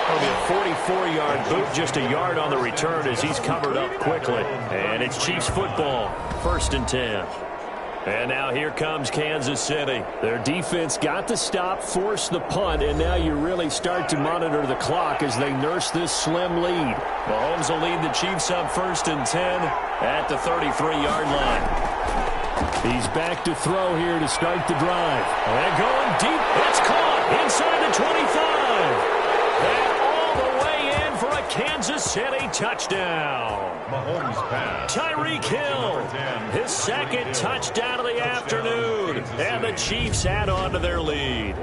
It'll be a 44-yard boot, just a yard on the return as he's covered up quickly. And it's Chiefs football, 1st and 10. And now here comes Kansas City. Their defense got the stop, forced the punt, and now you really start to monitor the clock as they nurse this slim lead. Mahomes will lead the Chiefs up 1st and 10 at the 33-yard line. He's back to throw here to start the drive. And going deep, it's caught inside the 25. And all the way in for a Kansas City touchdown. Mahomes pass. Tyreek Hill, his second touchdown of the afternoon. And the Chiefs add on to their lead.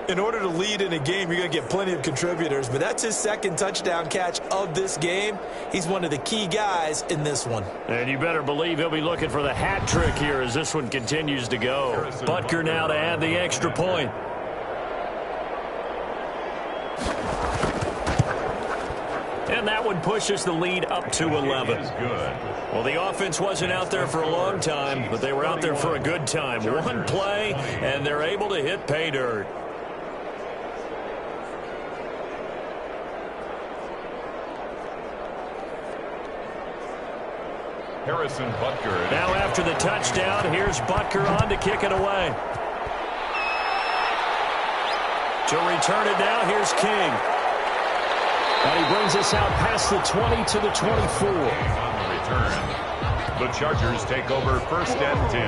In order to lead in a game, you're going to get plenty of contributors, but that's his second touchdown catch of this game. He's one of the key guys in this one. And you better believe he'll be looking for the hat trick here as this one continues to go. Butker now to add the extra point. And that one pushes the lead up to 11. Well, the offense wasn't out there for a long time, but they were out there for a good time. One play, and they're able to hit pay dirt. Harrison Butker. Now after the touchdown, here's Butker on to kick it away. To return it now, here's King. And he brings us out past the 20 to the 24. On the return, the Chargers take over 1st and 10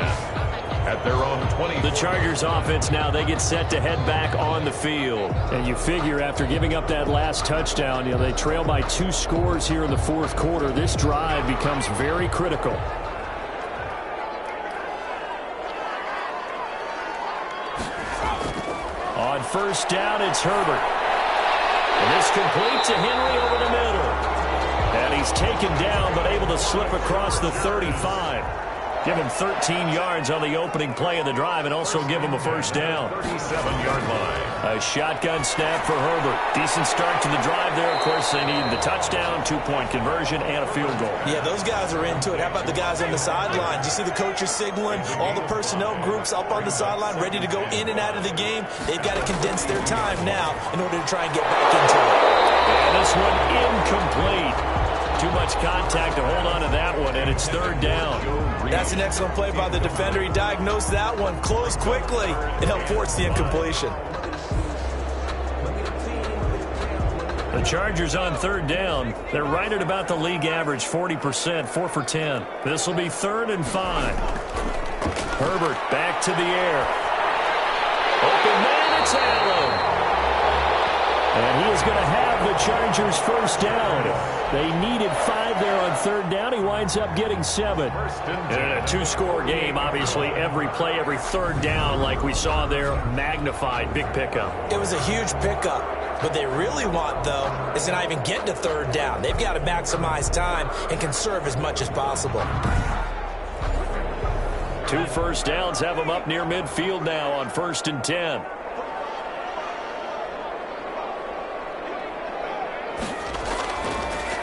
at their own 20. The Chargers offense now, they get set to head back on the field. And you figure after giving up that last touchdown, they trail by 2 scores here in the 4th quarter. This drive becomes very critical. On 1st down, it's Herbert. And this complete to Henry over the middle. And he's taken down, but able to slip across the 35. Give him 13 yards on the opening play of the drive and also give him a 1st down. 37-yard line. A shotgun snap for Herbert. Decent start to the drive there. Of course, they need the touchdown, 2-point conversion, and a field goal. Yeah, those guys are into it. How about the guys on the sideline? Do you see the coaches signaling? All the personnel groups up on the sideline ready to go in and out of the game. They've got to condense their time now in order to try and get back into it. And this one incomplete. Too much contact to hold on to that one, and it's 3rd down. That's an excellent play by the defender. He diagnosed that one, closed quickly, and helped force the incompletion. The Chargers on 3rd down. They're right at about the league average, 40%, 4 for 10. This will be 3rd and 5. Herbert back to the air. Open man, it's Allen. And he is going to have the Chargers 1st down. They needed 5 there on 3rd down. He winds up getting 7. And in a 2-score game, obviously, every play, every 3rd down, like we saw there, magnified. Big pickup. It was a huge pickup. What they really want, though, is to not even get to 3rd down. They've got to maximize time and conserve as much as possible. 2 1st downs have them up near midfield now on 1st and 10.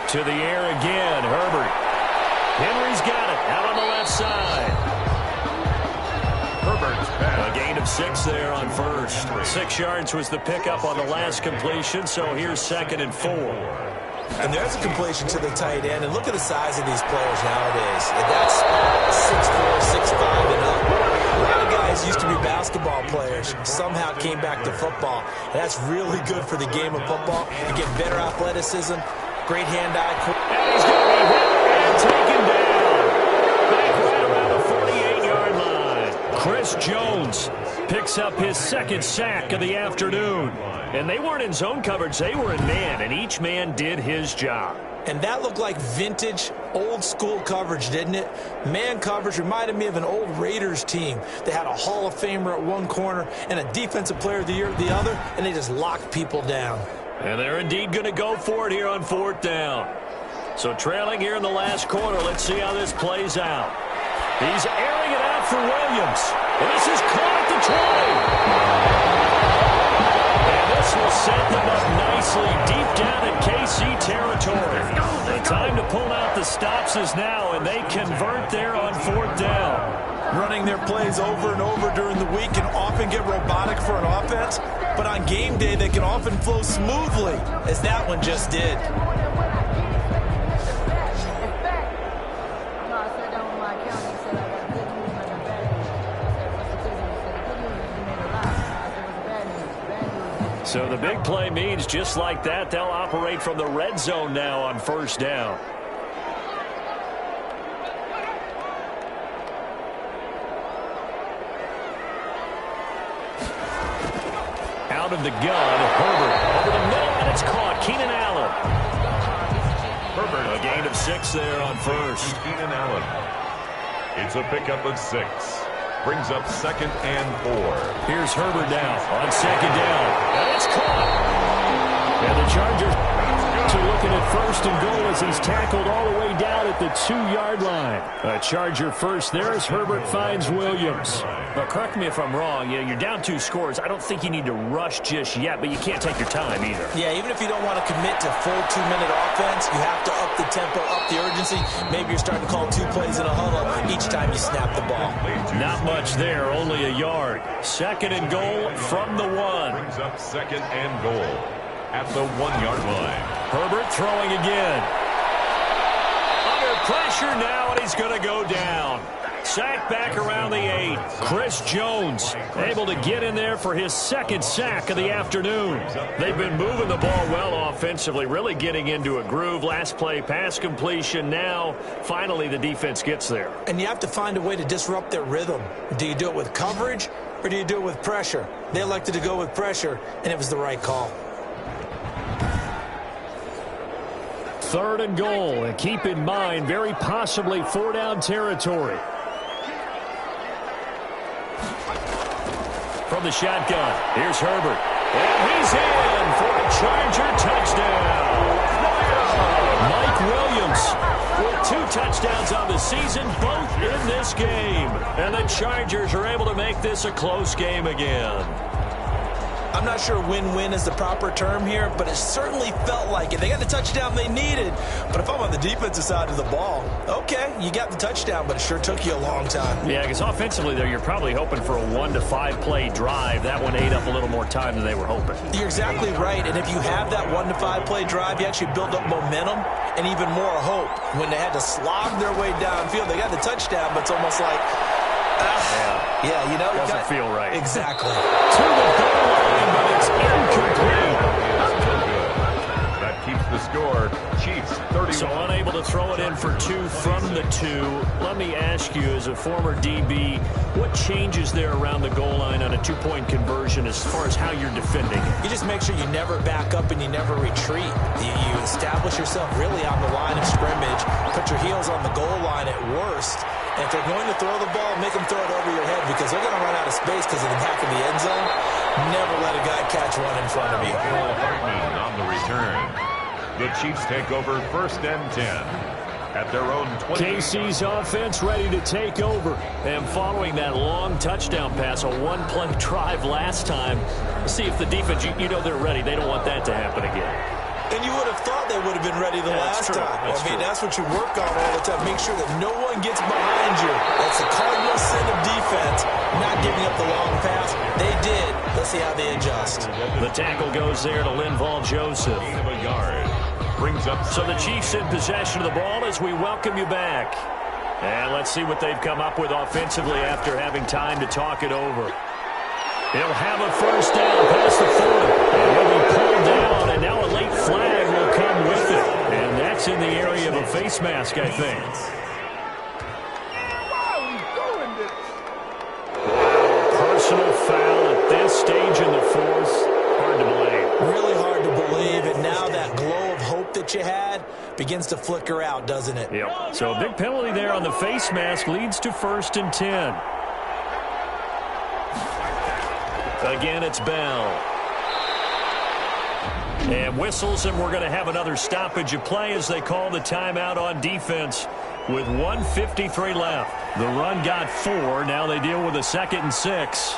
To the air again, Herbert. Henry's got it, out on the left side. Herbert's pass. A gain of 6 there on 1st. 6 yards was the pickup on the last completion, so here's 2nd and 4. And there's a completion to the tight end, and look at the size of these players nowadays. And that's 6'4", 6'5", and up. A lot of guys used to be basketball players, somehow came back to football. And that's really good for the game of football. You get better athleticism. Great hand-eye. And he's going to be hit and taken down. Chris Jones picks up his second sack of the afternoon. And they weren't in zone coverage. They were in man, and each man did his job. And that looked like vintage, old-school coverage, didn't it? Man coverage reminded me of an old Raiders team. They had a Hall of Famer at one corner and a Defensive Player of the Year at the other, and they just locked people down. And they're indeed going to go for it here on 4th down. So trailing here in the last quarter, let's see how this plays out. He's airing it out for Williams. And this is caught at the 20. And this will set them up nicely deep down in KC territory. The time to pull out the stops is now, and they convert there on 4th down. Running their plays over and over during the week can often get robotic for an offense, but on game day they can often flow smoothly, as that one just did. So the big play means just like that, they'll operate from the red zone now on 1st down. Out of the gun, Herbert over the middle, and it's caught. Keenan Allen. Herbert, a gain of 6 there on 1st. Keenan Allen. It's a pickup of 6. Brings up 2nd and 4. Here's Herbert now on 2nd down. And it's caught. And the Chargers are looking at 1st and goal as he's tackled all the way down at the 2-yard line. A Charger first there as Herbert finds Williams. But correct me if I'm wrong. You're down 2 scores. I don't think you need to rush just yet, but you can't take your time either. Yeah, even if you don't want to commit to full 2-minute offense, you have to up the tempo, up the urgency. Maybe you're starting to call 2 plays in a huddle each time you snap the ball. Not much there, only a yard. 2nd and goal from the 1. Brings up 2nd and goal at the 1-yard line. Herbert throwing again. Under pressure now, and he's going to go down. Sack back around the 8. Chris Jones able to get in there for his 2nd sack of the afternoon. They've been moving the ball well offensively, really getting into a groove. Last play, pass completion. Now, finally, the defense gets there. And you have to find a way to disrupt their rhythm. Do you do it with coverage, or do you do it with pressure? They elected to go with pressure, and it was the right call. 3rd and goal, and keep in mind, very possibly 4-down territory. From the shotgun, here's Herbert. And he's in for a Charger touchdown. Mike Williams with 2 touchdowns on the season, both in this game. And the Chargers are able to make this a close game again. I'm not sure win-win is the proper term here, but it certainly felt like it. They got the touchdown they needed, but if I'm on the defensive side of the ball, okay, you got the touchdown, but it sure took you a long time. Yeah, because offensively there, you're probably hoping for a 1 to 5 play drive. That one ate up a little more time than they were hoping. You're exactly right, and if you have that 1 to 5 play drive, you actually build up momentum and even more hope. When they had to slog their way downfield, they got the touchdown, but it's almost like, yeah, you know, doesn't feel right. Exactly. To the goal line, but it's incomplete. That keeps the score. Chiefs 31. So unable to throw it in for 2 from the 2. Let me ask you, as a former DB, what changes there around the goal line on a 2-point conversion as far as how you're defending it? You just make sure you never back up and you never retreat. You establish yourself really on the line of scrimmage, put your heels on the goal line at worst. And if they're going to throw the ball, make them throw it over your head because they're going to run out of space because of the back of the end zone. Never let a guy catch one in front of you. Hartman on the return. The Chiefs take over 1st and 10 at their own 20. KC's offense ready to take over. And following that long touchdown pass, a 1-play drive last time, let's see if the defense, you know they're ready. They don't want that to happen again. And you would have thought they would have been ready the last time. That's what you work on all the time. Make sure that no one gets behind you. That's the cardinal sin of defense, not giving up the long pass. They did. Let's see how they adjust. The tackle goes there to Linval Joseph. Gain of a yard. Brings up. So the Chiefs in possession of the ball as we welcome you back. And let's see what they've come up with offensively after having time to talk it over. He'll have a 1st down past the 40. And he'll be pulled down, and now a late flag will come with it. And that's in the area of a face mask, I think. stage in the fourth. Hard to believe. Really hard to believe, and now that glow of hope that you had begins to flicker out, doesn't it? Yep. So a big penalty there on the face mask leads to 1st and 10. Again, it's Bell. And whistles, and we're going to have another stoppage of play as they call the timeout on defense with 1:53 left. The run got 4. Now they deal with a 2nd and 6.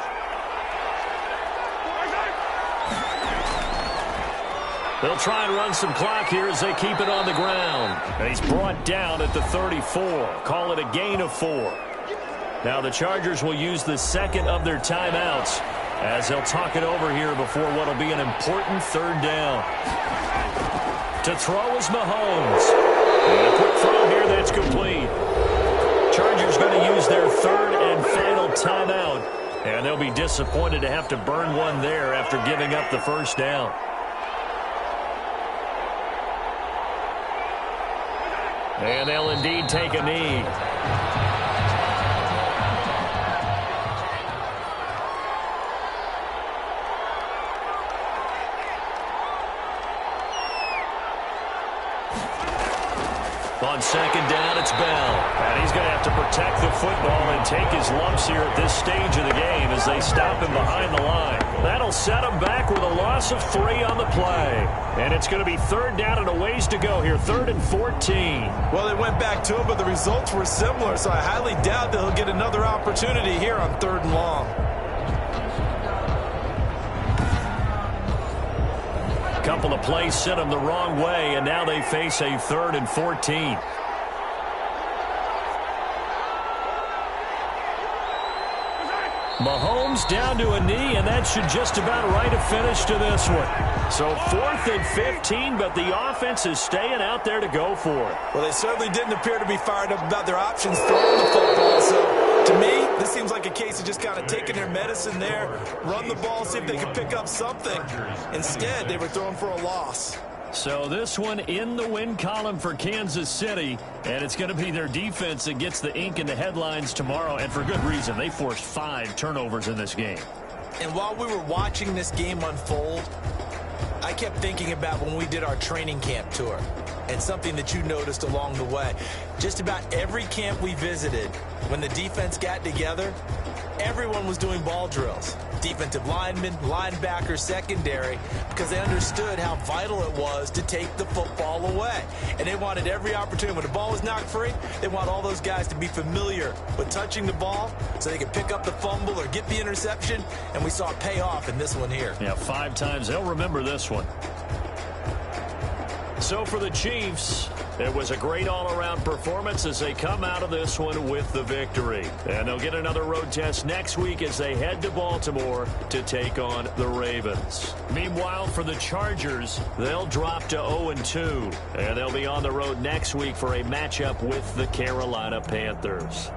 They'll try and run some clock here as they keep it on the ground. And he's brought down at the 34. Call it a gain of 4. Now the Chargers will use the 2nd of their timeouts as they'll talk it over here before what will be an important 3rd down. To throw is Mahomes. And a quick throw here, that's complete. Chargers going to use their 3rd and final timeout. And they'll be disappointed to have to burn one there after giving up the 1st down. And they'll indeed take a knee. On 2nd down, it's Bell. And he's going to have to protect the football and take his lumps here at this stage of the game as they stop him behind the line. That'll set him back with a loss of 3 on the play. And it's going to be 3rd down and a ways to go here, 3rd and 14. Well, they went back to him, but the results were similar, so I highly doubt that he'll get another opportunity here on 3rd and long. A couple of plays sent them the wrong way, and now they face a 3rd and 14. Mahomes down to a knee, and that should just about write a finish to this one. So 4th and 15, but the offense is staying out there to go for it. Well, they certainly didn't appear to be fired up about their options throwing the football. So, to me, this seems like a case of just kind of taking their medicine there, run the ball, see if they can pick up something. Instead, they were throwing for a loss. So this one in the win column for Kansas City, and it's going to be their defense that gets the ink in the headlines tomorrow, and for good reason. They forced 5 turnovers in this game. And while we were watching this game unfold, I kept thinking about when we did our training camp tour and something that you noticed along the way. Just about every camp we visited, when the defense got together, everyone was doing ball drills. Defensive linemen, linebackers, secondary, because they understood how vital it was to take the football away. And they wanted every opportunity. When the ball was knocked free, they want all those guys to be familiar with touching the ball so they could pick up the fumble or get the interception. And we saw it pay off in this one here. Yeah, 5 times. They'll remember this one. So for the Chiefs, it was a great all-around performance as they come out of this one with the victory. And they'll get another road test next week as they head to Baltimore to take on the Ravens. Meanwhile, for the Chargers, they'll drop to 0-2. And they'll be on the road next week for a matchup with the Carolina Panthers.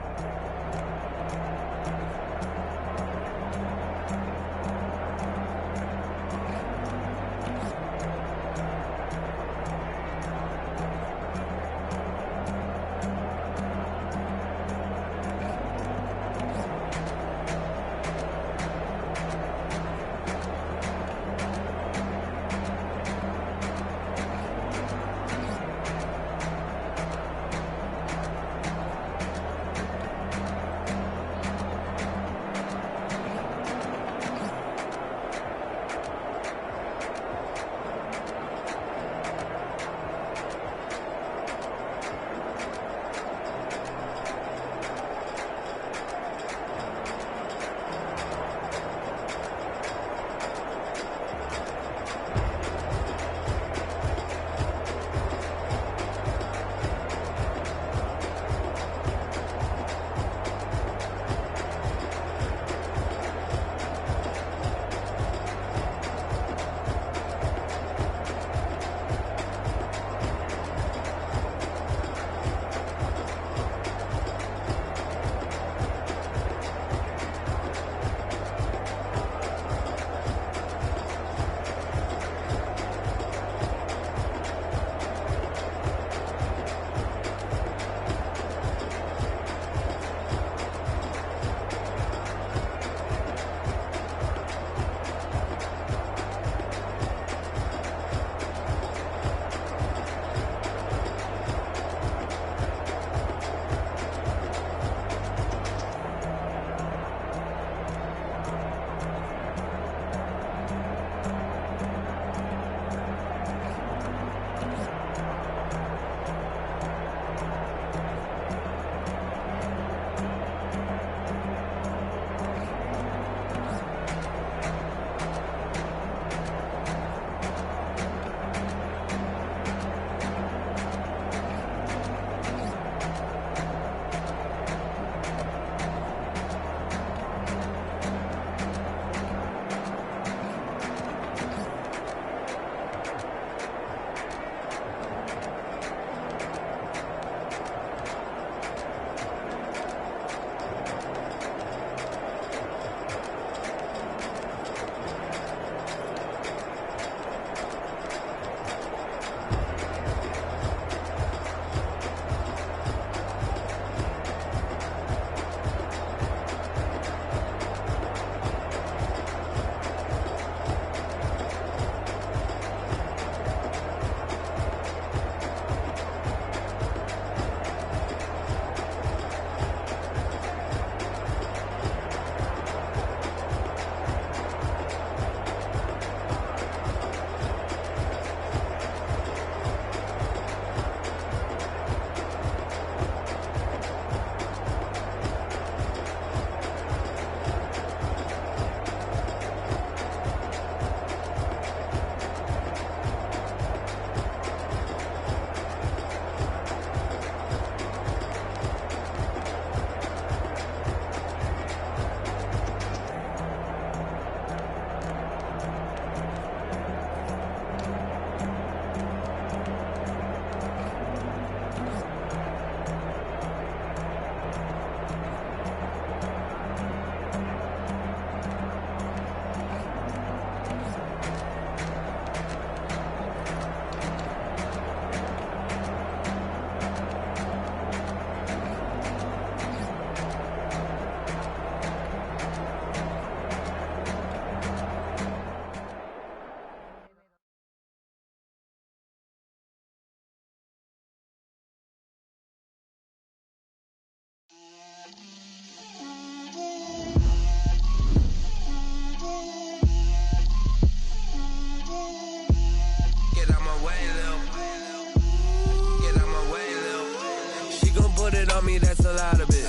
on me, that's a lot of it.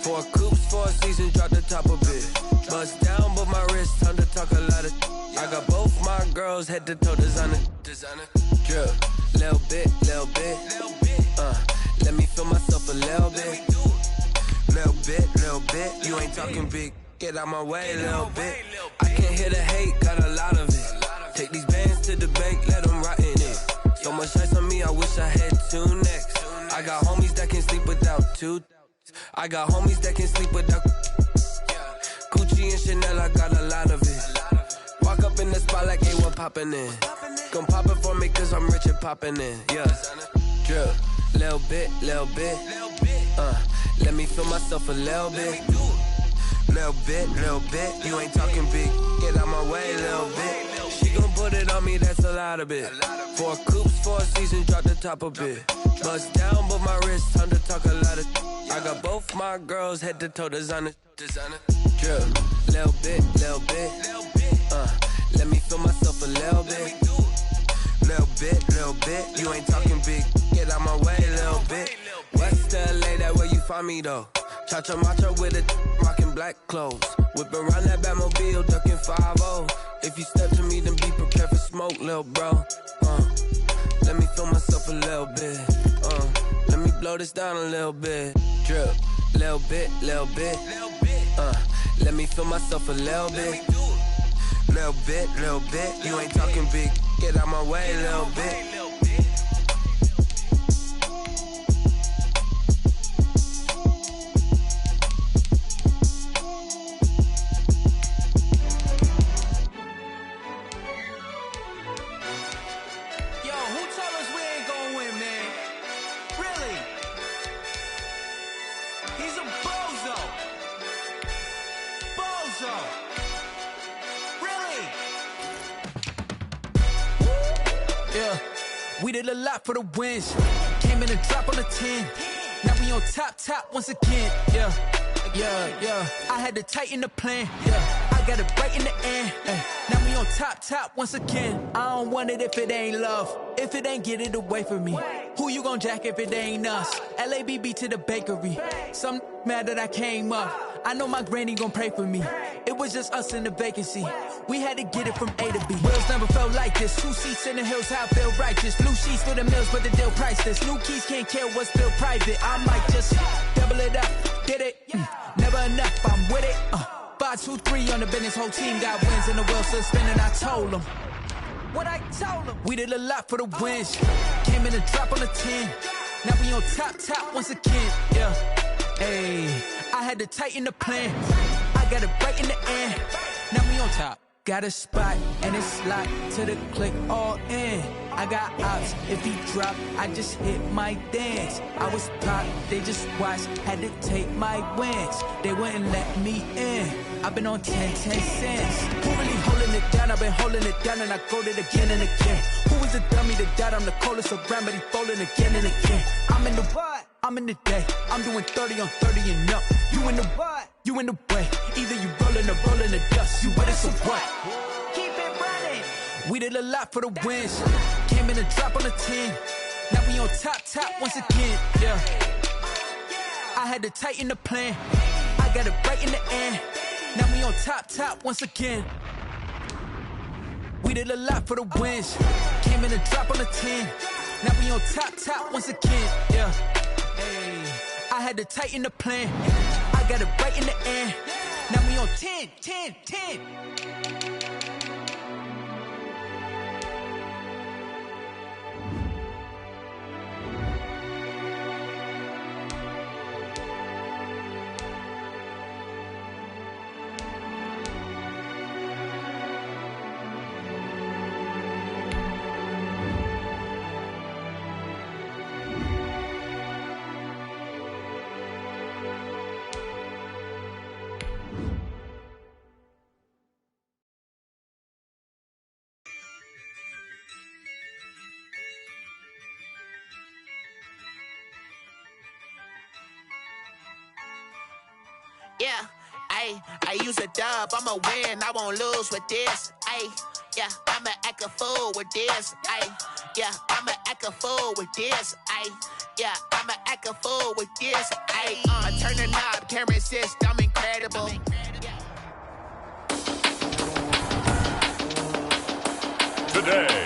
4 coops, 4 seasons, drop the top a bit. Bust down, but my wrist, time to talk a lot of. I got both my girls head to toe designer. Drip, little bit. Let me feel myself a little bit. Little bit. You ain't talking big. Get out my way, little bit. I can't hear the hate, got a lot of it. Take these bands to the bank, let them rot in it. So much ice on me, I wish I had 2 necks. I got homies that can sleep without 2. I got homies that can sleep without Gucci and Chanel, I got a lot of it. Walk up in the spot like A1 poppin' in. Gon' pop it for me cause I'm rich and poppin' in. Yeah, drip, little bit. Let me feel myself a little bit. Little bit. You ain't talking big. Get out my way, little bit. She gon' put it on me, that's a lot of it. 4 coops, 4 seasons, drop the top a bit. Bust down, but my wrist, time to talk a lot of. I got both my girls head to toe designer. Drip, little bit. Let me feel myself a little bit. Little bit. You ain't talking big. Get out my way, little bit. West LA, that where you find me though. Cha-cha matcha with a rockin' black clothes. Whip around that Batmobile, ducking 5-0. If you step to me, then be prepared for smoke, lil' bro. Let me feel myself a little bit. Let me blow this down a little bit. Drip, little bit. Let me feel myself a little bit. Little bit. You ain't talking big. Get out my way, little bit. We did a lot for the wins. Came in and drop on the 10. Now we on top once again. Yeah. I had to tighten the plan. Yeah. I got it right in the end. Now we on top once again. I don't want it if it ain't love. If it ain't, get it away from me. Who you gon' jack if it ain't us? LABB to the bakery. Some mad that I came up. I know my granny gon' pray for me. It was just us in the vacancy. We had to get it from A to B. Wheels never felt like this. 2 seats in the hills, how I feel righteous. Blue sheets for the mills, but the deal priceless. New keys can't kill what's still private. I might just double it up, get it. Never enough, I'm with it. 5, 2, 3 on the business. Whole team got wins and the wheels still spinning. I told them what I told them. We did a lot for the wins. Came in and drop on the 10. Now we on top once again. Yeah. Hey, I had to tighten the plan. I got it right in the end. Now we on top. Got a spot and it's locked to the click all in. I got ops, if he drop, I just hit my dance. I was pop, they just watched, had to take my wins. They wouldn't let me in. I've been on 10 cents. Who really holding it down? I've been holding it down and I go it again and again. Who is the dummy that died? I'm the coldest around, but he folding again and again. I'm in the what? I'm in the day. I'm doing 30 on 30 and up. You in the what? You in the way. Either you rolling or rolling the dust. You with us or what? Keep it running. We did a lot for the wins. Came in and drop on the 10. Now we on top once again. Yeah. I had to tighten the plan. I got it right in the end. Now we on top once again. We did a lot for the wins. Came in and drop on the 10. Now we on top once again. Yeah. Hey, I had to tighten the plan. I got it right in the end. Now we on 10. Yeah, I use a dub, I'ma win, I won't lose with this. Yeah, I'ma act a fool with this. Yeah, I'ma act a fool with this. Yeah, I'ma act a fool with this. Ayy, turn the knob, can't resist, I'm incredible. Today,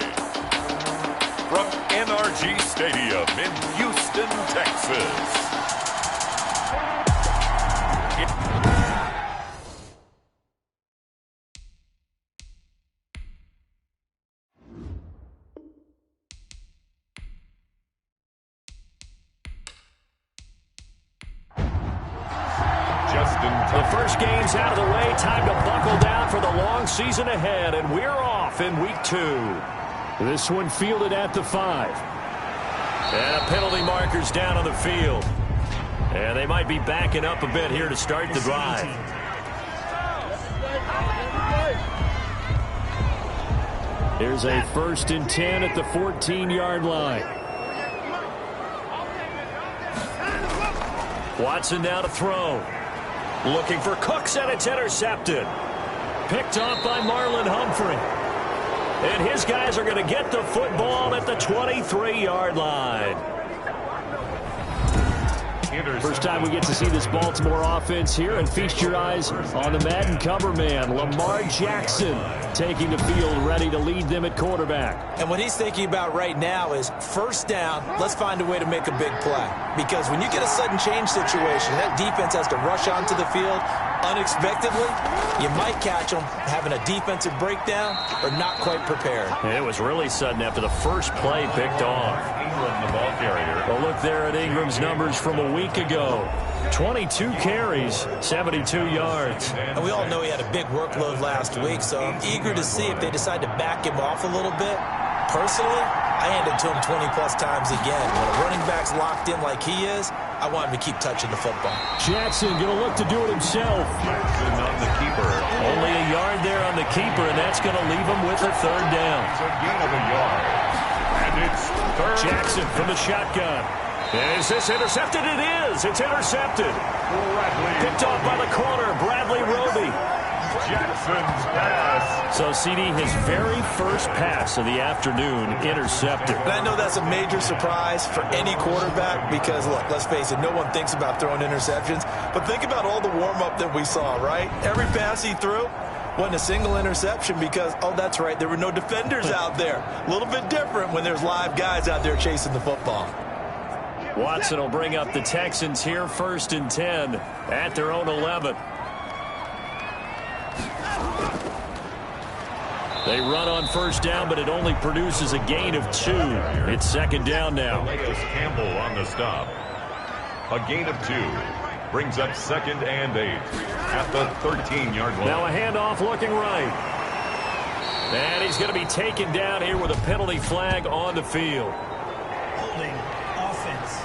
from NRG Stadium in Houston, Texas. The first game's out of the way. Time to buckle down for the long season ahead, and we're off in week 2. This one fielded at the 5. And a penalty marker's down on the field. And they might be backing up a bit here to start the drive. Here's a 1st and 10 at the 14-yard line. Watson now to throw. Looking for Cooks, and it's intercepted. Picked off by Marlon Humphrey. And his guys are going to get the football at the 23-yard line. First time we get to see this Baltimore offense here, and feast your eyes on the Madden cover man, Lamar Jackson, taking the field, ready to lead them at quarterback. And what he's thinking about right now is 1st down, let's find a way to make a big play. Because when you get a sudden change situation, that defense has to rush onto the field unexpectedly. You might catch them having a defensive breakdown or not quite prepared. It was really sudden after the first play picked off. Ingram, the ball carrier. Well, look there at Ingram's numbers from a week ago. 22 carries, 72 yards. And we all know he had a big workload last week, so I'm eager to see if they decide to back him off a little bit. Personally, I hand it to him 20-plus times again. When a running back's locked in like he is, I want him to keep touching the football. Jackson going to look to do it himself. Jackson on the keeper. Only a yard there on the keeper, and that's going to leave him with a 3rd down. It's a gain of a yard. And it's 3rd. Jackson from the shotgun. Is this intercepted? It is. It's intercepted. Picked off by the corner, Bradley Roby. Jackson's pass. So, CD, his very first pass of the afternoon intercepted. And I know that's a major surprise for any quarterback because, look, let's face it, no one thinks about throwing interceptions. But think about all the warm-up that we saw, right? Every pass he threw wasn't a single interception because, oh, that's right, there were no defenders out there. A little bit different when there's live guys out there chasing the football. Watson will bring up the Texans here, 1st and 10 at their own 11. They run on 1st down, but it only produces a gain of 2. It's 2nd down now. Campbell on the stop. A gain of 2. Brings up 2nd and 8 at the 13-yard line. Now a handoff looking right. And he's going to be taken down here with a penalty flag on the field. Holding offense.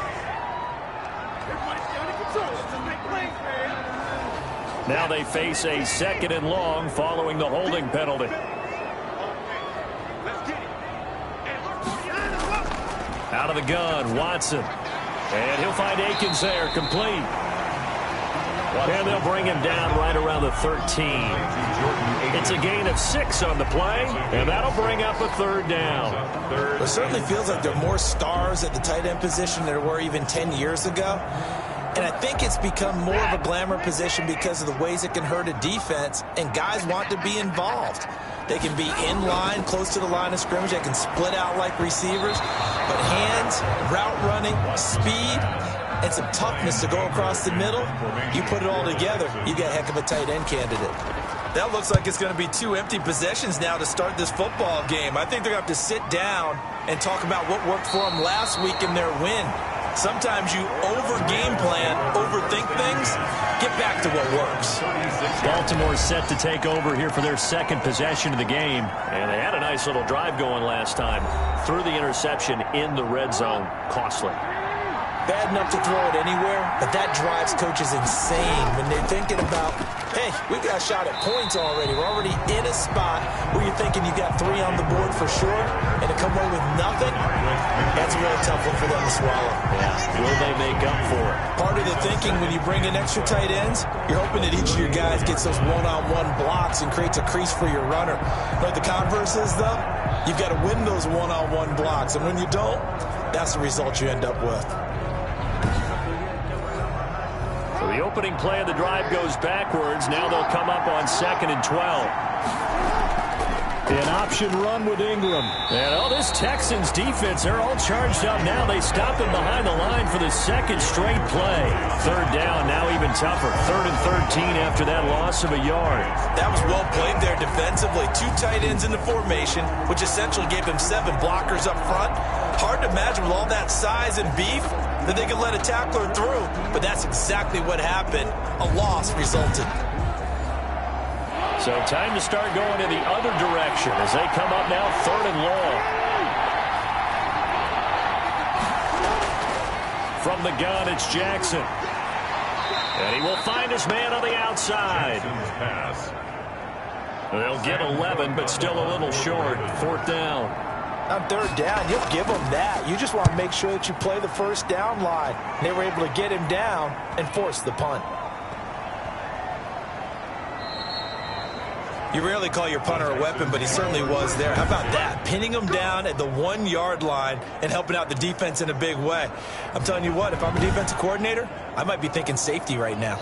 Now they face a 2nd and long following the holding penalty. Out of the gun, Watson. And he'll find Akins there, complete. And they'll bring him down right around the 13. It's a gain of 6 on the play, and that'll bring up a 3rd down. It certainly feels like there are more stars at the tight end position than there were even 10 years ago. And I think it's become more of a glamour position because of the ways it can hurt a defense, and guys want to be involved. They can be in line, close to the line of scrimmage. They can split out like receivers. But hands, route running, speed, and some toughness to go across the middle, you put it all together, you got a heck of a tight end candidate. That looks like it's going to be 2 empty possessions now to start this football game. I think they're going to have to sit down and talk about what worked for them last week in their win. Sometimes you over-game plan, overthink things, get back to what works. Baltimore set to take over here for their 2nd possession of the game. And they had a nice little drive going last time. Threw the interception in the red zone. Costly. Bad enough to throw it anywhere, but that drives coaches insane when they're thinking about, hey, we've got a shot at points already. We're already in a spot where you're thinking you got 3 on the board for sure, and to come away with nothing, that's a really tough one for them to swallow. Yeah. Will they make up for it? Part of the thinking when you bring in extra tight ends, you're hoping that each of your guys gets those one-on-one blocks and creates a crease for your runner. But the converse is, though, you've got to win those one-on-one blocks, and when you don't, that's the result you end up with. opening play of the drive goes backwards. Now they'll come up on 2nd and 12. An option run with Ingram. And this Texans defense, they're all charged up now. They stop him behind the line for the second straight play. 3rd down, now even tougher. 3rd and 13 after that loss of a yard. That was well played there defensively. 2 tight ends in the formation, which essentially gave him 7 blockers up front. Hard to imagine with all that size and beef that they could let a tackler through. But that's exactly what happened. A loss resulted. So time to start going in the other direction as they come up now 3rd and long. From the gun, it's Jackson. And he will find his man on the outside. They'll get 11, but still a little short. 4th down. On 3rd down, you'll give them that. You just want to make sure that you play the first down line. They were able to get him down and force the punt. You rarely call your punter a weapon, but he certainly was there. How about that? Pinning him down at the 1-yard line and helping out the defense in a big way. I'm telling you what, if I'm a defensive coordinator, I might be thinking safety right now.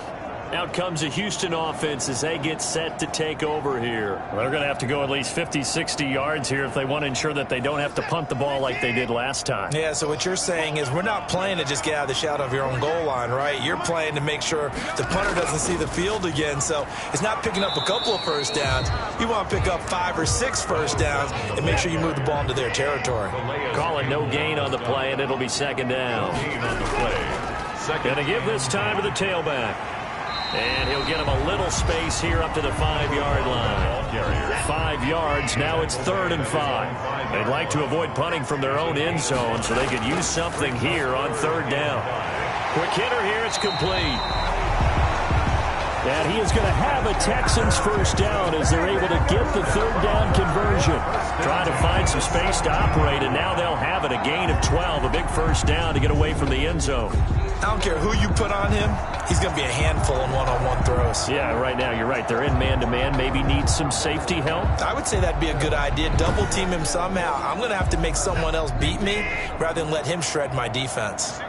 Out comes the Houston offense as they get set to take over here. Well, they're going to have to go at least 50, 60 yards here if they want to ensure that they don't have to punt the ball like they did last time. Yeah, so what you're saying is we're not playing to just get out of the shadow of your own goal line, right? You're playing to make sure the punter doesn't see the field again. So it's not picking up a couple of first downs. You want to pick up 5 or 6 first downs and make sure you move the ball into their territory. Call it no gain on the play, and it'll be 2nd down. Going to give this time to the tailback. And he'll get him a little space here up to the 5-yard line. 5 yards, now it's 3rd and 5. They'd like to avoid punting from their own end zone so they could use something here on 3rd down. Quick hitter here, it's complete. And he is going to have a Texans first down as they're able to get the 3rd down conversion. Trying to find some space to operate, and now they'll have it, a gain of 12, a big first down to get away from the end zone. I don't care who you put on him, he's going to be a handful in one-on-one throws. Yeah, right now, you're right. They're in man-to-man, maybe needs some safety help. I would say that'd be a good idea. Double team him somehow. I'm going to have to make someone else beat me rather than let him shred my defense.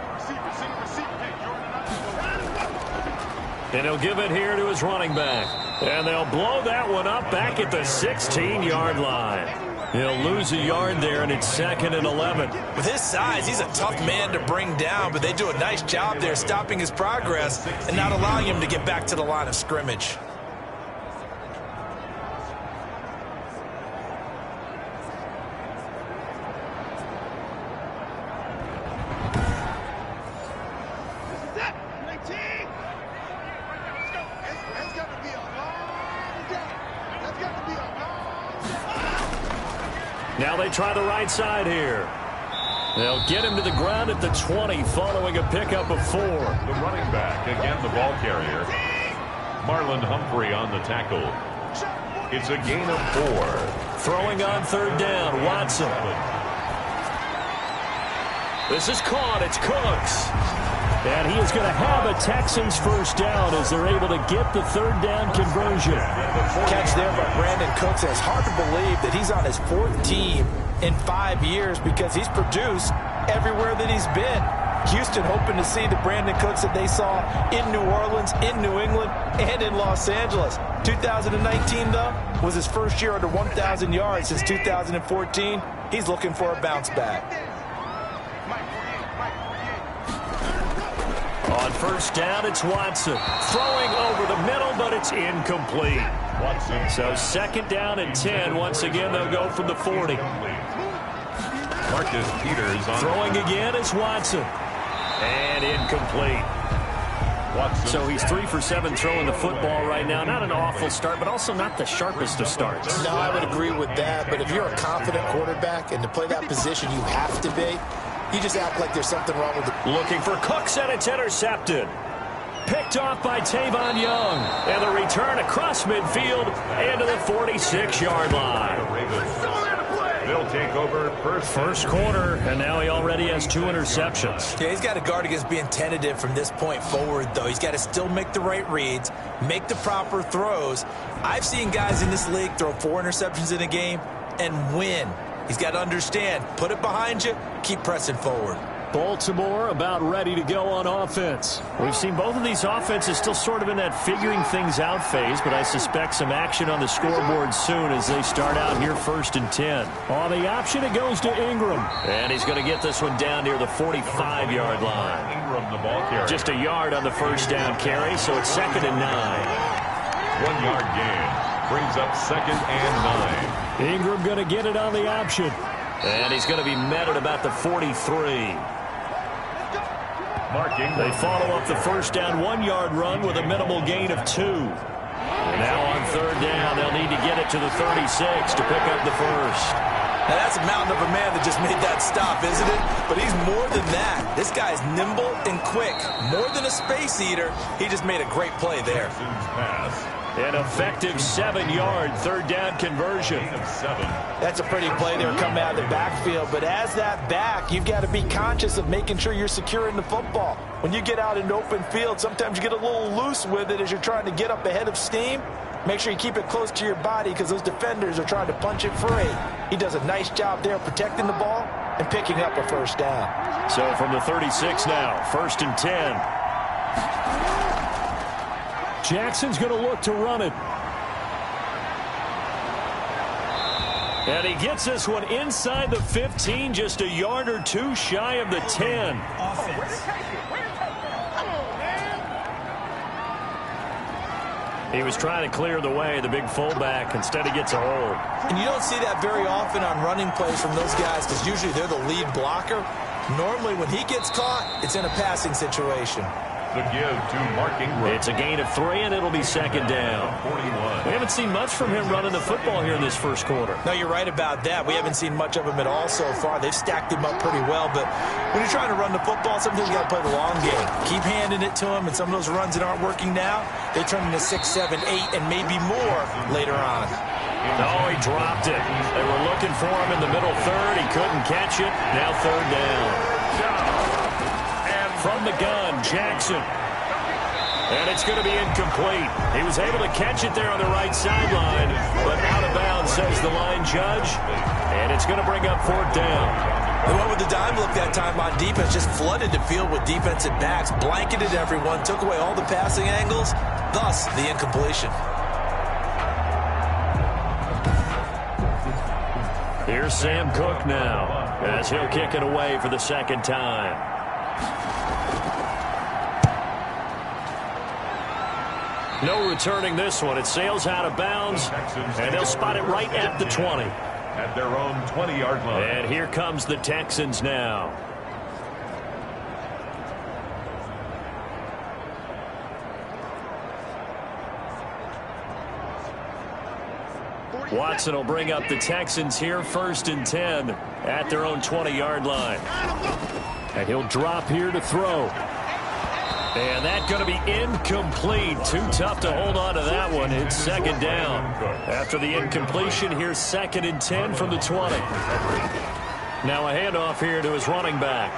And he'll give it here to his running back. And they'll blow that one up back at the 16-yard line. He'll lose a yard there, and it's 2nd and 11. With his size, he's a tough man to bring down, but they do a nice job there stopping his progress and not allowing him to get back to the line of scrimmage. Now they try the right side here. They'll get him to the ground at the 20 following a pickup of 4. The running back, again the ball carrier. Marlon Humphrey on the tackle. It's a gain of 4. Throwing on 3rd down, Watson. This is caught, it's Cooks. And he is going to have a Texans first down as they're able to get the 3rd down conversion. Catch there by Brandon Cooks. It's hard to believe that he's on his 4th team in 5 years because he's produced everywhere that he's been. Houston hoping to see the Brandon Cooks that they saw in New Orleans, in New England, and in Los Angeles. 2019, though, was his first year under 1,000 yards since 2014. He's looking for a bounce back. On 1st down, it's Watson. Throwing over the middle, but it's incomplete. Watson. So 2nd down and 10. Once again, they'll go from the 40. Marcus Peters on throwing again is Watson. And incomplete. Watson. So he's 3 for 7 throwing the football right now. Not an awful start, but also not the sharpest of starts. No, I would agree with that. But if you're a confident quarterback and to play that position you have to be, you just act like there's something wrong with it. Looking for Cooks, and it's intercepted. Picked off by Tavon Young. And the return across midfield and to the 46-yard line. They'll take over first quarter, and now he already has 2 interceptions. Yeah, he's got to guard against being tentative from this point forward, though. He's got to still make the right reads, make the proper throws. I've seen guys in this league throw 4 interceptions in a game and win. He's got to understand, put it behind you, keep pressing forward. Baltimore about ready to go on offense. We've seen both of these offenses still sort of in that figuring things out phase, but I suspect some action on the scoreboard soon as they start out here 1st and 10. On the option, it goes to Ingram. And he's going to get this one down near the 45-yard line. Ingram, the ball carrier. Just a yard on the first down carry, so it's 2nd and 9. 1-yard gain. Brings up 2nd and 9. Ingram going to get it on the option. And he's going to be met at about the 43. They follow up the first down 1-yard run with a minimal gain of 2. And now on 3rd down, they'll need to get it to the 36 to pick up the first. Now that's a mountain of a man that just made that stop, isn't it? But he's more than that. This guy's nimble and quick. More than a space eater, he just made a great play there. An effective 7-yard 3rd down conversion. That's a pretty play there coming out of the backfield. But as that back, you've got to be conscious of making sure you're securing the football. When you get out in open field, sometimes you get a little loose with it as you're trying to get up ahead of steam. Make sure you keep it close to your body because those defenders are trying to punch it free. He does a nice job there protecting the ball and picking up a first down. So from the 36 now, 1st and 10. Jackson's going to look to run it. And he gets this one inside the 15, just a yard or 2 shy of the 10. Offense. He was trying to clear the way, the big fullback. Instead, he gets a hold. And you don't see that very often on running plays from those guys because usually they're the lead blocker. Normally, when he gets caught, it's in a passing situation. The give to Mark Ingram. It's a gain of 3, and it'll be 2nd down. 41. We haven't seen much from him running the football here in this first quarter. No, you're right about that. We haven't seen much of him at all so far. They've stacked him up pretty well, but when you're trying to run the football, sometimes you got to play the long game. Keep handing it to him, and some of those runs that aren't working now, they turn into 6, 7, 8, and maybe more later on. No, he dropped it. They were looking for him in the middle third. He couldn't catch it. Now 3rd down. And from the gun, Jackson. And it's going to be incomplete. He was able to catch it there on the right sideline, but out of bounds, says the line judge. And it's going to bring up 4th down. They went with the dime look that time on defense, just flooded the field with defensive backs, blanketed everyone, took away all the passing angles, thus the incompletion. Here's Sam Cook now, as he'll kick it away for the 2nd time. No returning this one. It sails out of bounds, and they'll spot it right at the 20. At their own 20-yard line. And here comes the Texans now. Watson will bring up the Texans here, 1st and 10 at their own 20-yard line. And he'll drop here to throw. And that's going to be incomplete. Too tough to hold on to that one. It's 2nd down. After the incompletion, here's 2nd and 10 from the 20. Now a handoff here to his running back.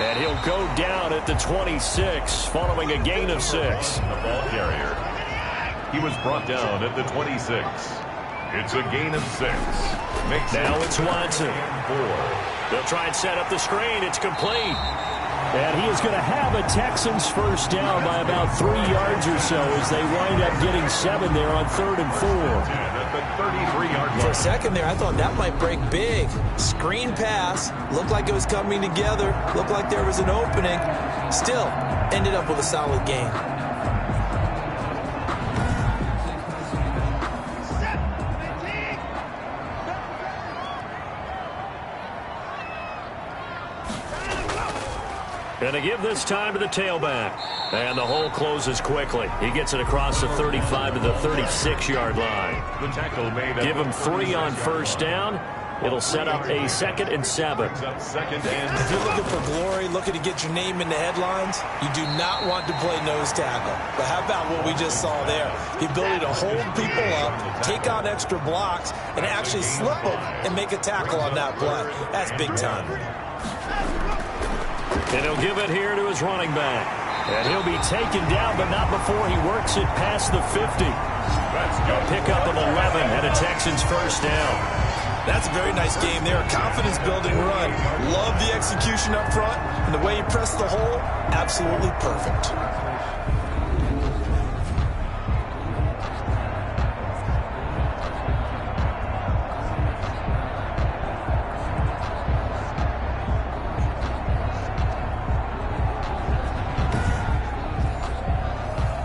And he'll go down at the 26 following a gain of 6. The ball carrier. He was brought down at the 26. It's a gain of 6. Now it's Watson. They'll try and set up the screen. It's complete. And he is going to have a Texans first down by about 3 yards or so as they wind up getting 7 there on 3rd and 4. At the 33-yard line. For a second there, I thought that might break big. Screen pass. Looked like it was coming together. Looked like there was an opening. Still, ended up with a solid gain. And to give this time to the tailback. And the hole closes quickly. He gets it across the 35 to the 36-yard line. The tackle made. Give him 3 on first down. It'll set up a 2nd and 7. If you're looking for glory, looking to get your name in the headlines, you do not want to play nose tackle. But how about what we just saw there? The ability to hold people up, take on extra blocks, and actually slip them and make a tackle on that play. That's big time. And he'll give it here to his running back. And he'll be taken down, but not before he works it past the 50. A pickup of 11 and a Texans first down. That's a very nice game there. Confidence-building run. Love the execution up front, and the way he pressed the hole, absolutely perfect.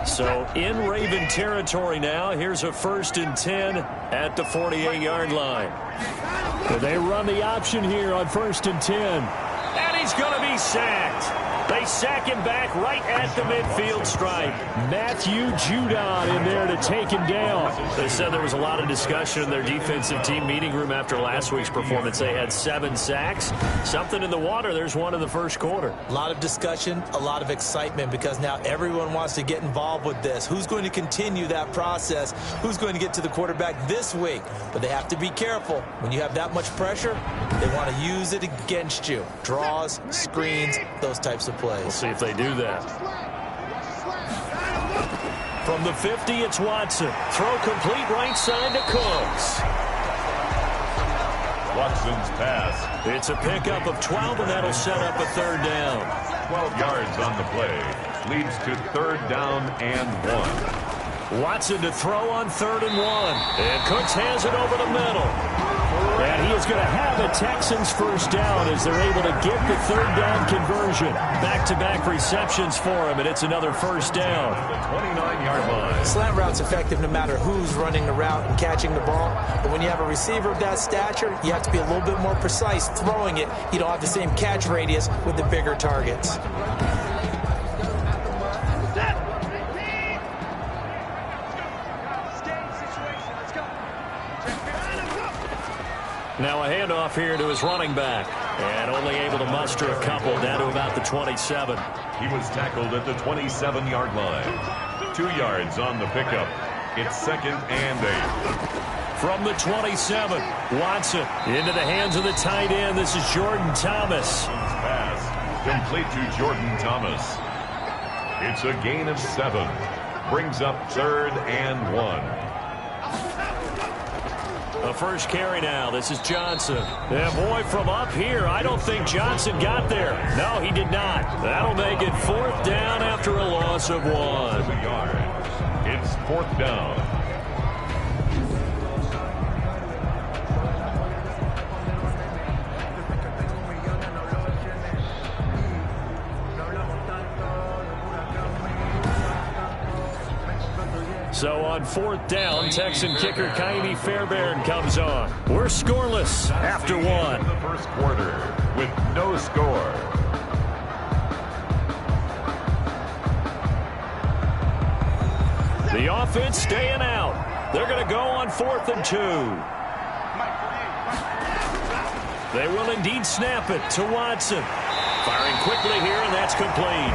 So in Raven territory now. Here's a 1st and 10 at the 48-yard line. So they run the option here on 1st and 10. And he's going to be sacked. They sack him back right at the midfield stripe. Matthew Judon in there to take him down. They said there was a lot of discussion in their defensive team meeting room after last week's performance. They had 7 sacks. Something in the water. There's one in the first quarter. A lot of discussion, a lot of excitement, because now everyone wants to get involved with this. Who's going to continue that process? Who's going to get to the quarterback this week? But they have to be careful. When you have that much pressure, they want to use it against you. Draws, screens, those types of plays. We'll see if they do that. From the 50, it's Watson. Throw complete right side to Cooks. Watson's pass. It's a pickup of 12, and that'll set up a 3rd down. 12 yards on the play. Leads to 3rd down and 1. Watson to throw on 3rd and 1. And Cooks has it over the middle. And he is going to have a Texans first down as they're able to get the 3rd down conversion. Back-to-back receptions for him, and it's another first down. The 29-yard line. Slant route's effective no matter who's running the route and catching the ball. But when you have a receiver of that stature, you have to be a little bit more precise throwing it. You don't have the same catch radius with the bigger targets. Now a handoff here to his running back. And only able to muster a couple down to about the 27. He was tackled at the 27-yard line. 2 yards on the pickup. It's 2nd and 8. From the 27, Watson into the hands of the tight end. This is Jordan Thomas. Pass complete to Jordan Thomas. It's a gain of 7. Brings up 3rd and 1. The first carry now. This is Johnson. And boy, from up here, I don't think Johnson got there. No, he did not. That'll make it 4th down after a loss of 1. It's 4th down. So on 4th down, Texan kicker Kaimi Fairbairn comes on. We're scoreless after 1. The first quarter with no score. The offense staying out. They're going to go on 4th and 2. They will indeed snap it to Watson. Firing quickly here, and that's complete.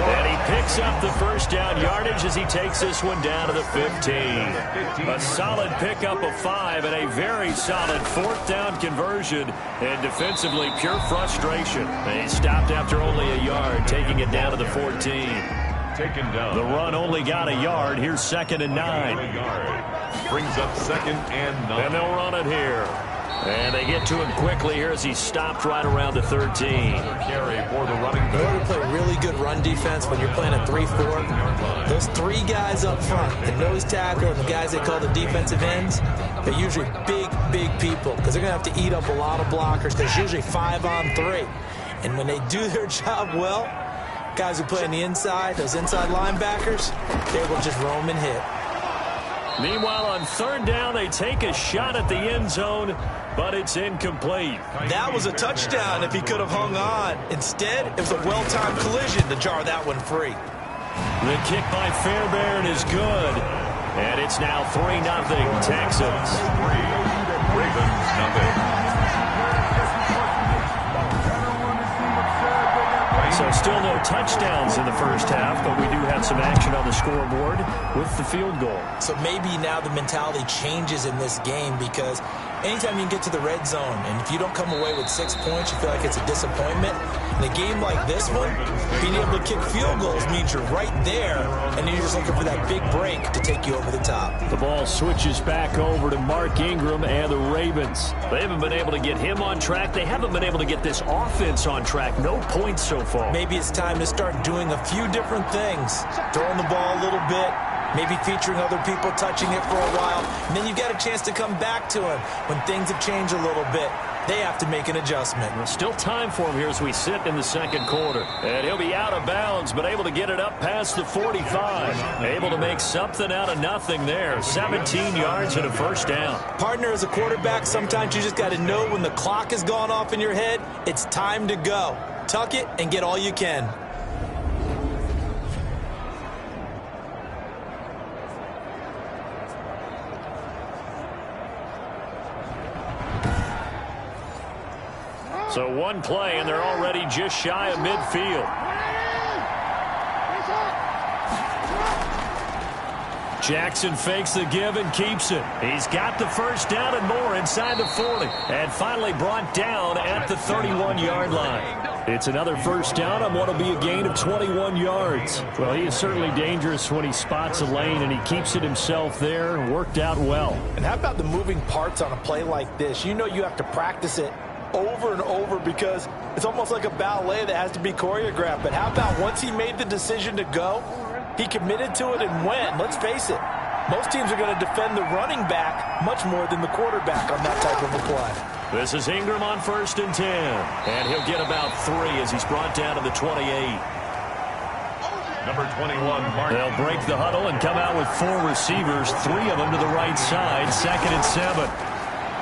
And he picks up the first down yardage as he takes this one down to the 15. A solid pickup of 5 and a very solid 4th down conversion. And defensively, pure frustration. They stopped after only a yard, taking it down to the 14. Taken down. The run only got a yard. Here's 2nd and 9. Brings up 2nd and 9. And they'll run it here. And they get to him quickly here as he stopped right around the 13. Carry for the running back. In order to play really good run defense when you're playing a 3-4, those 3 guys up front, the nose tackle and the guys they call the defensive ends, they're usually big people because they're going to have to eat up a lot of blockers because usually 5 on 3. And when they do their job well, guys who play on the inside, those inside linebackers, they will just roam and hit. Meanwhile, on 3rd down, they take a shot at the end zone, but it's incomplete. That was a touchdown if he could have hung on. Instead, it was a well-timed collision to jar that one free. The kick by Fairbairn is good, and it's now 3-0 Texans. Ravens nothing. So still no touchdowns in the first half, but we do have some action on the scoreboard with the field goal. So maybe now the mentality changes in this game because anytime you can get to the red zone, and if you don't come away with 6 points, you feel like it's a disappointment. In a game like this one, being able to kick field goals means you're right there, and then you're just looking for that big break to take you over the top. The ball switches back over to Mark Ingram and the Ravens. They haven't been able to get him on track. They haven't been able to get this offense on track. No points so far. Maybe it's time to start doing a few different things. Throwing the ball a little bit, maybe featuring other people touching it for a while, and then you get a chance to come back to him when things have changed a little bit. They have to make an adjustment. Well, still time for him here as we sit in the second quarter. And he'll be out of bounds, but able to get it up past the 45. Able to make something out of nothing there. 17 yards and a first down. Partner, as a quarterback, sometimes you just got to know when the clock has gone off in your head, it's time to go. Tuck it and get all you can. So one play, and they're already just shy of midfield. Jackson fakes the give and keeps it. He's got the first down and more inside the 40. And finally brought down at the 31-yard line. It's another first down on what will be a gain of 21 yards. Well, he is certainly dangerous when he spots a lane, and he keeps it himself there. Worked out well. And how about the moving parts on a play like this? You know you have to practice it over and over because it's almost like a ballet that has to be choreographed. But how about once he made the decision to go, he committed to it and went. Let's face it, most teams are going to defend the running back much more than the quarterback on that type of a play. This is Ingram on 1st and 10. And he'll get about 3 as he's brought down to the 28. Number 21, Mark. They'll break the huddle and come out with 4 receivers, 3 of them to the right side, 2nd and 7.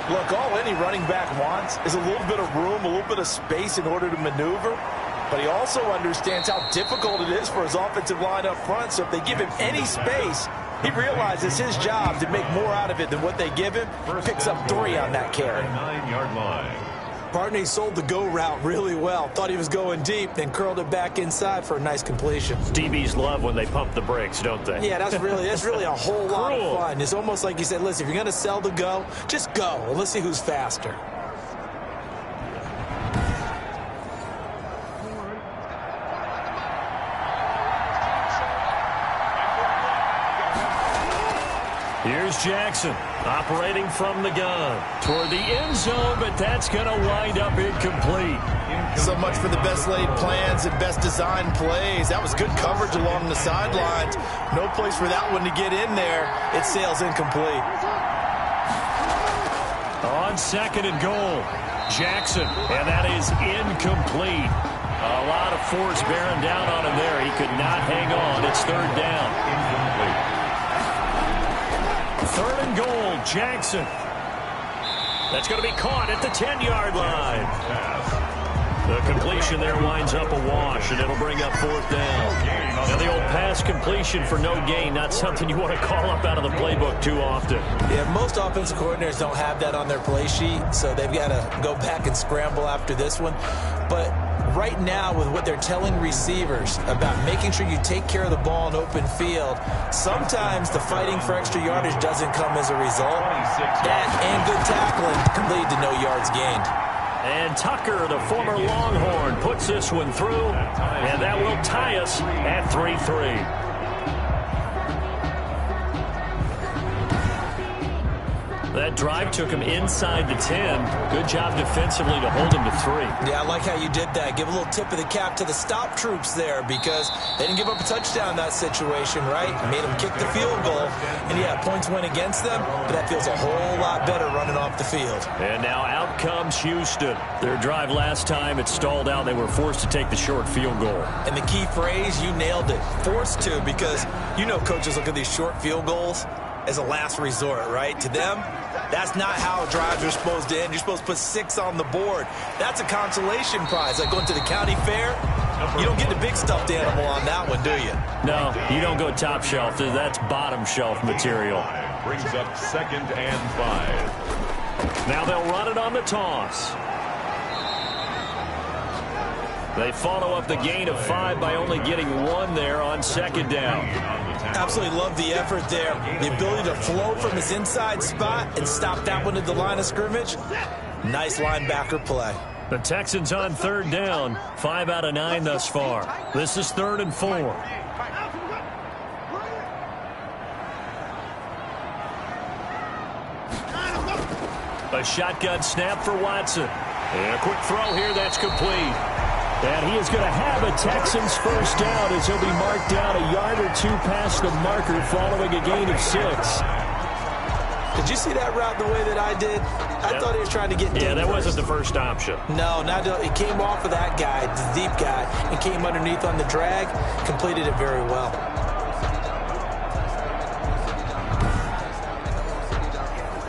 Look, all any running back wants is a little bit of room, a little bit of space in order to maneuver. But he also understands how difficult it is for his offensive line up front. So if they give him any space, he realizes his job to make more out of it than what they give him. Picks up 3 on that carry. 9-yard line. Partner sold the go route really well. Thought he was going deep, then curled it back inside for a nice completion. DBs love when they pump the brakes, don't they? Yeah, that's really a whole lot of fun. It's almost like you said, listen, if you're going to sell the go, just go. And let's see who's faster. Here's Jackson, operating from the gun toward the end zone, but that's going to wind up incomplete. So much for the best laid plans and best designed plays. That was good coverage along the sidelines. No place for that one to get in there. It sails incomplete. On 2nd and goal, Jackson, and that is incomplete. A lot of force bearing down on him there. He could not hang on. It's 3rd down. Incomplete. 3rd and goal, Jackson. That's going to be caught at the 10-yard line. The completion there winds up a wash, and it'll bring up 4th down. Now, the old pass completion for no gain, not something you want to call up out of the playbook too often. Yeah, most offensive coordinators don't have that on their play sheet, so they've got to go back and scramble after this one. But right now, with what they're telling receivers about making sure you take care of the ball in open field, sometimes the fighting for extra yardage doesn't come as a result. That and good tackling can lead to no yards gained. And Tucker, the former Longhorn, puts this one through, and that will tie us at 3-3. That drive took him inside the 10. Good job defensively to hold him to 3. Yeah, I like how you did that. Give a little tip of the cap to the stop troops there because they didn't give up a touchdown in that situation, right? Made them kick the field goal. And, yeah, points went against them, but that feels a whole lot better running off the field. And now out comes Houston. Their drive last time, it stalled out. They were forced to take the short field goal. And the key phrase, you nailed it, forced to, because you know coaches look at these short field goals as a last resort, right? To them, that's not how drives are supposed to end. You're supposed to put 6 on the board. That's a consolation prize. Like going to the county fair, you don't get the big stuffed animal on that one, do you? No, you don't go top shelf. That's bottom shelf material. Brings up 2nd and 5. Now they'll run it on the toss. They follow up the gain of 5 by only getting 1 there on second down. Absolutely love the effort there. The ability to flow from his inside spot and stop that one at the line of scrimmage. Nice linebacker play. The Texans on third down, 5 out of 9 thus far. This is 3rd and 4. A shotgun snap for Watson. And a quick throw here that's complete. And he is going to have a Texans first down as he'll be marked down a yard or 2 past the marker following a gain of 6. Did you see that route the way that I did? I thought he was trying to get deep. Yeah, that wasn't the first option. No, he came off of that guy, the deep guy, and came underneath on the drag, completed it very well.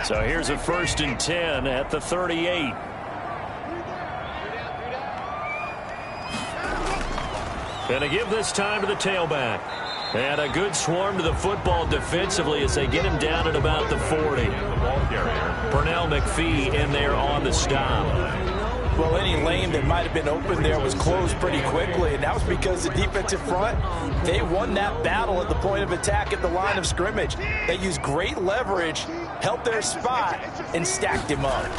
So here's a 1st and 10 at the 38. And to give this time to the tailback. And a good swarm to the football defensively as they get him down at about the 40. Pernell McPhee in there on the stop. Well, any lane that might have been open there was closed pretty quickly, and that was because the defensive front, they won that battle at the point of attack at the line of scrimmage. They used great leverage, held their spot, and stacked him up.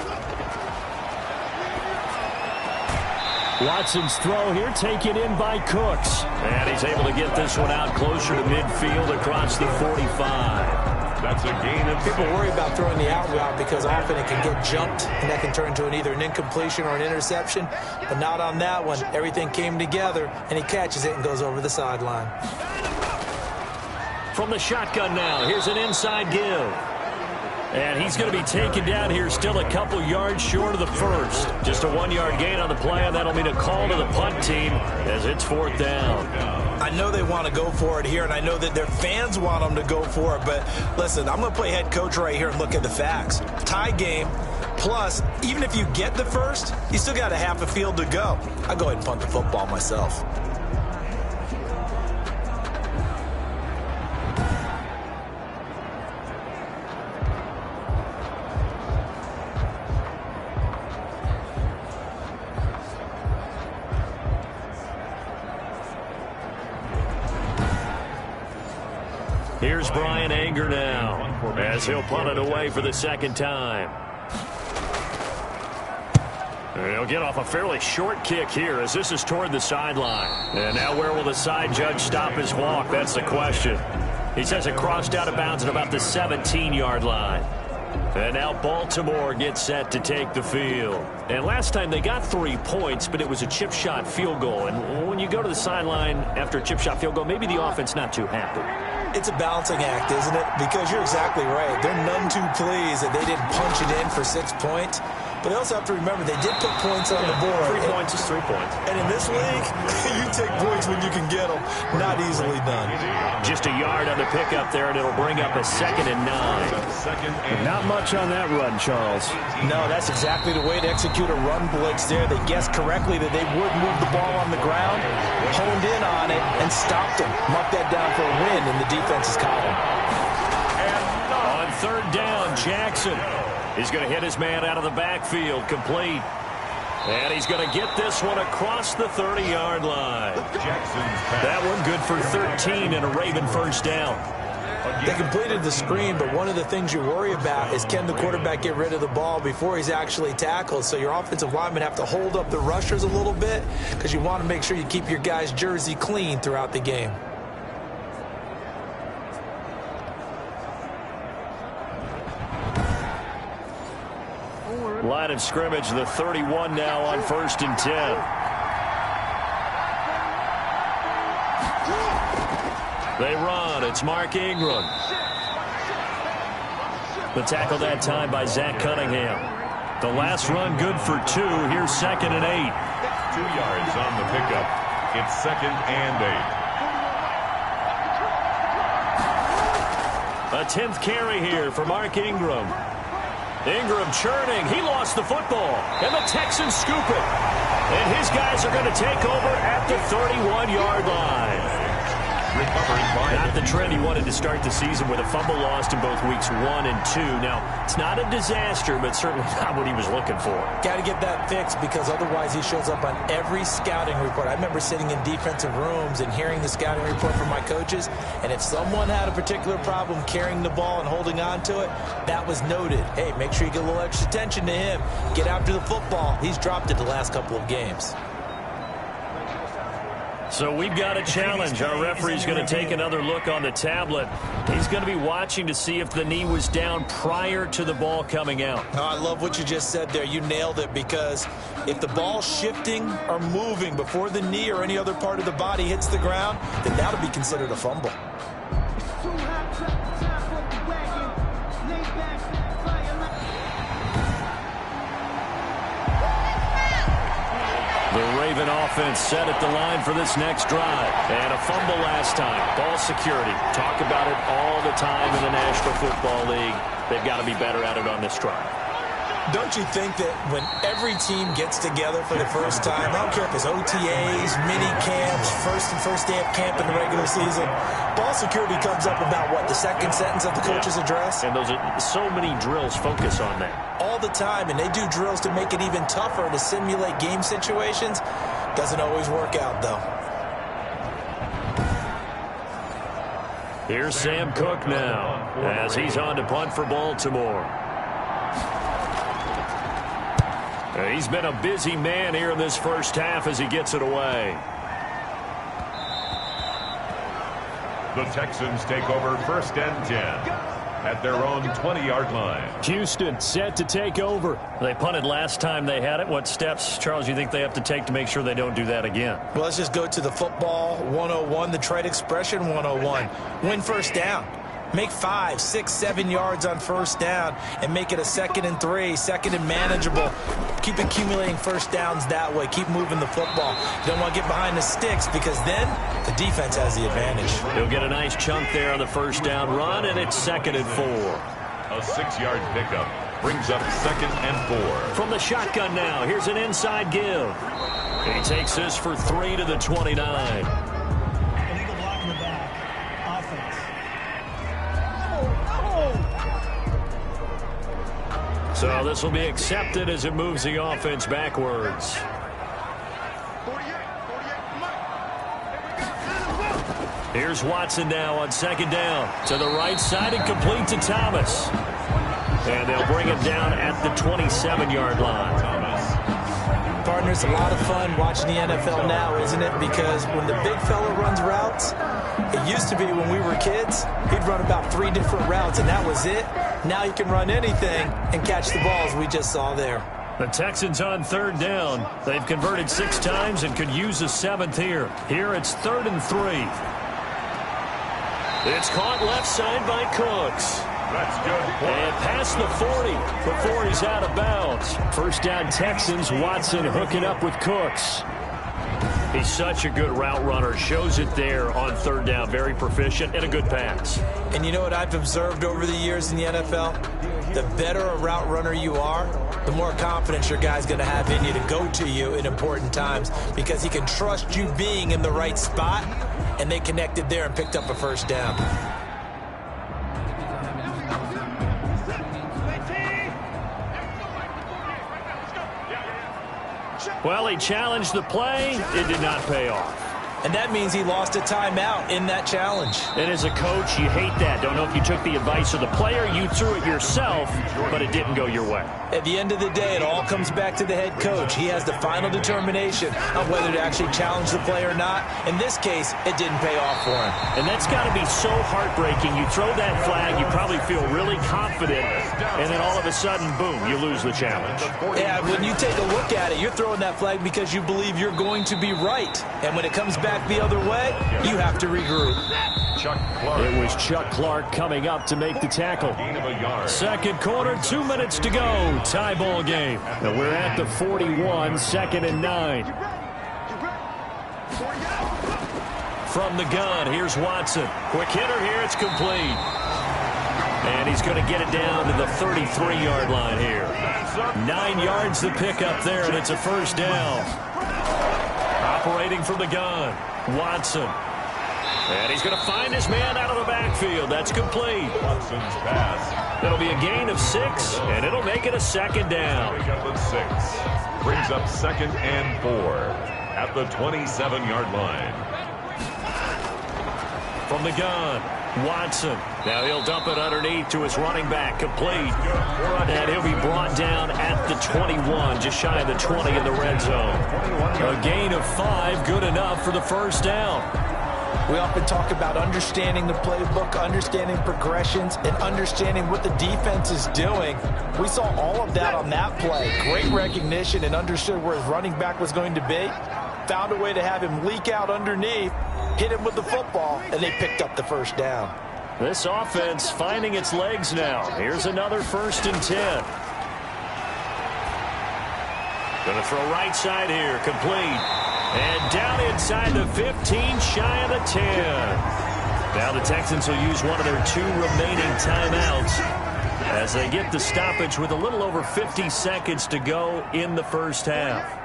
Watson's throw here taken in by Cooks. And he's able to get this one out closer to midfield across the 45. That's a gain of 6. People worry about throwing the out route because often it can get jumped, and that can turn into either an incompletion or an interception. But not on that one. Everything came together, and he catches it and goes over the sideline. From the shotgun now, here's an inside give. And he's going to be taken down here still a couple yards short of the first. Just a 1-yard gain on the play, and that'll mean a call to the punt team as it's 4th down. I know they want to go for it here, and I know that their fans want them to go for it. But listen, I'm going to play head coach right here and look at the facts. Tie game, plus, even if you get the first, you still got a half a field to go. I'll go ahead and punt the football myself. Here's Brian Anger now as he'll punt it away for the 2nd time. And he'll get off a fairly short kick here as this is toward the sideline. And now where will the side judge stop his walk? That's the question. He says it crossed out of bounds at about the 17-yard line. And now Baltimore gets set to take the field. And last time they got 3 points, but it was a chip shot field goal. And when you go to the sideline after a chip shot field goal, maybe the offense not too happy. It's a balancing act, isn't it? Because you're exactly right. They're none too pleased that they didn't punch it in for 6 points. But they also have to remember they did put points on the board. 3 points is 3 points. And in this league, you take points when you can get them. Not easily done. Just a yard on the pickup there, and it'll bring up a 2nd and 9. Not much on that run, Charles. No, that's exactly the way to execute a run blitz there. They guessed correctly that they would move the ball on the ground, honed in on it, and stopped them. Marked that down for a win in the defense's column. On 3rd down, Jackson. He's going to hit his man out of the backfield, complete. And he's going to get this one across the 30-yard line. That one good for 13 and a Raven first down. They completed the screen, but one of the things you worry about is can the quarterback get rid of the ball before he's actually tackled. So your offensive linemen have to hold up the rushers a little bit because you want to make sure you keep your guy's jersey clean throughout the game. Line of scrimmage, the 31 now on 1st and 10. They run. It's Mark Ingram. The tackle that time by Zach Cunningham. The last run good for 2. Here's 2nd and 8. 2 yards on the pickup. It's 2nd and 8. A 10th carry here for Mark Ingram. Ingram churning. He lost the football. And the Texans scoop it. And his guys are going to take over at the 31-yard line. Recovering open-minded. Not the trend he wanted to start the season with a fumble lost in both weeks 1 and 2. Now, it's not a disaster, but certainly not what he was looking for. Got to get that fixed because otherwise he shows up on every scouting report. I remember sitting in defensive rooms and hearing the scouting report from my coaches, and if someone had a particular problem carrying the ball and holding on to it, that was noted. Hey, make sure you get a little extra attention to him. Get after the football. He's dropped it the last couple of games. So we've got a challenge. Our referee's going to take another look on the tablet. He's going to be watching to see if the knee was down prior to the ball coming out. Oh, I love what you just said there. You nailed it, because if the ball's shifting or moving before the knee or any other part of the body hits the ground, then that'll be considered a fumble. The Raven offense set at the line for this next drive. And a fumble last time. Ball security. Talk about it all the time in the National Football League. They've got to be better at it on this drive. Don't you think that when every team gets together for the first time, I don't care if it's OTAs, mini camps, first day of camp in the regular season, ball security comes up about, what, the second sentence of the coach's address? And those are so many drills focus on that. All the time, and they do drills to make it even tougher to simulate game situations. Doesn't always work out, though. Here's Sam Cook now as he's on to punt for Baltimore. He's been a busy man here in this first half as he gets it away. The Texans take over 1st and 10 at their own 20-yard line. Houston set to take over. They punted last time they had it. What steps, Charles, you think they have to take to make sure they don't do that again? Well, let's just go to the football 101, the trade expression 101. Win first down. Make 5, 6, 7 yards on first down and make it a 2nd and 3, 2nd and manageable. Keep accumulating first downs that way. Keep moving the football. You don't want to get behind the sticks because then the defense has the advantage. He'll get a nice chunk there on the first down run, and it's 2nd and 4. A 6-yard pickup brings up 2nd and 4. From the shotgun now, here's an inside give. He takes this for 3 to the 29. So this will be accepted as it moves the offense backwards. Here's Watson now on 2nd down. To the right side and complete to Thomas. And they'll bring it down at the 27-yard line. Partners, a lot of fun watching the NFL now, isn't it? Because when the big fella runs routes, it used to be when we were kids, he'd run about 3 different routes, and that was it. Now you can run anything and catch the balls we just saw there. The Texans on 3rd down. They've converted 6 times and could use a 7th here. Here it's 3rd and 3. It's caught left side by Cooks. That's good. And past the 40 before he's out of bounds. First down Texans. Watson hooking up with Cooks. He's such a good route runner. Shows it there on 3rd down. Very proficient and a good pass. And you know what I've observed over the years in the NFL? The better a route runner you are, the more confidence your guy's going to have in you to go to you in important times because he can trust you being in the right spot, and they connected there and picked up a first down. Well, he challenged the play. It did not pay off. And that means he lost a timeout in that challenge. And as a coach, you hate that. Don't know if you took the advice of the player, you threw it yourself, but it didn't go your way. At the end of the day, it all comes back to the head coach. He has the final determination on whether to actually challenge the play or not. In this case, it didn't pay off for him. And that's got to be so heartbreaking. You throw that flag, you probably feel really confident, and then all of a sudden, boom, you lose the challenge. Yeah, when you take a look at it, you're throwing that flag because you believe you're going to be right. And when it comes back the other way, you have to regroup. It was Chuck Clark coming up to make the tackle. 2nd quarter, 2 minutes to go. Tie ball game. And we're at the 41, 2nd and 9. From the gun, here's Watson. Quick hitter here, it's complete. And he's going to get it down to the 33-yard line here. 9 yards to pick up there, and it's a first down. Operating from the gun, Watson. And he's going to find his man out of the backfield. That's complete. Watson's pass. It'll be a gain of 6, and it'll make it a second down. Up at 6. Brings up 2nd and 4 at the 27-yard line. From the gun, Watson. Now he'll dump it underneath to his running back, complete. And he'll be brought down at the 21, just shy of the 20 in the red zone. A gain of 5, good enough for the first down. We often talk about understanding the playbook, understanding progressions, and understanding what the defense is doing. We saw all of that on that play. Great recognition and understood where his running back was going to be. Found a way to have him leak out underneath, hit him with the football, and they picked up the first down. This offense finding its legs now. Here's another 1st and 10. Going to throw right side here, complete. And down inside the 15, shy of the 10. Now the Texans will use one of their 2 remaining timeouts as they get the stoppage with a little over 50 seconds to go in the first half.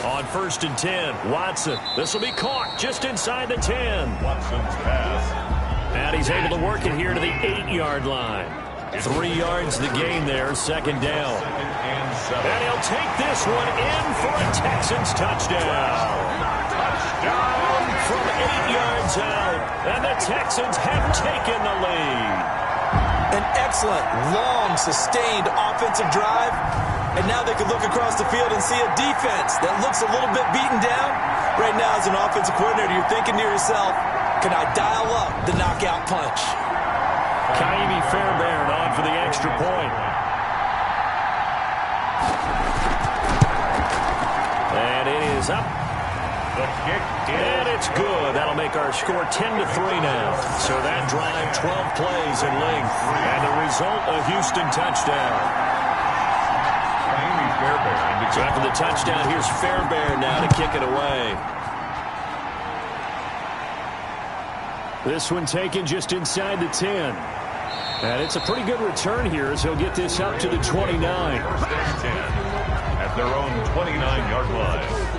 On 1st and 10, Watson. This will be caught just inside the 10. Watson's pass. And he's able to work it here to the 8-yard line. 3 yards the gain there, 2nd down. And he'll take this one in for a Texans touchdown. Touchdown from 8 yards out. And the Texans have taken the lead. An excellent, long, sustained offensive drive. And now they can look across the field and see a defense that looks a little bit beaten down. Right now, as an offensive coordinator, you're thinking to yourself, can I dial up the knockout punch? Kaimi Fairbairn on for the extra point. And it is up. The kick and it's good. That'll make our score 10-3 now. So that drive, 12 plays in length. And the result, a Houston touchdown. So after the touchdown, here's Fairbairn now to kick it away. This one taken just inside the 10. And it's a pretty good return here as he'll get this up to the 29. At their own 29-yard line.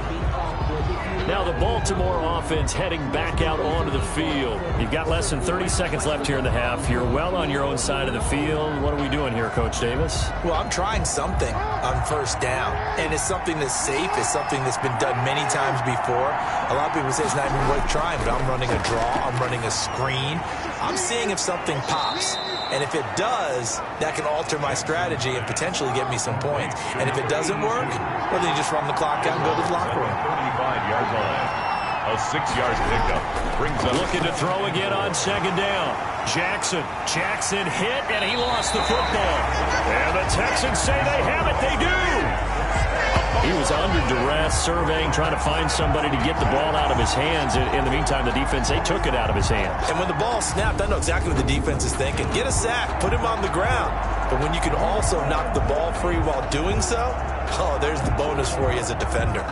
Now the Baltimore offense heading back out onto the field. You've got less than 30 seconds left here in the half. You're well on your own side of the field. What are we doing here, Coach Davis? Well, I'm trying something on 1st down. And it's something that's safe. It's something that's been done many times before. A lot of people say it's not even worth trying, but I'm running a draw. I'm running a screen. I'm seeing if something pops. And if it does, that can alter my strategy and potentially get me some points. And if it doesn't work, well, then you just run the clock out and go to the locker room. 35-yard line. A 6-yard pickup. Brings up. Looking to throw again on 2nd down. Jackson hit, and he lost the football. And the Texans say they have it. They do. He was under duress, surveying, trying to find somebody to get the ball out of his hands. In the meantime, the defense, they took it out of his hands. And when the ball snapped, I know exactly what the defense is thinking. Get a sack, put him on the ground. But when you can also knock the ball free while doing so, oh, there's the bonus for you as a defender.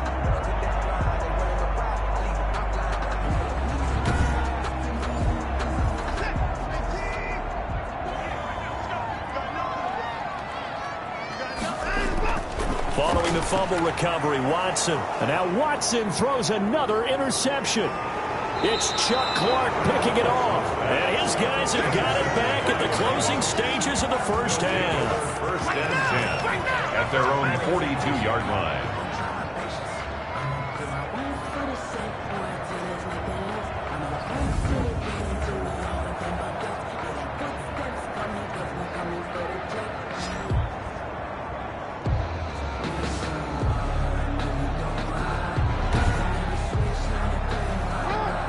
Following the fumble recovery, Watson. And now Watson throws another interception. It's Chuck Clark picking it off. And his guys have got it back at the closing stages of the first half. 1st and 10 at their own 42-yard line.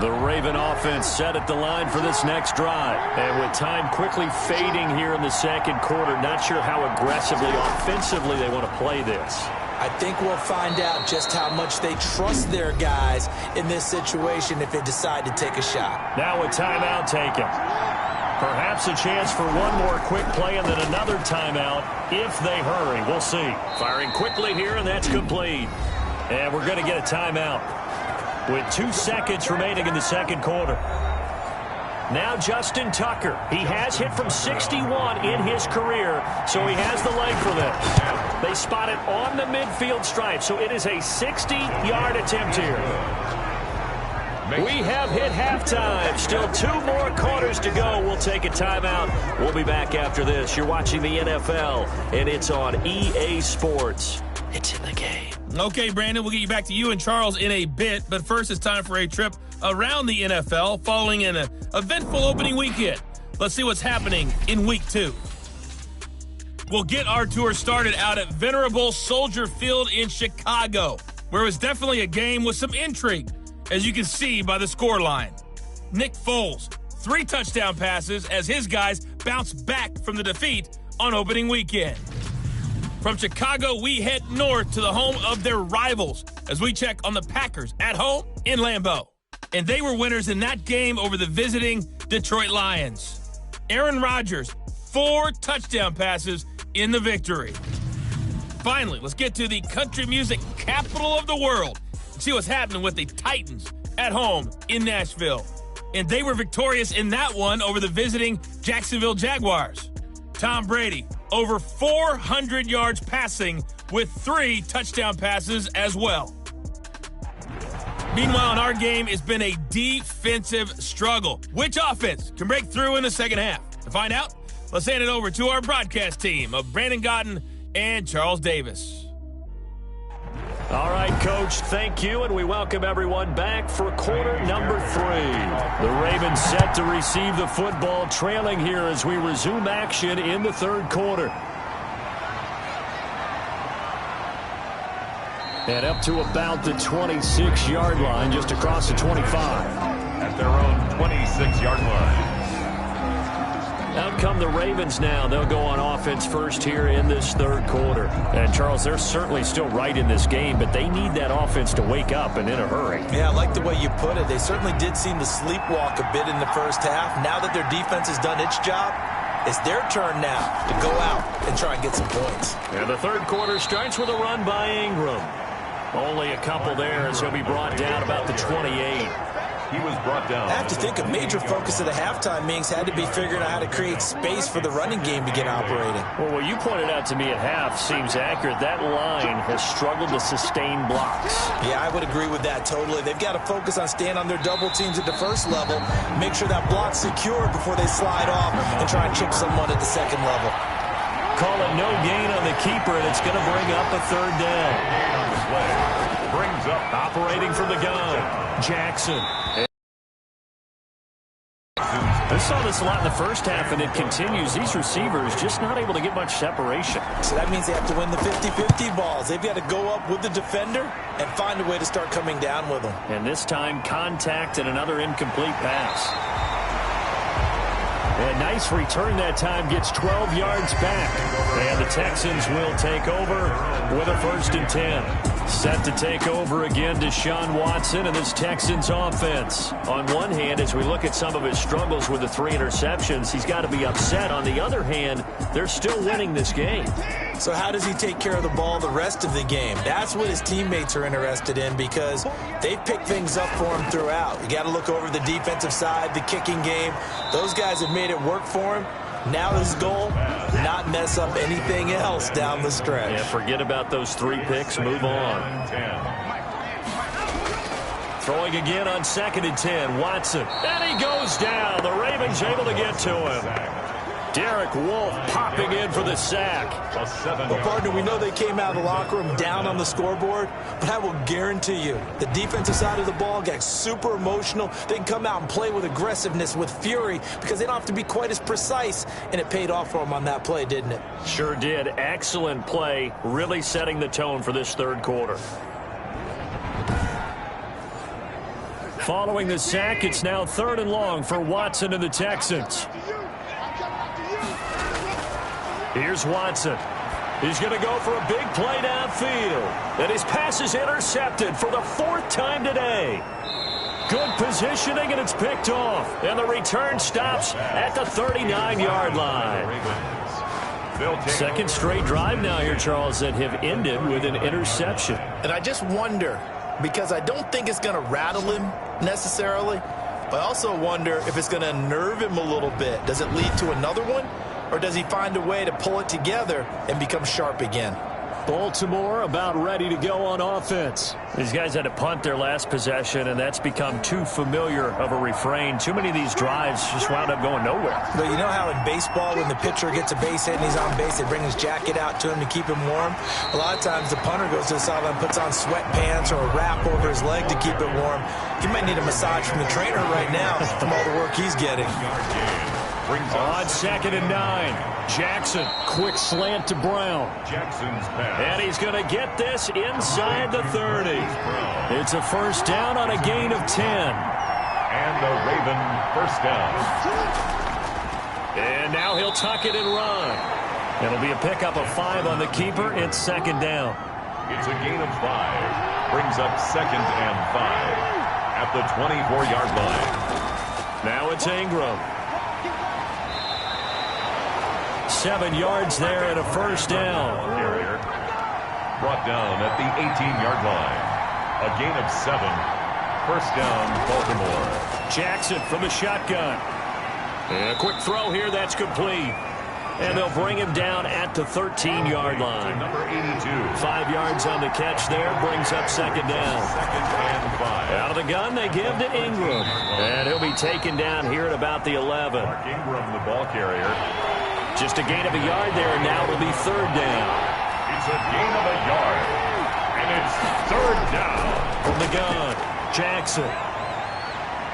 The Raven offense set at the line for this next drive. And with time quickly fading here in the 2nd quarter, not sure how aggressively, offensively they want to play this. I think we'll find out just how much they trust their guys in this situation if they decide to take a shot. Now a timeout taken. Perhaps a chance for one more quick play and then another timeout if they hurry. We'll see. Firing quickly here, and that's complete. And we're going to get a timeout with 2 seconds remaining in the 2nd quarter. Now Justin Tucker. He has hit from 61 in his career, so he has the leg for this. They spot it on the midfield stripe, so it is a 60-yard attempt here. We have hit halftime. Still 2 more quarters to go. We'll take a timeout. We'll be back after this. You're watching the NFL, and it's on EA Sports. It's in the game. Okay, Brandon, we'll get you back to you and Charles in a bit, but first it's time for a trip around the NFL following an eventful opening weekend. Let's see what's happening in Week 2. We'll get our tour started out at venerable Soldier Field in Chicago, where it was definitely a game with some intrigue, as you can see by the scoreline. Nick Foles, 3 touchdown passes as his guys bounce back from the defeat on opening weekend. From Chicago, we head north to the home of their rivals as we check on the Packers at home in Lambeau. And they were winners in that game over the visiting Detroit Lions. Aaron Rodgers, 4 touchdown passes in the victory. Finally, let's get to the country music capital of the world and see what's happening with the Titans at home in Nashville. And they were victorious in that one over the visiting Jacksonville Jaguars. Tom Brady, over 400 yards passing with 3 touchdown passes as well. Meanwhile, in our game, it's been a defensive struggle. Which offense can break through in the second half? To find out, let's hand it over to our broadcast team of Brandon Gotten and Charles Davis. All right, Coach, thank you, and we welcome everyone back for quarter number 3. The Ravens set to receive the football, trailing here as we resume action in the third quarter. And up to about the 26-yard line, just across the 25. At their own 26-yard line. Out come the Ravens now. They'll go on offense first here in this third quarter. And, Charles, they're certainly still right in this game, but they need that offense to wake up and in a hurry. Yeah, I like the way you put it. They certainly did seem to sleepwalk a bit in the first half. Now that their defense has done its job, it's their turn now to go out and try and get some points. And the third quarter starts with a run by Ingram. Only a couple there as he'll be brought down about the 28. He was brought down. I have to think a major focus of the halftime meetings had to be figuring out how to create space for the running game to get operating. Well, what you pointed out to me at half seems accurate. That line has struggled to sustain blocks. Yeah, I would agree with that totally. They've got to focus on staying on their double teams at the first level, make sure that block's secure before they slide off and try and chip someone at the second level. Call it no gain on the keeper, and it's going to bring up a third down. On the play. Brings up operating from the gun. Jackson. We saw this a lot in the first half, and it continues. These receivers just not able to get much separation. So that means they have to win the 50-50 balls. They've got to go up with the defender and find a way to start coming down with them. And this time, contact and another incomplete pass. And nice return that time, gets 12 yards back. And the Texans will take over with a 1st and 10. Set to take over again, Deshaun Watson and this Texans offense. On one hand, as we look at some of his struggles with the 3 interceptions, he's got to be upset. On the other hand, they're still winning this game. So how does he take care of the ball the rest of the game? That's what his teammates are interested in because they've picked things up for him throughout. You got to look over the defensive side, the kicking game. Those guys have made it work for him. Now his goal, not mess up anything else down the stretch. Yeah, forget about those 3 picks. Move on. Throwing again on 2nd and 10. Watson. And he goes down. The Ravens able to get to him. Derek Wolfe popping in for the sack. Well, partner, we know they came out of the locker room down on the scoreboard, but I will guarantee you the defensive side of the ball got super emotional. They can come out and play with aggressiveness, with fury, because they don't have to be quite as precise, and it paid off for them on that play, didn't it? Sure did. Excellent play, really setting the tone for this third quarter. Following the sack, it's now 3rd and long for Watson and the Texans. Here's Watson. He's going to go for a big play downfield. And his pass is intercepted for the 4th time today. Good positioning, and it's picked off. And the return stops at the 39-yard line. 2nd straight drive now here, Charles, that have ended with an interception. And I just wonder, because I don't think it's going to rattle him necessarily, but I also wonder if it's going to unnerve him a little bit. Does it lead to another one? Or does he find a way to pull it together and become sharp again? Baltimore about ready to go on offense. These guys had to punt their last possession, and that's become too familiar of a refrain. Too many of these drives just wound up going nowhere. But you know how in baseball, when the pitcher gets a base hit and he's on base, they bring his jacket out to him to keep him warm? A lot of times the punter goes to the sideline, puts on sweatpants or a wrap over his leg to keep it warm. He might need a massage from the trainer right now from all the work he's getting. On 2nd and 9. Jackson, quick slant to Brown. Jackson's pass. And he's going to get this inside the 30. It's a first down on a gain of 10. And the Raven first down. And now he'll tuck it and run. It'll be a pickup of 5 on the keeper. It's 2nd down. It's a gain of 5. Brings up 2nd and 5 at the 24-yard line. Now it's Ingram. 7 yards there and a first down. Carrier brought down at the 18-yard line. A gain of 7. First down, Baltimore. Jackson from the shotgun. And a quick throw here. That's complete. And they'll bring him down at the 13-yard line. Number 82. 5 yards on the catch there. Brings up 2nd down. 2nd and 5. Out of the gun, they give to Ingram. And he'll be taken down here at about the 11. Mark Ingram, the ball carrier. Just a gain of a yard there, and now it'll be 3rd down. It's a gain of a yard. And it's 3rd down. From the gun, Jackson.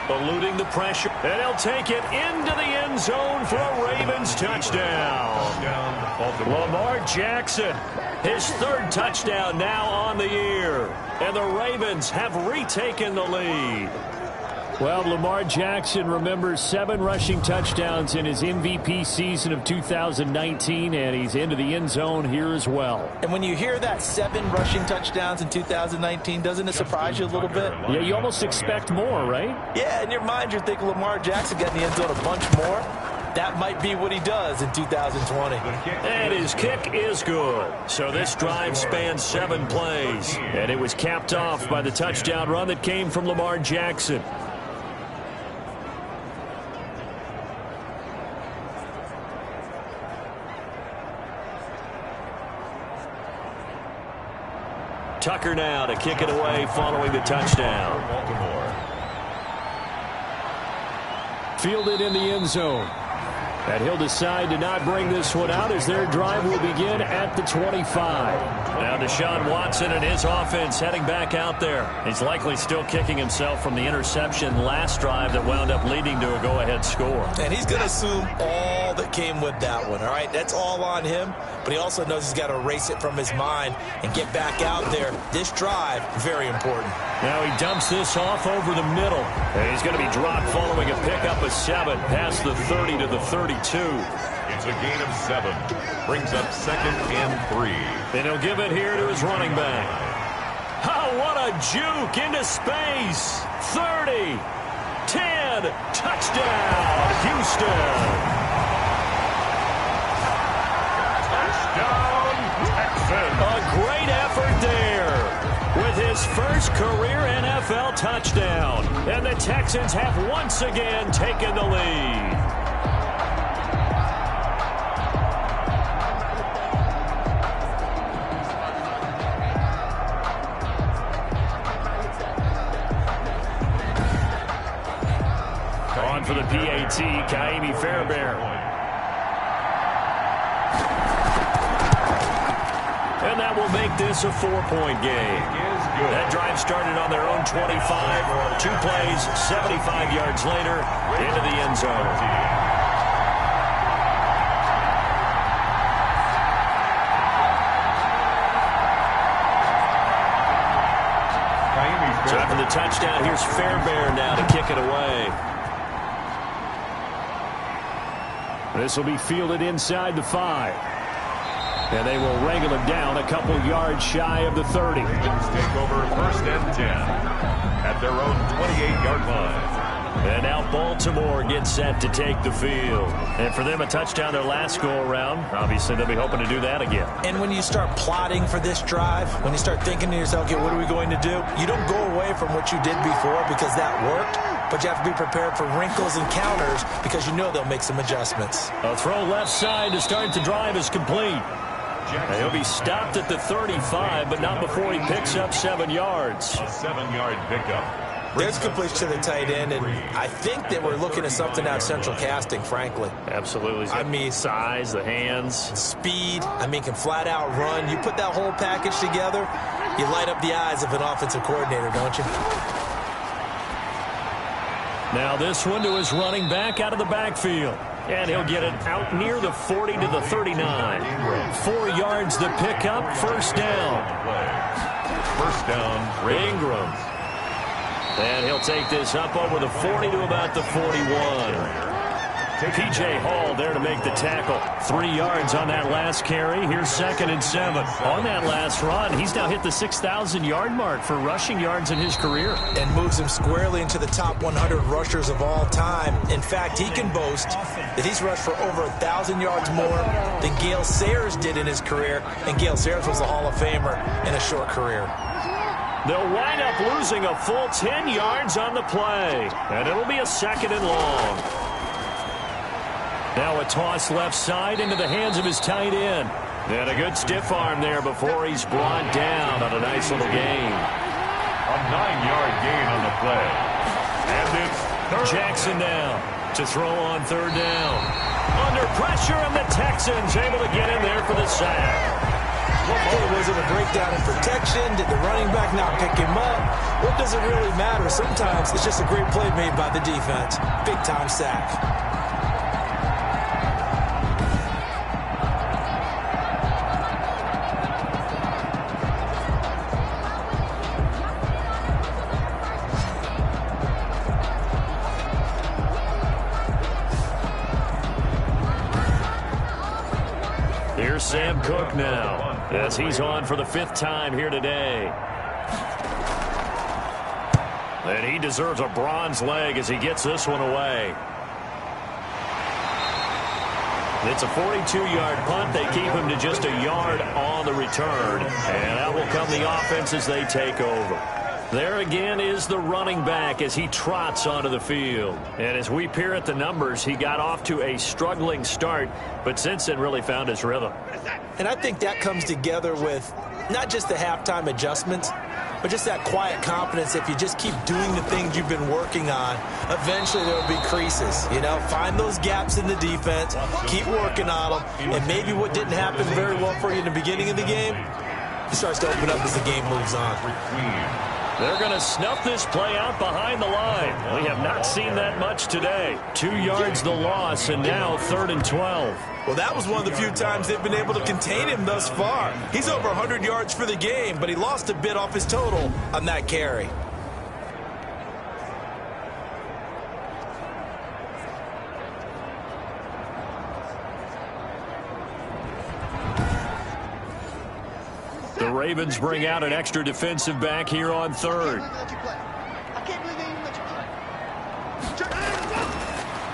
Eluding the pressure. And he'll take it into the end zone for a Ravens touchdown. Lamar Jackson, his 3rd touchdown now on the year. And the Ravens have retaken the lead. Well, Lamar Jackson remembers 7 rushing touchdowns in his MVP season of 2019, and he's into the end zone here as well. And when you hear that 7 rushing touchdowns in 2019, doesn't it surprise you a little bit? Yeah, you almost expect more, right? Yeah, in your mind you're thinking Lamar Jackson got in the end zone a bunch more. That might be what he does in 2020. And his kick is good. So this drive spans 7 plays, and it was capped off by the touchdown run that came from Lamar Jackson. Tucker now to kick it away following the touchdown. Baltimore. Fielded in the end zone. And he'll decide to not bring this one out as their drive will begin at the 25. Now Deshaun Watson and his offense heading back out there. He's likely still kicking himself from the interception last drive that wound up leading to a go-ahead score. And he's going to assume all that came with that one, all right? That's all on him, but he also knows he's got to erase it from his mind and get back out there. This drive, very important. Now he dumps this off over the middle. And he's going to be dropped following a pickup of 7 past the 30 to the 32. It's a gain of 7. Brings up 2nd and 3. And he'll give it here to his running back. Oh, what a juke into space. 30, 10, touchdown, Houston. Touchdown, Texans. A great effort there with his first career NFL touchdown. And the Texans have once again taken the lead. On for the PAT, Kaimi Fairbairn. And that will make this a 4-point game. That drive started on their own 25. 2 plays, 75 yards later, into the end zone. So after the touchdown, here's Fairbairn now to kick it away. This will be fielded inside the 5. And they will wrangle him down a couple yards shy of the 30. Take over 1st and 10 at their own 28-yard line. And now Baltimore gets set to take the field. And for them, a touchdown their last go-around. Obviously, they'll be hoping to do that again. And when you start plotting for this drive, when you start thinking to yourself, okay, what are we going to do? You don't go away from what you did before because that worked. But you have to be prepared for wrinkles and counters because you know they'll make some adjustments. A throw left side to start the drive is complete. He'll be stopped at the 35, but not before he picks up 7 yards. A 7-yard pickup. There's completion to the tight end, and I think they were looking at something out of central casting, frankly. Absolutely. I mean, size, the hands. Speed, can flat out run. You put that whole package together, you light up the eyes of an offensive coordinator, don't you? Now this one to his running back out of the backfield. And he'll get it out near the 40 to the 39. 4 yards the pickup, first down. First down, Ingram. And he'll take this up over the 40 to about the 41. P.J. Hall there to make the tackle. 3 yards on that last carry. Here's 2nd and 7. On that last run, he's now hit the 6,000-yard mark for rushing yards in his career. And moves him squarely into the top 100 rushers of all time. In fact, he can boast that he's rushed for over 1,000 yards more than Gale Sayers did in his career. And Gale Sayers was a Hall of Famer in a short career. They'll wind up losing a full 10 yards on the play. And it'll be a 2nd and long. Now a toss left side into the hands of his tight end. And a good stiff arm there before he's brought down on a nice little gain. A 9-yard gain on the play. And it's Jackson now to throw on 3rd down. Under pressure, and the Texans able to get in there for the sack. Was it a breakdown in protection? Did the running back not pick him up? What does it really matter? Sometimes it's just a great play made by the defense. Big-time sack. Here's Sam Cook now, as he's on for the 5th time here today. And he deserves a bronze leg as he gets this one away. It's a 42-yard punt. They keep him to just a yard on the return. And out will come the offense as they take over. There again is the running back as he trots onto the field. And as we peer at the numbers, he got off to a struggling start, but since then really found his rhythm. And I think that comes together with not just the halftime adjustments, but just that quiet confidence. If you just keep doing the things you've been working on, eventually there will be creases. Find those gaps in the defense, keep working on them, and maybe what didn't happen very well for you in the beginning of the game, it starts to open up as the game moves on. They're going to snuff this play out behind the line. We have not seen that much today. 2 yards the loss, and now 3rd and 12. Well, that was one of the few times they've been able to contain him thus far. He's over 100 yards for the game, but he lost a bit off his total on that carry. The Ravens bring out an extra defensive back here on 3rd.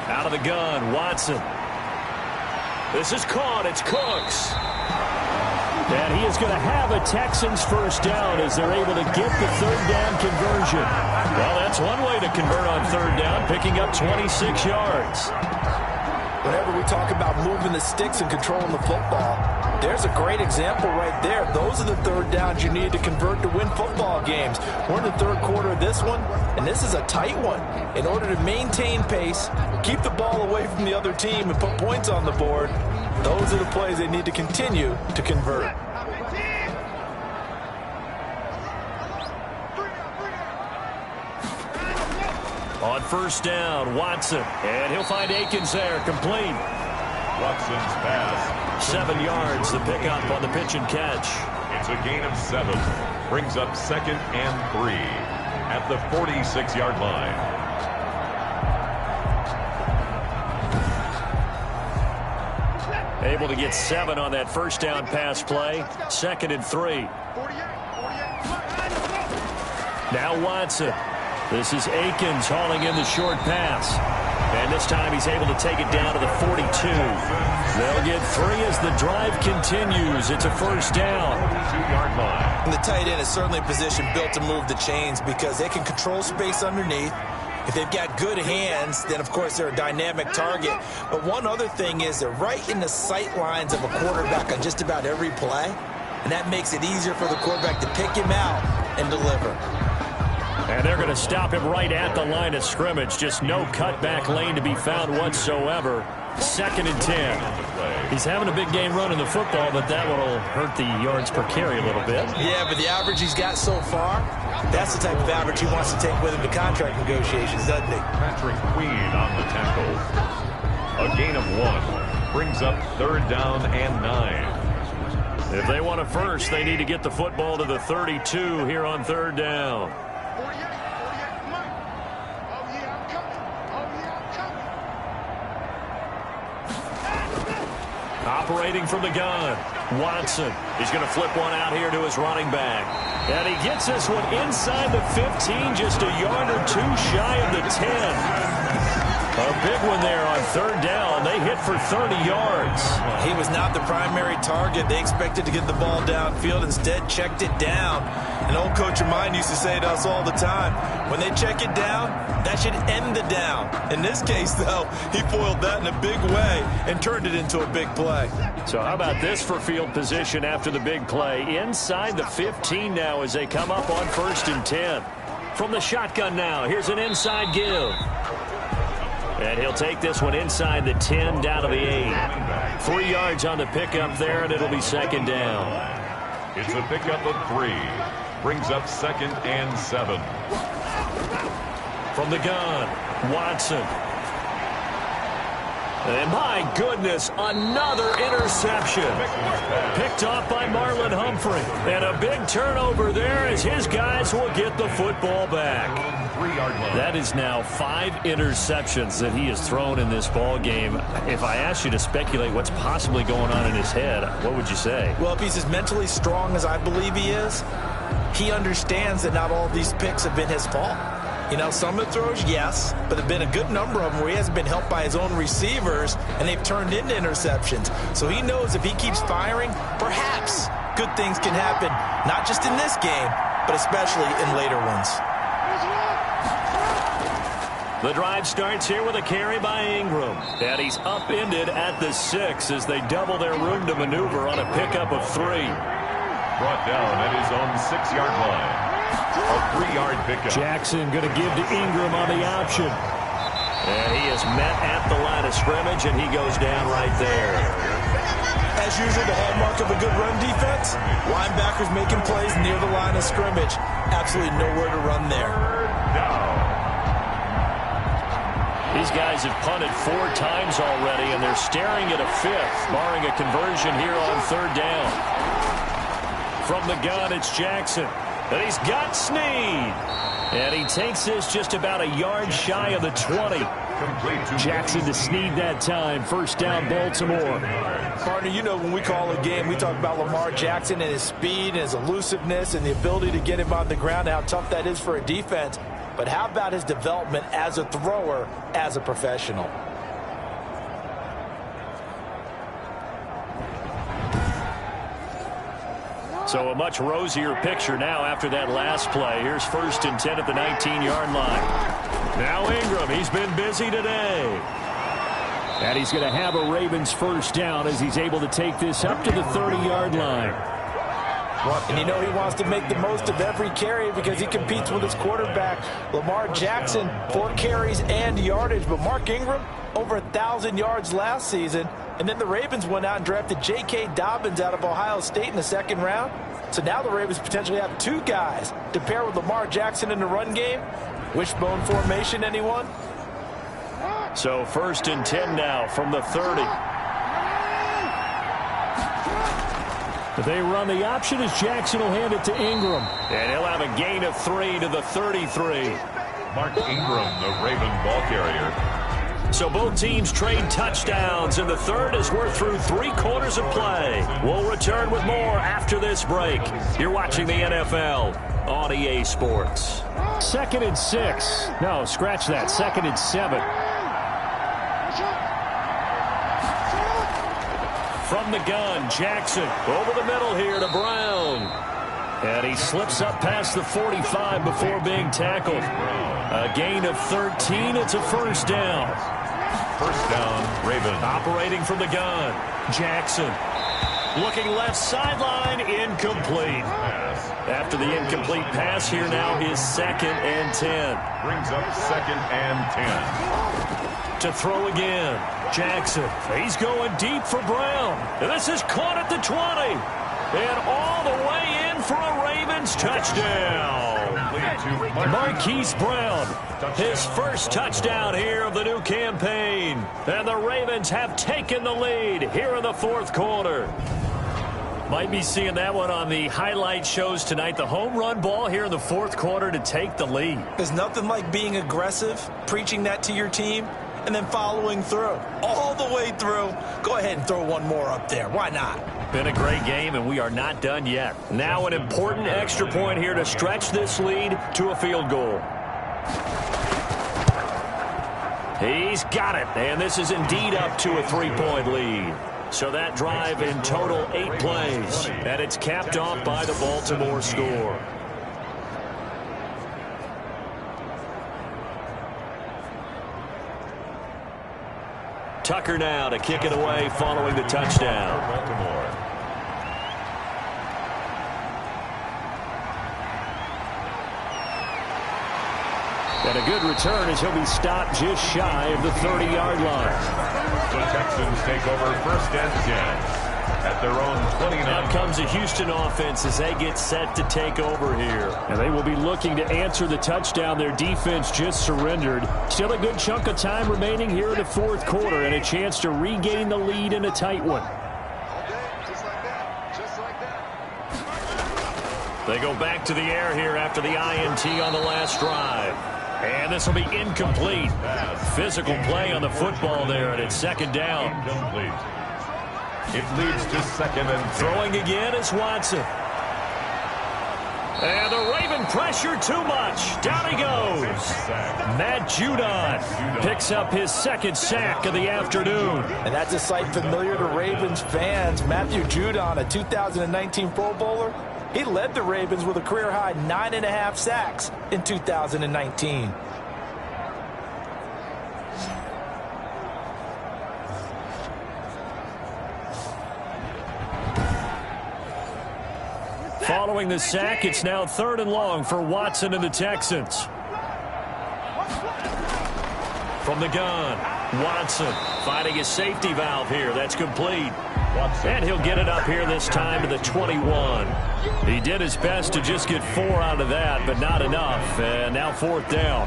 Out of the gun, Watson. This is caught. It's Cooks. And he is going to have a Texans first down as they're able to get the 3rd down conversion. Well, that's one way to convert on 3rd down, picking up 26 yards. Whenever we talk about moving the sticks and controlling the football, there's a great example right there. Those are the 3rd downs you need to convert to win football games. We're in the 3rd quarter of this one, and this is a tight one. In order to maintain pace, keep the ball away from the other team, and put points on the board, those are the plays they need to continue to convert. On 1st down, Watson. And he'll find Akins there, complete. Watson's pass. 7 yards, the pickup on the pitch and catch. It's a gain of 7. Brings up 2nd and 3 at the 46-yard line. Able to get 7 on that 1st down pass play. 2nd and 3. Now Watson. This is Akins hauling in the short pass. And this time he's able to take it down to the 42. They'll get 3 as the drive continues. It's a 1st down. 42-yard line. And the tight end is certainly a position built to move the chains because they can control space underneath. If they've got good hands, then, of course, they're a dynamic target. But one other thing is they're right in the sight lines of a quarterback on just about every play, and that makes it easier for the quarterback to pick him out and deliver. And they're going to stop him right at the line of scrimmage. Just no cutback lane to be found whatsoever. 2nd and 10. He's having a big game running the football, but that will hurt the yards per carry a little bit. Yeah, but the average he's got so far, that's the type of average he wants to take with him to contract negotiations, doesn't he? Patrick Queen on the tackle. A gain of 1 brings up 3rd down and 9. If they want a first, they need to get the football to the 32 here on 3rd down. Operating from the gun, Watson. He's going to flip one out here to his running back. And he gets this one inside the 15, just a yard or 2 shy of the 10. A big one there on 3rd down. They hit for 30 yards. He was not the primary target. They expected to get the ball downfield. Instead, checked it down. An old coach of mine used to say to us all the time, when they check it down, that should end the down. In this case, though, he foiled that in a big way and turned it into a big play. So how about this for field position after the big play? Inside the 15 now as they come up on 1st and 10. From the shotgun now, here's an inside give. And he'll take this one inside the 10 down to the 8. 3 yards on the pickup there, and it'll be 2nd down. It's a pickup of 3. Brings up 2nd and 7. From the gun, Watson. And my goodness, another interception. Picked off by Marlon Humphrey. And a big turnover there as his guys will get the football back. That is now 5 interceptions that he has thrown in this ball game. If I asked you to speculate what's possibly going on in his head, what would you say? Well, if he's as mentally strong as I believe he is, he understands that not all of these picks have been his fault. You know, some of the throws, yes, but there have been a good number of them where he hasn't been helped by his own receivers, and they've turned into interceptions. So he knows if he keeps firing, perhaps good things can happen, not just in this game, but especially in later ones. The drive starts here with a carry by Ingram. And he's upended at the 6 as they double their room to maneuver on a pickup of 3. Brought down at his own 6-yard line. A 3-yard pickup. Jackson going to give to Ingram on the option. And he is met at the line of scrimmage, and he goes down right there. As usual, the hallmark of a good run defense, linebackers making plays near the line of scrimmage. Absolutely nowhere to run there. These guys have punted 4 times already, and they're staring at a 5th, barring a conversion here on 3rd down. From the gun, it's Jackson. And he's got Snead. And he takes this just about a yard shy of the 20. Jackson to Snead that time. 1st down, Baltimore. Partner, you know when we call a game, we talk about Lamar Jackson and his speed and his elusiveness and the ability to get him on the ground and how tough that is for a defense. But how about his development as a thrower, as a professional? So a much rosier picture now after that last play. Here's 1st and 10 at the 19-yard line. Now Ingram, he's been busy today. And he's going to have a Ravens 1st down as he's able to take this up to the 30-yard line. And you know he wants to make the most of every carry because he competes with his quarterback, Lamar Jackson, 4 carries and yardage. But Mark Ingram, over 1,000 yards last season. And then the Ravens went out and drafted J.K. Dobbins out of Ohio State in the 2nd round. So now the Ravens potentially have 2 guys to pair with Lamar Jackson in the run game. Wishbone formation, anyone? So 1st and 10 now from the 30. They run the option as Jackson will hand it to Ingram. And he'll have a gain of 3 to the 33. Mark Ingram, the Raven ball carrier. So both teams trade touchdowns, and the 3rd as we're through 3 quarters of play. We'll return with more after this break. You're watching the NFL on EA Sports. 2nd and 6. No, scratch that. 2nd and 7. From the gun, Jackson over the middle here to Brown. And he slips up past the 45 before being tackled. A gain of 13. It's a first down. First down, Ravens. Operating from the gun. Jackson. Looking left sideline. Incomplete. After the incomplete pass, here now is 2nd and 10. Brings up 2nd and 10. To throw again. Jackson. He's going deep for Brown. And this is caught at the 20. And all the way in for a Ravens touchdown. Marquise Brown, his first touchdown here of the new campaign. And the Ravens have taken the lead here in the 4th quarter. Might be seeing that one on the highlight shows tonight. The home run ball here in the 4th quarter to take the lead. There's nothing like being aggressive, preaching that to your team, and then following through. All the way through. Go ahead and throw one more up there. Why not? Been a great game, and we are not done yet. Now an important extra point here to stretch this lead to a field goal. He's got it, and this is indeed up to a 3-point lead. So that drive in total 8 plays, and it's capped off by the Baltimore score. Tucker now to kick it away following the touchdown. Baltimore. And a good return as he'll be stopped just shy of the 30-yard line. The Texans take over 1st and 10 at their own 29. Out comes the Houston offense as they get set to take over here. And they will be looking to answer the touchdown their defense just surrendered. Still a good chunk of time remaining here in the 4th quarter and a chance to regain the lead in a tight one. They go back to the air here after the INT on the last drive. And this will be incomplete. Physical play on the football there, and it's 2nd down. Incomplete. It leads to 2nd and 10. Throwing again is Watson. And the Raven pressure too much. Down he goes. Matt Judon picks up his 2nd sack of the afternoon. And that's a sight familiar to Ravens fans. Matthew Judon, a 2019 Pro Bowler, he led the Ravens with a career-high 9.5 sacks in 2019. Following the sack, it's now 3rd and long for Watson and the Texans. From the gun, Watson finding his safety valve here. That's complete. And he'll get it up here this time to the 21. He did his best to just get 4 out of that, but not enough. And now 4th down.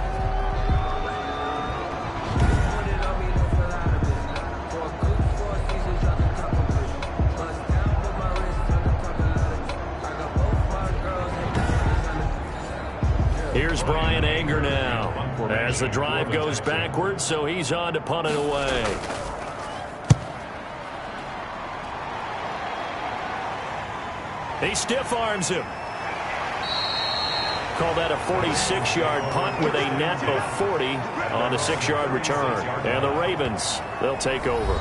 Here's Brian Anger now as the drive goes backwards, so he's on to punt it away. He stiff arms him. Call that a 46-yard punt with a net of 40 on the 6-yard return. And the Ravens, they'll take over.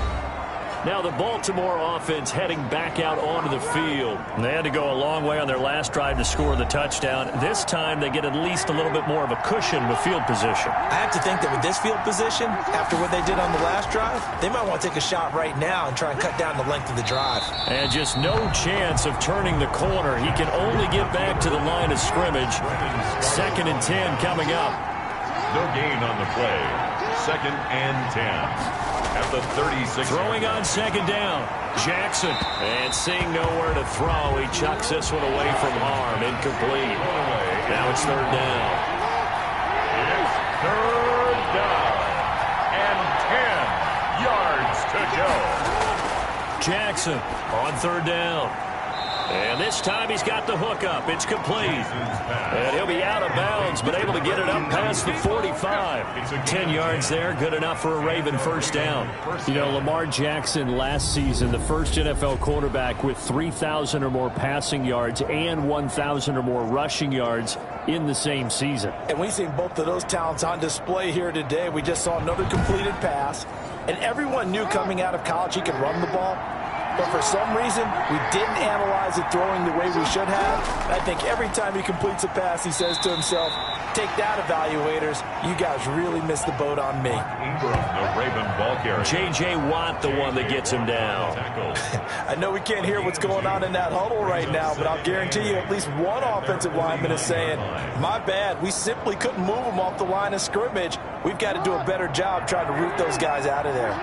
Now the Baltimore offense heading back out onto the field. They had to go a long way on their last drive to score the touchdown. This time they get at least a little bit more of a cushion with field position. I have to think that with this field position, after what they did on the last drive, they might want to take a shot right now and try and cut down the length of the drive. And just no chance of turning the corner. He can only get back to the line of scrimmage. 2nd and 10 coming up. No gain on the play. 2nd and 10. At the 36. Throwing on 2nd down. Jackson. And seeing nowhere to throw, he chucks this one away from harm. Incomplete. Now it's 3rd down. It's 3rd down. And 10 yards to go. Jackson on 3rd down. And this time he's got the hook up. It's complete. And he'll be out of bounds, but able to get it up past the 45. 10 yards there, good enough for a Raven 1st down. You know, Lamar Jackson last season, the first NFL quarterback with 3,000 or more passing yards and 1,000 or more rushing yards in the same season. And we've seen both of those talents on display here today. We just saw another completed pass. And everyone knew coming out of college he could run the ball. but for some reason, we didn't analyze it throwing the way we should have. I think every time he completes a pass, he says to himself, take that, evaluators. You guys really missed the boat on me. The Raven ball carrier. J.J. Watt, the one that gets him down. I know we can't hear what's going on in that huddle right now, but I'll guarantee you at least one offensive lineman is saying, my bad, we simply couldn't move them off the line of scrimmage. We've got to do a better job trying to root those guys out of there.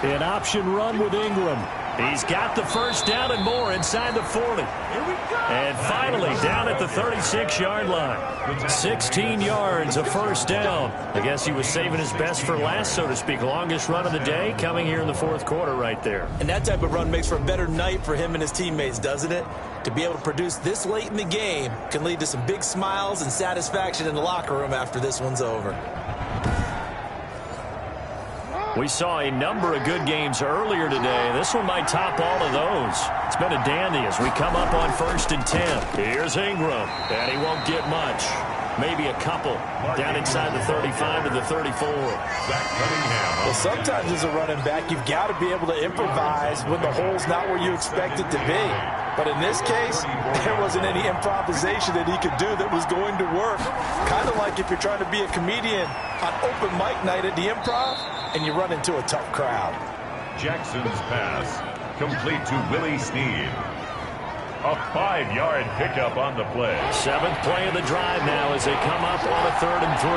An option run with Ingram. He's got the first down and more inside the 40. And finally down at the 36-yard line. 16 yards, a first down. I guess he was saving his best for last, so to speak. Longest run of the day coming here in the fourth quarter right there. And that type of run makes for a better night for him and his teammates, doesn't it? To be able to produce this late in the game can lead to some big smiles and satisfaction in the locker room after this one's over. We saw a number of good games earlier today. This one might top all of those. It's been a dandy as we come up on 1st and 10. Here's Ingram, and he won't get much. Maybe a couple down inside the 35 to the 34. Well, sometimes as a running back, you've got to be able to improvise when the hole's not where you expect it to be. But in this case, there wasn't any improvisation that he could do that was going to work. Kind of like if you're trying to be a comedian on open mic night at the Improv and you run into a tough crowd. Jackson's pass complete to Willie Snead. A 5-yard pickup on the play. 7th play of the drive now as they come up on a 3rd and 3.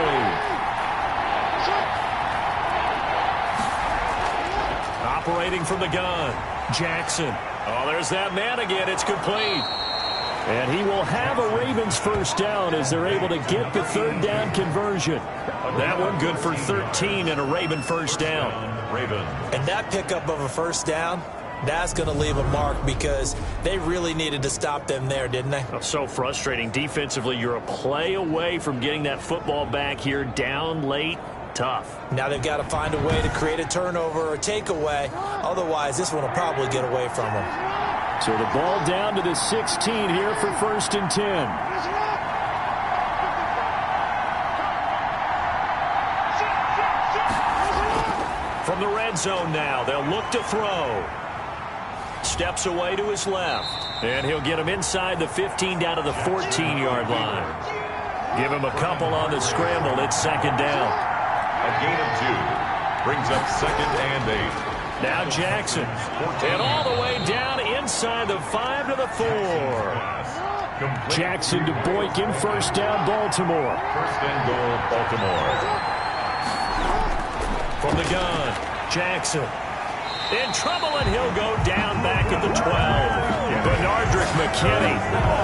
Operating from the gun, Jackson. Oh, there's that man again. It's complete. And he will have a Ravens first down as they're able to get the 3rd down conversion. That one good for 13 and a Raven first down. And that pickup of a first down, that's going to leave a mark because they really needed to stop them there, didn't they? Oh, so frustrating. Defensively, you're a play away from getting that football back here down late. Tough. Now they've got to find a way to create a turnover or a takeaway. Otherwise, this one will probably get away from them. So the ball down to the 16 here for 1st and 10. From the red zone now, they'll look to throw. Steps away to his left. And he'll get him inside the 15 down to the 14-yard line. Give him a couple on the scramble. It's 2nd down. A gain of 2 brings up 2nd and 8. Now Jackson. And all the way down inside the 5 to the 4. Jackson to Boykin, first down Baltimore. 1st and goal, Baltimore. From the gun, Jackson. In trouble, and he'll go down back at the 12. Bernardrick McKinney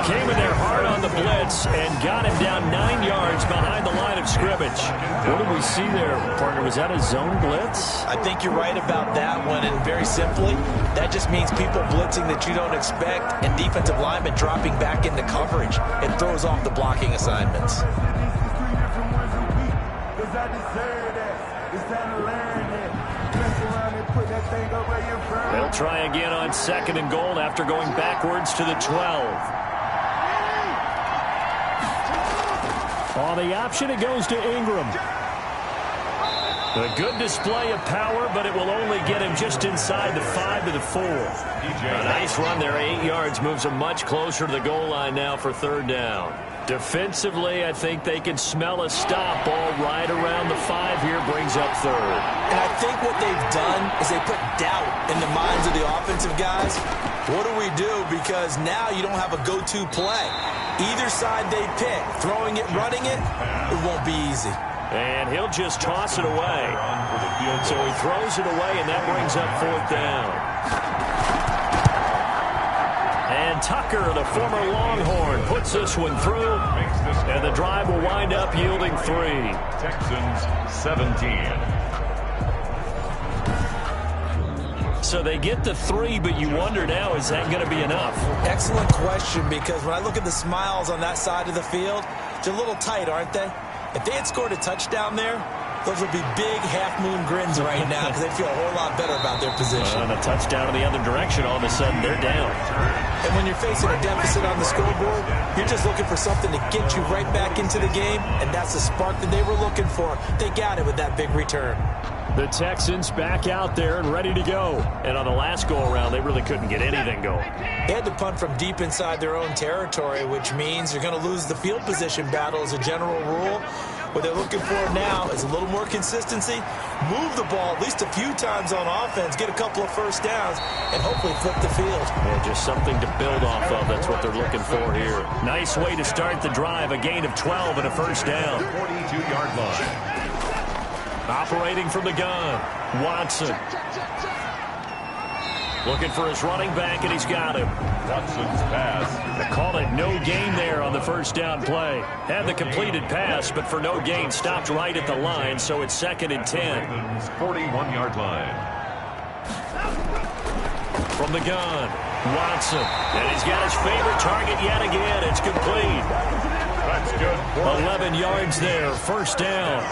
came in there hard on the blitz and got him down 9 yards behind the line of scrimmage. What did we see there, partner? Was that a zone blitz? I think you're right about that one, and very simply, that just means people blitzing that you don't expect and defensive linemen dropping back into coverage. It throws off the blocking assignments. They'll try again on 2nd and goal after going backwards to the 12. On the option, it goes to Ingram. A good display of power, but it will only get him just inside the 5 to the 4. A nice run there, 8 yards, moves him much closer to the goal line now for 3rd down. Defensively, I think they can smell a stop. Ball right around the 5 here, brings up 3rd. And I think what they've done is they put doubt in the minds of the offensive guys. What do we do? Because now you don't have a go-to play. Either side they pick, throwing it, running it, it won't be easy. And he'll just toss it away. So he throws it away, and that brings up 4th down. And Tucker, the former Longhorn, puts this one through, and the drive will wind up yielding 3. Texans 17. So they get the 3, but you wonder now, is that going to be enough? Excellent question, because when I look at the smiles on that side of the field, they're a little tight, aren't they? If they had scored a touchdown there, Those will be big half-moon grins right now because they feel a whole lot better about their position. And a touchdown in the other direction, all of a sudden they're down. And when you're facing a deficit on the scoreboard, you're just looking for something to get you right back into the game, and that's the spark that they were looking for. They got it with that big return. The Texans back out there and ready to go. And on the last go-around, they really couldn't get anything going. They had to punt from deep inside their own territory, which means you're going to lose the field position battle as a general rule. What they're looking for now is a little more consistency, move the ball at least a few times on offense, get a couple of first downs, and hopefully flip the field. Yeah, just something to build off of. That's what they're looking for here. Nice way to start the drive, a gain of 12 and a first down. 42-yard line. Operating from the gun, Watson. Looking for his running back, and he's got him. Watson's pass. They called it no gain there on the first down play. Had the completed pass, but for no gain, stopped right at the line, so it's 2nd and 10. 41-yard line. From the gun, Watson. And he's got his favorite target yet again. It's complete. That's good. 11 yards there, first down.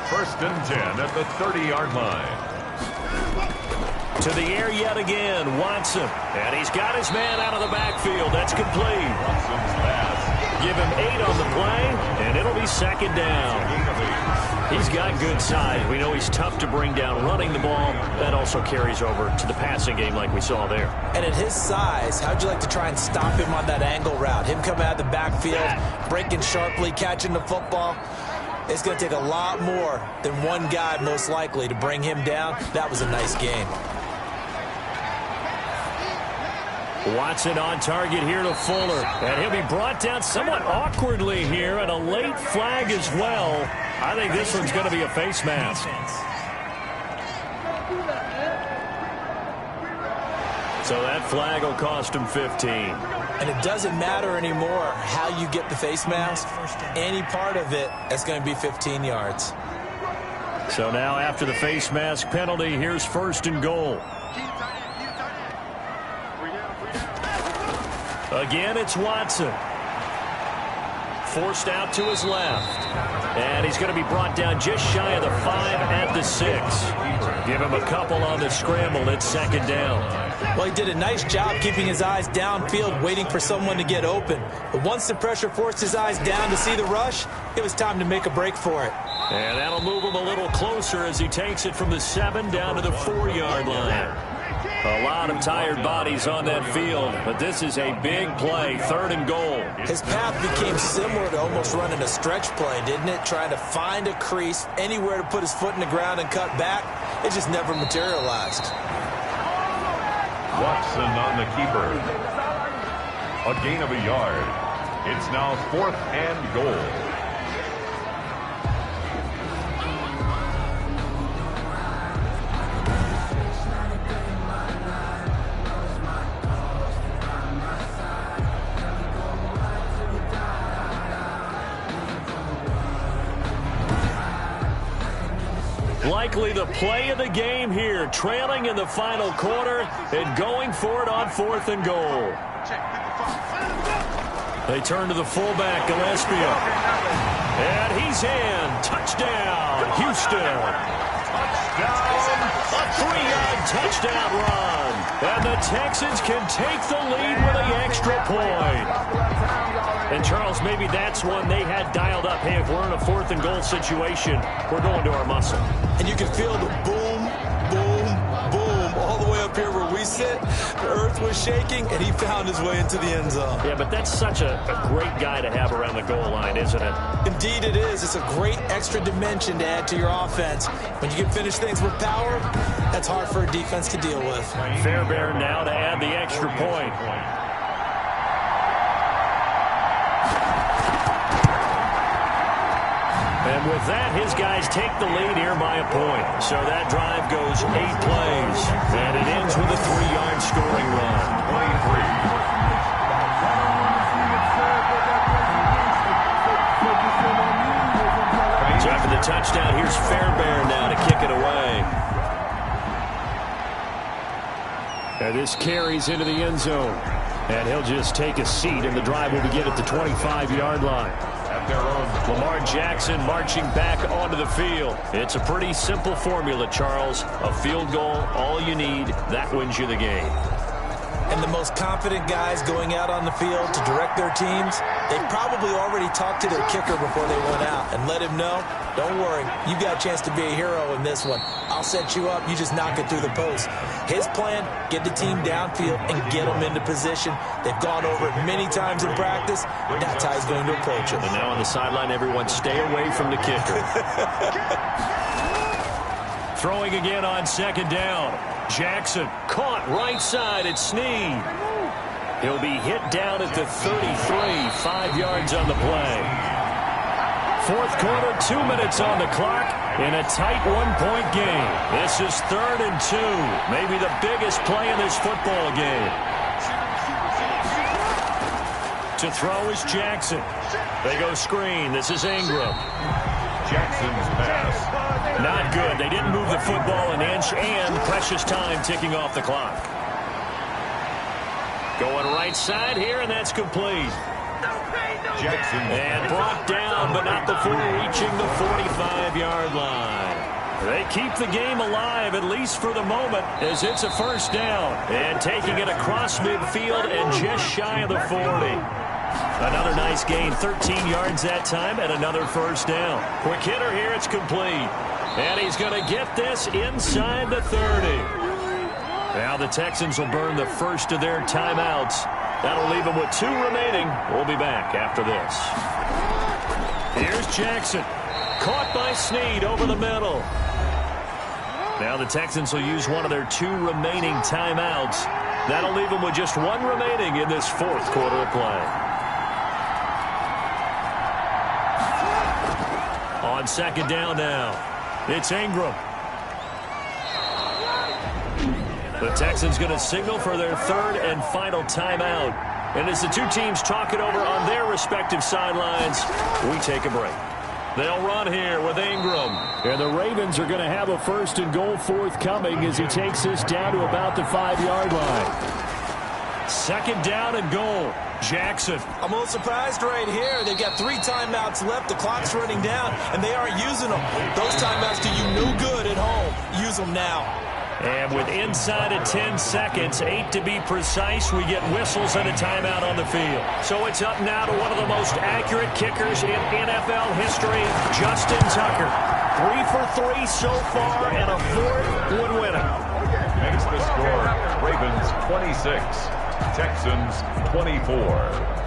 1st and 10 at the 30-yard line. To the air yet again, Watson. And he's got his man out of the backfield. That's complete. Watson's pass. Give him 8 on the play, and it'll be 2nd down. He's got good size. We know he's tough to bring down running the ball. That also carries over to the passing game like we saw there. And at his size, how'd you like to try and stop him on that angle route? Him coming out of the backfield, breaking sharply, catching the football. It's going to take a lot more than one guy, most likely, to bring him down. That was a nice game. Watson on target here to Fuller. And he'll be brought down somewhat awkwardly here, and a late flag as well. I think this one's going to be a face mask. So that flag will cost him 15. And it doesn't matter anymore how you get the face mask. Any part of it, that's going to be 15 yards. So now after the face mask penalty, here's 1st and goal. Again, it's Watson. Forced out to his left. And he's going to be brought down just shy of the 5 at the 6. Give him a couple on the scramble. It's 2nd down. Well, he did a nice job keeping his eyes downfield, waiting for someone to get open. But once the pressure forced his eyes down to see the rush, it was time to make a break for it. And that'll move him a little closer as he takes it from the 7 down to the 4-yard line. A lot of tired bodies on that field, but this is a big play, 3rd and goal. His path became similar to almost running a stretch play, didn't it? Trying to find a crease, anywhere to put his foot in the ground and cut back. It just never materialized. Watson on the keeper. A gain of a yard. It's now 4th and goal. Likely the play of the game here, trailing in the final quarter and going for it on 4th and goal. They turn to the fullback, Gillespie. And he's in. Touchdown, Houston. A 3-yard touchdown run. And the Texans can take the lead with an extra point. And, Charles, maybe that's one they had dialed up. Hey, if we're in a 4th and goal situation, we're going to our muscle. And you can feel the boom, boom, boom all the way up here where we sit. The earth was shaking, and he found his way into the end zone. Yeah, but that's such a great guy to have around the goal line, isn't it? Indeed it is. It's a great extra dimension to add to your offense. When you can finish things with power, that's hard for a defense to deal with. Fairbairn now to add the extra point. And with that, his guys take the lead here by a point. So that drive goes 8 plays. And it ends with a 3-yard scoring run. 23. So after the touchdown, here's Fairbairn now to kick it away. And this carries into the end zone. And he'll just take a seat, and the drive will begin at the 25-yard line. At at their own. Lamar Jackson marching back onto the field. It's a pretty simple formula, Charles. A field goal, all you need, that wins you the game. And the most confident guys going out on the field to direct their teams, they've probably already talked to their kicker before they went out and let him know, don't worry, you got a chance to be a hero in this one. I'll set you up, you just knock it through the post. His plan, get the team downfield and get them into position. They've gone over it many times in practice. That's how he's going to approach it. And now on the sideline, everyone stay away from the kicker. Throwing again on second down. Jackson caught right side at Snead. He'll be hit down at the 33, 5 yards on the play. Fourth quarter, 2 minutes on the clock in a tight one-point game. This is 3rd and 2, maybe the biggest play in this football game. To throw is Jackson. They go screen. This is Ingram. Jackson's pass. Not good. They didn't move the football an inch, and precious time ticking off the clock. Going right side here, and that's complete. Jackson. And brought down, but not before reaching the 45-yard line. They keep the game alive, at least for the moment, as it's a first down. And taking it across midfield and just shy of the 40. Another nice gain, 13 yards that time, and another first down. Quick hitter here, it's complete. And he's going to get this inside the 30. Now the Texans will burn the first of their timeouts. That'll leave them with 2 remaining. We'll be back after this. Here's Jackson. Caught by Snead over the middle. Now the Texans will use one of their 2 remaining timeouts. That'll leave them with just 1 remaining in this fourth quarter of play. On second down now, it's Ingram. The Texans going to signal for their 3rd and final timeout. And as the 2 teams talk it over on their respective sidelines, we take a break. They'll run here with Ingram. And the Ravens are going to have a 1st and goal forthcoming as he takes this down to about the 5-yard line. Second down and goal. Jackson. I'm a little surprised right here. They've got 3 timeouts left. The clock's running down, and they aren't using them. Those timeouts do you no good at home. Use them now. And with inside of 10 seconds, 8 to be precise, we get whistles and a timeout on the field. So it's up now to one of the most accurate kickers in NFL history, Justin Tucker. 3 for 3 so far, and a 4th would win it. Makes the score Ravens 26, Texans 24.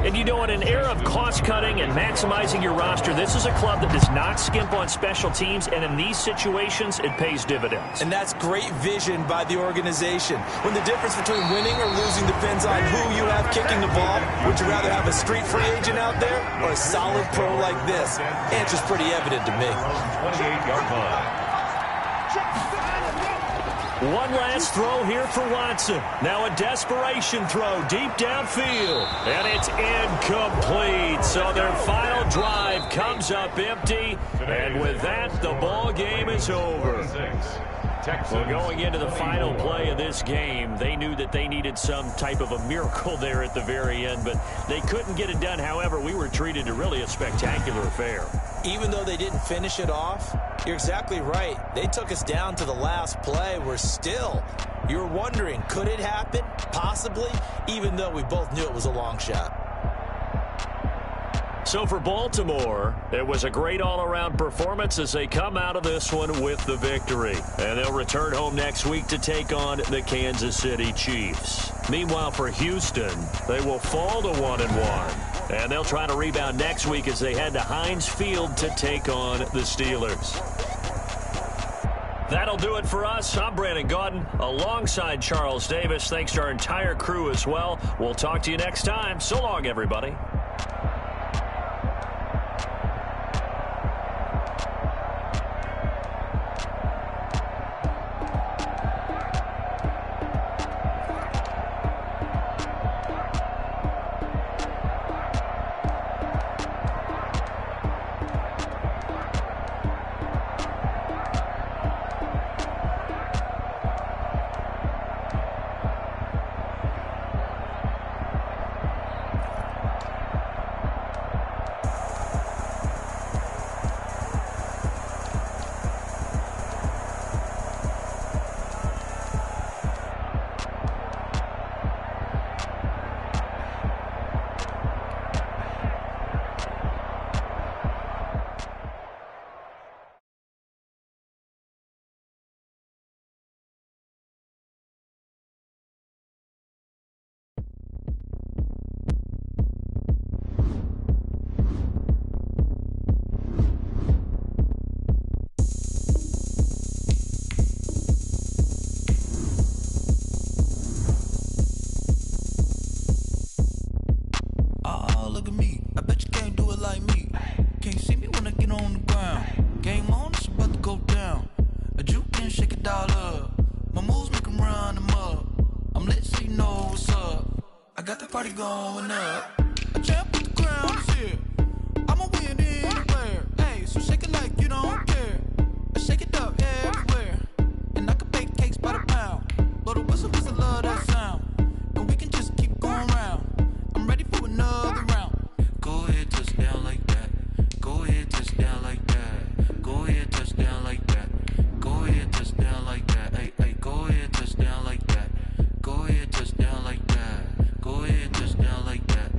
And you know, in an era of cost-cutting and maximizing your roster, this is a club that does not skimp on special teams, and in these situations, it pays dividends. And that's great vision by the organization. When the difference between winning or losing depends on who you have kicking the ball, would you rather have a street free agent out there or a solid pro like this? Answer's pretty evident to me. 28-yard line. One last throw here for Watson. Now a desperation throw deep downfield. And it's incomplete. So their final drive comes up empty. And with that, the ball game is over. Well, going into the final play of this game, they knew that they needed some type of a miracle there at the very end, but they couldn't get it done. However, we were treated to really a spectacular affair. Even though they didn't finish it off, you're exactly right. They took us down to the last play. You're wondering, could it happen? Possibly, even though we both knew it was a long shot. So for Baltimore, it was a great all-around performance as they come out of this one with the victory. And they'll return home next week to take on the Kansas City Chiefs. Meanwhile, for Houston, they will fall to 1-1. And they'll try to rebound next week as they head to Heinz Field to take on the Steelers. That'll do it for us. I'm Brandon Gaudin alongside Charles Davis. Thanks to our entire crew as well. We'll talk to you next time. So long, everybody. shake it all up. My moves make them run them up. I'm lit so you know what's up. I got the party going up. A champ with the crown is here. I'ma win anywhere. Hey, so shake it like you don't care. I shake it up everywhere. And I can bake cakes by the pound. Blow the whistle 'cause I love that sound. And we can just keep going round. I'm ready for another round. Go ahead, touch down like that. Go ahead, touch down like that. Go ahead, touch down like that. Go ahead, touch down like that. Hey, hey, go ahead, touch down like that. Go ahead, touch down like that. Go ahead, touch down like that.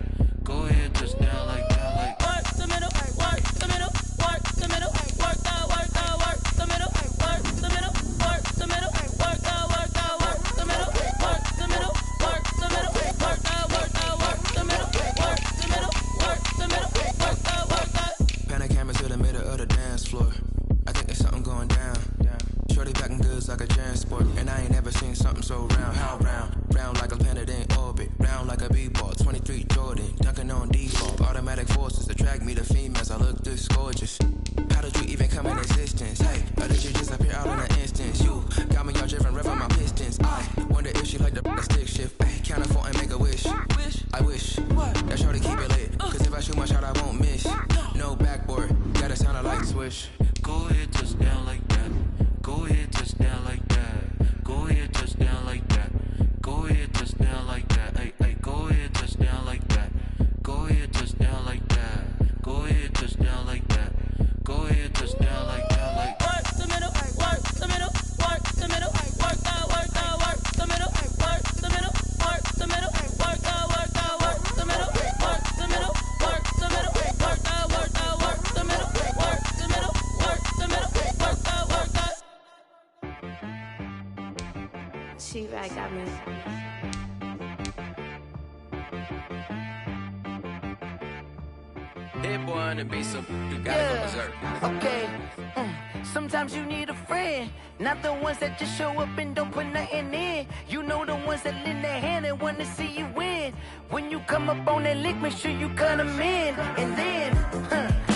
Go ahead, touch down like that. Like work the middle, work the middle, work the middle, work the middle, work the middle, work the middle, work the middle, work the middle, work the middle, work the middle, work the middle, work the middle, work the. Pan a camera to the middle of the dance floor. I think there's something going down. Shorty backing goods like a transport, and I ain't never seen something so round. How round? Round like a planet in orbit, round like a b-ball. 23 Jordan, dunking on default. Automatic forces attract me to females. I look this gorgeous. How did you even come in existence? Hey, how did you disappear out in an instance? You got me all driven, revving my pistons. I wonder if she like the stick shift. Hey, count a 4 and make a wish. I wish that shorty keep it lit. 'Cause if I shoot my shot, I won't miss. No backboard, gotta sound like swish. Go ahead, touch down like that. Go ahead, touch down like that. Go ahead, touch down like that. Go ahead, touch down like that. Hey, hey, go ahead, touch down like that. Go ahead, touch down like that. Go ahead, touch down like that. Go ahead, touch down like that. Like work the middle, work the middle, work the middle, work the middle, work the middle, work the middle, work the middle, work the middle, work the middle, work the middle, work the middle, work the middle, work the. She-Rag got me. Hit boy on the beat, so you gotta go berserk. Okay. Sometimes you need a friend, not the ones that just show up and don't put nothing in. You know the ones that lend their hand and want to see you win. When you come up on that lick, make sure you cut them in. And then,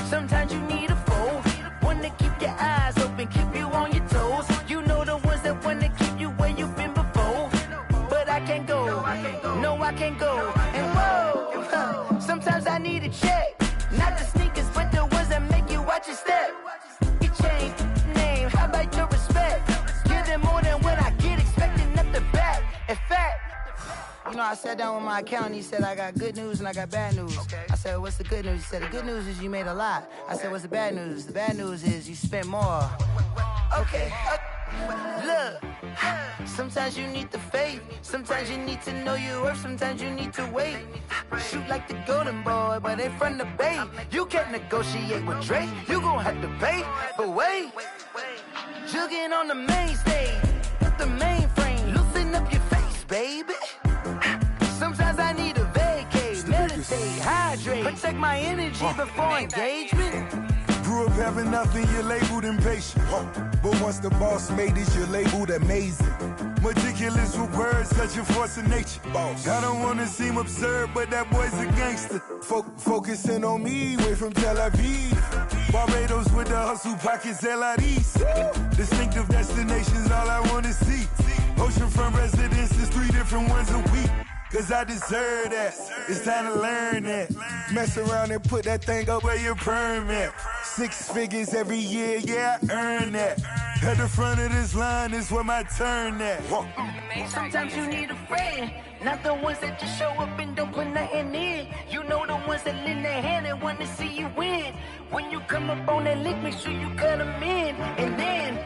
sometimes you need a foe, one to keep your eyes open, keep you on your toes. You know the ones that want to keep you where you've been before. But I can't go, no I can't go. And whoa, sometimes I need a check. Not the sneakers, but the ones that make you watch your step. You change name, how about your respect? Give them more than what I get, expecting nothing back. In fact, you know, I sat down with my accountant, he said I got good news and I got bad news. I said, what's the good news? He said, the good news is you made a lot. I said, what's the bad news? The bad news is you spent more. Okay. Look, sometimes you need the faith, sometimes you need to know your worth, sometimes you need to wait. Shoot like the golden boy, but they from the bay. You can't negotiate with Drake, you gon' have to pay. But wait, jugging on the main stage, with the mainframe, loosen up your face, baby. Sometimes I need a vacate, meditate, hydrate, protect my energy before engagement. Grew up having nothing, you're labeled impatient. But once the boss made it, you're labeled amazing. Meticulous with words, such a force of nature. I don't wanna seem absurd, but that boy's a gangster. Focusing on me, way from Tel Aviv. Barbados with the hustle pockets, LIDs. Distinctive destinations, all I wanna see. Oceanfront residences, 3 different ones a week. 'Cause I deserve that, it's time to learn that. Mess around and put that thing up where your permit. 6 figures every year, yeah, I earn that. At the front of this line is where my turn at. Sometimes you need a friend, not the ones that just show up and don't put nothing in. You know the ones that lend their hand and want to see you win. When you come up on that lick, make sure you cut them in. And then,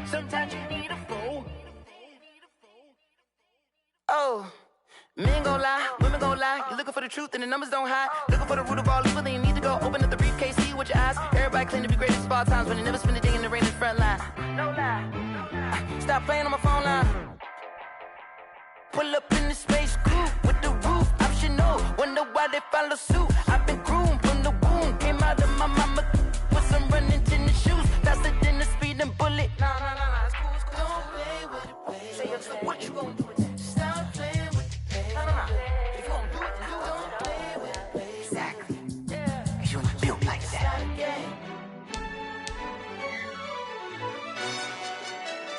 sometimes you need a foe. Oh. Men gon' lie, women gon' lie. You're looking for the truth and the numbers don't hide. Looking for the root of all evil, then you need to go open up the briefcase, see with your eyes. Everybody claim to be greatest of all times, but they never spend a day in the rain in the front line. No lie. Stop playing on my phone line. Pull up in the space coupe with the roof optional. Wonder why they follow suit. I've been groomed from the womb, came out of my mama with some running tennis shoes, faster than the speeding bullet. Nah, it's cool, it's cool. Don't play with it, baby. Say so what you gon' do with it? Stop playing with it, baby. If you gon' do it, then do it. Don't play with it, baby. Exactly. Yeah. You ain't built like that.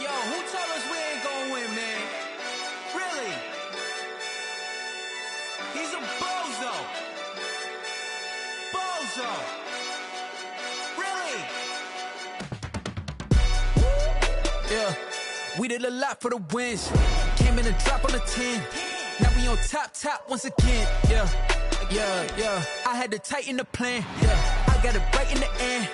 Yo, who told us we ain't gonna win, man? Really? He's a bozo. Bozo. Really? Yeah, we did a lot for the wins. Came in a drop on the 10. Now we on top once again. Yeah. I had to tighten the plan. Yeah, I got it right in the end.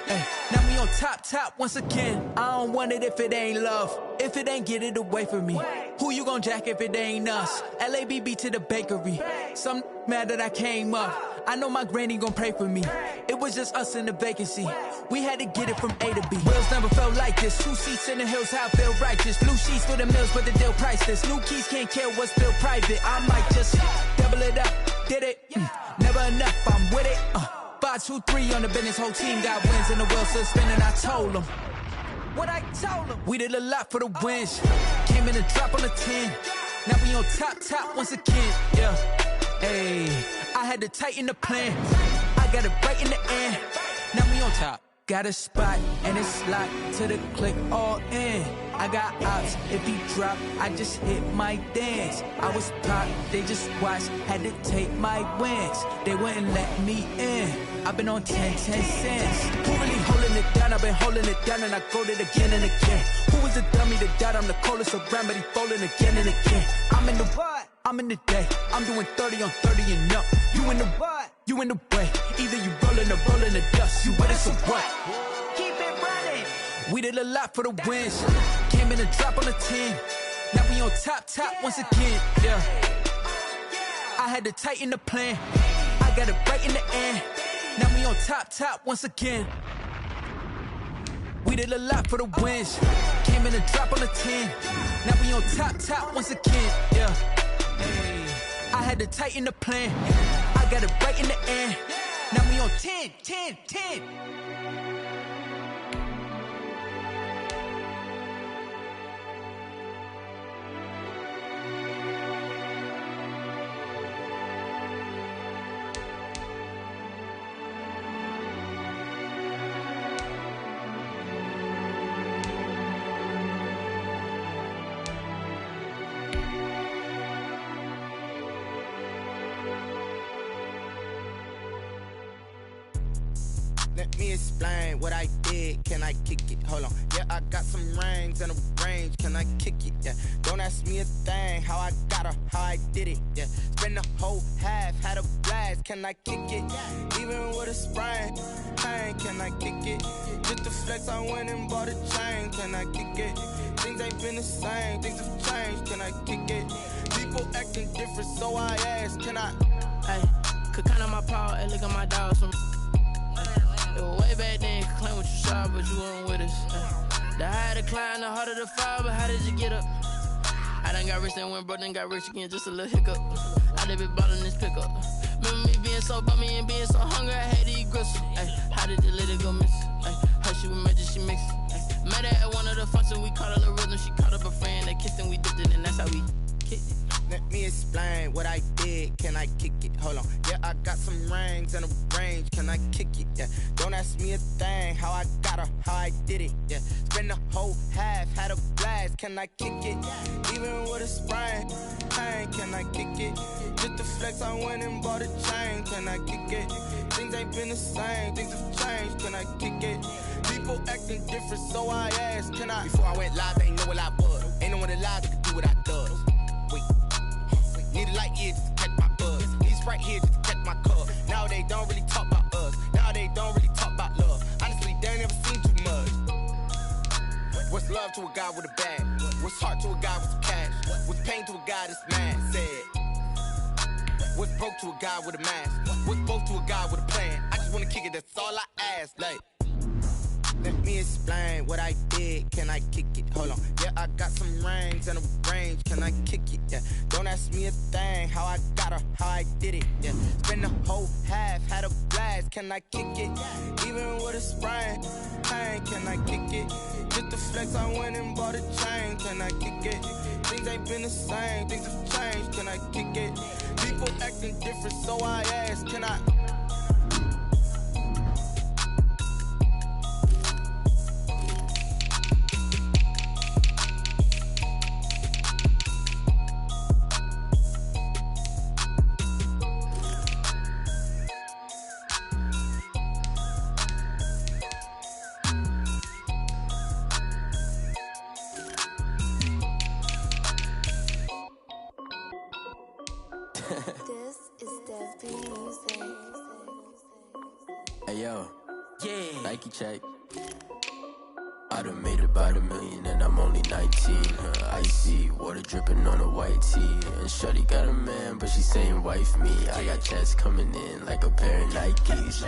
Now we on top once again. I don't want it if it ain't love. If it ain't, get it away from me. Who you gon' jack if it ain't us? LABB to the bakery. Some mad that I came up. I know my granny gon' pray for me. It was just us in the vacancy. We had to get it from A to B. Wheels never felt like this. 2 seats in the hills, how I feel righteous. Blue sheets for the mills, but the deal priceless. New keys can't care what's still private. I might just double it up. Did it? Never enough, I'm with it. 5, 2, 3 on the business. Whole team got wins and the wheels still spinning. I told them what I told them. We did a lot for the wins. Came in a drop on the 10. Now we on top once again. Yeah. Hey, I had to tighten the plan. I got it right in the end. Now we on top. Got a spot and it's locked to the click all in. I got ops, if he drop, I just hit my dance. I was top, they just watched, had to take my wins. They wouldn't let me in. I've been on 10 cents. Who really holding it down? I've been holding it down and I gold it again and again. Who was the dummy to doubt? I'm the coldest around, but he folding again and again. I'm in the what? I'm in the day. I'm doing 30 on 30 and up. You in the what? You in the way. Either you rolling or rolling the dust. You with us or what? Keep it running. We did a lot for the wins. Came in a drop on the 10. Now we on top once again. Yeah. I had to tighten the plan. I got it right in the end. Now we on top once again. We did a lot for the wins. Came in a drop on the 10. Now we on top once again. Yeah. Hey, I had to tighten the plan. I got it right in the end. Now we on 10. Let me explain what I did. Can I kick it? Hold on. Yeah, I got some rings and a range. Can I kick it? Yeah. Don't ask me a thing. How I got her, how I did it. Yeah. Spend the whole half, had a blast. Can I kick it? Even with a sprain. Pain, can I kick it? Just the flex, I went and bought a chain. Can I kick it? Things ain't been the same. Things have changed. Can I kick it? People acting different, so I ask. Can I? Hey, could count on my paw and look at my dogs from. Way back then, you could claim what you saw, but you weren't with us. The higher the climb, the harder the fall, but how did you get up? I done got rich and went broke, then got rich again, just a little hiccup. I done been ballin' this pickup. Remember me being so bummy and being so hungry, I had to eat gristle. How did the lady go miss? How she was magic, she mixed. Met her at one of the functions, we caught her the rhythm, she caught up a friend, they kissed and we dipped it, and that's how we kicked it. Let me explain what I did. Can I kick it? Hold on. Yeah, I got some rings and a range. Can I kick it? Yeah. Don't ask me a thing. How I got her, how I did it. Yeah. Spend the whole half, had a blast. Can I kick it? Even with a sprain. Pain, can I kick it? Just the flex, I went and bought a chain. Can I kick it? Things ain't been the same. Things have changed. Can I kick it? People acting different, so I asked. Can I? Before I went live, they ain't know what I was. Ain't no one alive that could do what I does. Wait. Need a light here just to catch my buzz. Need right here just to catch my cup. Now they don't really talk about us. Now they don't really talk about love. Honestly, they ain't never seen too much. What's love to a guy with a bag? What's heart to a guy with some cash? What's pain to a guy that's mad? Said. What's broke to a guy with a mask? What's both to a guy with a plan? I just wanna kick it, that's all I ask. Like, let me explain what I did. Can I kick it? Hold on. Yeah, I got some rings and a range. Can I kick it? Yeah. Don't ask me a thing. How I got her, how I did it. Yeah. Spend the whole half, had a blast. Can I kick it? Even with a sprain. Pain, can I kick it? Just the flex, I went and bought a chain. Can I kick it? Things ain't been the same. Things have changed. Can I kick it? People acting different, so I ask. Can I? This is Desby Music. Hey yo, yeah. Nike check. I done made about $1 million and I'm only 19. Icy water dripping on a white tee. And shorty got a man, but she saying wife me. I got checks coming in like a pair of Nikes.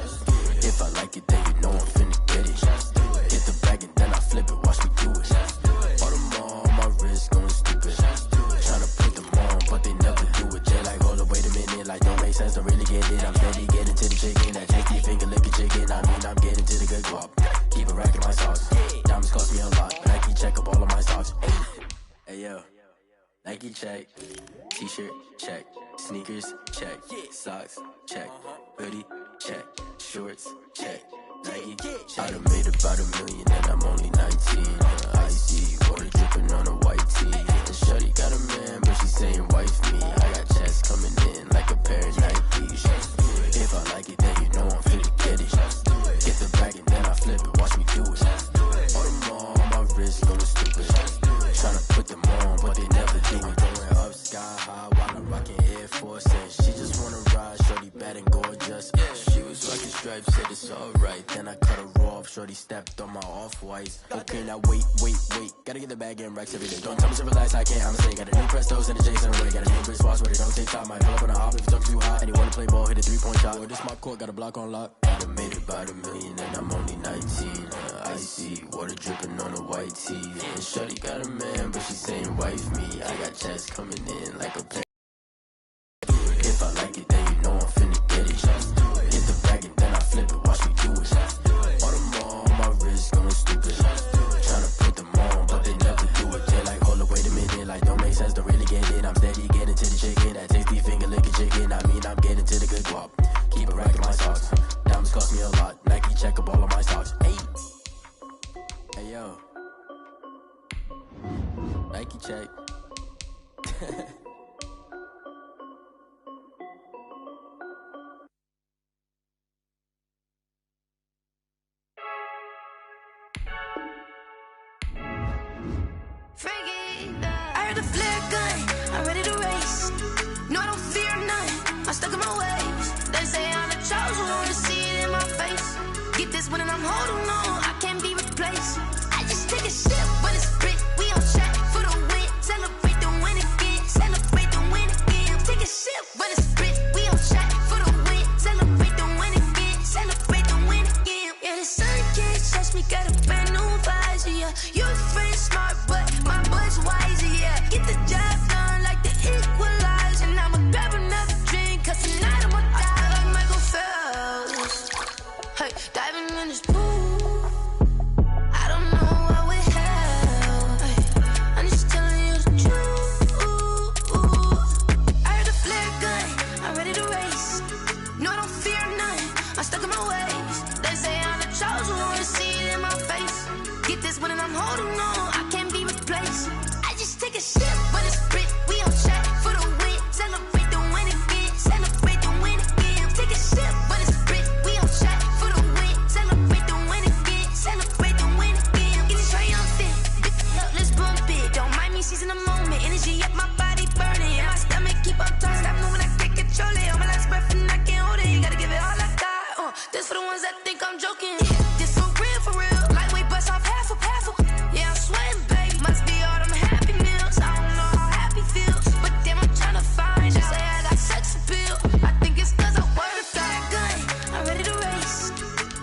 If I like it, then you know I'm finna get it. Hit the bag and then I flip it, watch me do it. All them on my wrist going stupid. Tryna put them on, but they never do it. They like, hold up, wait a minute, like don't make sense, don't really get it. I'm steady getting to the chicken, that tasty finger licking chicken. I mean, I'm getting to the good guap. Keep a rack in my sauce. Diamonds cost me a lot. Nike check up all of my stocks. Hey yo, Nike check. T-shirt check. Sneakers check. Socks check. Hoodie check. Shorts check. Nike check. I done made about $1 million and I'm only 19. Icy water dripping on a white tee. And shorty got a man, but she saying wife me. I got checks coming in like a pair of Nikes. If I like it, then you know I'm finna get it. Get the bag and then I flip it, watch me do it. All them on my wrist going stupid. Tryna put them on, but they never do it. Going up sky high while I'm rocking Air Force. And she just wanna ride, shorty bad and gorgeous. She was rocking stripes, said it's alright. Then I cut her off, shorty stepped on my off-whites. Okay, now wait. Gotta get the bag and racks every day. Don't tell me to relax, I can't, I'm saying. Got a new Prestos and a Jason away. Got a new Chris Foss where they don't take time. Might pull up on a hop if it talks too hot. And he wanna play ball, hit a 3-point shot. Or this my court, got a block on lock. I done made about $1 million and I'm only 19. Icy water dripping on a white tee. And shorty got a man, but she saying wife me. I got checks coming in like a pair. If I like it, then you know I'm finna get it. Hit the bag and then I flip it, watch me do it. All them on my wrist going stupid. Tryna put them on, but they never do it. They like, hold up, wait a minute, like don't make sense, don't really get it. I'm steady getting to the chicken, that tasty finger licking chicken. I mean, I'm getting to the good guap. Keep a rack in my socks. Diamonds cost me a lot. Nike check up all of my stocks. Hey yo, Nike check. I heard the flare gun, I'm ready to race. No, I don't fear none, I'm stuck in my ways. They say I'm the chosen one, to see it in my face. Get this one and I'm holding on, I can't be replaced. I just take a sip, but it's split, we on track for the win. Celebrate the win again, celebrate the win again. Take a sip, but it's split, we on track for the win. Celebrate the win again, celebrate the win again. Yeah, the sun can't touch me, got a brand new visor, yeah. You're friend smart, but my bud's wiser, yeah. Get the job done like the equalizer. And I'ma grab another drink, cause tonight I'ma die like Michael Phelps. Hey, diving in this pool, I don't know what would help. Hey, I'm just telling you the truth. I heard the flare gun, I'm ready to race. No, I don't fear none, I'm stuck in my ways. They say I'm the chosen one, to see it in my face. Get this one and I'm holding on, I can't be replaced. I just take a sip, but it's split, we on track for the win. Celebrate the win again, celebrate the win again. Take a sip, but it's split, we on track for the win. Celebrate the win again, celebrate the win again. Get it triumphant, let's bump it. Don't mind me seizing the moment, energy up my body burning. And my stomach keep up turning, stop moving, I can't control it. On my last breath and I can't hold it, you gotta give it all I got. This for the ones that think I'm joking. This for real, lightweight bust off half a. Yeah, I'm sweating, babe, must be all them happy meals. I don't know how happy feels, but damn, I'm tryna find out. Say I got sex appeal, I think it's cause I worked out. Gun, I'm ready to race.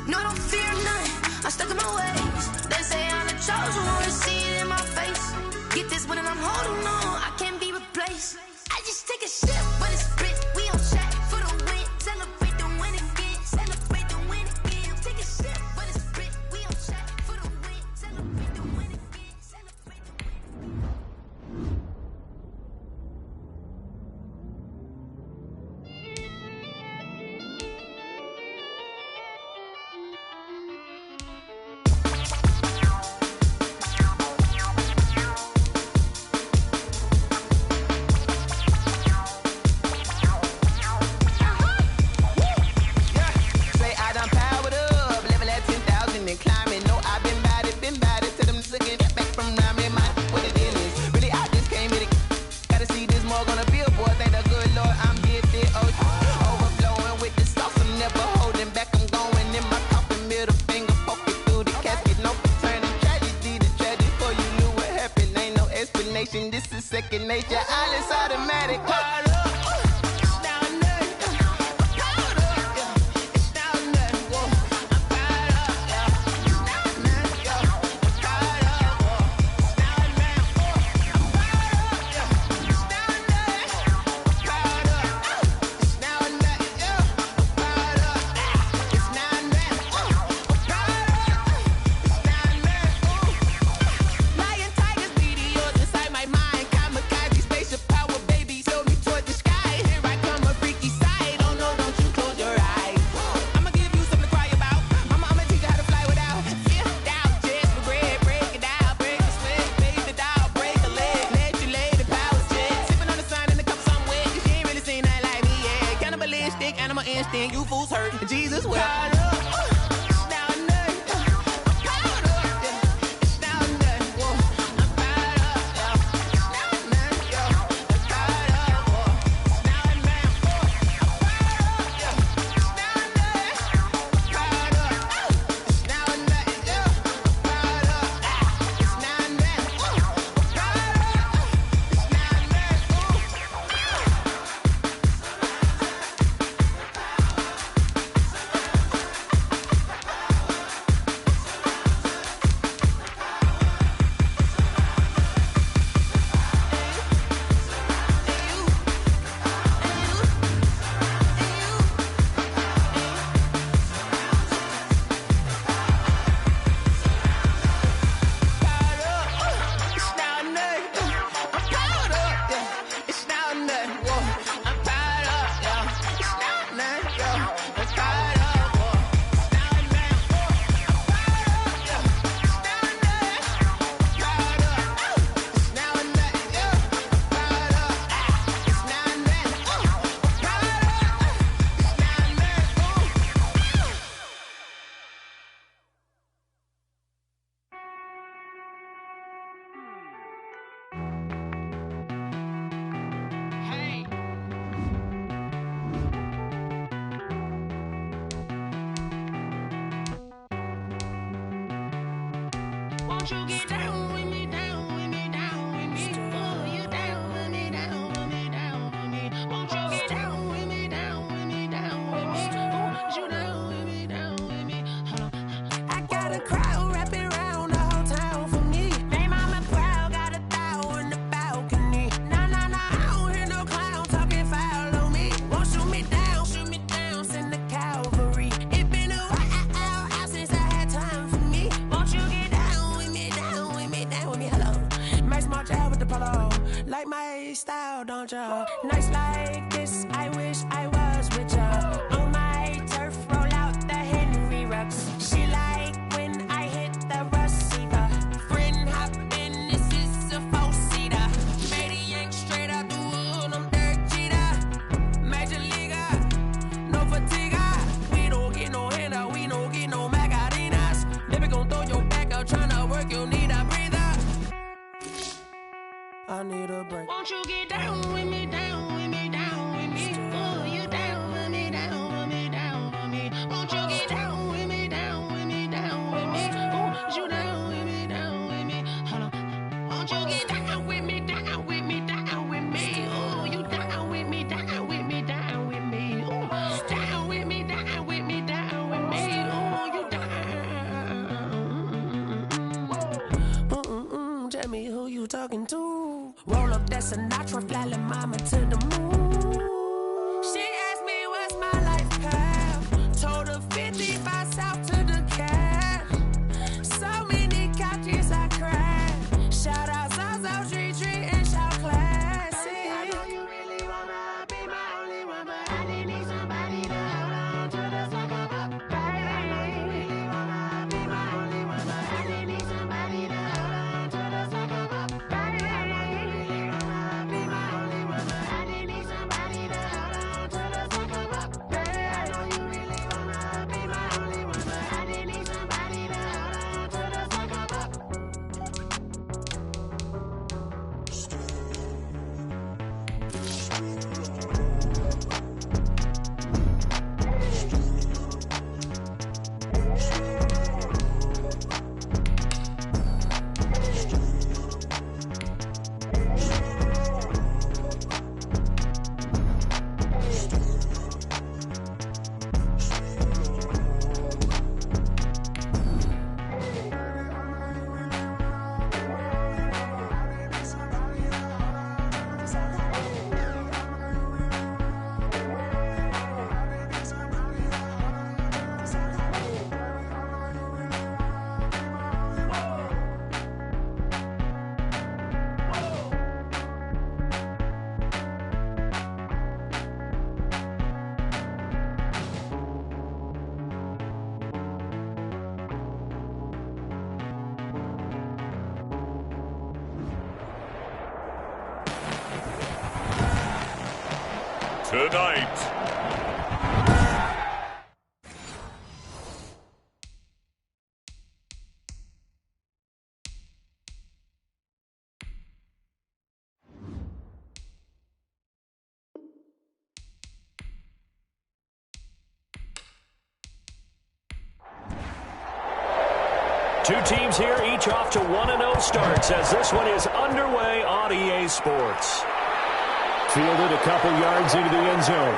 No, I don't fear none, I'm stuck in my ways. They say I'm the chosen one, to see it in my face. Get this one and I'm holding on, I can't be replaced. I just take a sip, but it's split, we on track for the win. Celebrate the win again, celebrate the win again. Take a sip, but it's split, we on track for the win. Celebrate the win again, celebrate the win. and this is second nature. All is automatic. You fools hurt. Jesus will. Won't you get down with me, down with me, down with me? Oh, you down with me, down with me, down with me. Won't you get down with me, down with me, down with me? Oh, you down with me, down with me? Hold on. I got a crowd wrapping around the whole town for me. They mama proud, got a thou in the balcony. Nah, nah, nah, I don't hear no clown talking foul on me. Won't shoot me down, send the cavalry. It been a while since I had time for me. Won't you get down with me, down with me, down with me? Hello. Max March out with the polo. Like my style, don't y'all? Nights like this, I wish I was with y'all. On my turf, roll out the Henry Rux. She like when I hit the receiver. Friend hop in, this is a four-seater. Matey yank straight out the wood, I'm Derek Jeter. Major leaguer, no fatigue. We don't get no handout, we don't get no Macarinas. Never gon' throw your back out, tryna work, you need a breather. I need a break. Won't you get down with me, down with me, down with me? Oh, you down with me, down with me, down with me? Won't you get down with me, down with me, down with me? Oh, you down with me, down with me? Hold on. Won't you get down with me, down with me, down with me? Oh, you down with me, down with me, down with me? Oh, down with me, down with me, down with me? Oh, you down. Tell me who you talking to. Roll up that Sinatra, fly la mama to the moon. She asked me what's my life path. Told her 55 south to the cab. So many couches I cried. Shout out Zazo, Tree, and shout classic. I know you really wanna be my only one, but I didn't need somebody to hold on to the second up. Baby, I know you really wanna be my only one, but I didn't need somebody to hold on to the second up. Baby, I know you really wanna be my only one, but I didn't need somebody to tonight. Two teams here, each off to 1-0 starts as this one is underway on EA Sports. Fielded a couple yards into the end zone.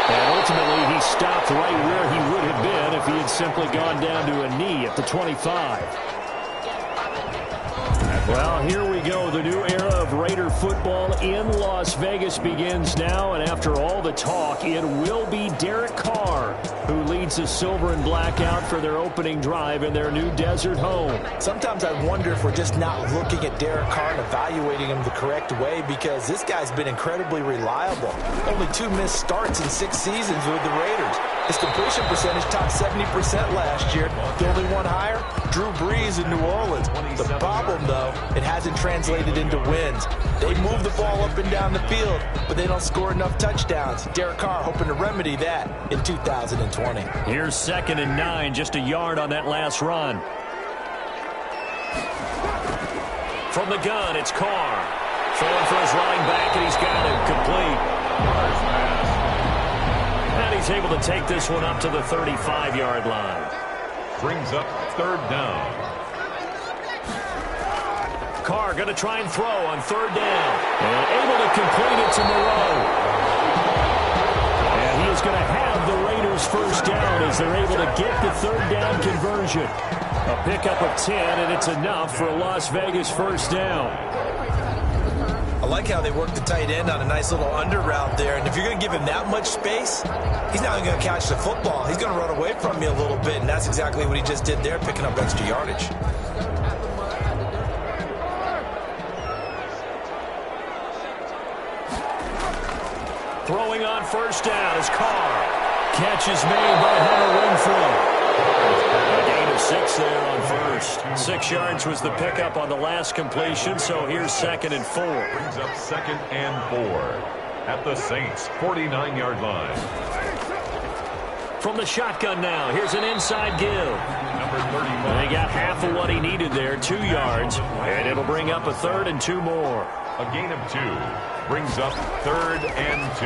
And ultimately, he stopped right where he would have been if he had simply gone down to a knee at the 25. Well, here we go. The new era of Raider football in Las Vegas begins now, and after all the talk, it will be Derek Carr who leads the silver and black out for their opening drive in their new desert home. Sometimes I wonder if we're just not looking at Derek Carr and evaluating him the correct way, because this guy's been incredibly reliable. Only 2 missed starts in 6 seasons with the Raiders. His completion percentage topped 70% last year. The only one higher, Drew Brees in New Orleans. The problem, though, it hasn't translated into wins. They move the ball up and down the field, but they don't score enough touchdowns. Derek Carr hoping to remedy that in 2020. Here's 2nd and 9, just a yard on that last run. From the gun, it's Carr. Throwing for his running back, and he's got him complete. And he's able to take this one up to the 35-yard line. Brings up 3rd down. Carr going to try and throw on 3rd down. And able to complete it to Moreau. And he is going to have the Raiders first down as they're able to get the 3rd down conversion. A pickup of 10, and it's enough for a Las Vegas first down. I like how they work the tight end on a nice little under route there. And if you're going to give him that much space, he's not going to catch the football. He's going to run away from you a little bit, and that's exactly what he just did there, picking up extra yardage. Throwing on 1st down is Carr. Catch is made by Hunter Renfrow. A gain of 6 there on 1st. 6 yards was the pickup on the last completion, so here's 2nd and 4. Brings up 2nd and 4 at the Saints' 49-yard line. From the shotgun now, here's an inside give. Number 35. And he got half of what he needed there, 2 yards, and it'll bring up a 3rd and 2 more. A gain of 2 brings up 3rd and 2.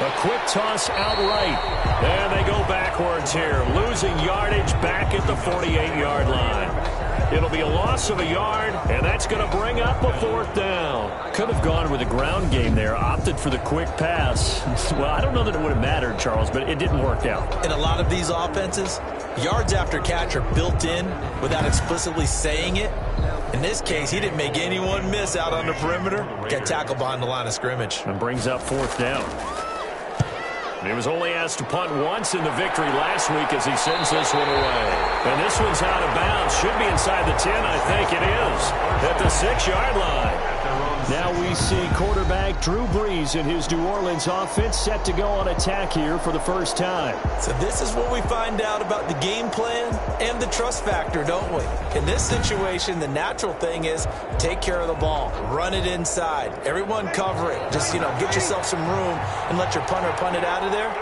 A quick toss outright. And they go backwards here, losing yardage back at the 48-yard line. It'll be a loss of a yard, and that's going to bring up a 4th down. Could have gone with a ground game there, opted for the quick pass. Well, I don't know that it would have mattered, Charles, but it didn't work out. In a lot of these offenses, yards after catch are built in without explicitly saying it. In this case, he didn't make anyone miss out on the perimeter. Got tackled behind the line of scrimmage. And brings up 4th down. He was only asked to punt once in the victory last week as he sends this one away. And this one's out of bounds. Should be inside the 10, I think it is. At the 6-yard line. Now we see quarterback Drew Brees and his New Orleans offense set to go on attack here for the first time. So this is what we find out about the game plan and the trust factor, don't we? In this situation, the natural thing is take care of the ball. Run it inside. Everyone cover it. Just, get yourself some room and let your punter punt it out of there.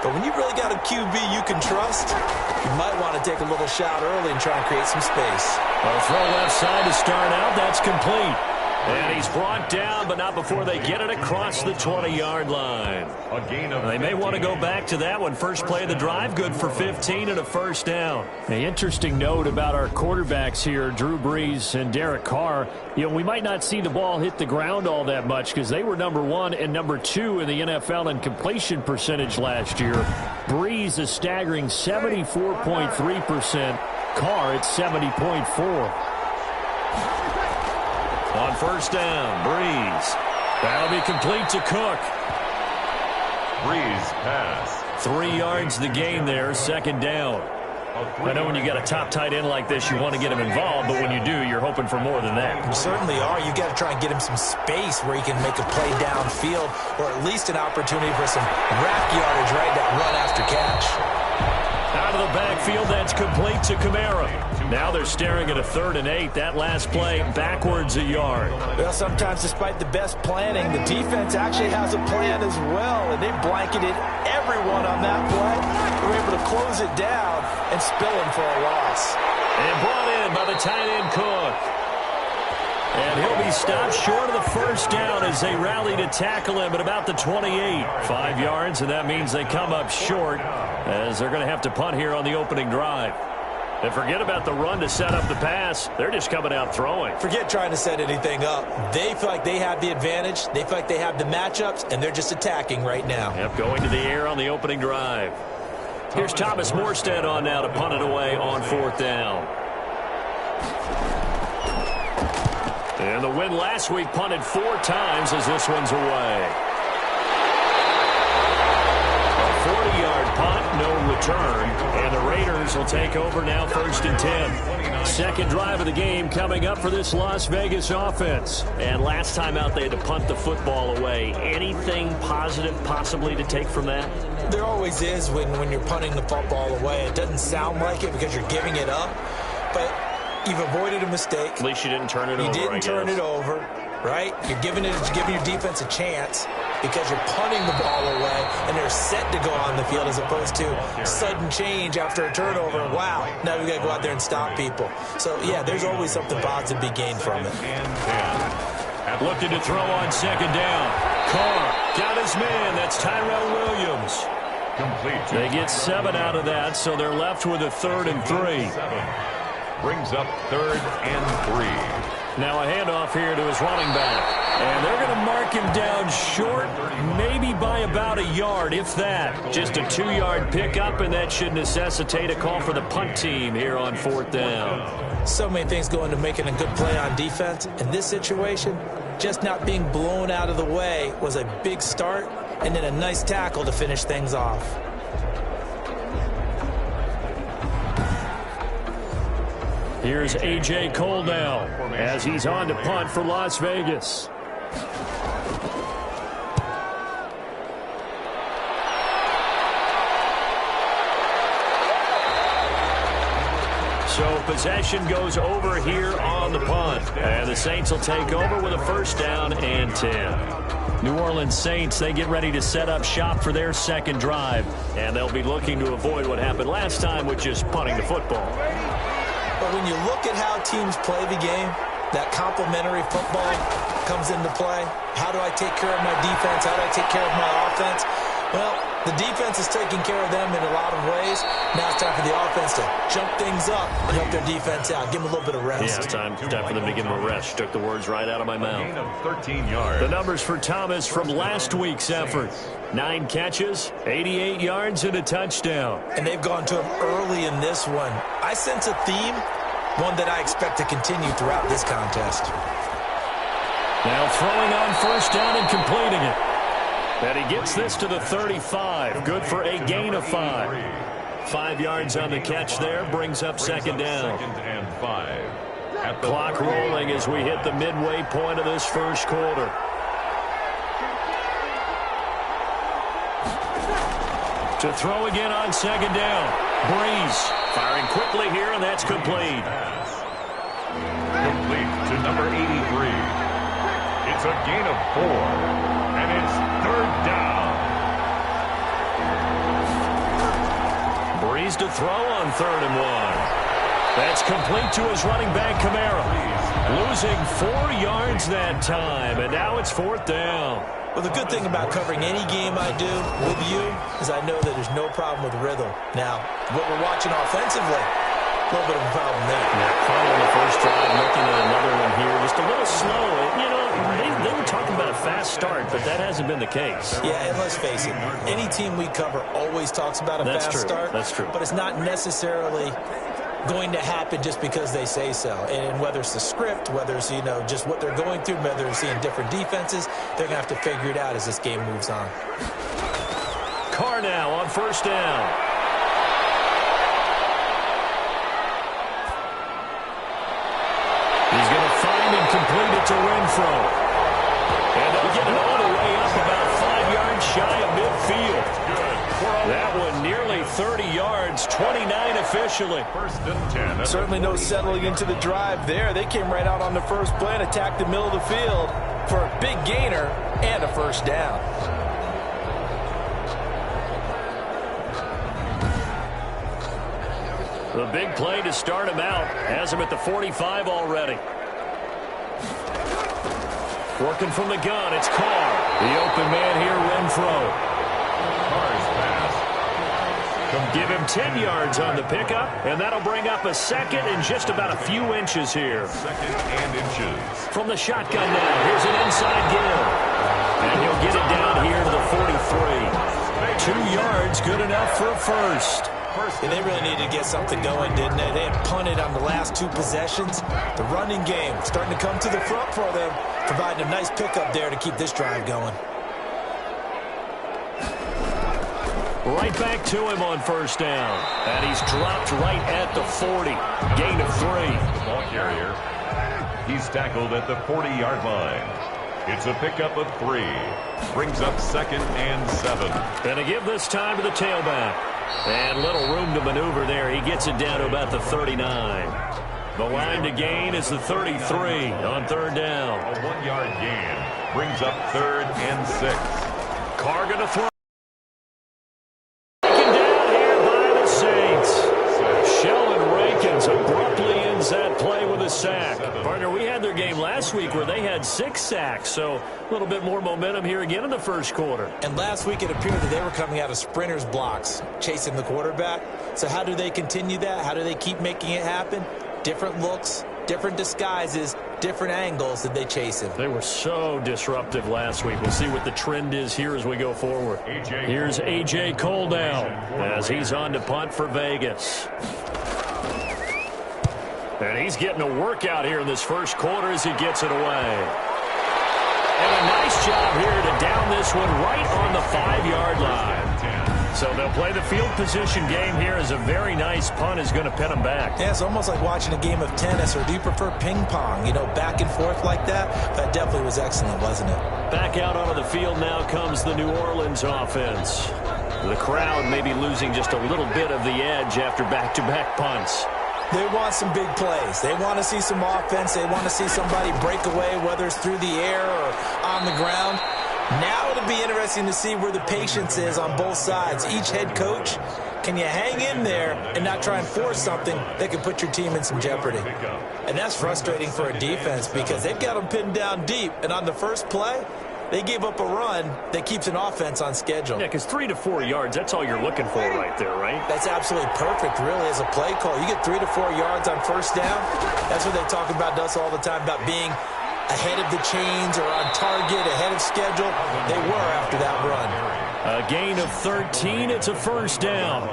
But when you really got a QB you can trust, you might want to take a little shot early and try and create some space. Well, throw left side to start out. That's complete. And he's brought down, but not before they get it across the 20-yard line. A gain of they may want to go back to that one. First play of the drive, good for 15 and a first down. An interesting note about our quarterbacks here, Drew Brees and Derek Carr. We might not see the ball hit the ground all that much because they were number 1 and number 2 in the NFL in completion percentage last year. Brees a staggering 74.3%. Carr at 70.4%. On first down, Brees. That'll be complete to Cook. Brees pass. 3 yards the gain there, 2nd down. I know when you got a top tight end like this, you want to get him involved, but when you do, you're hoping for more than that. You certainly are. You got to try and get him some space where he can make a play downfield, or at least an opportunity for some rack yardage, right? That run after catch. Out of the backfield, that's complete to Kamara. Now they're staring at a 3rd and 8. That last play, backwards a yard. Well, sometimes despite the best planning, the defense actually has a plan as well, and they blanketed everyone on that play. They were able to close it down and spill him for a loss. And brought in by the tight end Cook. And he'll be stopped short of the first down as they rally to tackle him at about the 28. 5 yards, and that means they come up short as they're going to have to punt here on the opening drive. And forget about the run to set up the pass. They're just coming out throwing. Forget trying to set anything up. They feel like they have the advantage. They feel like they have the matchups, and they're just attacking right now. Yep, going to the air on the opening drive. Here's Thomas Morstead on now to punt it away on 4th down. And the win last week punted 4 times as this one's away. A 40-yard punt, no return. And the Raiders will take over now 1st and 10. Second drive of the game coming up for this Las Vegas offense. And last time out they had to punt the football away. Anything positive possibly to take from that? There always is when you're punting the football away. It doesn't sound like it because you're giving it up. But you've avoided a mistake. At least you didn't turn it over, You didn't turn it over, right? You're giving your defense a chance because you're punting the ball away, and they're set to go on the field as opposed to sudden change after a turnover. Wow, now we got to go out there and stop people. So, yeah, there's always something positive to be gained from it. Looking to throw on 2nd down. Carr got his man. That's Tyrell Williams. Complete. They get 7 out of that, so they're left with a 3rd and 3. Brings up 3rd and 3. Now a handoff here to his running back. And they're going to mark him down short, maybe by about a yard, if that. Just a 2-yard pickup, and that should necessitate a call for the punt team here on 4th down. So many things go into making a good play on defense. In this situation, just not being blown out of the way was a big start, and then a nice tackle to finish things off. Here's A.J. Cole now as he's on to punt for Las Vegas. So possession goes over here on the punt. And the Saints will take over with a 1st down and 10. New Orleans Saints, they get ready to set up shop for their 2nd drive. And they'll be looking to avoid what happened last time, which is punting the football. But when you look at how teams play the game, that complementary football comes into play. How do I take care of my defense? How do I take care of my offense? Well, the defense is taking care of them in a lot of ways. Now it's time for the offense to jump things up and help their defense out. Give them a little bit of rest. Yeah, it's time for them to give them a rest. Took the words right out of my mouth. Gain of 13 yards. The numbers for Thomas from last week's effort. 9 catches, 88 yards, and a touchdown. And they've gone to him early in this one. I sense a theme, one that I expect to continue throughout this contest. Now throwing on 1st down and completing it. And he gets this to the 35. Good for a gain of 5. 5 yards on the catch there. Brings up 2nd down. 2nd and 5. Clock rolling as we hit the midway point of this 1st quarter. To throw again on 2nd down. Breeze firing quickly here, and that's complete. Complete to number 83. It's a gain of 4. And it's 3rd down. Breeze to throw on 3rd and 1. That's complete to his running back, Kamara. Losing 4 yards that time, and now it's 4th down. Well, the good thing about covering any game I do with you is I know that there's no problem with rhythm. Now, what we're watching offensively, a little bit of a problem there. Yeah, caught on the 1st drive, looking at another one here. Just a little slow. You know, they were talking about a fast start, but that hasn't been the case. Yeah, and let's face it, any team we cover always talks about a fast start. That's true. But it's not necessarily going to happen just because they say so. And whether it's the script, whether it's, just what they're going through, whether they're seeing different defenses, they're going to have to figure it out as this game moves on. Carr now on 1st down. He's going to find and complete it to Renfro. And they'll get it all the way up about 5 yards shy of midfield. That one nearly 30 yards. 29 officially. 1st and 10. Certainly no settling into the drive there. They came right out on the first play and attacked the middle of the field for a big gainer and a first down. The big play to start him out has him at the 45 already. Working from the gun, it's Carr. The open man here, Renfro. Carr's pass. Give him 10 yards on the pickup, and that'll bring up a second and just about a few inches here. Second and inches. From the shotgun now, here's an inside give. And he'll get it down here to the 43. 2 yards, good enough for a first. And they really needed to get something going, didn't they? They had punted on the last 2 possessions. The running game starting to come to the front for them, providing a nice pickup there to keep this drive going. Right back to him on first down. And he's dropped right at the 40. Gain of 3. The ball carrier. He's tackled at the 40-yard line. It's a pickup of 3. Brings up 2nd and 7. And to give this time to the tailback. And little room to maneuver there. He gets it down to about the 39. The line to gain is the 33 on 3rd down. A 1-yard gain. Brings up 3rd and 6. Carr going to throw. Taken down here by the Saints. Sheldon Rankins abruptly ends that play with a sack. Partner, we had their game last week where they had 6 sacks, so a little bit more momentum here again in the first quarter. And last week it appeared that they were coming out of sprinters blocks, chasing the quarterback. So how do they continue that? How do they keep making it happen? Different looks, different disguises, different angles that they chase him. They were so disruptive last week. We'll see what the trend is here as we go forward. Here's A.J. Cole now as he's on to punt for Vegas. And he's getting a workout here in this first quarter as he gets it away. And a nice job here to down this one right on the 5-yard line. So they'll play the field position game here as a very nice punt is going to pin them back. Yeah, it's almost like watching a game of tennis, or do you prefer ping pong? You know, back and forth like that? That definitely was excellent, wasn't it? Back out onto the field now comes the New Orleans offense. The crowd may be losing just a little bit of the edge after back-to-back punts. They want some big plays. They want to see some offense. They want to see somebody break away, whether it's through the air or on the ground. Now it'll be interesting to see where the patience is on both sides. Each head coach, can you hang in there and not try and force something that can put your team in some jeopardy? And that's frustrating for a defense because they've got them pinned down deep. And on the first play, they gave up a run that keeps an offense on schedule. Yeah, because 3 to 4 yards, that's all you're looking for right there, right? That's absolutely perfect, really, as a play call. You get 3 to 4 yards on first down. That's what they talk about us all the time, about being ahead of the chains or on target, ahead of schedule. They were after that run. A gain of 13. It's a first down.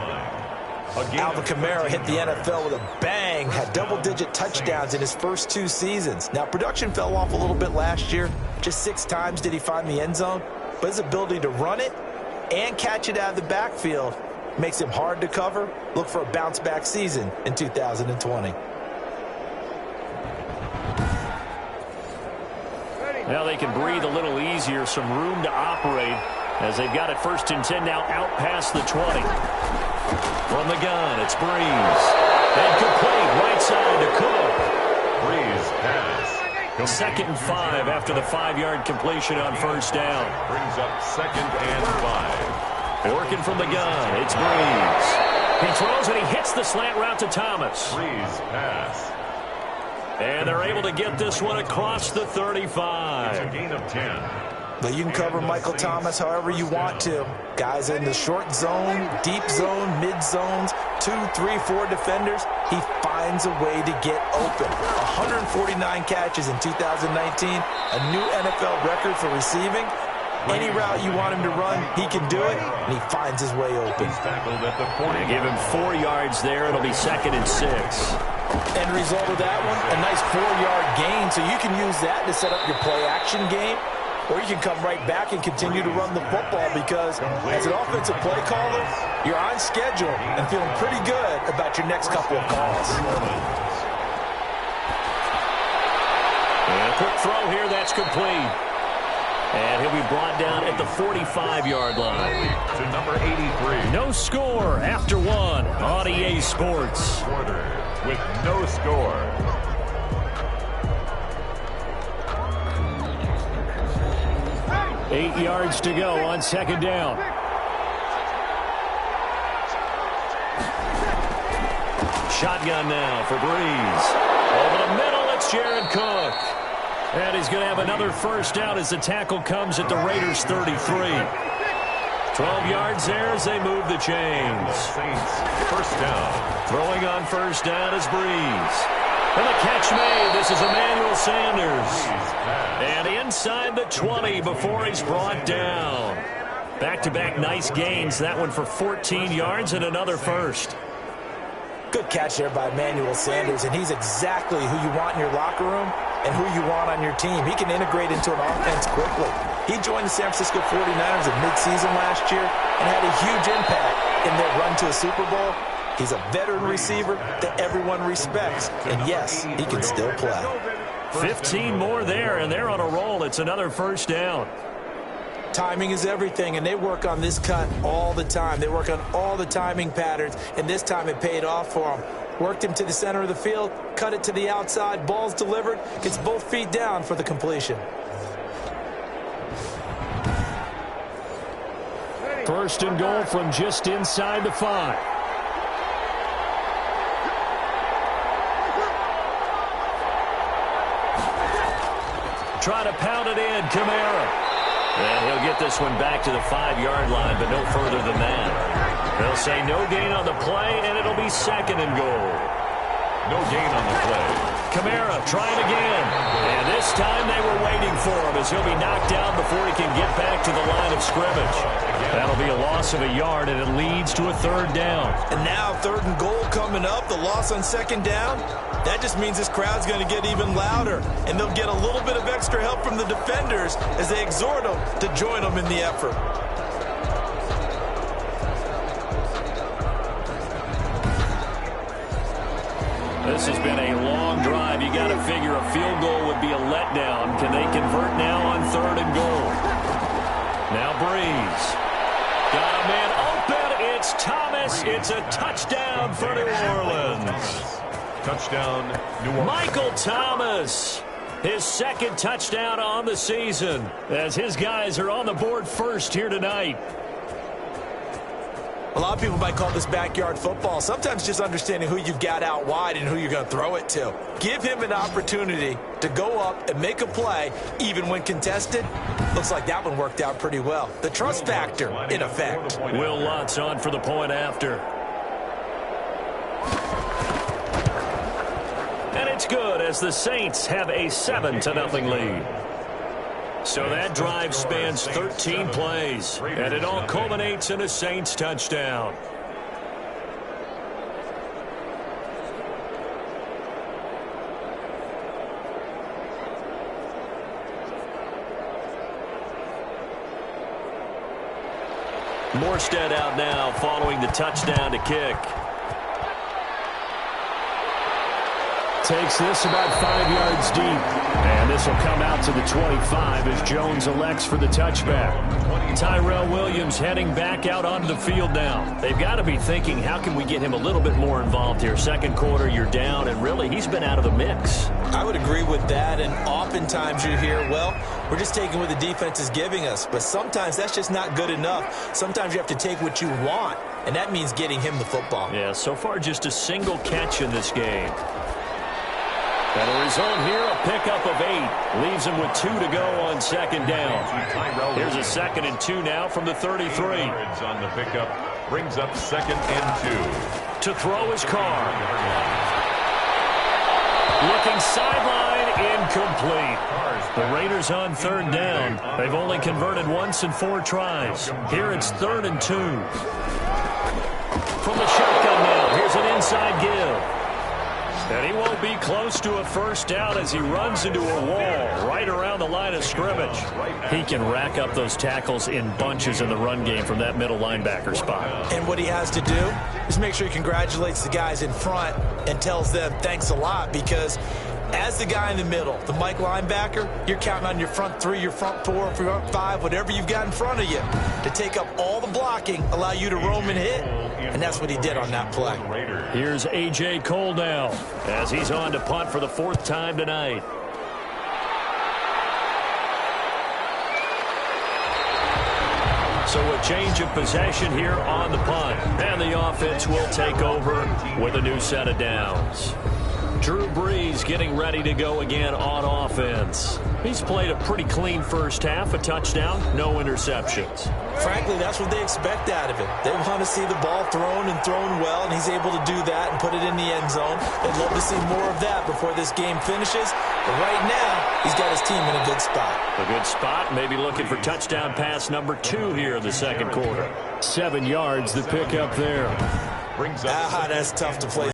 Alvin Kamara hit the NFL with a bang, had double-digit touchdowns in his first 2 seasons. Now, production fell off a little bit last year. Just 6 times did he find the end zone. But his ability to run it and catch it out of the backfield makes him hard to cover. Look for a bounce-back season in 2020. Now they can breathe a little easier, some room to operate as they've got it 1st and 10 now out past the 20. From the gun, it's Breeze. And complete right side to Cook. Breeze pass. 2nd and 5 after the 5-yard completion on first down. Brings up 2nd and 5. Working from the gun, it's Breeze. He throws and he hits the slant route to Thomas. Breeze pass. And they're able to get this one across the 35. It's a gain of 10. But you can cover Michael Thomas however you want to. Guys in the short zone, deep zone, mid zones, 2, 3, 4 defenders. He finds a way to get open. 149 catches in 2019, a new NFL record for receiving. Any route you want him to run, he can do it, and he finds his way open. He's tackled at the 40. They give him 4 yards there. It'll be 2nd and 6. End result of that one, a nice 4-yard gain. So you can use that to set up your play-action game, or you can come right back and continue to run the football because as an offensive play caller, you're on schedule and feeling pretty good about your next couple of calls. And a quick throw here, that's complete. And he'll be brought down at the 45-yard line. To number 83. No score after one on EA Sports. Quarter with no score. Eight yards to go on second down. Shotgun now for Breeze. Over the middle, it's Jared Cook. And he's going to have another first down as the tackle comes at the Raiders' 33. 12 yards there as they move the chains. Saints, first down. Throwing on first down is Breeze. And the catch made. This is Emmanuel Sanders. And inside the 20 before he's brought down. Back-to-back nice gains. That one for 14 yards and another first. Good catch there by Emmanuel Sanders, and he's exactly who you want in your locker room and who you want on your team. He can integrate into an offense quickly. He joined the San Francisco 49ers in midseason last year and had a huge impact in their run to a Super Bowl. He's a veteran receiver that everyone respects, and yes, he can still play. 15 more there, and they're on a roll. It's another first down. Timing is everything, and they work on this cut all the time. They work on all the timing patterns, and this time it paid off for them. Worked him to the center of the field, cut it to the outside, ball's delivered, gets both feet down for the completion. First and goal from just inside the 5. Try to pound it in, Kamara. And he'll get this one back to the 5-yard line, but no further than that. They'll say no gain on the play, and it'll be second and goal. No gain on the play. Kamara trying again. And this time they were waiting for him as he'll be knocked down before he can get back to the line of scrimmage. That'll be a loss of a yard, and it leads to a third down. And now third and goal coming up, the loss on second down. That just means this crowd's going to get even louder, and they'll get a little bit of extra help from the defenders as they exhort them to join them in the effort. This has been a long drive. You got to figure a field goal would be a letdown. Can they convert now on third and goal? Now Breeze. Got a man open. It's Thomas. It's a touchdown for New Orleans. Touchdown, New Orleans. Michael Thomas, his second touchdown on the season, as his guys are on the board first here tonight. A lot of people might call this backyard football. Sometimes just understanding who you've got out wide and who you're going to throw it to. Give him an opportunity to go up and make a play, even when contested. Looks like that one worked out pretty well. The trust factor, in effect. Will Lutz on for the point after. And it's good as the Saints have a 7-0 lead. So that drive spans 13 plays, and it all culminates in a Saints touchdown. Morstead out now following the touchdown to kick. Takes this about 5 yards deep. And this will come out to the 25 as Jones elects for the touchback. Tyrell Williams heading back out onto the field now. They've got to be thinking, how can we get him a little bit more involved here? Second quarter, you're down, and really, he's been out of the mix. I would agree with that, and oftentimes you hear, well, we're just taking what the defense is giving us. But sometimes that's just not good enough. Sometimes you have to take what you want, and that means getting him the football. Yeah, so far just a single catch in this game. That'll result here, a pickup of 8. Leaves him with 2 to go on second down. Here's a 2nd and 2 now from the 33. On the pickup, brings up 2nd and 2. To throw his car. Looking sideline, incomplete. The Raiders on third down. They've only converted once in 4 tries. Here it's 3rd and 2. From the shotgun now, here's an inside give. And he won't be close to a first down as he runs into a wall right around the line of scrimmage. He can rack up those tackles in bunches in the run game from that middle linebacker spot. And what he has to do is make sure he congratulates the guys in front and tells them thanks a lot, because As the guy in the middle, the Mike linebacker, you're counting on your front three, your front four, front five, whatever you've got in front of you to take up all the blocking, allow you to roam and hit. And that's what he did on that play. Here's A.J. Cole now as he's on to punt for the 4th time tonight. So a change of possession here on the punt. And the offense will take over with a new set of downs. Drew Brees getting ready to go again on offense. He's played a pretty clean first half, a touchdown, no interceptions. Frankly, that's what they expect out of him. They want to see the ball thrown and thrown well, and he's able to do that and put it in the end zone. They'd love to see more of that before this game finishes. But right now, he's got his team in a good spot. A good spot, maybe looking for touchdown pass number 2 here in the second quarter. 7 yards, the pickup there. That's tough to play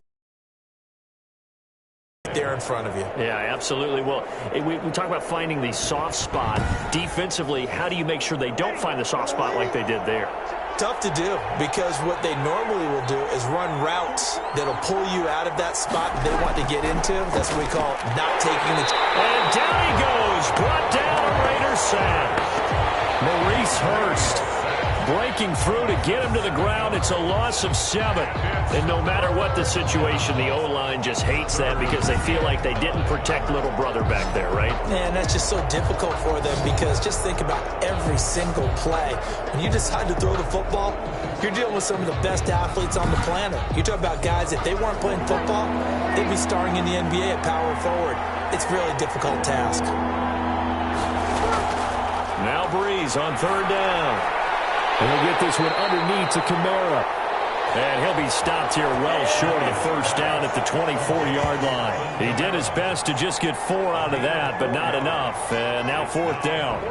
there in front of you. Yeah, absolutely. Well, we talk about finding the soft spot. Defensively, how do you make sure they don't find the soft spot like they did there? Tough to do, because what they normally will do is run routes that'll pull you out of that spot that they want to get into. That's what we call not taking the... And down he goes. Brought down a Raiders sack. Maurice Hurst breaking through to get him to the ground. It's a loss of 7. And no matter what the situation, the O-line just hates that because they feel like they didn't protect little brother back there, right? Man, that's just so difficult for them, because just think about every single play. When you decide to throw the football, you're dealing with some of the best athletes on the planet. You talk about guys, if they weren't playing football, they'd be starring in the NBA at power forward. It's a really difficult task. Now Brees on 3rd down. And he'll get this one underneath to Kamara. And he'll be stopped here well short of the first down at the 24-yard line. He did his best to just get 4 out of that, but not enough. And now 4th down.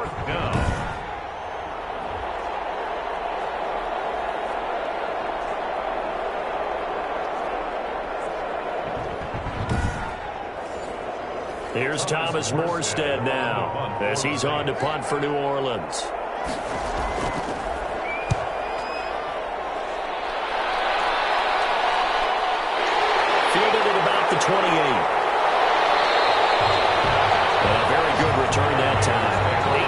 Here's Thomas Morstead now as he's on to punt for New Orleans. Fielded at about the 28. And a very good return that time.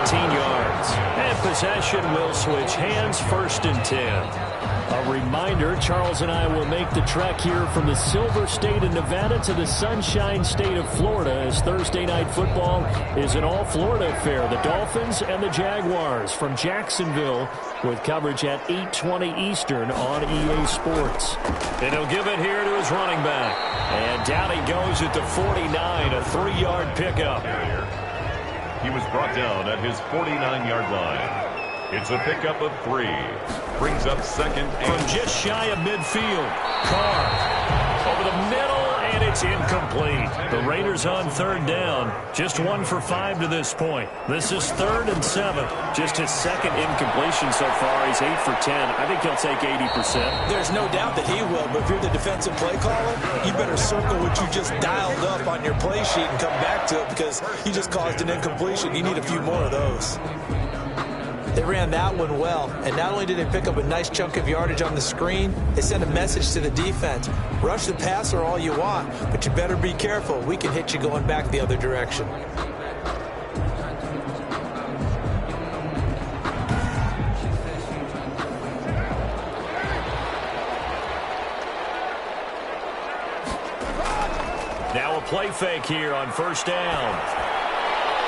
18 yards. And possession will switch hands, 1st and 10. A reminder, Charles and I will make the trek here from the Silver State of Nevada to the Sunshine State of Florida, as Thursday Night Football is an all-Florida affair. The Dolphins and the Jaguars from Jacksonville, with coverage at 8:20 Eastern on EA Sports. And he'll give it here to his running back. And down he goes at the 49, a 3-yard pickup. He was brought down at his 49-yard line. It's a pickup of 3. Brings up 2nd and... From just shy of midfield. Carr over the middle, and it's incomplete. The Raiders on 3rd down. Just 1 for 5 to this point. This is 3rd and 7. Just his 2nd incompletion so far. He's 8 for 10. I think he'll take 80%. There's no doubt that he will, but if you're the defensive play caller, you better circle what you just dialed up on your play sheet and come back to it, because you just caused an incompletion. You need a few more of those. They ran that one well, and not only did they pick up a nice chunk of yardage on the screen, they sent a message to the defense. Rush the passer all you want, but you better be careful. We can hit you going back the other direction. Now a play fake here on 1st down.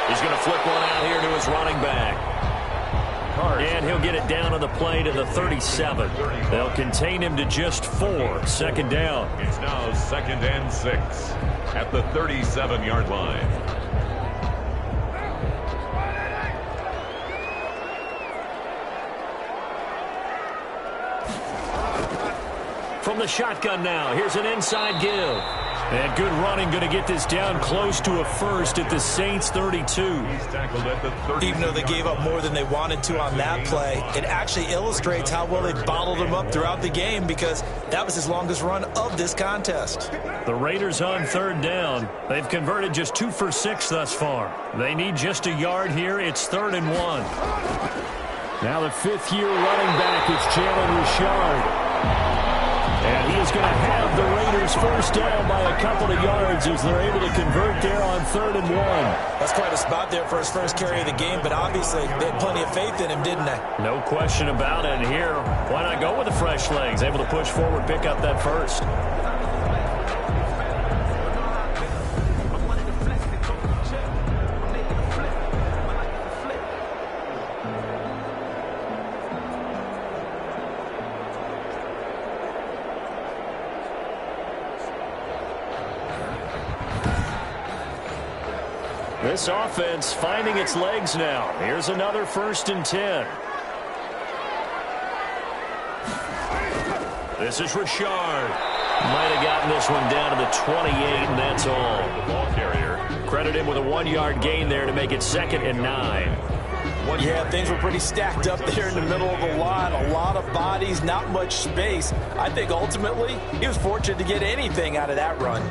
He's going to flip one out here to his running back. And he'll get it down on the play to the 37. They'll contain him to just 4. 2nd down. It's now 2nd and 6 at the 37-yard line. From the shotgun now, here's an inside give. And good running, going to get this down close to a 1st at the Saints 32. He's tackled at the 30. Even though they gave up more than they wanted to on that play, it actually illustrates how well they bottled him up throughout the game, because that was his longest run of this contest. The Raiders on 3rd down. They've converted just 2 for 6 thus far. They need just a yard here. It's 3rd and 1. Now the 5th-year running back is Jalen Richard. And he is going to have the Raiders first down by a couple of yards as they're able to convert there on 3rd and 1. That's quite a spot there for his first carry of the game, but obviously they had plenty of faith in him, didn't they? No question about it. And here, why not go with the fresh legs? Able to push forward, pick up that first. This offense finding its legs now. Here's another 1st and 10. This is Richard. Might have gotten this one down to the 28, and that's all. The ball carrier. Credit him with a 1-yard gain there to make it 2nd and 9. Yeah, things were pretty stacked up there in the middle of the line. A lot of bodies, not much space. I think ultimately he was fortunate to get anything out of that run.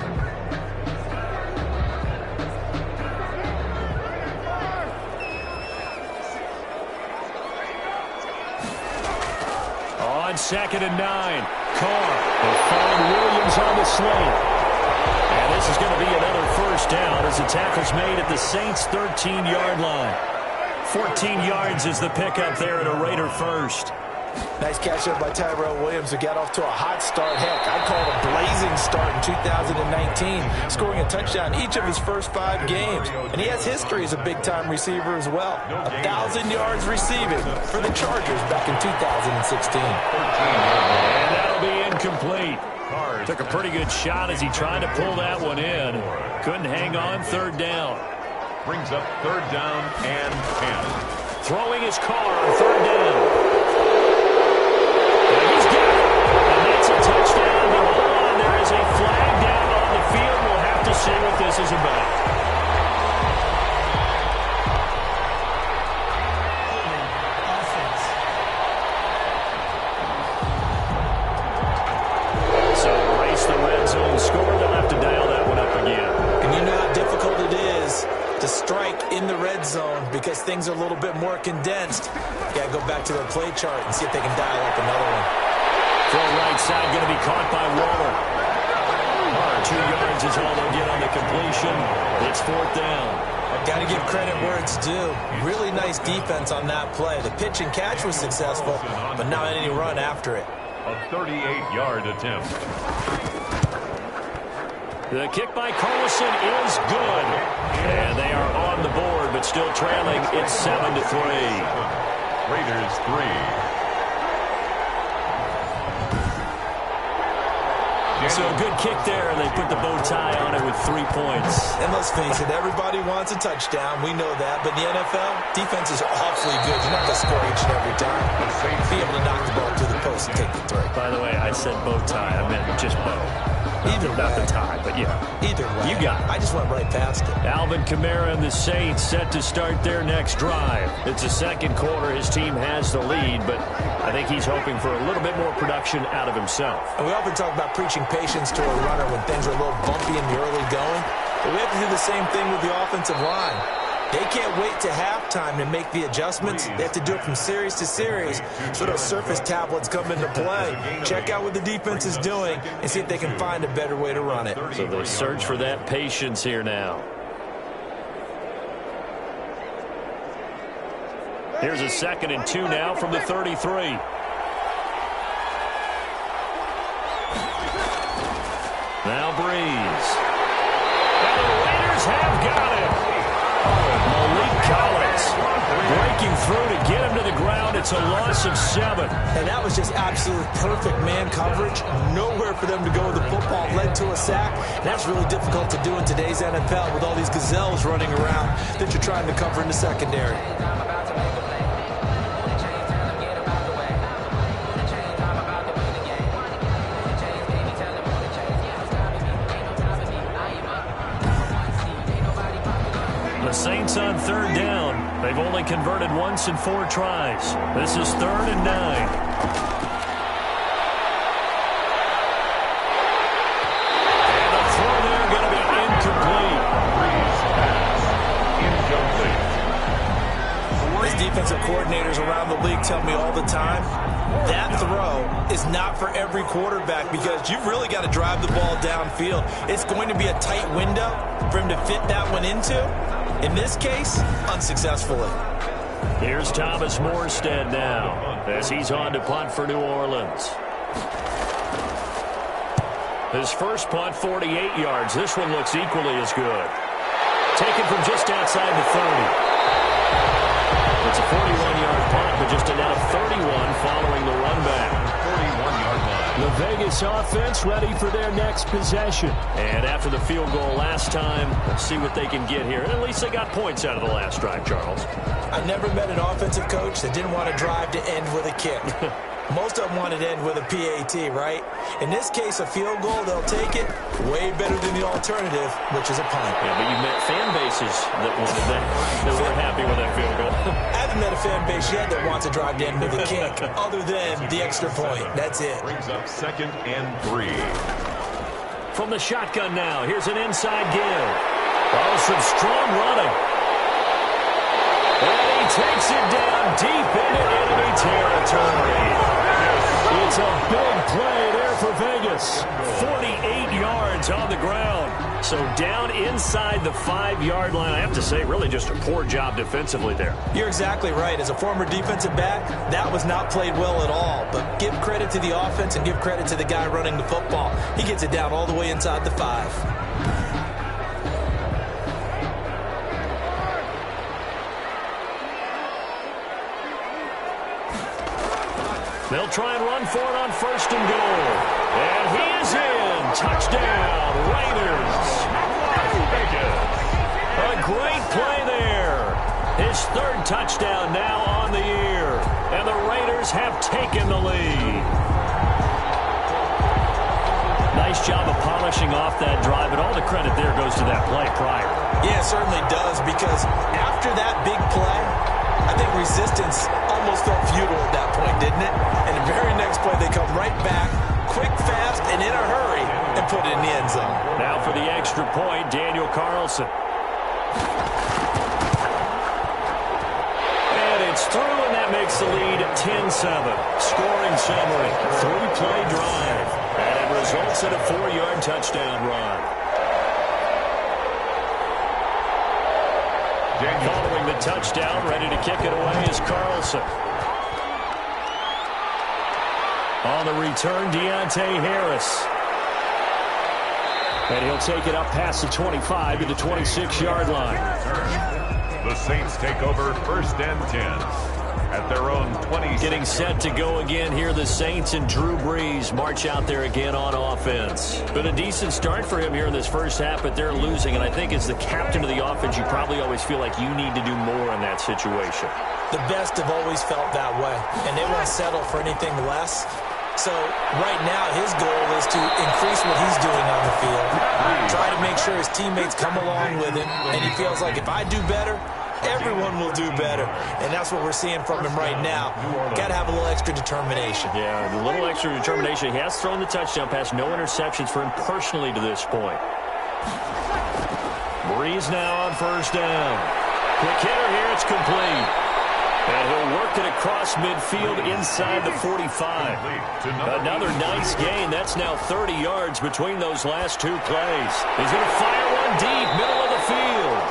On 2nd and 9, Carr will find Williams on the sling. And this is going to be another first down as the tackle's made at the Saints' 13-yard line. 14 yards is the pickup there at a Raider first. Nice catch up by Tyrell Williams, who got off to a hot start. Heck, I call it a blazing start in 2019, scoring a touchdown each of his first 5 games. And he has history as a big-time receiver as well. 1,000 yards receiving for the Chargers back in 2016. And that'll be incomplete. Took a pretty good shot as he tried to pull that one in. Couldn't hang on 3rd down. Brings up 3rd down and 10. Throwing his car on 3rd down. He's got it. And that's a touchdown. But hold on, there is a flag down on the field. We'll have to see what this is about. Offense. So erase the red zone score. They'll have to dial that one up again. And you know how difficult it is to strike in the red zone because things are a little bit more condensed. You got to go back to their play chart and see if they can dial up another one. Throw right side going to be caught by Waller. 2 yards is all they'll get on the completion. It's 4th down. Got to give credit where it's due. Really nice defense on that play. The pitch and catch was successful, but not any run after it. A 38-yard attempt. The kick by Carlson is good. And they are on the board, but still trailing. It's 7-3. Raiders 3. So a good kick there, and they put the bow tie on it with 3 points. And let's face it, everybody wants a touchdown. We know that. But in the NFL, defense is awfully good. You're not going to score each and every time. Be able to knock the ball through the post and take the throw. By the way, I said bow tie. I meant just bow. Either not the tie, but yeah. Either way. You got it. I just went right past it. Alvin Kamara and the Saints set to start their next drive. It's the 2nd quarter. His team has the lead, but I think he's hoping for a little bit more production out of himself. And we often talk about preaching patience to a runner when things are a little bumpy in the early going. But we have to do the same thing with the offensive line. They can't wait to halftime to make the adjustments. They have to do it from series to series so those surface tablets come into play. Check out what the defense is doing and see if they can find a better way to run it. So they search for that patience here now. Here's a 2nd and 2 now from the 33. Now Breeze. And the Raiders have got it. Malik Collins breaking through to get him to the ground. It's a loss of 7. And that was just absolute perfect man coverage. Nowhere for them to go with the football. Led to a sack. And that's really difficult to do in today's NFL with all these gazelles running around that you're trying to cover in the secondary. The Saints on 3rd down. They've only converted once in 4 tries. This is 3rd and 9. And a throw there going to be incomplete. This defensive coordinators around the league tell me all the time, that throw is not for every quarterback because you've really got to drive the ball downfield. It's going to be a tight window for him to fit that one into. In this case, unsuccessfully. Here's Thomas Morstead now as he's on to punt for New Orleans. His first punt, 48 yards. This one looks equally as good. Taken from just outside the 30. It's a 41-yard punt, but just a net of 31 following the run back. 41-yard line. The Vegas offense ready for their next possession. And after the field goal last time, let's see what they can get here. At least they got points out of the last drive, Charles. I never met an offensive coach that didn't want to drive to end with a kick. Most of them wanted to end with a PAT, right? In this case, a field goal, they'll take it. Way better than the alternative, which is a punt. Yeah, but you met fan bases that wanted that. They were happy with that field goal. I haven't met a fan base yet that wants to drive to end with a kick, other than the extra point. That's it. Brings up 2nd and 3. From the shotgun now, here's an inside give. Oh, some strong running. And he takes it down deep into enemy territory. It's a big play there for Vegas. 48 yards on the ground. So down inside the 5-yard line. I have to say, really just a poor job defensively there. You're exactly right. As a former defensive back, that was not played well at all. But give credit to the offense and give credit to the guy running the football. He gets it down all the way inside the 5. They'll try and run for it on 1st and goal. And he is in. Touchdown, Raiders. A great play there. His 3rd touchdown now on the year. And the Raiders have taken the lead. Nice job of polishing off that drive, and all the credit there goes to that play prior. Yeah, it certainly does, because after that big play, I think resistance almost felt futile at that point, didn't it? And the very next play, they come right back, quick, fast, and in a hurry, and put it in the end zone. Now for the extra point, Daniel Carlson. And it's through, and that makes the lead 10-7. Scoring summary, 3-play drive. And it results in a 4-yard touchdown run. Following the touchdown, ready to kick it away is Carlson. On the return, Deontay Harris. And he'll take it up past the 25 to the 26-yard line. The Saints take over 1st and 10. At their own 20. Getting set to go again here, the Saints and Drew Brees march out there again on offense. Been a decent start for him here in this first half, but they're losing. And I think as the captain of the offense, you probably always feel like you need to do more in that situation. The best have always felt that way, and they won't settle for anything less. So right now, his goal is to increase what he's doing on the field, try to make sure his teammates come along with him, and he feels like if I do better, everyone will do better. And that's what we're seeing from him right now. Got to have a little extra determination. Yeah, a little extra determination. He has thrown the touchdown pass. No interceptions for him personally to this point. Brees now on 1st down. Quick hitter here. It's complete. And he'll work it across midfield inside the 45. Another nice gain. That's now 30 yards between those last 2 plays. He's going to fire one deep, middle of the field.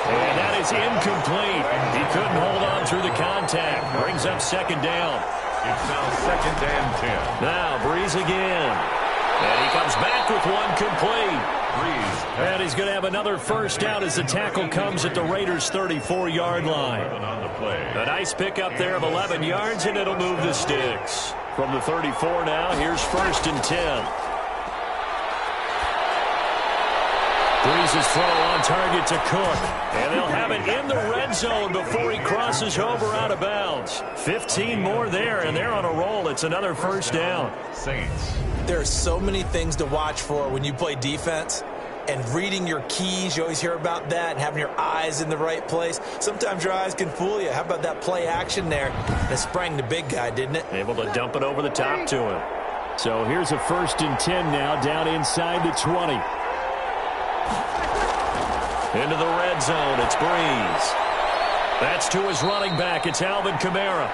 And that is incomplete. He couldn't hold on through the contact. Brings up 2nd down. It's now 2nd and 10. Now Brees again. And he comes back with one complete. Brees. And he's going to have another 1st down as the tackle comes at the Raiders' 34-yard line. A nice pickup there of 11 yards, and it'll move the sticks. From the 34 now, here's 1st and 10. Brees' throw on target to Cook. And they'll have it in the red zone before he crosses over out of bounds. 15 more there, and they're on a roll. It's another 1st down. Saints. There are so many things to watch for when you play defense. And reading your keys, you always hear about that, and having your eyes in the right place. Sometimes your eyes can fool you. How about that play action there? And it sprang the big guy, didn't it? Able to dump it over the top to him. So here's a 1st and 10 now, down inside the 20. Into the red zone, it's Brees. That's to his running back. It's Alvin Kamara.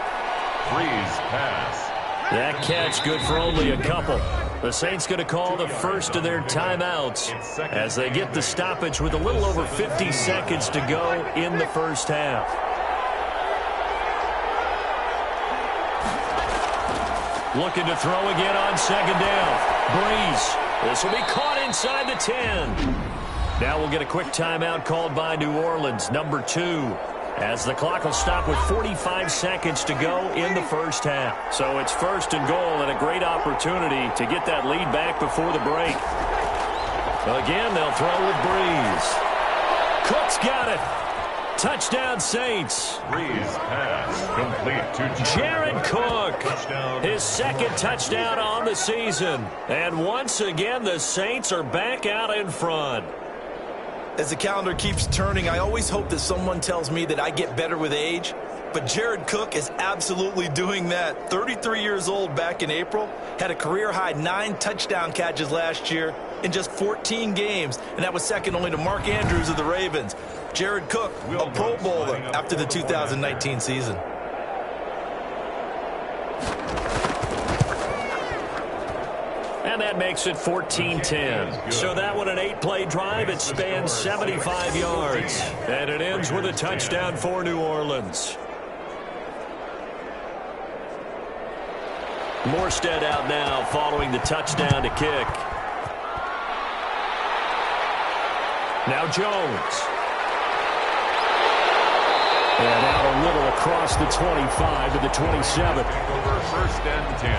Freeze pass. That catch good for only a couple. The Saints going to call the first of their timeouts as they get the stoppage with a little over 50 seconds to go in the first half. Looking to throw again on second down. Breeze. This will be caught inside the 10. Now we'll get a quick timeout called by New Orleans, number 2. As the clock will stop with 45 seconds to go in the first half. So it's first and goal and a great opportunity to get that lead back before the break. Again, they'll throw with Breeze. Cook's got it. Touchdown, Saints. Breeze pass complete to Jared Cook. His second touchdown on the season. And once again, the Saints are back out in front. As the calendar keeps turning, I always hope that someone tells me that I get better with age. But Jared Cook is absolutely doing that. 33 years old back in April. Had a career-high 9 touchdown catches last year in just 14 games. And that was second only to Mark Andrews of the Ravens. Jared Cook, a Pro Bowler after the 2019 season. And that makes it 14-10. So that one an 8-play drive. It spans 75 yards. And it ends with a touchdown for New Orleans. Morstead out now following the touchdown to kick. Now Jones. And out a little across the 25 to the 27. Over first and 10.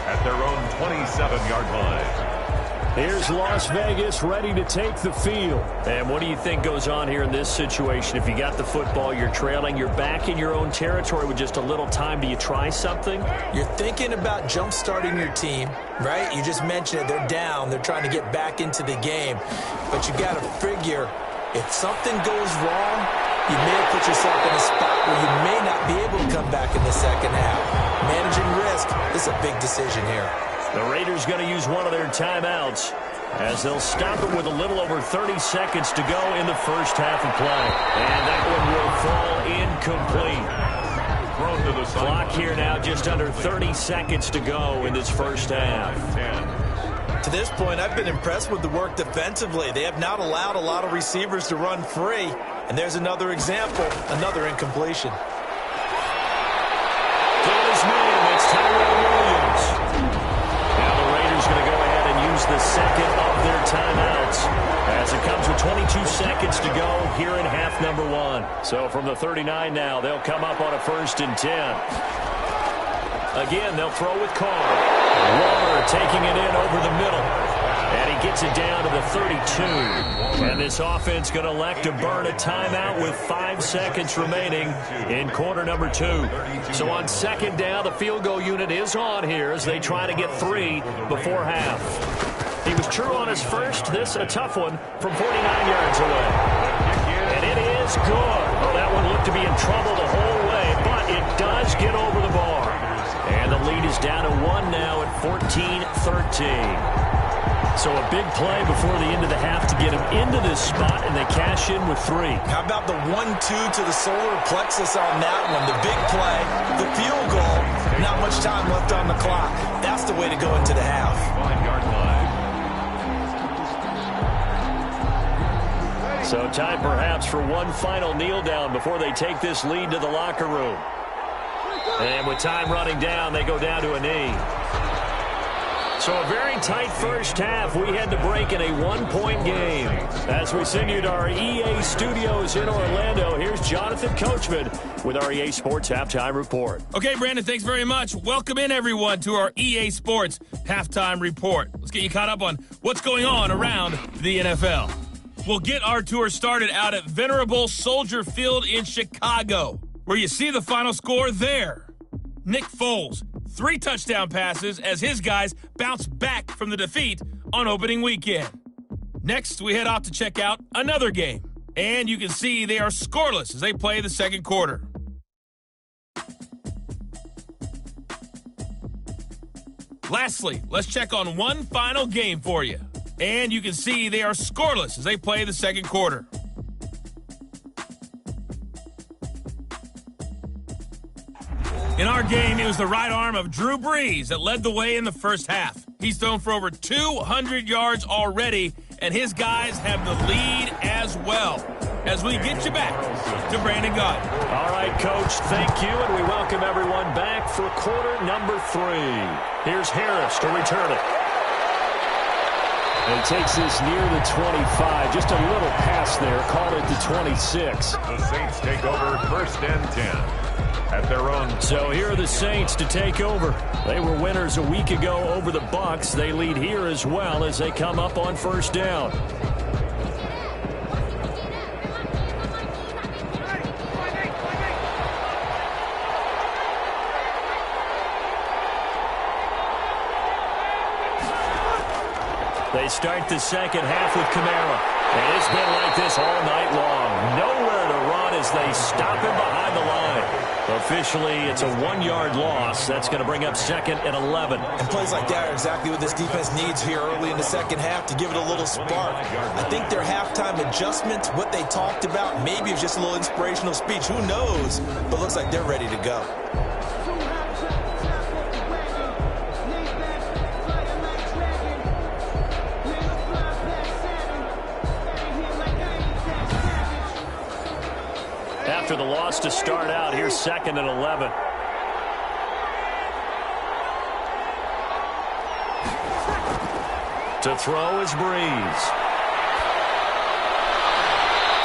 At their own 27-yard line. Here's Las Vegas ready to take the field. And what do you think goes on here in this situation? If you got the football, you're trailing, you're back in your own territory with just a little time. Do you try something? You're thinking about jump-starting your team, right? You just mentioned it. They're down. They're trying to get back into the game. But you got to figure if something goes wrong, you may have put yourself in a spot where you may not be able to come back in the second half. Managing risk is a big decision here. The Raiders going to use one of their timeouts as they'll stop it with a little over 30 seconds to go in the first half of play. And that one will fall incomplete. Thrown to the side. Clock here now just under 30 seconds to go in this first half. To this point, I've been impressed with the work defensively. They have not allowed a lot of receivers to run free. And there's another example, another incompletion. His name, it's Tyrell Williams. Now the Raiders going to go ahead and use the second of their timeouts as it comes with 22 seconds to go here in half number 1. So from the 39 now, they'll come up on a first and 10. Again, they'll throw with Carr. Waller taking it in over the middle. And he gets it down to the 32. And this offense going to elect to burn a timeout with 5 seconds remaining in quarter number 2. So on second down, the field goal unit is on here as they try to get 3 before half. He was true on his first. This a tough one from 49 yards away. And it is good. Oh, that one looked to be in trouble the whole way, but it does get over the bar. And the lead is down to 1 now at 14-13. So a big play before the end of the half to get him into this spot, and they cash in with 3. How about the 1-2 to the solar plexus on that one? The big play, the field goal, not much time left on the clock. That's the way to go into the half. 5-yard line. So time perhaps for one final kneel down before they take this lead to the locker room. And with time running down, they go down to a knee. So a very tight first half. We had to break in a 1-point game. As we send you to our EA studios in Orlando, here's Jonathan Coachman with our EA Sports Halftime Report. Okay, Brandon, thanks very much. Welcome in, everyone, to our EA Sports Halftime Report. Let's get you caught up on what's going on around the NFL. We'll get our tour started out at Venerable Soldier Field in Chicago, where you see the final score there. Nick Foles, 3 touchdown passes as his guys bounce back from the defeat on opening weekend. Next, we head off to check out another game. And you can see they are scoreless as they play the second quarter. Lastly, let's check on one final game for you. And you can see they are scoreless as they play the second quarter. In our game, it was the right arm of Drew Brees that led the way in the first half. He's thrown for over 200 yards already, and his guys have the lead as well. As we get you back to Brandon Gaudin. All right, Coach, thank you, and we welcome everyone back for quarter number 3. Here's Harris to return it. And takes this near the 25. Just a little pass there. Called it the 26. The Saints take over 1st and 10 at their own. So here are the Saints to take over. They were winners a week ago over the Bucs. They lead here as well as they come up on 1st down. They start the second half with Kamara. And it's been like this all night long. Nowhere to run as they stop him behind the line. Officially, it's a 1-yard loss. That's going to bring up 2nd and 11. And plays like that are exactly what this defense needs here early in the second half to give it a little spark. I think their halftime adjustments, what they talked about, maybe it's just a little inspirational speech. Who knows? But looks like they're ready to go. After the loss to start out, here's 2nd and 11. To throw is Brees.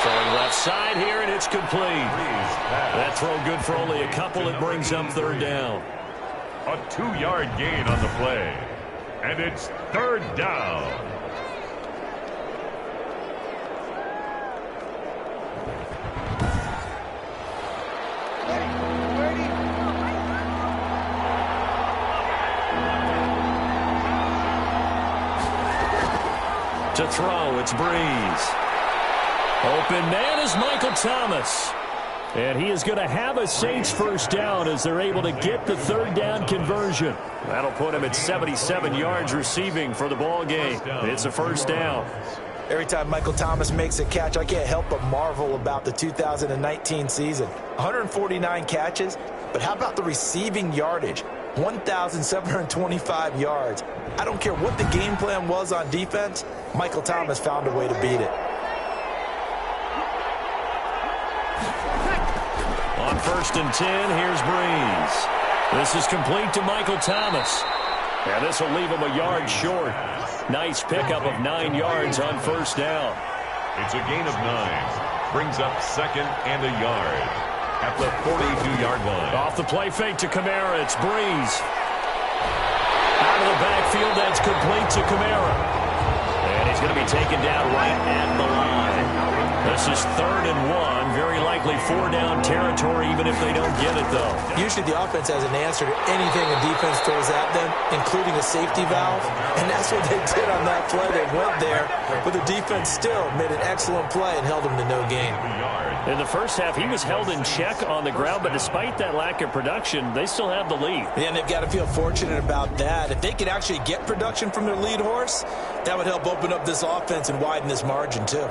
Throwing left side here, and it's complete. That throw good for only a couple. It brings up 3rd down. A 2-yard gain on the play. And it's 3rd down. To throw, it's Brees. Open man is Michael Thomas. And he is going to have a Saints 1st down as they're able to get the 3rd down conversion. That'll put him at 77 yards receiving for the ball game. It's a 1st down. Every time Michael Thomas makes a catch, I can't help but marvel about the 2019 season. 149 catches, but how about the receiving yardage? 1,725 yards. I don't care what the game plan was on defense, Michael Thomas found a way to beat it. On 1st and 10, here's Brees. This is complete to Michael Thomas. And this will leave him a yard short. Nice pickup of 9 yards on 1st down. It's a gain of 9. Brings up 2nd and a yard at the 42-yard line. Off the play fake to Kamara, it's Brees. Out of the backfield, that's complete to Kamara. And he's going to be taken down right at the line. This is 3rd and 1. Very likely 4-down territory, even if they don't get it, though. Usually the offense has an answer to anything a defense throws at them, including a safety valve. And that's what they did on that play. They went there, but the defense still made an excellent play and held them to no gain. In the first half, he was held in check on the ground, but despite that lack of production, they still have the lead. Yeah, and they've got to feel fortunate about that. If they could actually get production from their lead horse, that would help open up this offense and widen this margin, too.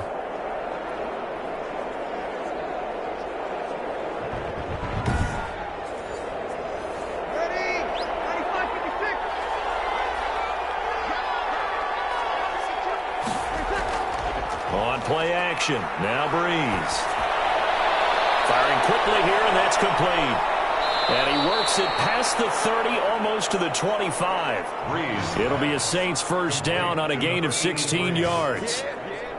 On play action, now Brees. Firing quickly here, and that's complete. And he works it past the 30, almost to the 25. Brees. It'll be a Saints 1st down on a gain of 16 yards.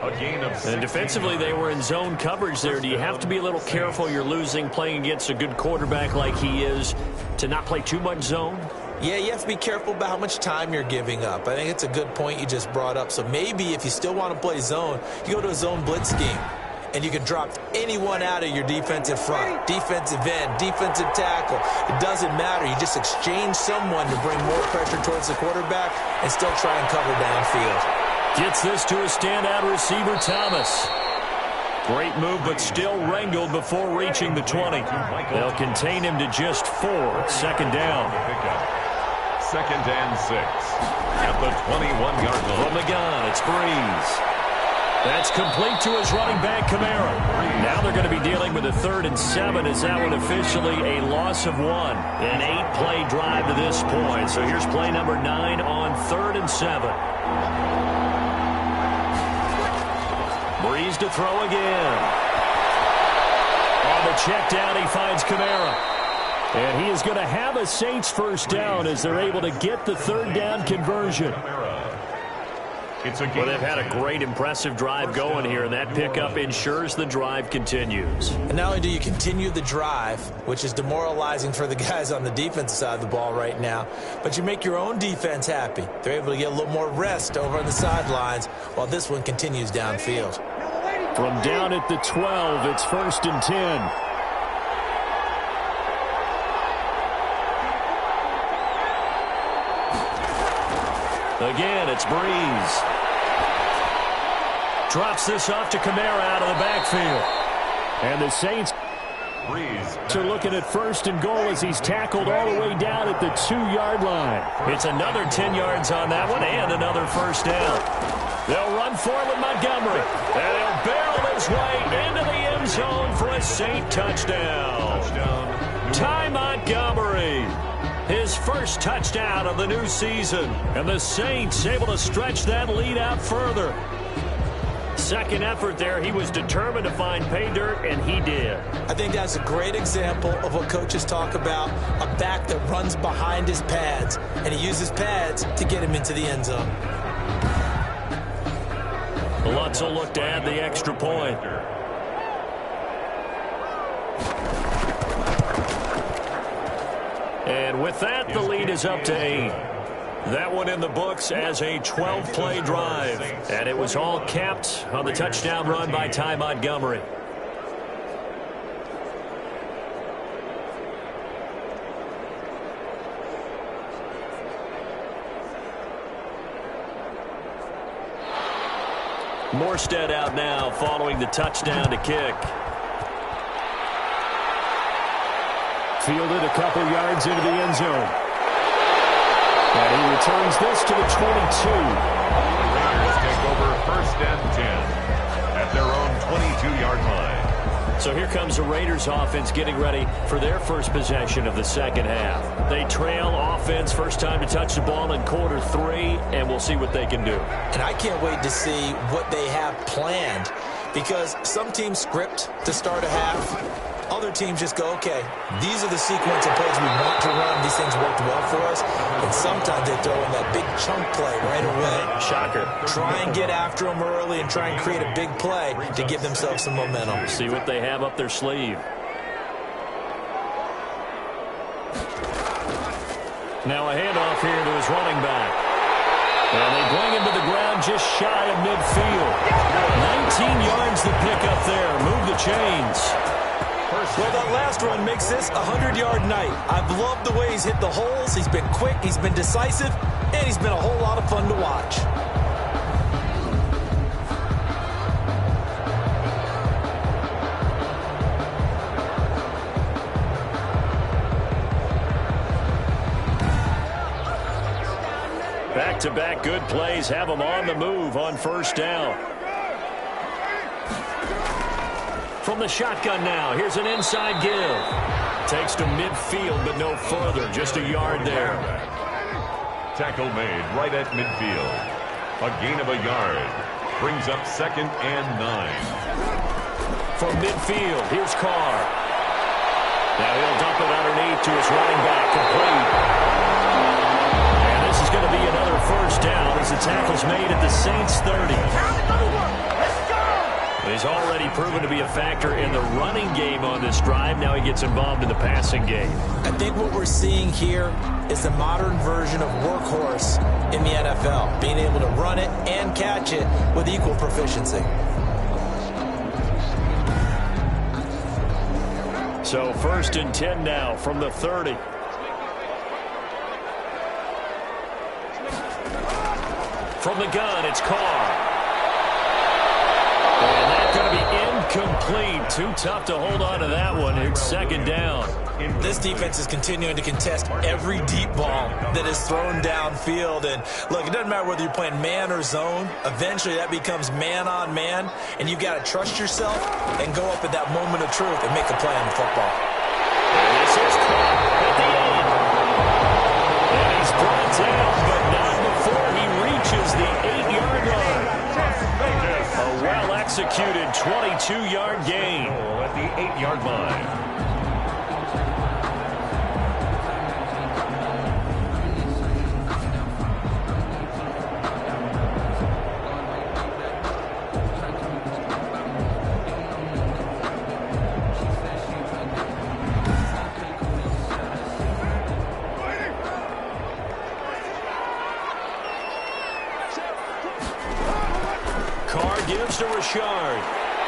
A gain of 16. And defensively, they were in zone coverage there. Do you have to be a little careful? You're losing, playing against a good quarterback like he is, to not play too much zone? Yeah, you have to be careful about how much time you're giving up. I think it's a good point you just brought up. So maybe if you still want to play zone, you go to a zone blitz scheme. And you can drop anyone out of your defensive front, defensive end, defensive tackle. It doesn't matter. You just exchange someone to bring more pressure towards the quarterback and still try and cover downfield. Gets this to a standout receiver, Thomas. Great move, but still wrangled before reaching the 20. They'll contain him to just 4. 2nd down. 2nd and 6 at the 21-yard line. From the gun, it's Brees. That's complete to his running back, Kamara. Now they're going to be dealing with a 3rd and 7 as that one officially a loss of 1. An 8-play drive to this point. So here's play number 9 on 3rd and 7. Breeze to throw again. On the check down, he finds Kamara. And he is going to have a Saints first down as they're able to get the 3rd down conversion. Well, they've had a great, impressive drive going here, and that pickup ensures the drive continues. And not only do you continue the drive, which is demoralizing for the guys on the defensive side of the ball right now, but you make your own defense happy. They're able to get a little more rest over on the sidelines while this one continues downfield. From down at the 12, it's 1st and 10. Again, it's Breeze. Drops this off to Kamara out of the backfield. And the Saints are looking at 1st and goal as he's tackled all the way down at the 2-yard line. It's another 10 yards on that one and another first down. They'll run for it with Montgomery. And he'll barrel his way into the end zone for a Saint touchdown. Ty Montgomery. His first touchdown of the new season. And the Saints able to stretch that lead out further. Second effort there, he was determined to find pay dirt, and he did. I think that's a great example of what coaches talk about, a back that runs behind his pads, and he uses pads to get him into the end zone. Lutz will look to add the extra point. And with that, the lead is up to 8. That one in the books as a 12-play drive. And it was all capped on the touchdown run by Ty Montgomery. Morstead out now following the touchdown to kick. Fielded a couple yards into the end zone. And he returns this to the 22. Raiders take over 1st and 10 at their own 22-yard line. So here comes the Raiders offense getting ready for their first possession of the second half. They trail offense first time to touch the ball in quarter 3, and we'll see what they can do. And I can't wait to see what they have planned, because some teams script to start a half. Other teams just go, okay, these are the sequence of plays we want to run. These things worked well for us. And sometimes they throw in that big chunk play right away. Shocker. Try and get after them early and try and create a big play to give themselves some momentum. See what they have up their sleeve. Now a handoff here to his running back. And they bring him to the ground just shy of midfield. 19 yards to pick up there. Move the chains. Well, that last run makes this a 100-yard night. I've loved the way he's hit the holes. He's been quick, he's been decisive, and he's been a whole lot of fun to watch. Back-to-back good plays have him on the move on first down. From the shotgun now, here's an inside give. Takes to midfield, but no further, just a yard there. Tackle made right at midfield. A gain of a yard. Brings up 2nd and 9. From midfield, here's Carr. Now he'll dump it underneath to his running back, complete. And this is going to be another first down as the tackle's made at the Saints 30. He's already proven to be a factor in the running game on this drive. Now he gets involved in the passing game. I think what we're seeing here is the modern version of workhorse in the NFL, being able to run it and catch it with equal proficiency. So 1st and 10 now from the 30. From the gun, it's Carr. And that's going to be incomplete. Too tough to hold on to that one. It's 2nd down. This defense is continuing to contest every deep ball that is thrown downfield. And look, it doesn't matter whether you're playing man or zone. Eventually, that becomes man on man, and you've got to trust yourself and go up at that moment of truth and make a play on the football. This is caught at the end. And he's brought down, but not before he reaches the 8-yard line. A well-executed 22-yard gain at the 8-yard line. Gives to Richard.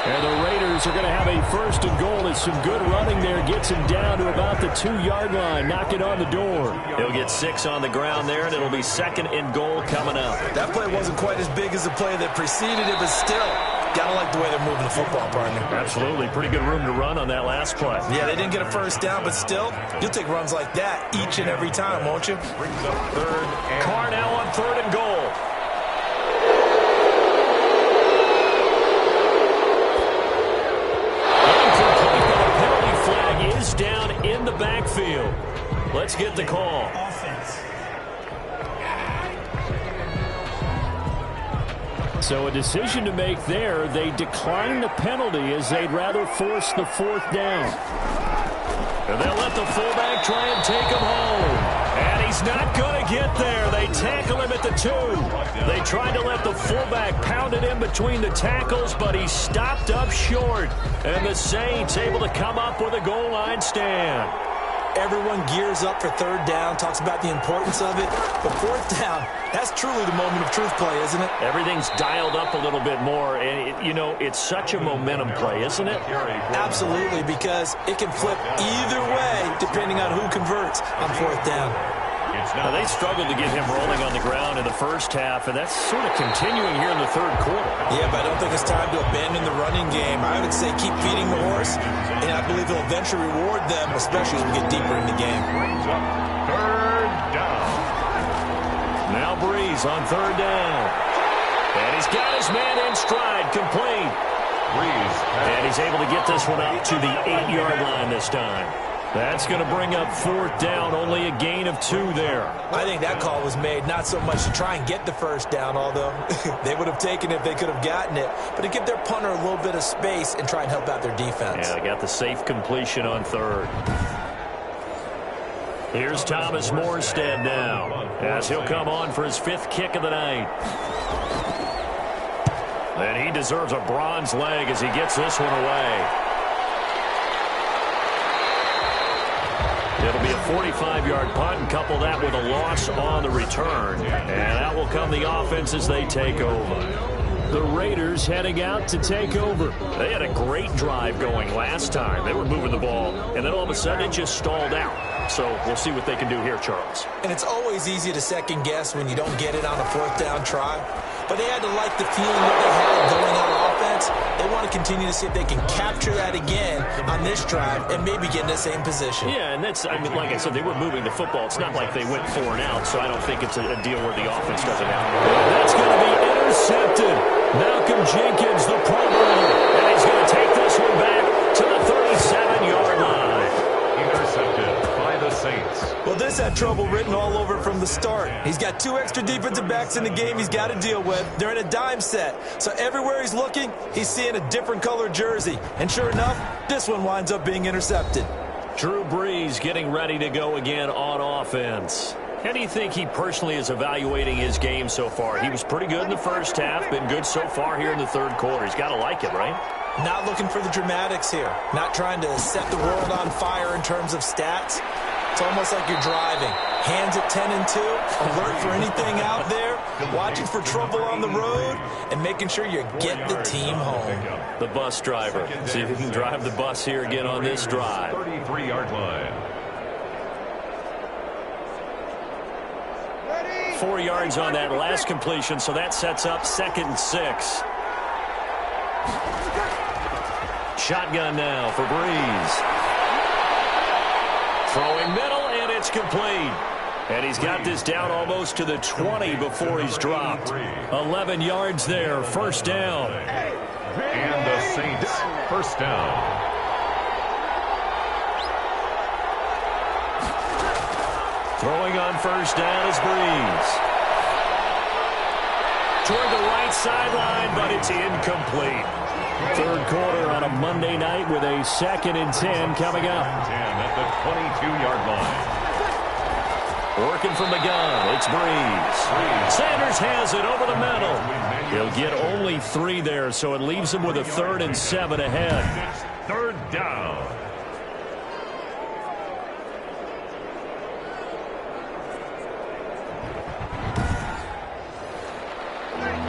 And the Raiders are going to have a first and goal. It's some good running there. Gets him down to about the 2-yard line. Knock it on the door. He'll get 6 on the ground there, and it'll be second and goal coming up. That play wasn't quite as big as the play that preceded it, but still, gotta like the way they're moving the football, partner. Absolutely. Pretty good room to run on that last play. Yeah, they didn't get a first down, but still, you'll take runs like that each and every time, won't you? Brings up third and... Carr now on third and goal. Is down in the backfield. Let's get the call. Offense. So a decision to make there. They decline the penalty as they'd rather force the 4th down. And they'll let the fullback try and take him home. And he's not going to get there. They tackle him at the 2. They tried to let the fullback pound it in between the tackles, but he stopped up short. And the Saints able to come up with a goal line stand. Everyone gears up for third down, talks about the importance of it. But 4th down, that's truly the moment of truth play, isn't it? Everything's dialed up a little bit more. And, you know, it's such a momentum play, isn't it? Absolutely, because it can flip either way depending on who converts on 4th down. Now, they struggled to get him rolling on the ground in the first half, and that's sort of continuing here in the third quarter. Yeah, but I don't think it's time to abandon the running game. I would say keep feeding the horse, and I believe he'll eventually reward them, especially as we get deeper in the game. Third down. Now Breeze on third down. And he's got his man in stride, complete. Breeze. And he's able to get this one up to the 8-yard line this time. That's going to bring up 4th down, only a gain of 2 there. I think that call was made not so much to try and get the first down, although they would have taken it if they could have gotten it, but to give their punter a little bit of space and try and help out their defense. Yeah, they got the safe completion on third. Here's Thomas Morstead now, as he'll come on for his 5th kick of the night. And he deserves a bronze leg as he gets this one away. It'll be a 45-yard punt, and couple that with a loss on the return. And that will come the offense as they take over. The Raiders heading out to take over. They had a great drive going last time. They were moving the ball, and then all of a sudden it just stalled out. So we'll see what they can do here, Charles. And it's always easy to second guess when you don't get it on a 4th down try. But they had to like the feeling that they had going on offense. They want to continue to see if they can capture that again on this drive and maybe get in the same position. Yeah, and that's, I mean, like I said, they were moving the football. It's not like they went 4 and out, so I don't think it's a deal where the offense doesn't have it. That's going to be intercepted. Malcolm Jenkins, the Pro Bowler, and he's going to take this one back to the 37-yard line. Intercepted by the Saints. Well, this had trouble written all over from the start. He's got 2 extra defensive backs in the game he's got to deal with. They're in a dime set. So everywhere he's looking, he's seeing a different color jersey. And sure enough, this one winds up being intercepted. Drew Brees getting ready to go again on offense. How do you think he personally is evaluating his game so far? He was pretty good in the first half, been good so far here in the third quarter. He's got to like it, right? Not looking for the dramatics here. Not trying to set the world on fire in terms of stats. It's almost like you're driving. Hands at 10 and 2, alert for anything out there, watching for trouble on the road, and making sure you get the team home. The bus driver. See if he can drive the bus here again on this drive. 33-yard line. 4 yards on that last completion, so that sets up 2nd and 6. Shotgun now for Breeze. It's complete. And he's got this down almost to the 20 before he's dropped. 11 yards there, first down. And the Saints, first down. Throwing on first down is Breeze. Toward the right sideline, but it's incomplete. Third quarter on a Monday night with a 2nd and 10 coming up. 10 at the 22-yard line. Working from the gun, it's Breeze. Sanders has it over the middle. He'll get only 3 there, so it leaves him with a 3rd and 7 ahead. It's third down.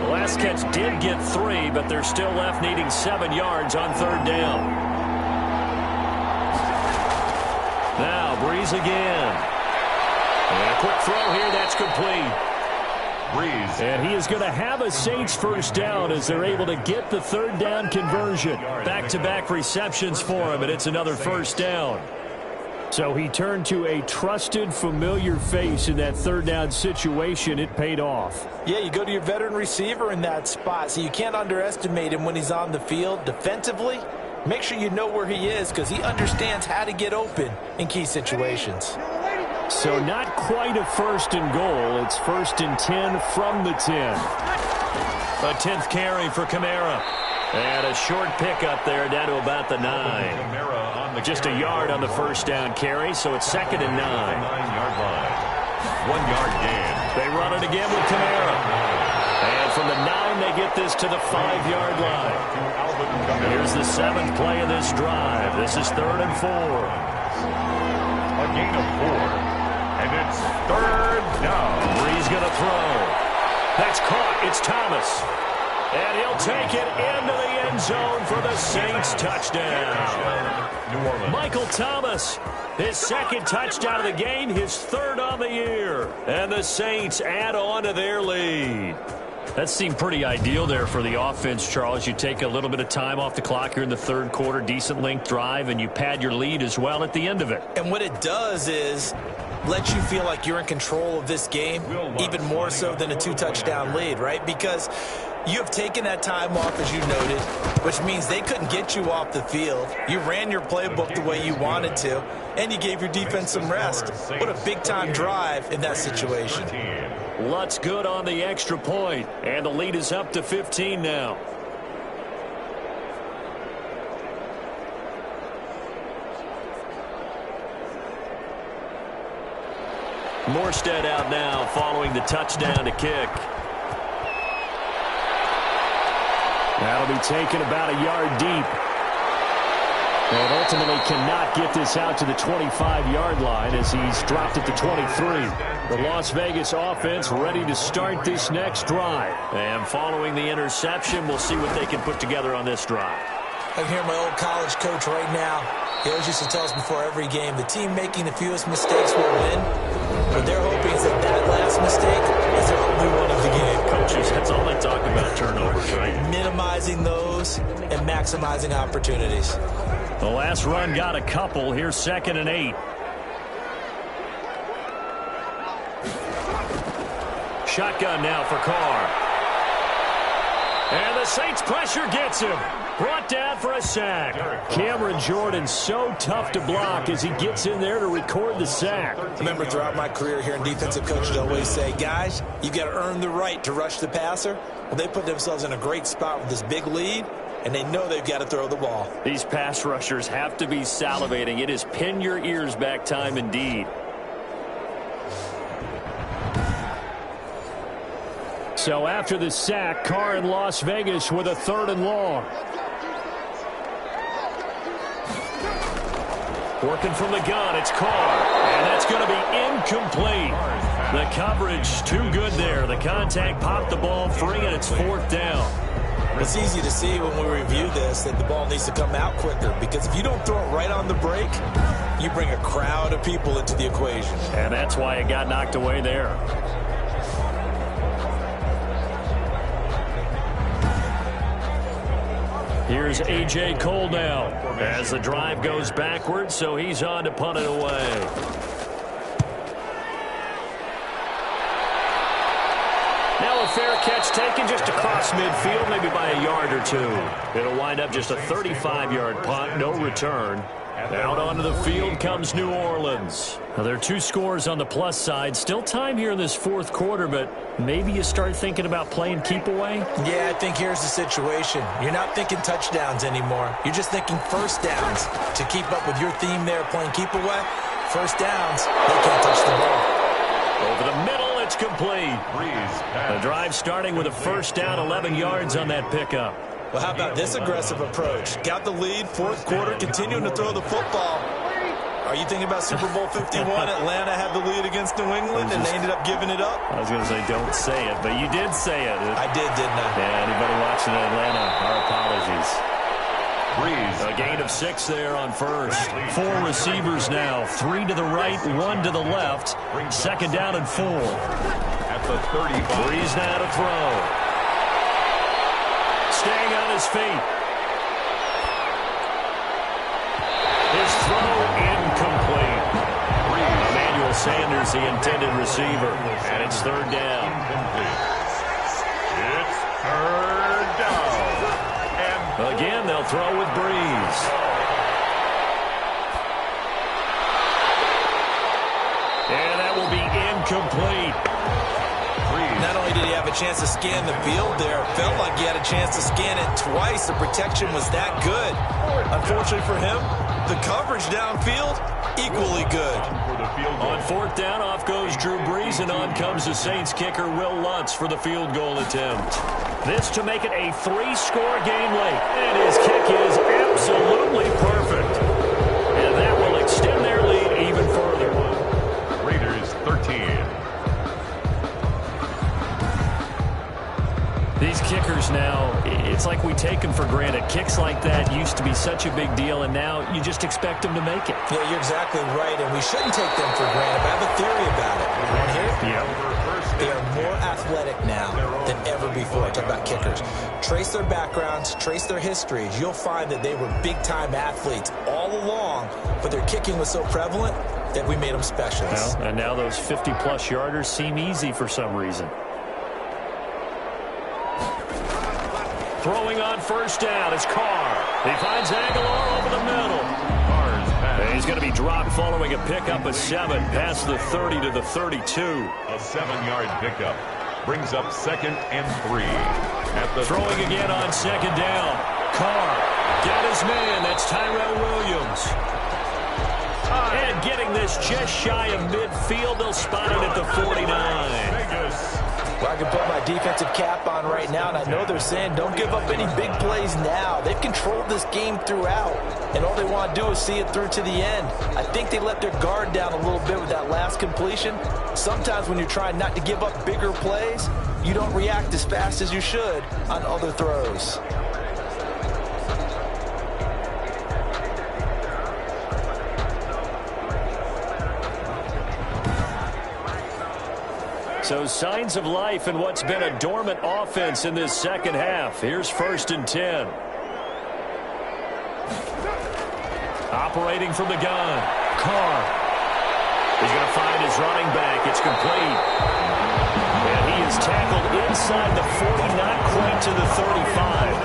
The last catch did get 3, but they're still left needing 7 yards on third down. Now Breeze again. And a quick throw here, that's complete. Breeze. And he is going to have a Saints first down as they're able to get the third down conversion. Back-to-back receptions for him, and it's another first down. So he turned to a trusted, familiar face in that third down situation. It paid off. Yeah, you go to your veteran receiver in that spot, so you can't underestimate him when he's on the field. Defensively, make sure you know where he is because he understands how to get open in key situations. So not quite a 1st and goal. It's 1st and 10 from the 10. A 10th carry for Kamara. And a short pickup there down to about the 9. Just a yard on the first down carry, so it's 2nd and 9. 9-yard line. 1-yard gain. They run it again with Kamara. And from the 9, they get this to the 5-yard line. Here's the 7th play of this drive. This is 3rd and 4. A gain of 4. And it's third down. Breeze going to throw. That's caught. It's Thomas. And he'll take it into the end zone for the Saints touchdown. New Orleans. Michael Thomas, his 2nd touchdown of the game, his 3rd on the year. And the Saints add on to their lead. That seemed pretty ideal there for the offense, Charles. You take a little bit of time off the clock here in the third quarter, decent length drive, and you pad your lead as well at the end of it. And what it does is let you feel like you're in control of this game, even more so than a 2-touchdown lead, right? Because you have taken that time off, as you noted, which means they couldn't get you off the field. You ran your playbook the way you wanted to, and you gave your defense some rest. What a big-time drive in that situation. Lutz good on the extra point, and the lead is up to 15 now. Morstead out now following the touchdown to kick. That'll be taken about a yard deep. And ultimately cannot get this out to the 25-yard line as he's dropped it to 23. The Las Vegas offense ready to start this next drive. And following the interception, we'll see what they can put together on this drive. I can hear my old college coach right now. He always used to tell us before every game, the team making the fewest mistakes will win. But they're hoping that last mistake is their only one of the game. Coaches, that's all they talk about, turnovers, right? Minimizing those and maximizing opportunities. The last run got a couple. Here's 2nd and 8. Shotgun now for Carr. And the Saints pressure gets him. Brought down for a sack. Cameron Jordan so tough to block as he gets in there to record the sack. I remember throughout my career hearing defensive coaches always say, guys, you got to earn the right to rush the passer. Well, they put themselves in a great spot with this big lead, and they know they've got to throw the ball. These pass rushers have to be salivating. It is pin your ears back time indeed. So after the sack, Carr in Las Vegas with a 3rd and long. Working from the gun, it's Carr. And that's going to be incomplete. The coverage too good there. The contact popped the ball free, and it's 4th down. It's easy to see when we review this that the ball needs to come out quicker, because if you don't throw it right on the break, you bring a crowd of people into the equation. And that's why it got knocked away there. Here's A.J. Cole now as the drive goes backwards, so he's on to punt it away. fair catch taken just across midfield, maybe by a yard or two. It'll wind up just a 35-yard punt, no return. Out onto the field comes New Orleans. Now, there are 2 scores on the plus side. Still time here in this fourth quarter, but maybe you start thinking about playing keep away? Yeah, I think here's the situation. You're not thinking touchdowns anymore. You're just thinking first downs. To keep up with your theme there, playing keep away, first downs, they can't touch the ball. Over the middle, it's complete. The drive starting with a first down, 11 yards on that pickup. Well, how about this aggressive approach? Got the lead, fourth quarter, continuing to throw the football. Are you thinking about Super Bowl 51? Atlanta had the lead against New England, and they ended up giving it up? I was going to say don't say it, but you did say it. I did, didn't I? Yeah, anybody watching Atlanta, our apologies. A gain of 6 there on first. 4 receivers now, 3 to the right, 1 to the left. Second down and 4. At the 35. Breeze now to throw. Staying on his feet. His throw incomplete. Emmanuel Sanders, the intended receiver. And it's third down. It's third down. And again, they'll throw with Breeze. And that will be incomplete. Not only did he have a chance to scan the field there, it felt like he had a chance to scan it twice. The protection was that good. Unfortunately for him, the coverage downfield, equally good. On fourth down, off goes Drew Brees, and on comes the Saints kicker, Will Lutz, for the field goal attempt. This to make it a 3-score game late. And his kick is absolutely perfect. And that will extend their lead even further. Raiders 13. These kickers now, it's like we take them for granted. Kicks like that used to be such a big deal, and now you just expect them to make it. Yeah, you're exactly right, and we shouldn't take them for granted, but I have a theory about it. You want to hear it? Yeah. They are more athletic now than ever before. Talk about kickers. Trace their backgrounds, trace their histories. You'll find that they were big-time athletes all along, but their kicking was so prevalent that we made them specialists. Well, and now those 50-plus yarders seem easy for some reason. Throwing on first down is Carr. He finds Aguilar over the middle. And he's going to be dropped following a pickup of 7 past the 30 to the 32. A 7-yard pickup brings up 2nd and 3. At the throwing again on second down. Carr got his man. That's Tyrell Williams. And getting this just shy of midfield. They'll spot it at the 49. Well, I can put my defensive cap on right now, and I know they're saying don't give up any big plays now. They've controlled this game throughout, and all they want to do is see it through to the end. I think they let their guard down a little bit with that last completion. Sometimes when you're trying not to give up bigger plays, you don't react as fast as you should on other throws. So signs of life in what's been a dormant offense in this second half. Here's 1st and 10. Operating from the gun. Carr. He's going to find his running back. It's complete. And he is tackled inside the 40, not quite to the 35.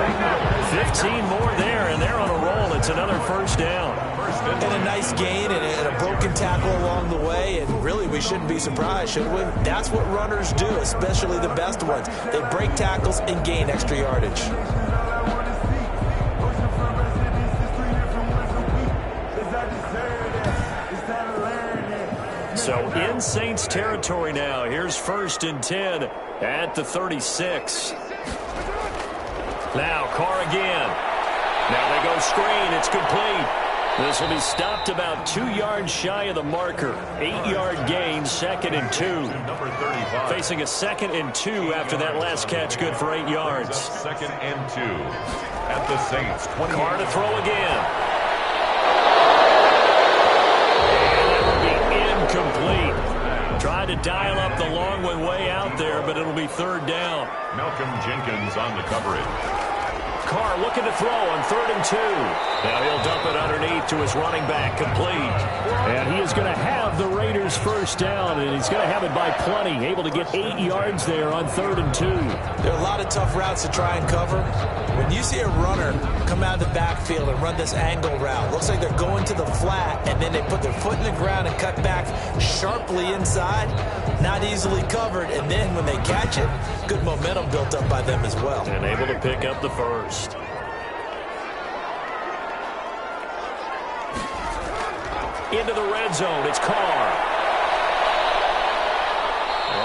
15 more there, and they're on a roll. It's another first down. And a nice gain and a broken tackle along the way, and really we shouldn't be surprised, should we? That's what runners do, especially the best ones. They break tackles and gain extra yardage. So in Saints territory now. Here's 1st and 10 at the 36. Now Carr again. Now they go screen. It's complete. This will be stopped about 2 yards shy of the marker. 8-yard gain, 2nd and 2. Number 35. Facing a 2nd and 2 after that last catch, good for 8 yards. 2nd and 2 at the Saints. Carr to throw again. And that will be incomplete. Tried to dial up the long one way out there, but it'll be 3rd down. Malcolm Jenkins on the coverage. Carr looking to throw on 3rd and 2. Now he'll dump it underneath to his running back, complete. And he is going to have the Raiders Raiders first down, and he's going to have it by plenty. Able to get 8 yards there on 3rd and 2. There are a lot of tough routes to try and cover. When you see a runner come out of the backfield and run this angle route, looks like they're going to the flat, and then they put their foot in the ground and cut back sharply inside. Not easily covered, and then when they catch it, good momentum built up by them as well. And able to pick up the first. Into the red zone, it's Carr.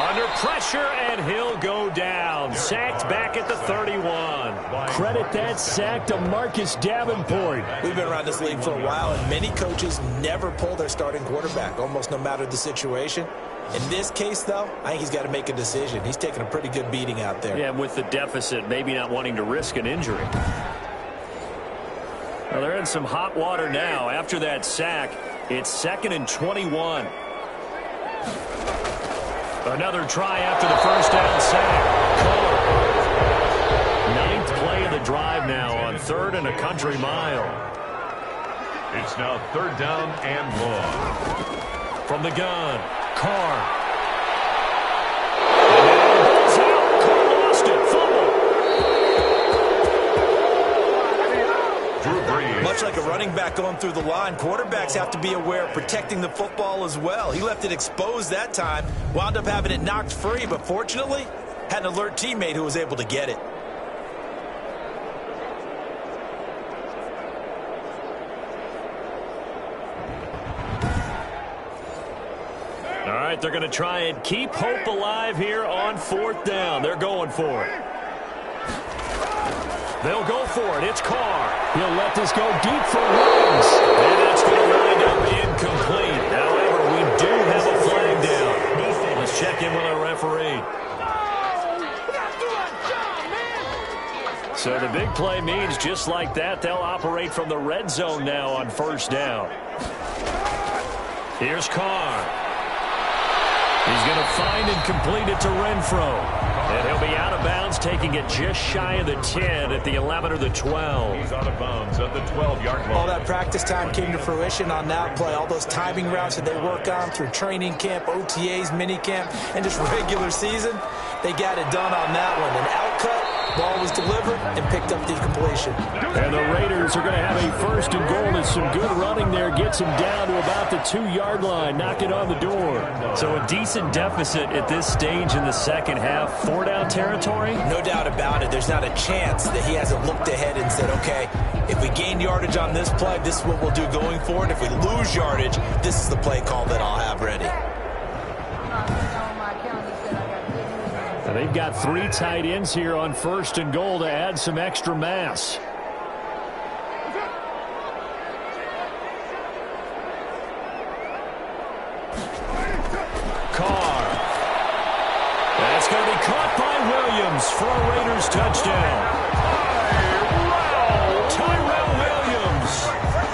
Under pressure, and he'll go down. Sacked back at the 31. Credit that sack to Marcus Davenport. We've been around this league for a while, and many coaches never pull their starting quarterback, almost no matter the situation. In this case, though, I think he's got to make a decision. He's taking a pretty good beating out there. Yeah, with the deficit, maybe not wanting to risk an injury. Well, they're in some hot water now. After that sack, it's 2nd and 21. Another try after the first down sack. Carr. 9th play of the drive now on 3rd and a country mile. It's now 3rd down and long. From the gun, Carr. And now the ball's out. Carr lost it. Fumble. Much like a running back going through the line, quarterbacks have to be aware of protecting the football as well. He left it exposed that time, wound up having it knocked free, but fortunately, had an alert teammate who was able to get it. All right, they're going to try and keep hope alive here on 4th down. They're going for it. They'll go for it. It's Carr. He'll let this go deep for Williams. And that's going to wind up incomplete. However, we do have a flag down. Let's check in with our referee. So the big play means just like that, they'll operate from the red zone now on 1st down. Here's Carr. He's going to find and complete it to Renfro. And he'll be out of bounds, taking it just shy of the 10 at the 11 or the 12. He's out of bounds at the 12-yard line. All that practice time came to fruition on that play. All those timing routes that they work on through training camp, OTAs, minicamp, and just regular season, they got it done on that one. An outcut, ball was delivered, and picked up the completion. And the Raiders are going to have a 1st and goal. As some good running there gets him down to about the 2-yard line, knocking on the door. So a decent deficit at this stage in the second half. 4-down territory? No doubt about it. There's not a chance that he hasn't looked ahead and said, okay, if we gain yardage on this play, this is what we'll do going forward. If we lose yardage, this is the play call that I'll have ready. And they've got 3 tight ends here on 1st and goal to add some extra mass. Carr. That's going to be caught by Williams for a Raiders touchdown. Tyrell Williams.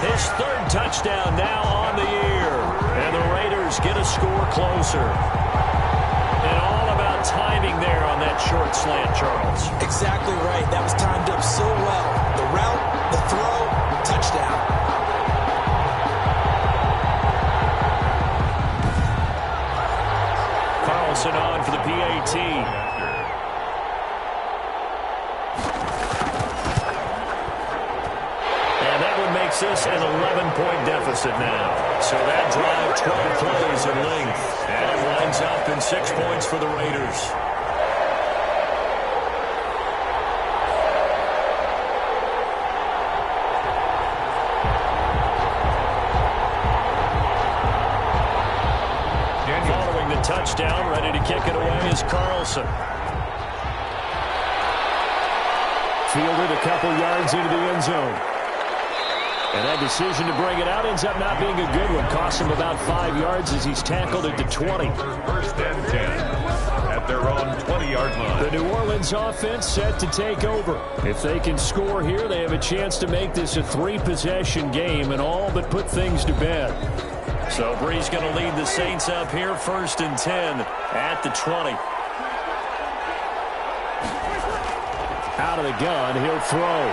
His 3rd touchdown now on the year. And the Raiders get a score closer. And all about timing there on that short slant, Charles. Exactly right. That was timed up so well. The route, the throw, touchdown. Carlson on for the PAT. And that one makes this an 11-point deficit now. So that drive, 12 plays in length. And it winds up in 6 points for the Raiders. Following the touchdown, ready to kick it away is Carlson. Fielded a couple yards into the end zone. And that decision to bring it out ends up not being a good one. Costs him about 5 yards as he's tackled at the 20. 1st and 10 at their own 20-yard line. The New Orleans offense set to take over. If they can score here, they have a chance to make this a 3-possession game and all but put things to bed. So Bree's going to lead the Saints up here, 1st and 10 at the 20. Out of the gun, he'll throw.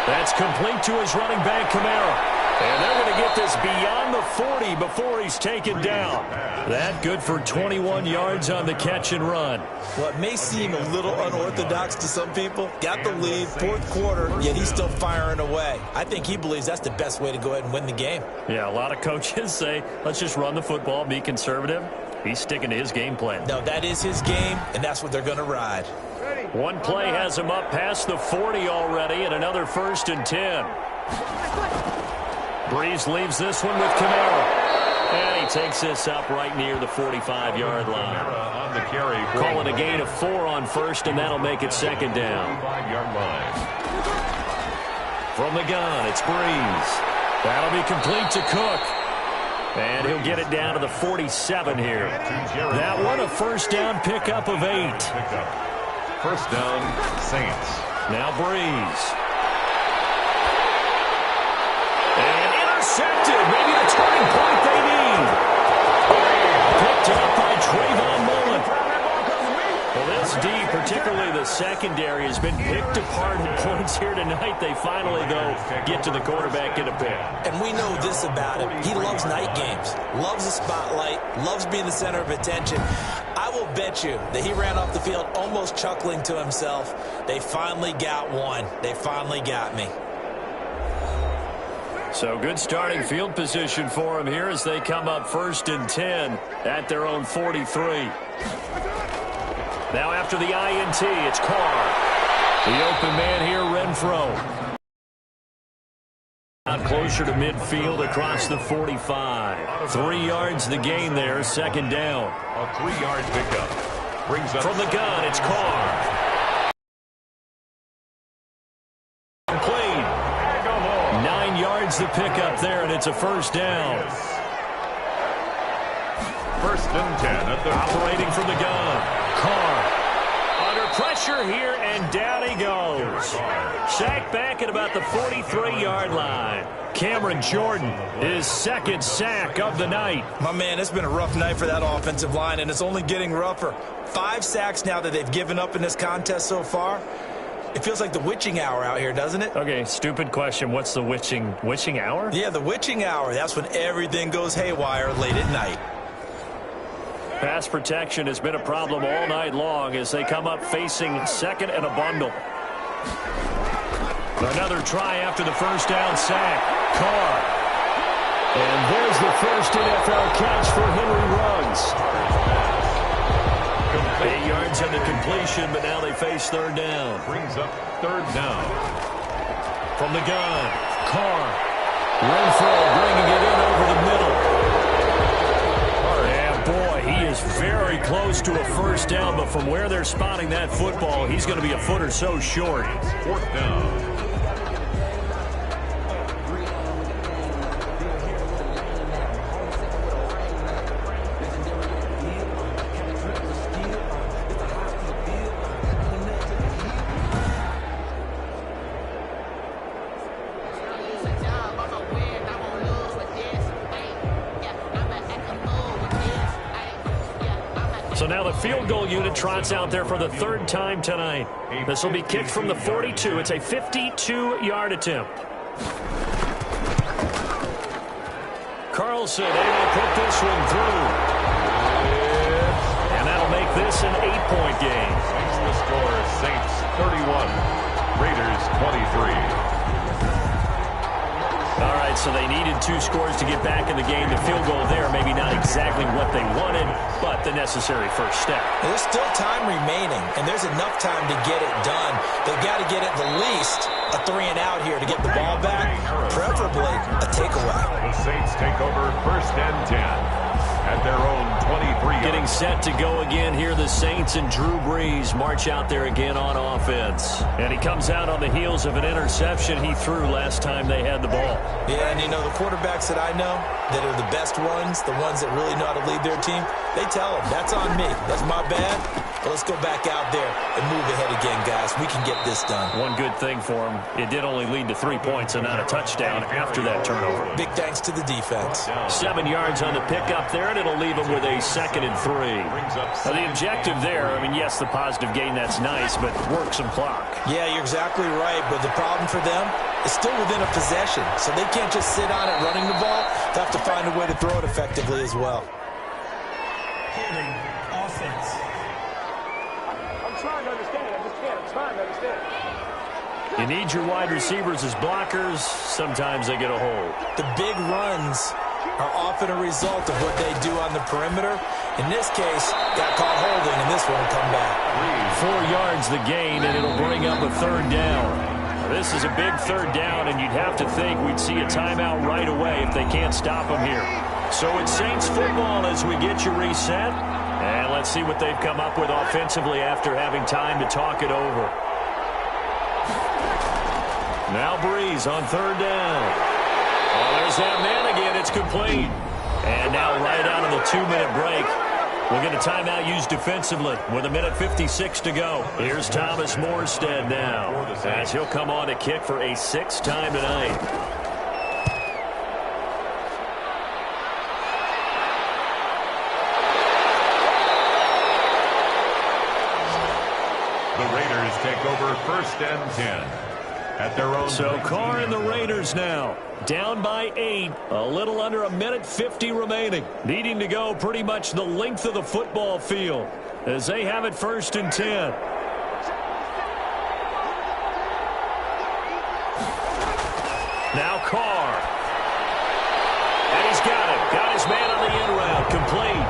That's complete to his running back, Kamara. And they're going to get this beyond the 40 before he's taken down. That good for 21 yards on the catch and run. Well, it may seem a little unorthodox to some people. Got the lead, fourth quarter, yet he's still firing away. I think he believes that's the best way to go ahead and win the game. Yeah, a lot of coaches say, let's just run the football, be conservative. He's sticking to his game plan. No, that is his game, and that's what they're going to ride. One play has him up past the 40 already, and another 1st and 10. Breeze leaves this one with Kamara. And he takes this up right near the 45-yard line. On the carry. Call it a gain of 4 on 1st, and that'll make it 2nd down. 5-yard line. From the gun, it's Breeze. That'll be complete to Cook. And he'll get it down to the 47 here. That one, a 1st down pickup of 8. 1st down, Saints. Now Breeze. And intercepted. Maybe the turning point they need. Picked up by Trayvon Mullen. Well, this D, particularly the secondary, has been picked apart in points here tonight. They finally, though, get to the quarterback in a pick. And we know this about him. He loves night games, loves the spotlight, loves being the center of attention. I will bet you that he ran off the field almost chuckling to himself. They finally got one. They finally got me. So good starting field position for him here as they come up 1st and 10 at their own 43. Now after the INT, it's Carr. The open man here, Renfro. Out closer to midfield across the 45. 3 yards the gain there, 2nd down. A 3-yard pickup. Brings up from the gun, it's Carr. Complete. 9 yards the pickup there, and it's a 1st down. 1st and 10 at the operating from the gun. Carr under pressure here, and down he goes. Sacked back at about the 43-yard line. Cameron Jordan, his 2nd sack of the night. My man, it's been a rough night for that offensive line, and it's only getting rougher. 5 sacks now that they've given up in this contest so far. It feels like the witching hour out here, doesn't it? Okay, stupid question. What's the witching hour? Yeah, the witching hour. That's when everything goes haywire late at night. Pass protection has been a problem all night long as they come up facing 2nd and a bundle. Another try after the 1st down sack. Carr. And there's the first NFL catch for Henry Ruggs. 8 yards on the completion, but now they face 3rd down. Brings up 3rd down. From the gun, Carr. Renfro bringing it in over the middle. And boy, he is very close to a 1st down, but from where they're spotting that football, he's going to be a foot or so short. 4th down. So now the field goal unit trots out there for the 3rd time tonight. This will be kicked from the 42. It's a 52-yard attempt. Carlson able to put this one through. And that'll make this an 8-point game. Makes the score Saints 31, Raiders 23. All right, so they needed 2 scores to get back in the game. The field goal there, maybe not exactly what they wanted, but the necessary first step. There's still time remaining, and there's enough time to get it done. They've got to get at the least a 3-and-out here to get the ball back, preferably a takeaway. The Saints take over 1st and 10 at their own 23. Getting set to go again here, the Saints and Drew Brees march out there again on offense. And he comes out on the heels of an interception he threw last time they had the ball. Yeah, and you know, the quarterbacks that I know that are the best ones, the ones that really know how to lead their team, they tell them, that's on me. That's my bad. But let's go back out there and move ahead again, guys. We can get this done. One good thing for him, it did only lead to 3 points and not a touchdown after that turnover. Big thanks to the defense. 7 yards on the pickup there, and yard. It'll leave them with a 2nd and 3. Now, the objective there, I mean, yes, the positive gain, that's nice, but work some clock. Yeah, you're exactly right, but the problem for them is still within a possession, so they can't just sit on it running the ball. They have to find a way to throw it effectively as well. Holding offense. I'm trying to understand. I just can't. I'm trying to understand. You need your wide receivers as blockers. Sometimes they get a hold. The big runs are often a result of what they do on the perimeter. In this case, got caught holding, and this one will come back. 4 yards the gain, and it'll bring up a 3rd down. Now, this is a big 3rd down, and you'd have to think we'd see a timeout right away if they can't stop them here. So it's Saints football as we get you reset. And let's see what they've come up with offensively after having time to talk it over. Now Breeze on 3rd down. Oh, there's that man again. It's complete. And now right out of the 2-minute break, we'll get a timeout used defensively with 1:56 to go. Here's Thomas Morstead now as he'll come on to kick for a 6th time tonight. The Raiders take over 1st and 10 at their own. So Carr and the Raiders now down by 8, a little under 1:50 remaining, needing to go pretty much the length of the football field as they have it 1st and 10. Now Carr, and he's got it, got his man on the end route, complete.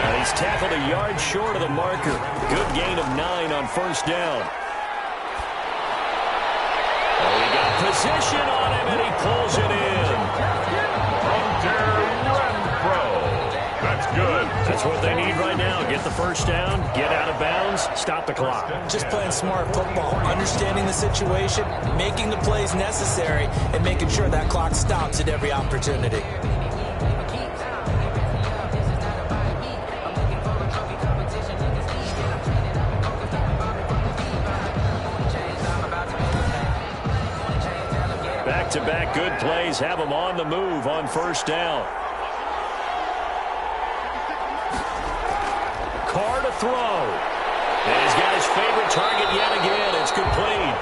And he's tackled a yard short of the marker. Good gain of 9 on 1st down. Position on him, and he pulls it in. That's good. That's what they need right now. Get the 1st down, get out of bounds, stop the clock. Just playing smart football, understanding the situation, making the plays necessary, and making sure that clock stops at every opportunity. Back-to-back good plays have him on the move on 1st down. Carr to throw. And he's got his favorite target yet again. It's complete.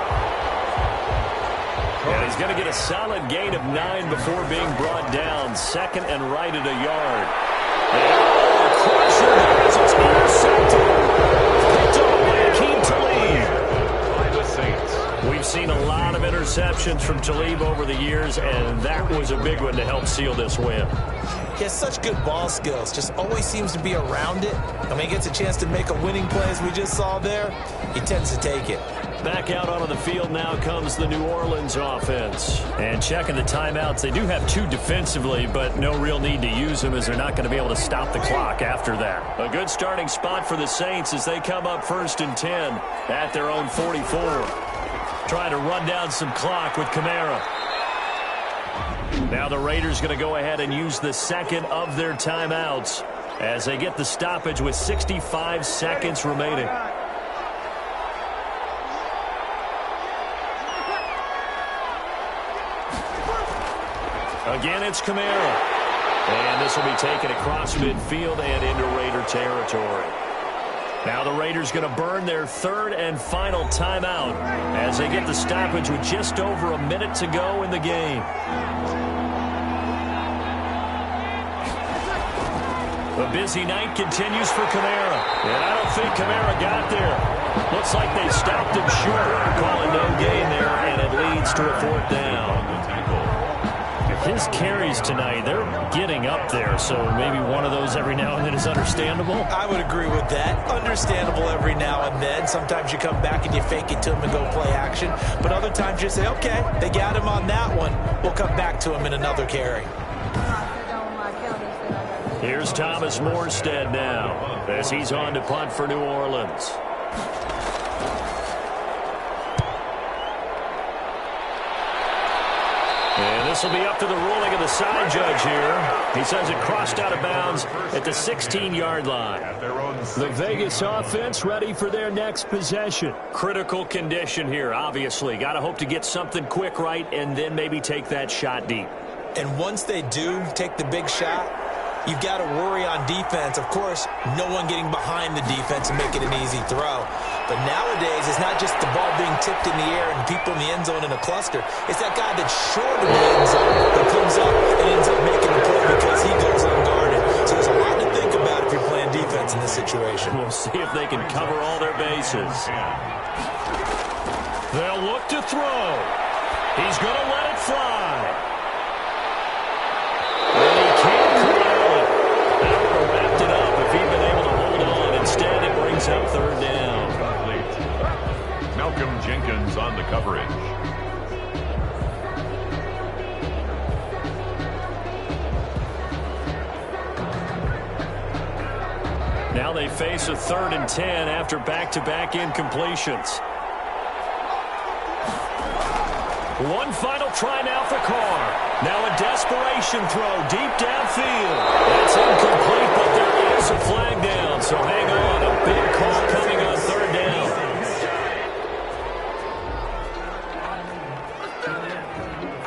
And he's going to get a solid gain of 9 before being brought down. 2nd and right at a yard. And crusher has it's intercepted. Picked up by Akeem Talib. By the Saints. We've seen a lot of interceptions from Talib over the years, and that was a big one to help seal this win. He has such good ball skills, just always seems to be around it. And when he gets a chance to make a winning play, as we just saw there, he tends to take it. Back out onto the field now comes the New Orleans offense. And checking the timeouts, they do have 2 defensively, but no real need to use them as they're not going to be able to stop the clock after that. A good starting spot for the Saints as they come up 1st and 10 at their own 44. Trying to run down some clock with Kamara. Now the Raiders going to go ahead and use the 2nd of their timeouts as they get the stoppage with 65 seconds remaining. Again, it's Kamara. And this will be taken across midfield and into Raider territory. Now the Raiders going to burn their 3rd and final timeout as they get the stoppage with just over a minute to go in the game. The busy night continues for Kamara. And I don't think Kamara got there. Looks like they stopped him short. Calling no gain there, and it leads to a 4th down. His carries tonight, they're getting up there, so maybe one of those every now and then is understandable. I would agree with that. Understandable every now and then. Sometimes you come back and you fake it to him and go play action. But other times you say, okay, they got him on that one. We'll come back to him in another carry. Here's Thomas Morstead now as he's on to punt for New Orleans. And this will be up to the ruling of the side judge here. He says it crossed out of bounds at the 16-yard line. The Vegas offense ready for their next possession. Critical condition here, obviously. Got to hope to get something quick right and then maybe take that shot deep. And once they do take the big shot, you've got to worry on defense. Of course, no one getting behind the defense and make it an easy throw. But nowadays, it's not just the ball being tipped in the air and people in the end zone in a cluster. It's that guy that's short of the end zone that comes up and ends up making the play because he goes unguarded. So there's a lot to think about if you're playing defense in this situation. We'll see if they can cover all their bases. They'll look to throw. He's going to let it fly. And he can't corral it. That would have wrapped it up if he'd been able to hold on. Instead, it brings up third down. Malcolm Jenkins on the coverage. Now they face a 3rd and 10 after back-to-back incompletions. One final try now for Carr. Now a desperation throw deep downfield. That's incomplete, but there is a flag down, so hang on. A big call coming on 3rd down.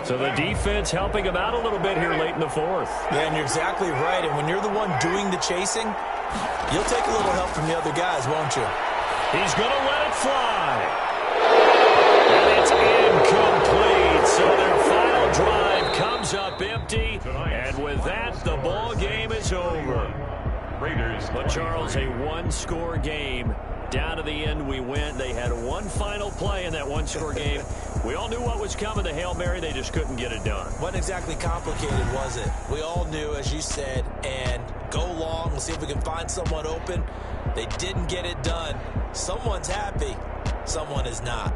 So the defense helping him out a little bit here late in the 4th. Yeah, and you're exactly right. And when you're the one doing the chasing, you'll take a little help from the other guys, won't you? He's going to let it fly. And it's incomplete. So their final drive comes up empty. And with that, the ball game is over. Raiders. But, Charles, a one-score game. Down to the end we went. They had one final play in that one-score game. We all knew what was coming, the Hail Mary. They just couldn't get it done. Wasn't exactly complicated, was it? We all knew, as you said, and go long. We'll see if we can find someone open. They didn't get it done. Someone's happy. Someone is not.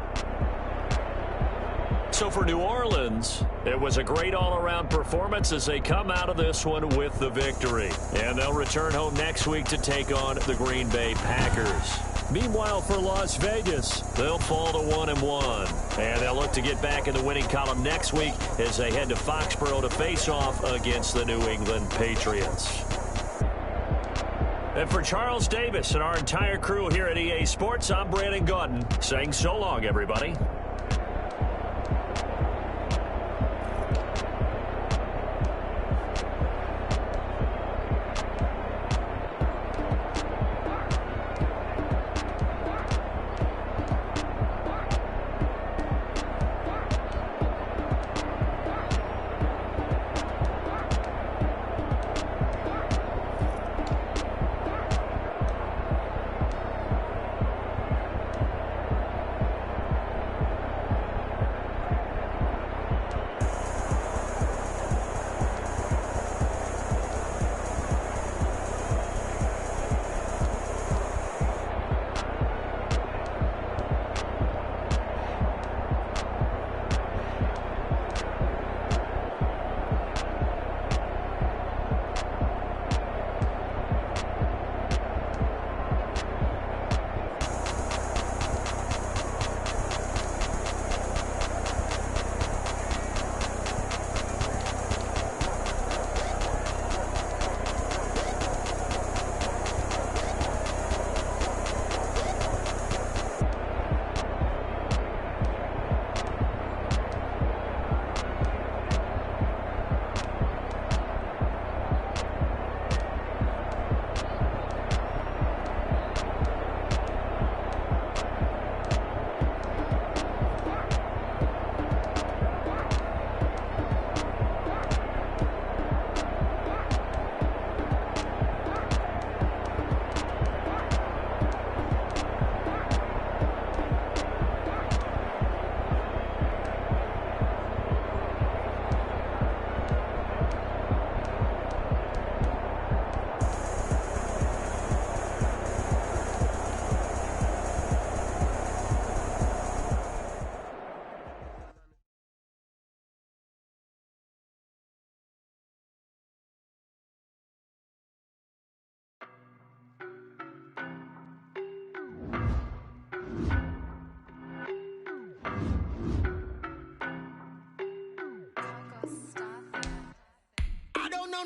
So for New Orleans, it was a great all-around performance as they come out of this one with the victory. And they'll return home next week to take on the Green Bay Packers. Meanwhile, for Las Vegas, they'll fall to 1-1. And they'll look to get back in the winning column next week as they head to Foxborough to face off against the New England Patriots. And for Charles Davis and our entire crew here at EA Sports, I'm Brandon Gaudin saying so long, everybody.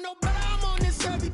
No better, I'm on this every